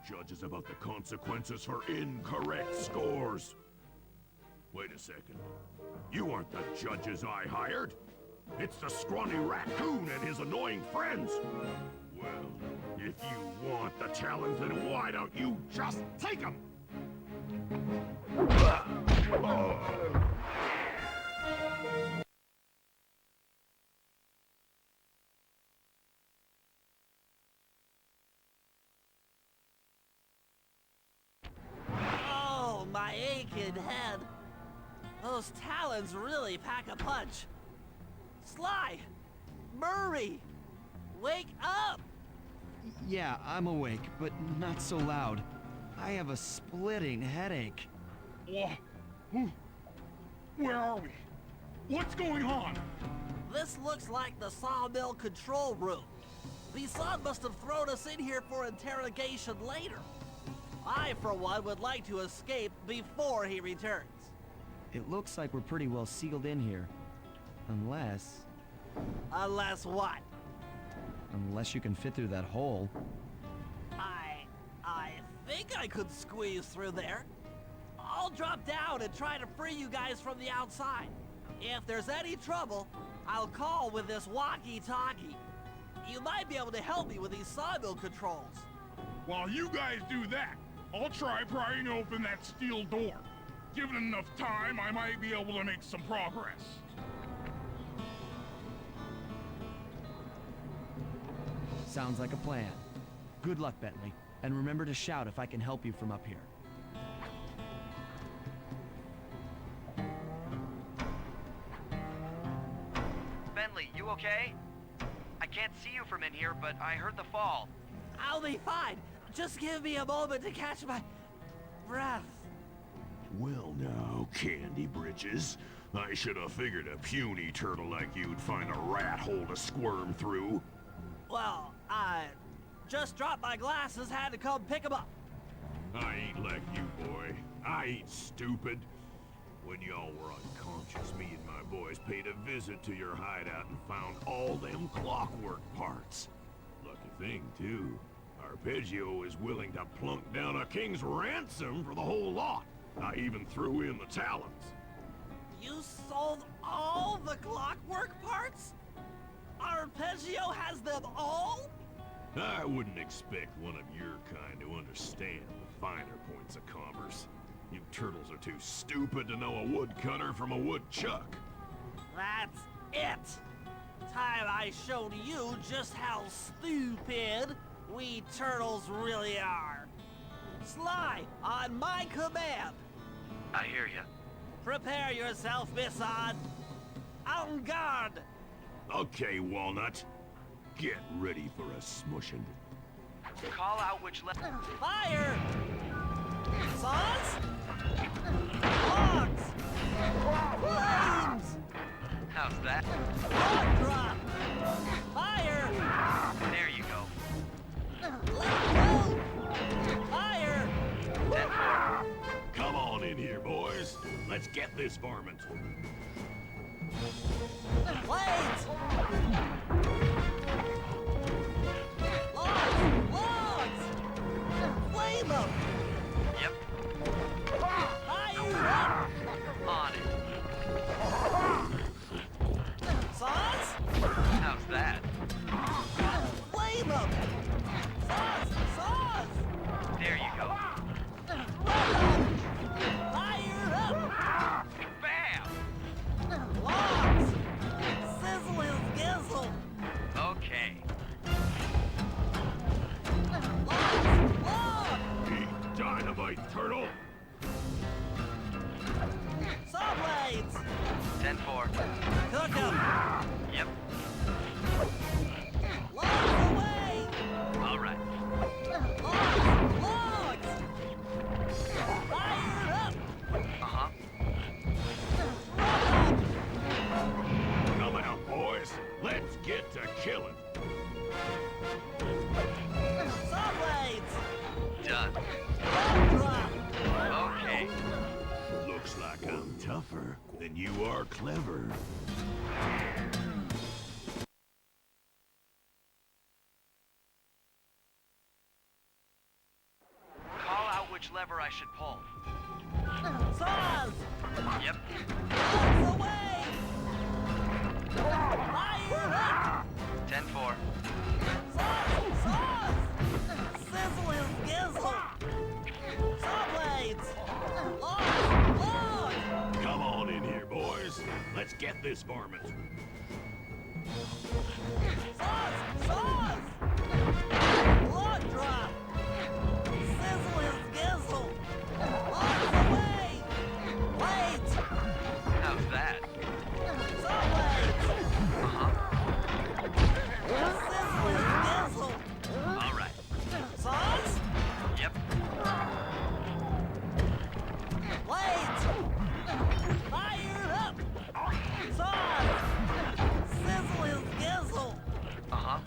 Judges about the consequences for incorrect scores. Wait a second. You aren't the judges I hired. It's the scrawny raccoon and his annoying friends. Well, if you want the challenge, then why don't you just take them? My aching head. Those talons really pack a punch. Sly! Murray! Wake up! Yeah, I'm awake, but not so loud. I have a splitting headache. Where are we? What's going on? This looks like the sawmill control room. Bisson must have thrown us in here for interrogation later. I, for one, would like to escape before he returns. It looks like we're pretty well sealed in here. Unless... Unless what? Unless you can fit through that hole. I think I could squeeze through there. I'll drop down and try to free you guys from the outside. If there's any trouble, I'll call with this walkie-talkie. You might be able to help me with these sawmill controls. While you guys do that, I'll try prying open that steel door. Given enough time, I might be able to make some progress. Sounds like a plan. Good luck, Bentley. And remember to shout if I can help you from up here. Bentley, you okay? I can't see you from in here, but I heard the fall. I'll be fine. Just give me a moment to catch my breath. Well now, Candy Britches. I should have figured a puny turtle like you'd find a rat hole to squirm through. Well, I just dropped my glasses, had to come pick them up. I ain't like you, boy. I ain't stupid. When y'all were unconscious, me and my boys paid a visit to your hideout and found all them clockwork parts. Lucky thing, too. Arpeggio is willing to plunk down a king's ransom for the whole lot. I even threw in the talons. You sold all the clockwork parts? Arpeggio has them all? I wouldn't expect one of your kind to understand the finer points of commerce. You turtles are too stupid to know a woodcutter from a woodchuck. That's it! Time I showed you just how stupid we turtles really are. Sly, on my command! I hear you. Prepare yourself, Bisson! En garde! Okay, Walnut. Get ready for a smushing. Call out which Fire! Saws? Logs! Flames! How's that? Log drop! Fire! There you go. Let go! Fire! 10-4. Come on in here, boys. Let's get this varmint. Blades! Logs! Flame them! Yep. Fire up! On it. Saws? How's that? Flame them! Saws! There you go. Fire up! Bam! Logs! Sizzle his gizzle! Okay. Log! Eat dynamite, turtle! Saw blades! 10-4. Cook 'em! Yep. Logs away! All right. Logs! Fire up! Uh-huh. Come out, boys. Let's get to killing. Saw blades! Done. Log drop! Okay. Looks like I'm tougher than you are clever. Call out which lever I should pull. Saws! Yep. Logs away! Fire up! 10-4. Saws! Sizzle his gizzle! Saw blades! Logs! Come on in here, boys. Let's get this varmint. Saws! Log drop! Sizzle his gizzle! Logs away! Blades! How's that? Saw blades! Uh-huh. Sizzle his gizzle! All right. Saws? Yep. Blades! Fire up! Saws! Sizzle his gizzle! Uh-huh.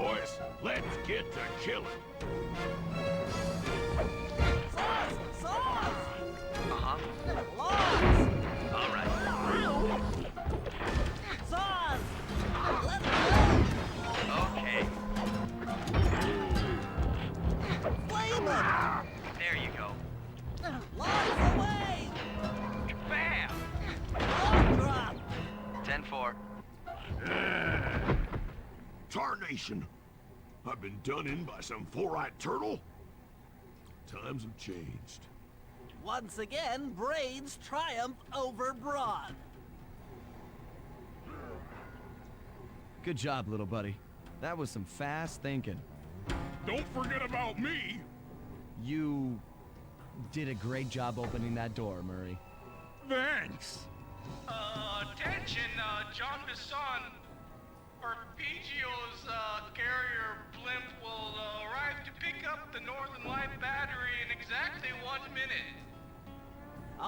boys. Let's get to killing. Uh-huh. All right. Okay. There you go. Bam! 10-4. Tarnation! I've been done in by some four-eyed turtle? Times have changed. Once again, brains triumph over brawn. Good job, little buddy. That was some fast thinking. Don't forget about me! You did a great job opening that door, Murray. Thanks! Attention, John Bisson. Arpeggio's carrier blimp will arrive to pick up the Northern Light battery in exactly 1 minute.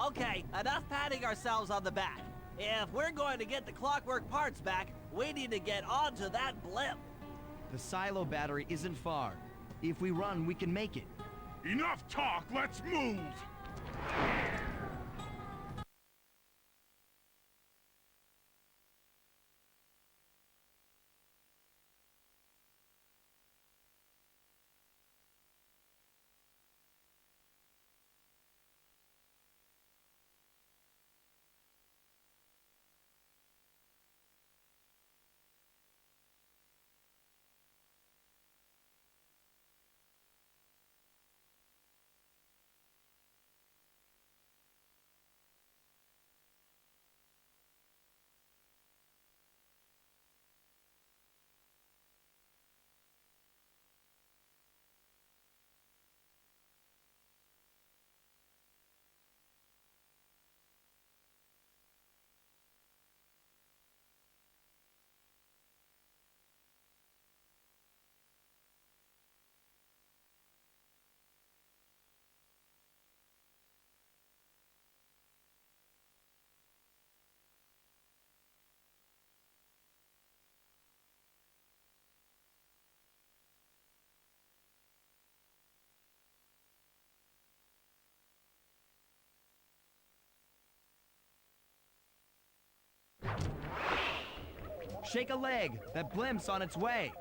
Okay, enough patting ourselves on the back. If we're going to get the Clockwork parts back, we need to get onto that blimp. The silo battery isn't far. If we run, we can make it. Enough talk, let's move! Shake a leg. That blimp's on its way.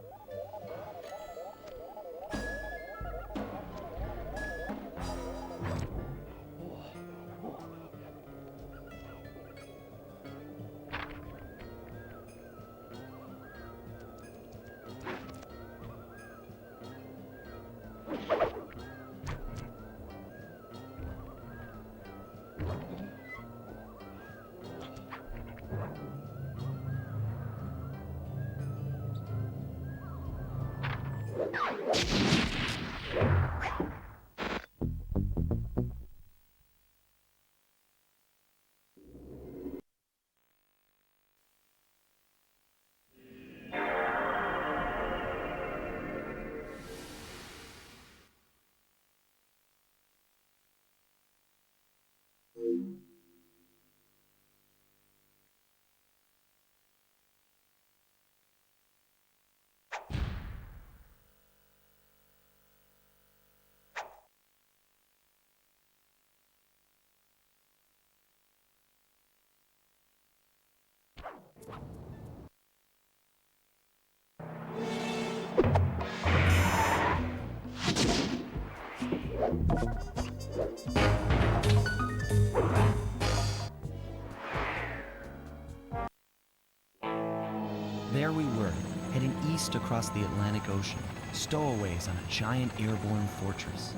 There we were, heading east across the Atlantic Ocean, stowaways on a giant airborne fortress.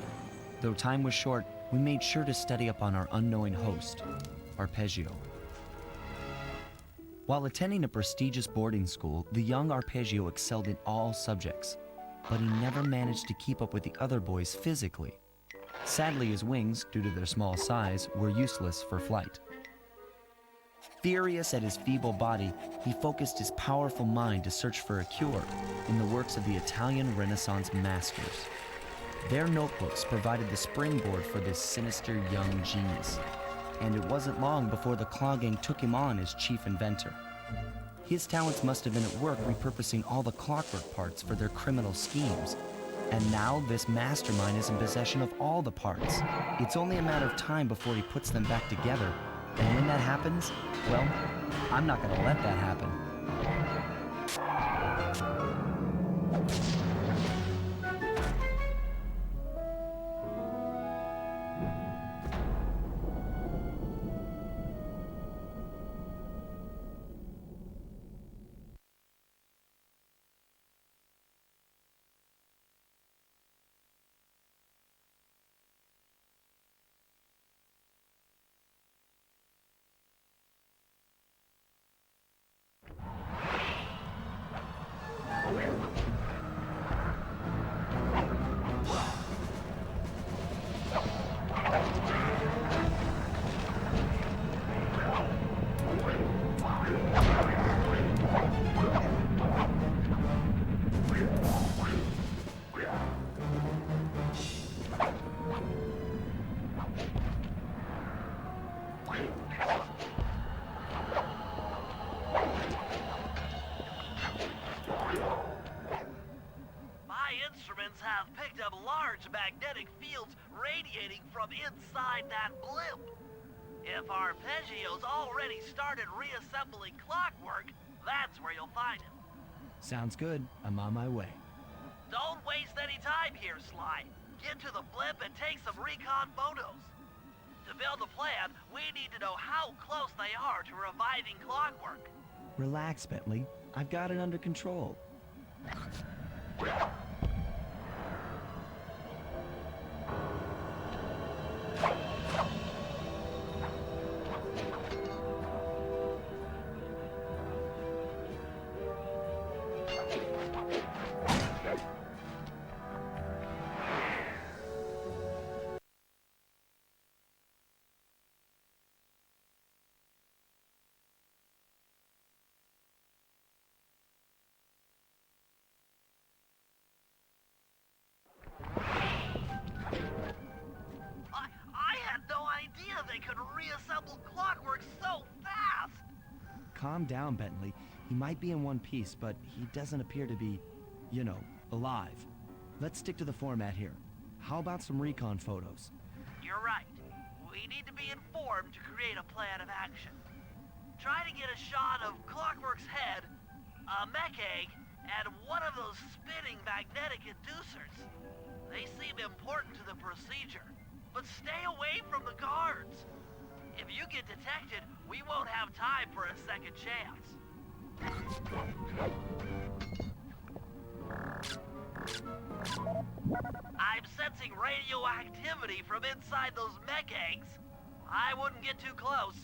Though time was short, we made sure to study up on our unknowing host, Arpeggio. While attending a prestigious boarding school, the young Arpeggio excelled in all subjects, but he never managed to keep up with the other boys physically. Sadly, his wings, due to their small size, were useless for flight. Furious at his feeble body, he focused his powerful mind to search for a cure in the works of the Italian Renaissance masters. Their notebooks provided the springboard for this sinister young genius, and it wasn't long before the Claw Gang took him on as chief inventor. His talents must have been at work repurposing all the clockwork parts for their criminal schemes. And now this mastermind is in possession of all the parts. It's only a matter of time before he puts them back together. And when that happens, well, I'm not gonna let that happen. have picked up large magnetic fields radiating from inside that blimp. If Arpeggio's already started reassembling clockwork, that's where you'll find him. Sounds good. I'm on my way. Don't waste any time here, Sly. Get to the blimp and take some recon photos. To build a plan, we need to know how close they are to reviving clockwork. Relax, Bentley. I've got it under control. Reassemble clockwork so fast! Calm down, Bentley. He might be in one piece, but he doesn't appear to be, you know, alive. Let's stick to the format here. How about some recon photos? You're right. We need to be informed to create a plan of action. Try to get a shot of Clockwork's head, a mech egg, and one of those spinning magnetic inducers. They seem important to the procedure, but stay away from the guards. If you get detected, we won't have time for a second chance. I'm sensing radioactivity from inside those mech eggs. I wouldn't get too close.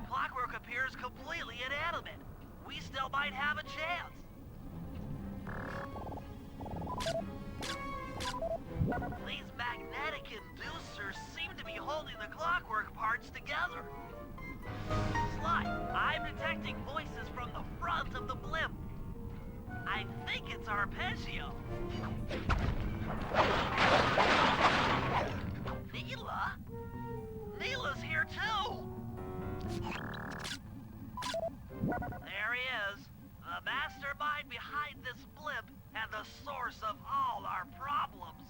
Clockwork appears completely inanimate. We still might have a chance. These magnetic inducers seem to be holding the clockwork parts together. Sly, I'm detecting voices from the front of the blimp. I think it's Arpeggio. Neela? Neela's here too! There he is, the mastermind behind this blimp and the source of all our problems.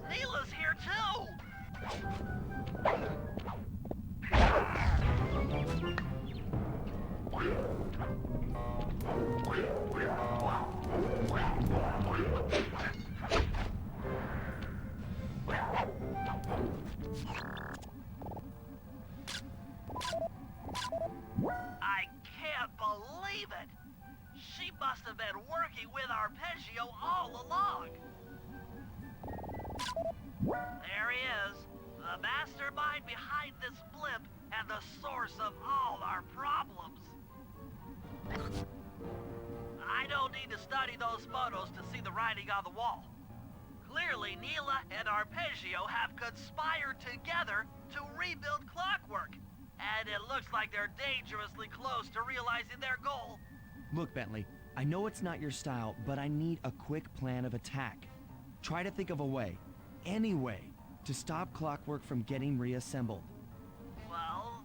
Neela's here too! I can't believe it! She must have been working with Arpeggio all along! There he is, the mastermind behind this blimp and the source of all our problems. I don't need to study those photos to see the writing on the wall. Clearly, Neela and Arpeggio have conspired together to rebuild Clockwork, and it looks like they're dangerously close to realizing their goal. Look, Bentley, I know it's not your style, but I need a quick plan of attack. Try to think of a way, any way, to stop Clockwork from getting reassembled. Well,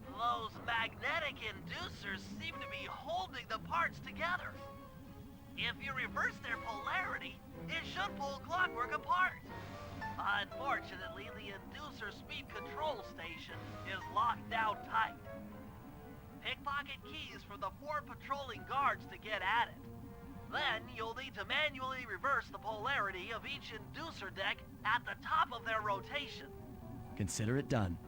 those magnetic inducers seem to be holding the parts together. If you reverse their polarity, it should pull Clockwork apart. Unfortunately, the inducer speed control station is locked down tight. Pickpocket keys for the 4 patrolling guards to get at it. Then you'll need to manually reverse the polarity of each inducer deck at the top of their rotation. Consider it done.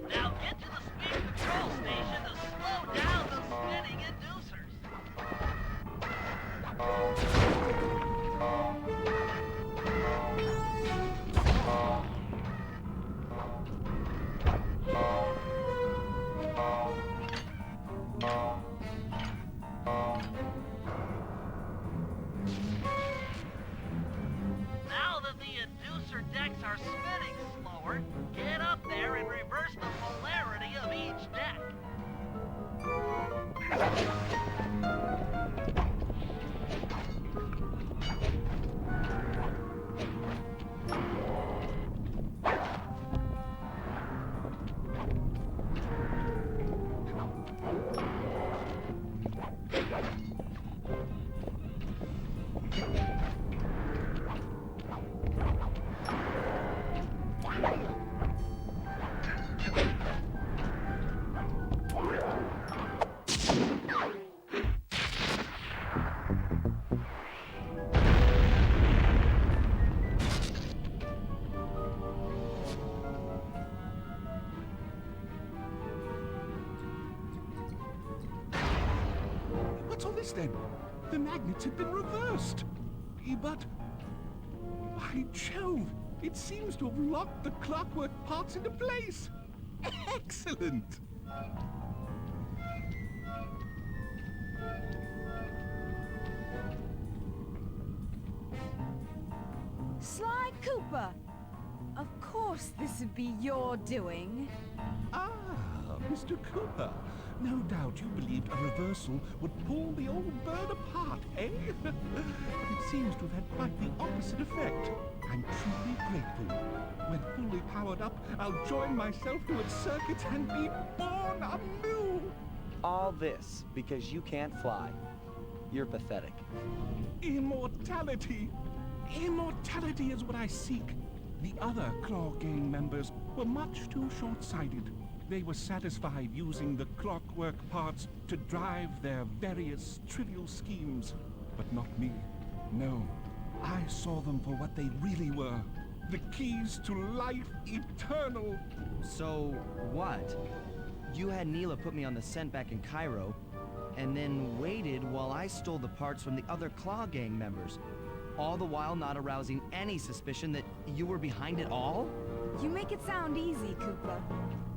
Now get to the speed control station to slow down the spinning inducers. Now that the inducer decks are spinning slower, get up there and reverse the polarity of each deck. What's all this then? The magnets have been reversed. But... by Jove! It seems to have locked the clockwork parts into place. Excellent! Sly Cooper! Of course this would be your doing. Ah, Mr. Cooper. No doubt you believed a reversal would pull the old bird apart, eh? But it seems to have had quite the opposite effect. I'm truly grateful. When fully powered up, I'll join myself to its circuits and be born anew! All this because you can't fly. You're pathetic. Immortality! Immortality is what I seek. The other Claw Gang members were much too short-sighted. They were satisfied using the clockwork parts to drive their various trivial schemes. But not me. No. I saw them for what they really were. The keys to life eternal. So, what? You had Neela put me on the scent back in Cairo, and then waited while I stole the parts from the other Claw Gang members, all the while not arousing any suspicion that you were behind it all? You make it sound easy, Cooper.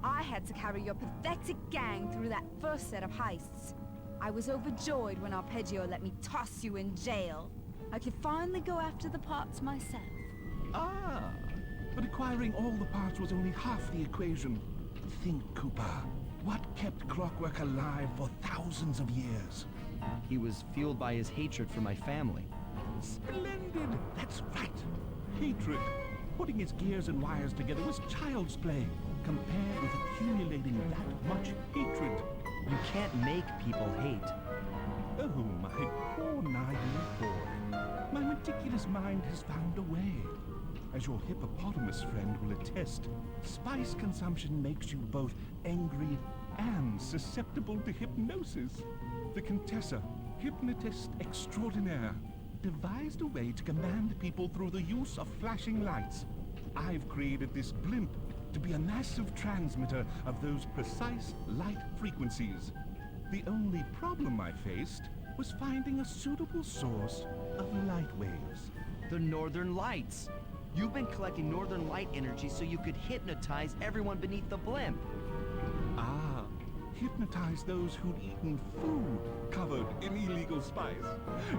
I had to carry your pathetic gang through that first set of heists. I was overjoyed when Arpeggio let me toss you in jail. I could finally go after the parts myself. Ah, but acquiring all the parts was only half the equation. Think, Cooper. What kept Clockwork alive for thousands of years? He was fueled by his hatred for my family. Splendid! That's right. Hatred. Putting its gears and wires together was child's play. compared with accumulating that much hatred. You can't make people hate. Oh, my poor naive boy. My meticulous mind has found a way. As your hippopotamus friend will attest, spice consumption makes you both angry and susceptible to hypnosis. The Contessa, hypnotist extraordinaire, devised a way to command people through the use of flashing lights. I've created this blimp to be a massive transmitter of those precise light frequencies. The only problem I faced was finding a suitable source of light waves. The Northern Lights. You've been collecting Northern Light energy so you could hypnotize everyone beneath the blimp. Ah, hypnotize those who'd eaten food covered in illegal spice.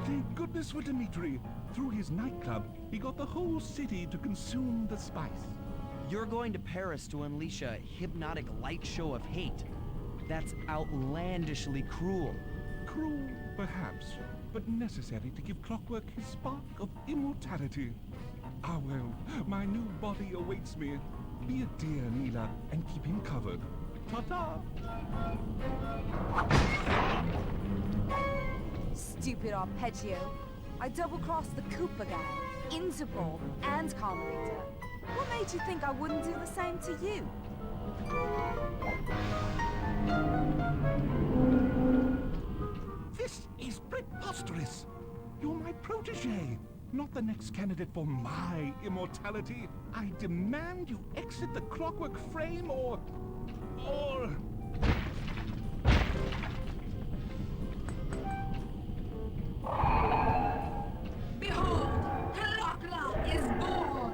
Thank goodness for Dimitri. Through his nightclub, he got the whole city to consume the spice. You're going to Paris to unleash a hypnotic light show of hate. That's outlandishly cruel. Cruel, perhaps, but necessary to give Clockwork his spark of immortality. Ah well, my new body awaits me. Be a dear, Neela, and keep him covered. Ta-ta! Stupid Arpeggio. I double-crossed the Cooper gang, Interpol, and Carmelita. What made you think I wouldn't do the same to you? This is preposterous! You're my protege, not the next candidate for my immortality. I demand you exit the Clockwork frame or... Behold, Kalakla is born!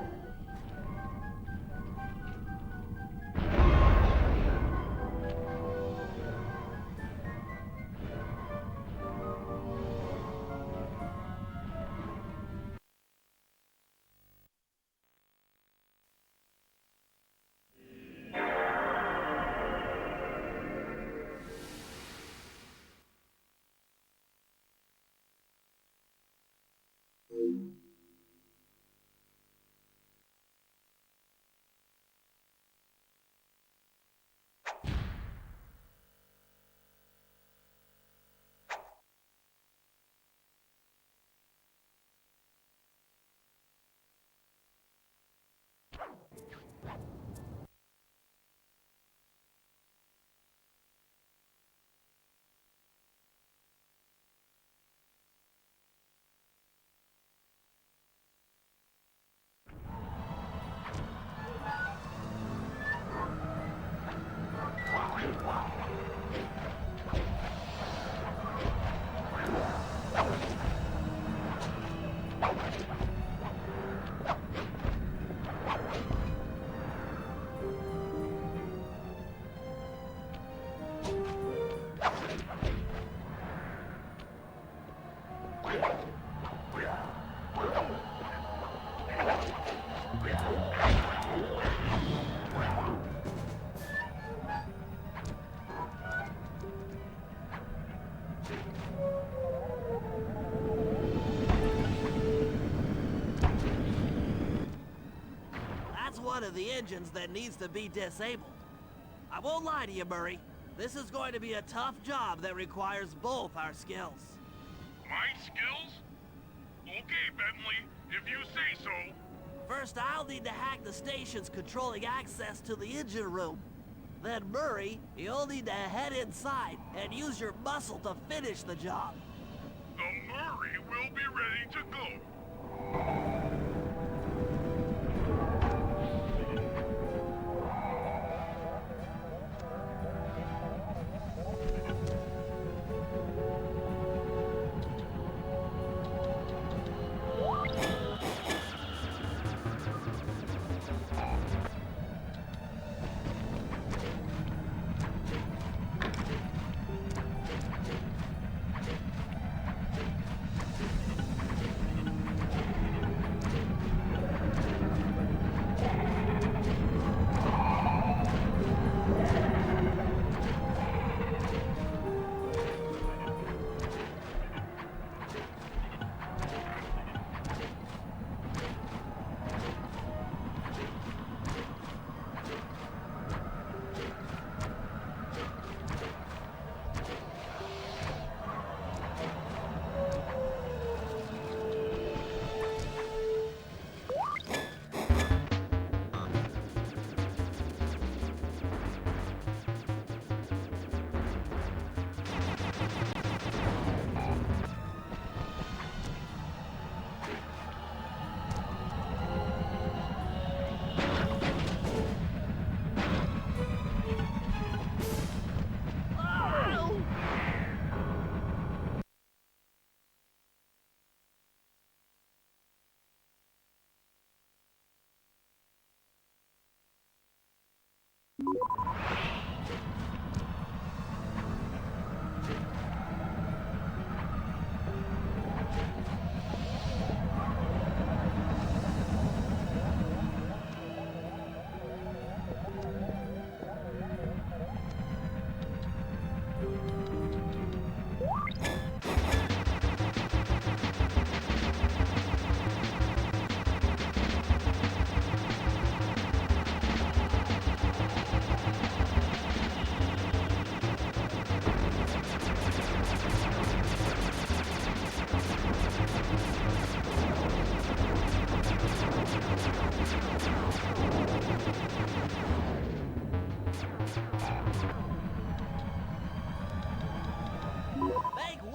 One of the engines that needs to be disabled. I won't lie to you, Murray. This is going to be a tough job that requires both our skills. My skills? Okay, Bentley, if you say so. First, I'll need to hack the stations controlling access to the engine room. Then, Murray, you'll need to head inside and use your muscle to finish the job. The Murray will be ready to go.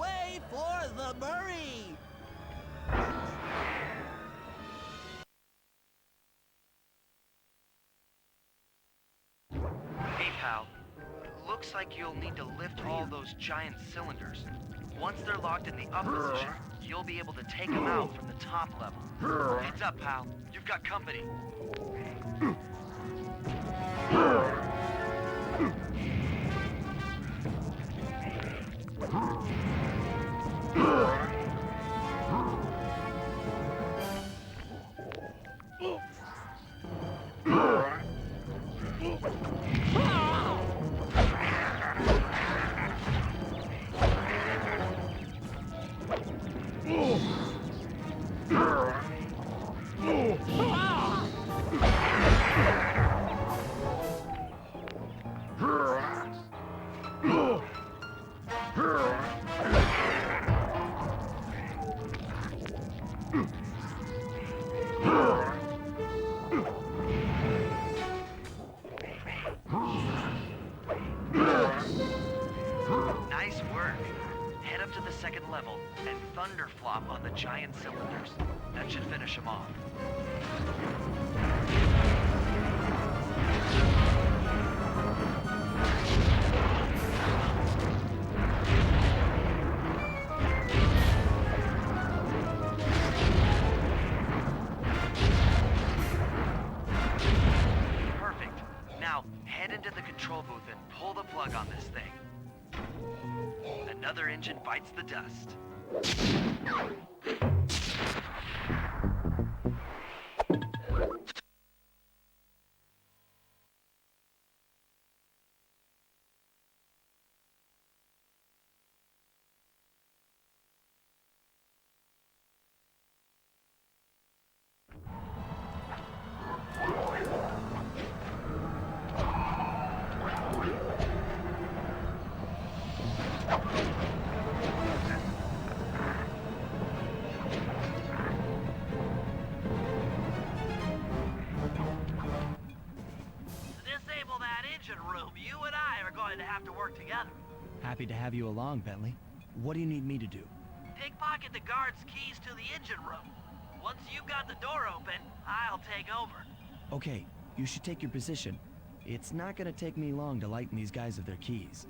way for the Murray! Hey, pal. Looks like you'll need to lift all those giant cylinders. Once they're locked in the up position, you'll be able to take them out from the top level. Heads up, pal. You've got company. Nice work. Head up to the second level and thunderflop on the giant cylinders. That should finish them off. Perfect. Now, head into the control booth and pull the plug on this thing. Another engine bites the dust. Disable that engine room. You and I are going to have to work together. Happy to have you along, Bentley. What do you need me to do? Pickpocket the guard's keys to the engine room. Once you've got the door open, I'll take over. Okay, you should take your position. It's not gonna take me long to lighten these guys of their keys.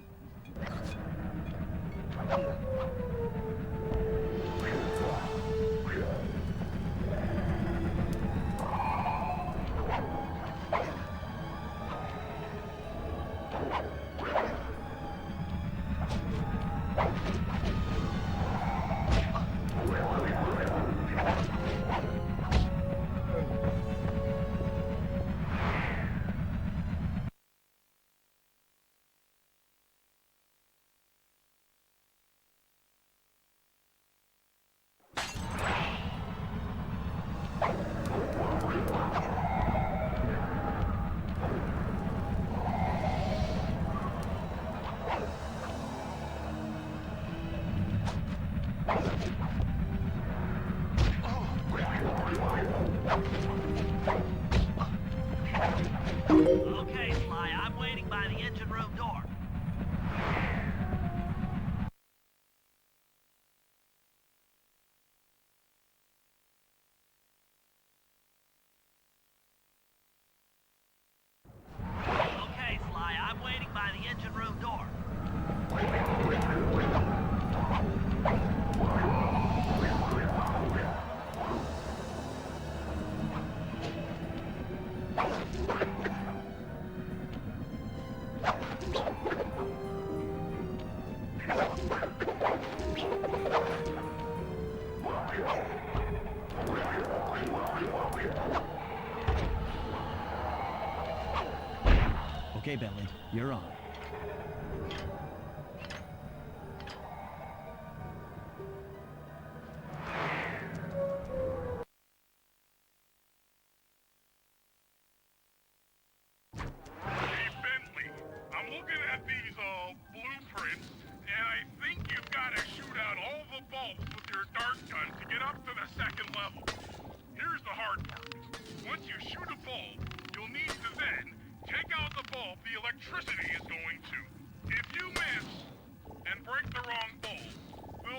Okay, Sly, I'm waiting by the engine room door. Okay, Sly, I'm waiting by the engine room door. Okay, Bentley, you're on. Hey, Bentley, I'm looking at these, blueprints, and I think you've got to shoot out all the bulbs with your dart gun to get up to the second level. Here's the hard part. Once you shoot a bulb, you'll need to then take out the bulb the electricity is going to. If you miss and break the wrong bulb, we'll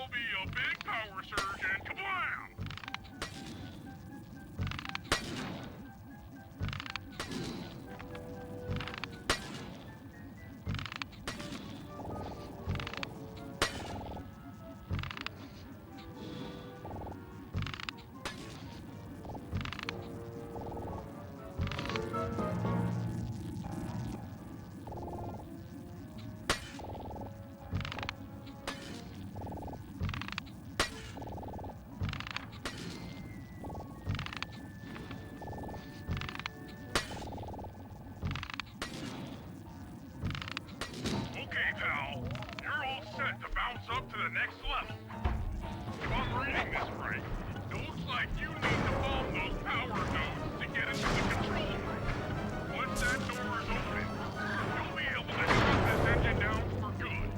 like you need to bomb those power nodes to get into the control room. Once that door is open, you'll be able to shut this engine down for good.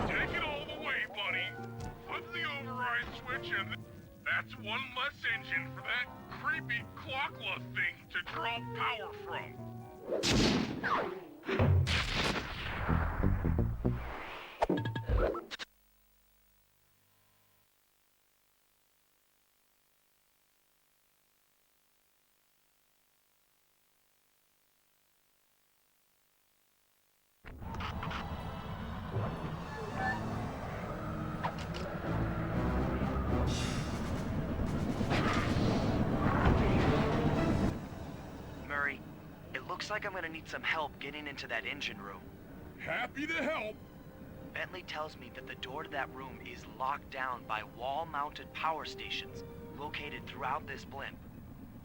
Take it all the way, buddy. Flip the override switch and that's one less engine for that creepy clockla thing to draw power from. Murray, it looks like I'm gonna need some help getting into that engine room. Happy to help. Bentley tells me that the door to that room is locked down by wall-mounted power stations located throughout this blimp.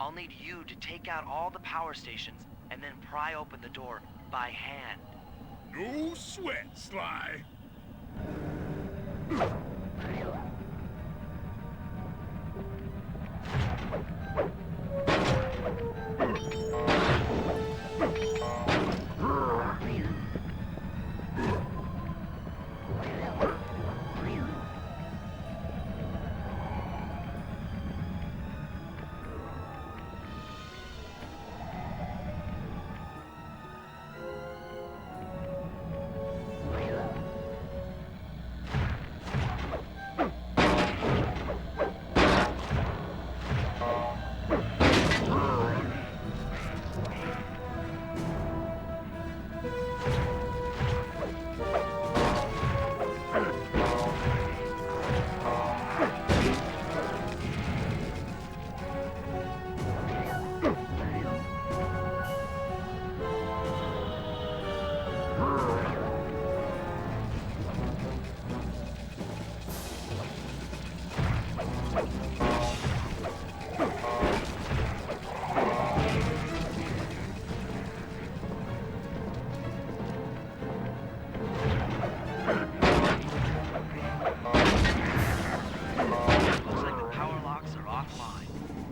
I'll need you to take out all the power stations and then pry open the door by hand. No sweat, Sly. Looks like the power locks are offline.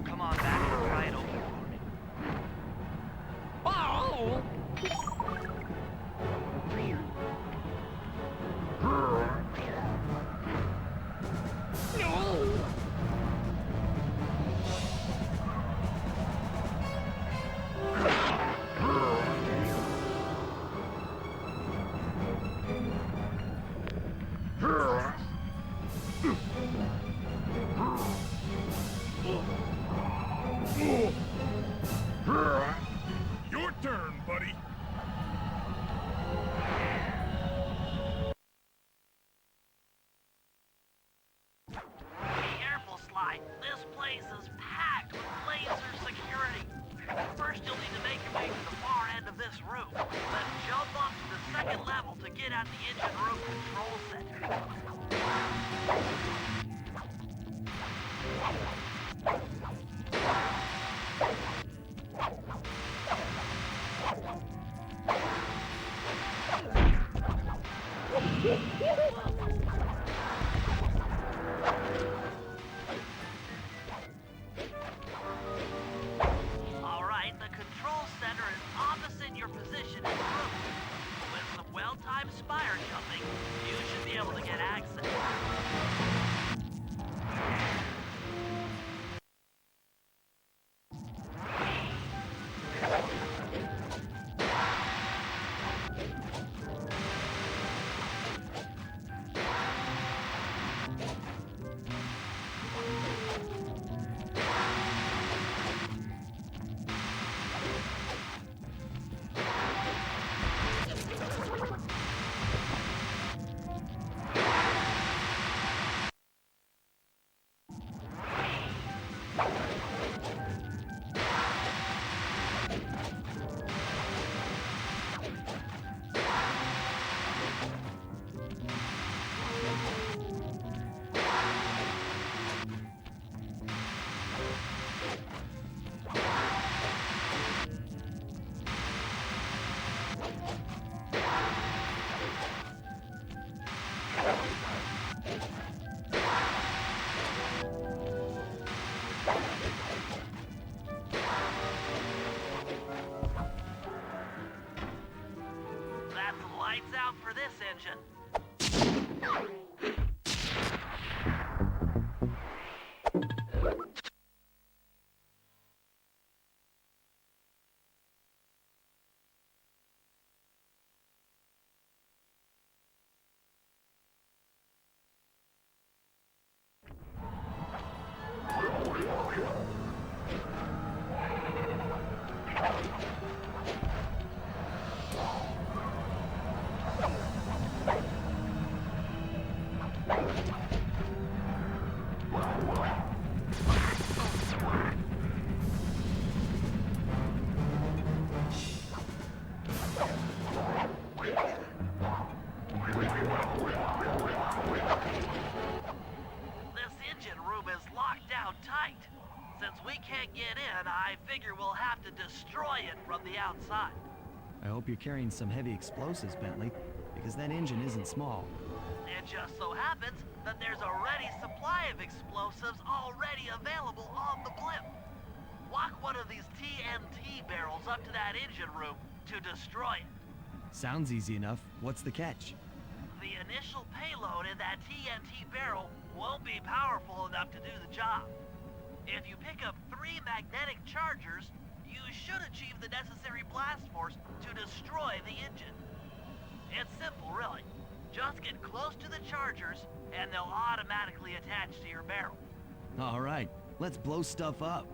Come on back and pry it open for me. Your turn, buddy. Careful, Sly. This place is packed with laser security. First, you'll need to make your way to the far end of this room. Then jump up to the second level to get at the engine room control center. All right, the control center is opposite your position in the room. With some well-timed spire jumping, you should be able to get access. Lights out for this engine. This engine room is locked down tight. Since we can't get in, I figure we'll have to destroy it from the outside. I hope you're carrying some heavy explosives, Bentley, because that engine isn't small. It just so happens that there's a ready supply of explosives already available on the blimp. Walk one of these TNT barrels up to that engine room to destroy it. Sounds easy enough. What's the catch? The initial payload in that TNT barrel won't be powerful enough to do the job. If you pick up 3 magnetic chargers, you should achieve the necessary blast force to destroy the engine. It's simple, really. Just get close to the chargers, and they'll automatically attach to your barrel. All right, let's blow stuff up.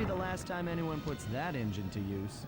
be the last time anyone puts that engine to use.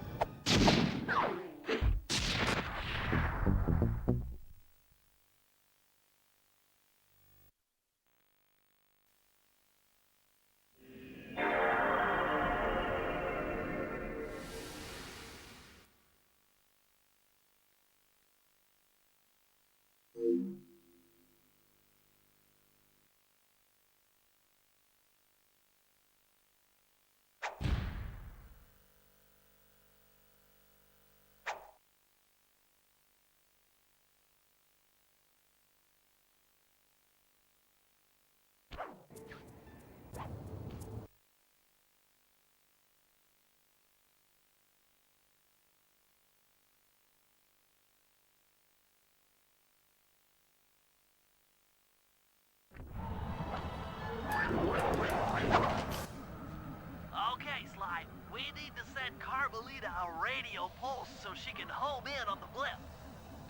Okay, Sly. We need to send Carmelita a radio pulse so she can home in on the blip.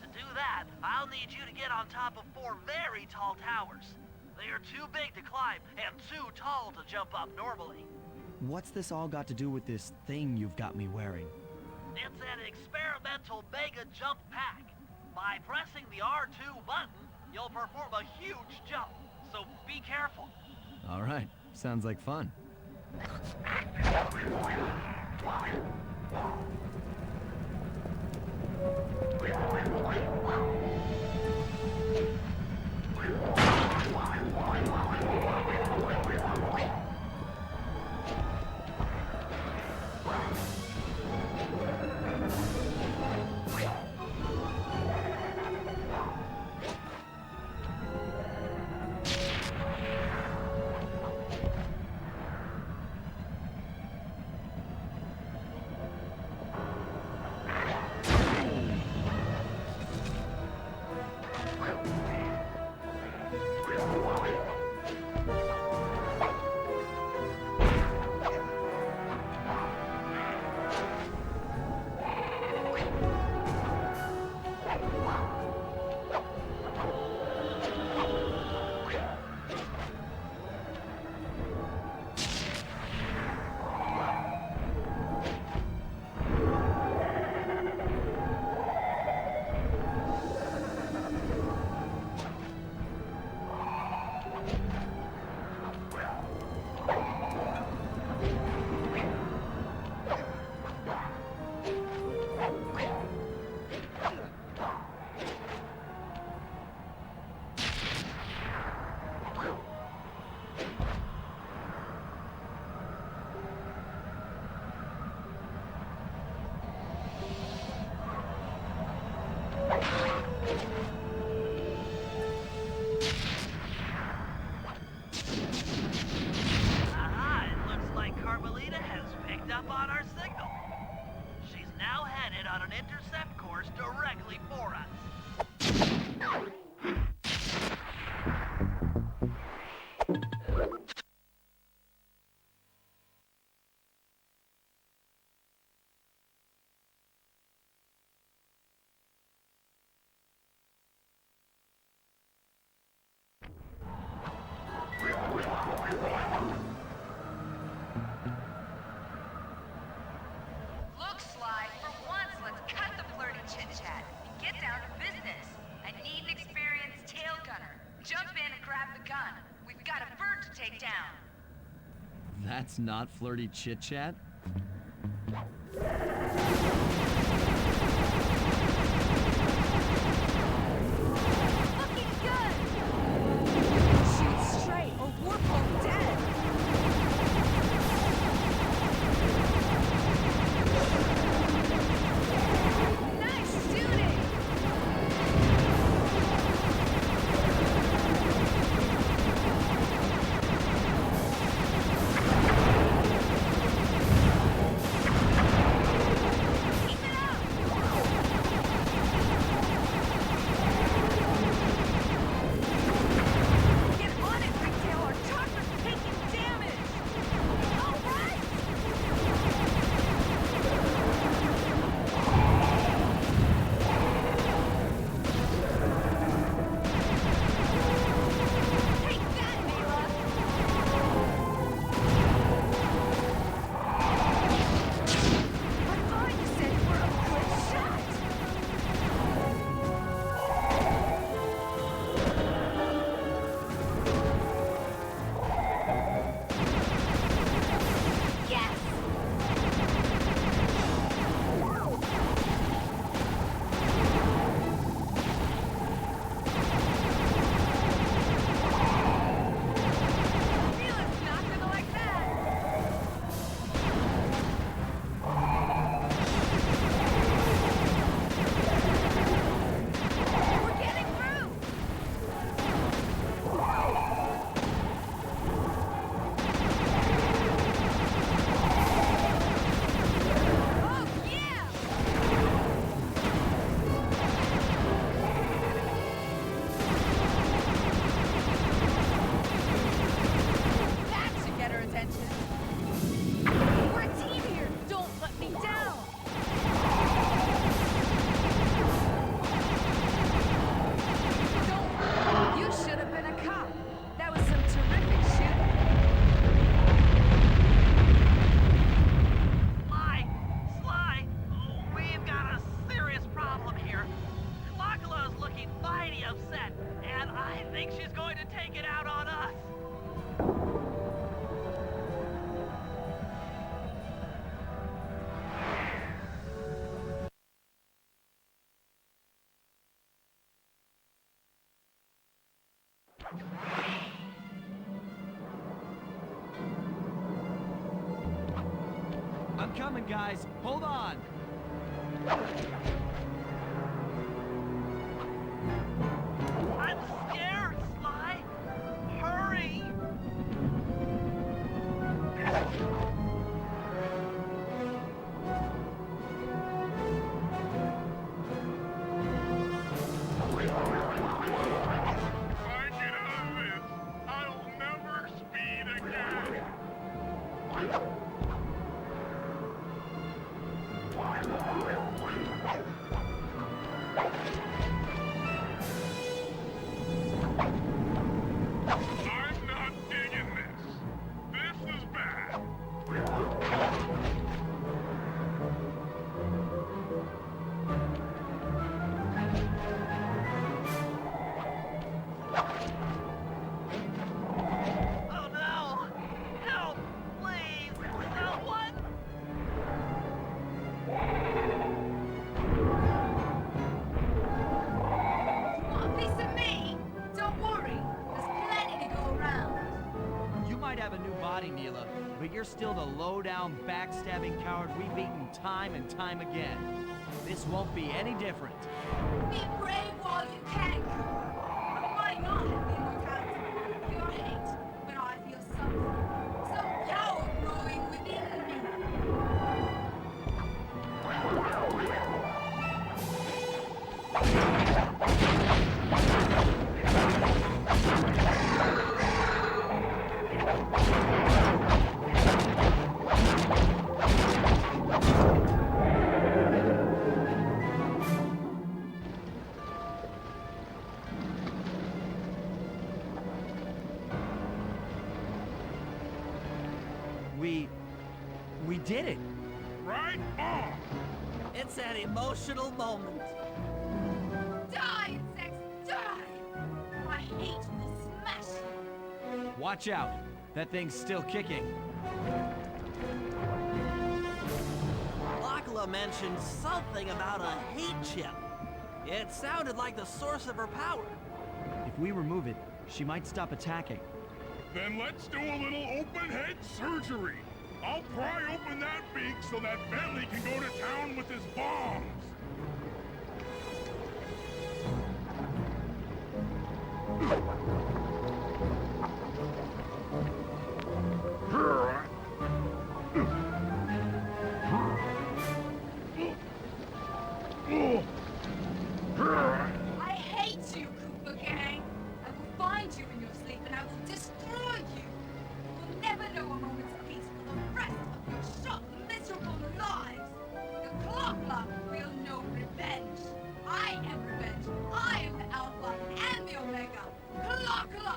To do that, I'll need you to get on top of 4 very tall towers. They are too big to climb and too tall to jump up normally. What's this all got to do with this thing you've got me wearing? It's an experimental mega jump pack. By pressing the R2 button, you'll perform a huge jump. So be careful. All right, sounds like fun. Aha, it looks like Carmelita has picked up on our signal. She's now headed on an intercept course directly for us. Look, Sly, for once, let's cut the flirty chit-chat and get down to business. I need an experienced tail gunner. Jump in and grab the gun. We've got a bird to take down. That's not flirty chit-chat? Looking good! Shoot straight or we're both dead! Nice shooting! I'm coming, guys. Hold on. I'm scared, Sly! Hurry! If I get out of this, I'll never speed again. I'm not digging this. This is bad. Oh no! Help! Please! Someone! Want a piece of me? Don't worry. There's plenty to go around. You might have a new body, Neela, but you're still the low-down, backstabbing coward we've beaten time and time again. This won't be any different. Be brave while you can, Cooper. I might not have the immortality of your hate, but I feel something. Some power growing within me. We did it! Right on! It's an emotional moment. Die, insects, die! My hate will smash you. Watch out! That thing's still kicking. Lachlan mentioned something about a hate chip. It sounded like the source of her power. If we remove it, she might stop attacking. Then let's do a little open head surgery. I'll pry open that beak so that Bentley can go to town with his bombs. I hate you, Cooper Gang. I will find you in your sleep and I will destroy you. You'll never know a moment's peace for the rest of your short, miserable lives. The Clockla will know revenge. I am revenge. I am the Alpha and the Omega. Clockla!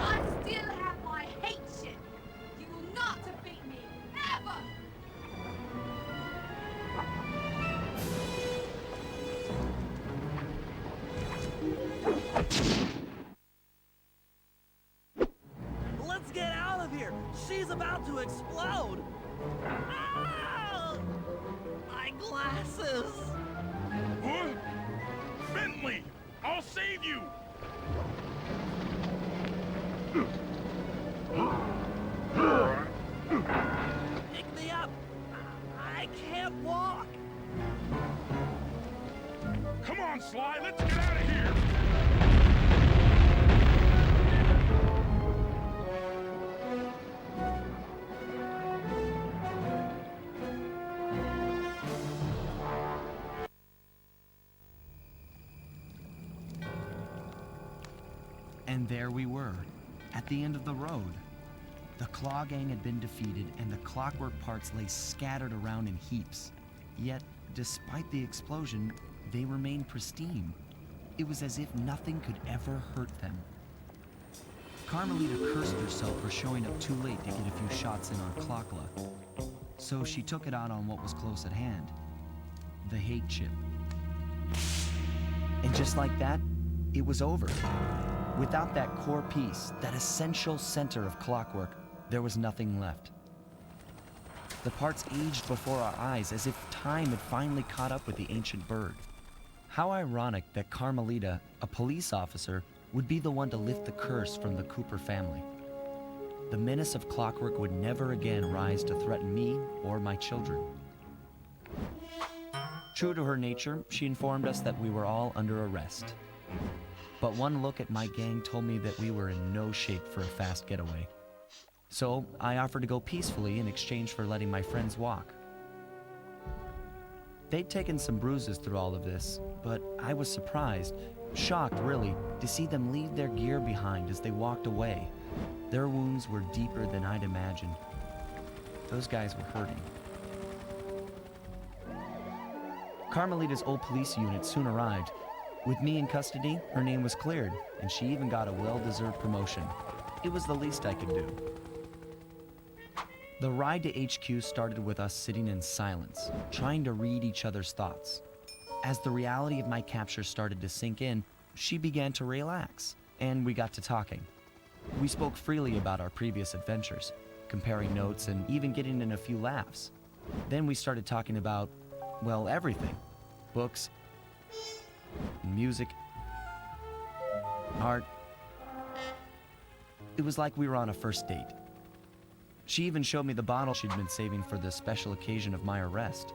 I still have my hate shit. You will not defeat me, ever! Let's get out of here! She's about to explode! Ah! My glasses! What? Bentley! I'll save you! Pick me up! I can't walk! Come on, Sly, let's get out of here! And there we were, at the end of the road. The Claw Gang had been defeated, and the clockwork parts lay scattered around in heaps. Yet, despite the explosion, they remained pristine. It was as if nothing could ever hurt them. Carmelita cursed herself for showing up too late to get a few shots in on Clockla. So she took it out on what was close at hand, the hate chip. And just like that, it was over. Without that core piece, that essential center of clockwork, there was nothing left. The parts aged before our eyes as if time had finally caught up with the ancient bird. How ironic that Carmelita, a police officer, would be the one to lift the curse from the Cooper family. The menace of clockwork would never again rise to threaten me or my children. True to her nature, she informed us that we were all under arrest. But one look at my gang told me that we were in no shape for a fast getaway. So I offered to go peacefully in exchange for letting my friends walk. They'd taken some bruises through all of this, but I was surprised, shocked really, to see them leave their gear behind as they walked away. Their wounds were deeper than I'd imagined. Those guys were hurting. Carmelita's old police unit soon arrived. With me in custody, her name was cleared, and she even got a well-deserved promotion. It was the least I could do. The ride to HQ started with us sitting in silence, trying to read each other's thoughts. As the reality of my capture started to sink in, she began to relax, and we got to talking. We spoke freely about our previous adventures, comparing notes and even getting in a few laughs. Then we started talking about, well, everything. Books, music, art. It was like we were on a first date. She even showed me the bottle she'd been saving for the special occasion of my arrest.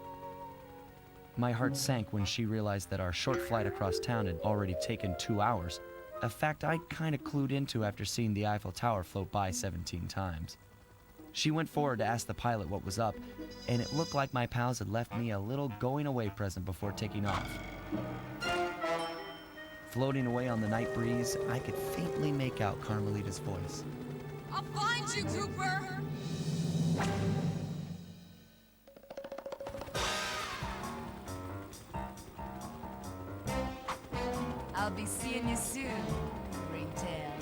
My heart sank when she realized that our short flight across town had already taken 2 hours, a fact I'd kind of clued into after seeing the Eiffel Tower float by 17 times. She went forward to ask the pilot what was up, and it looked like my pals had left me a little going-away present before taking off. Floating away on the night breeze, I could faintly make out Carmelita's voice. I'll find you, Cooper! I'll be seeing you soon, Ringtail.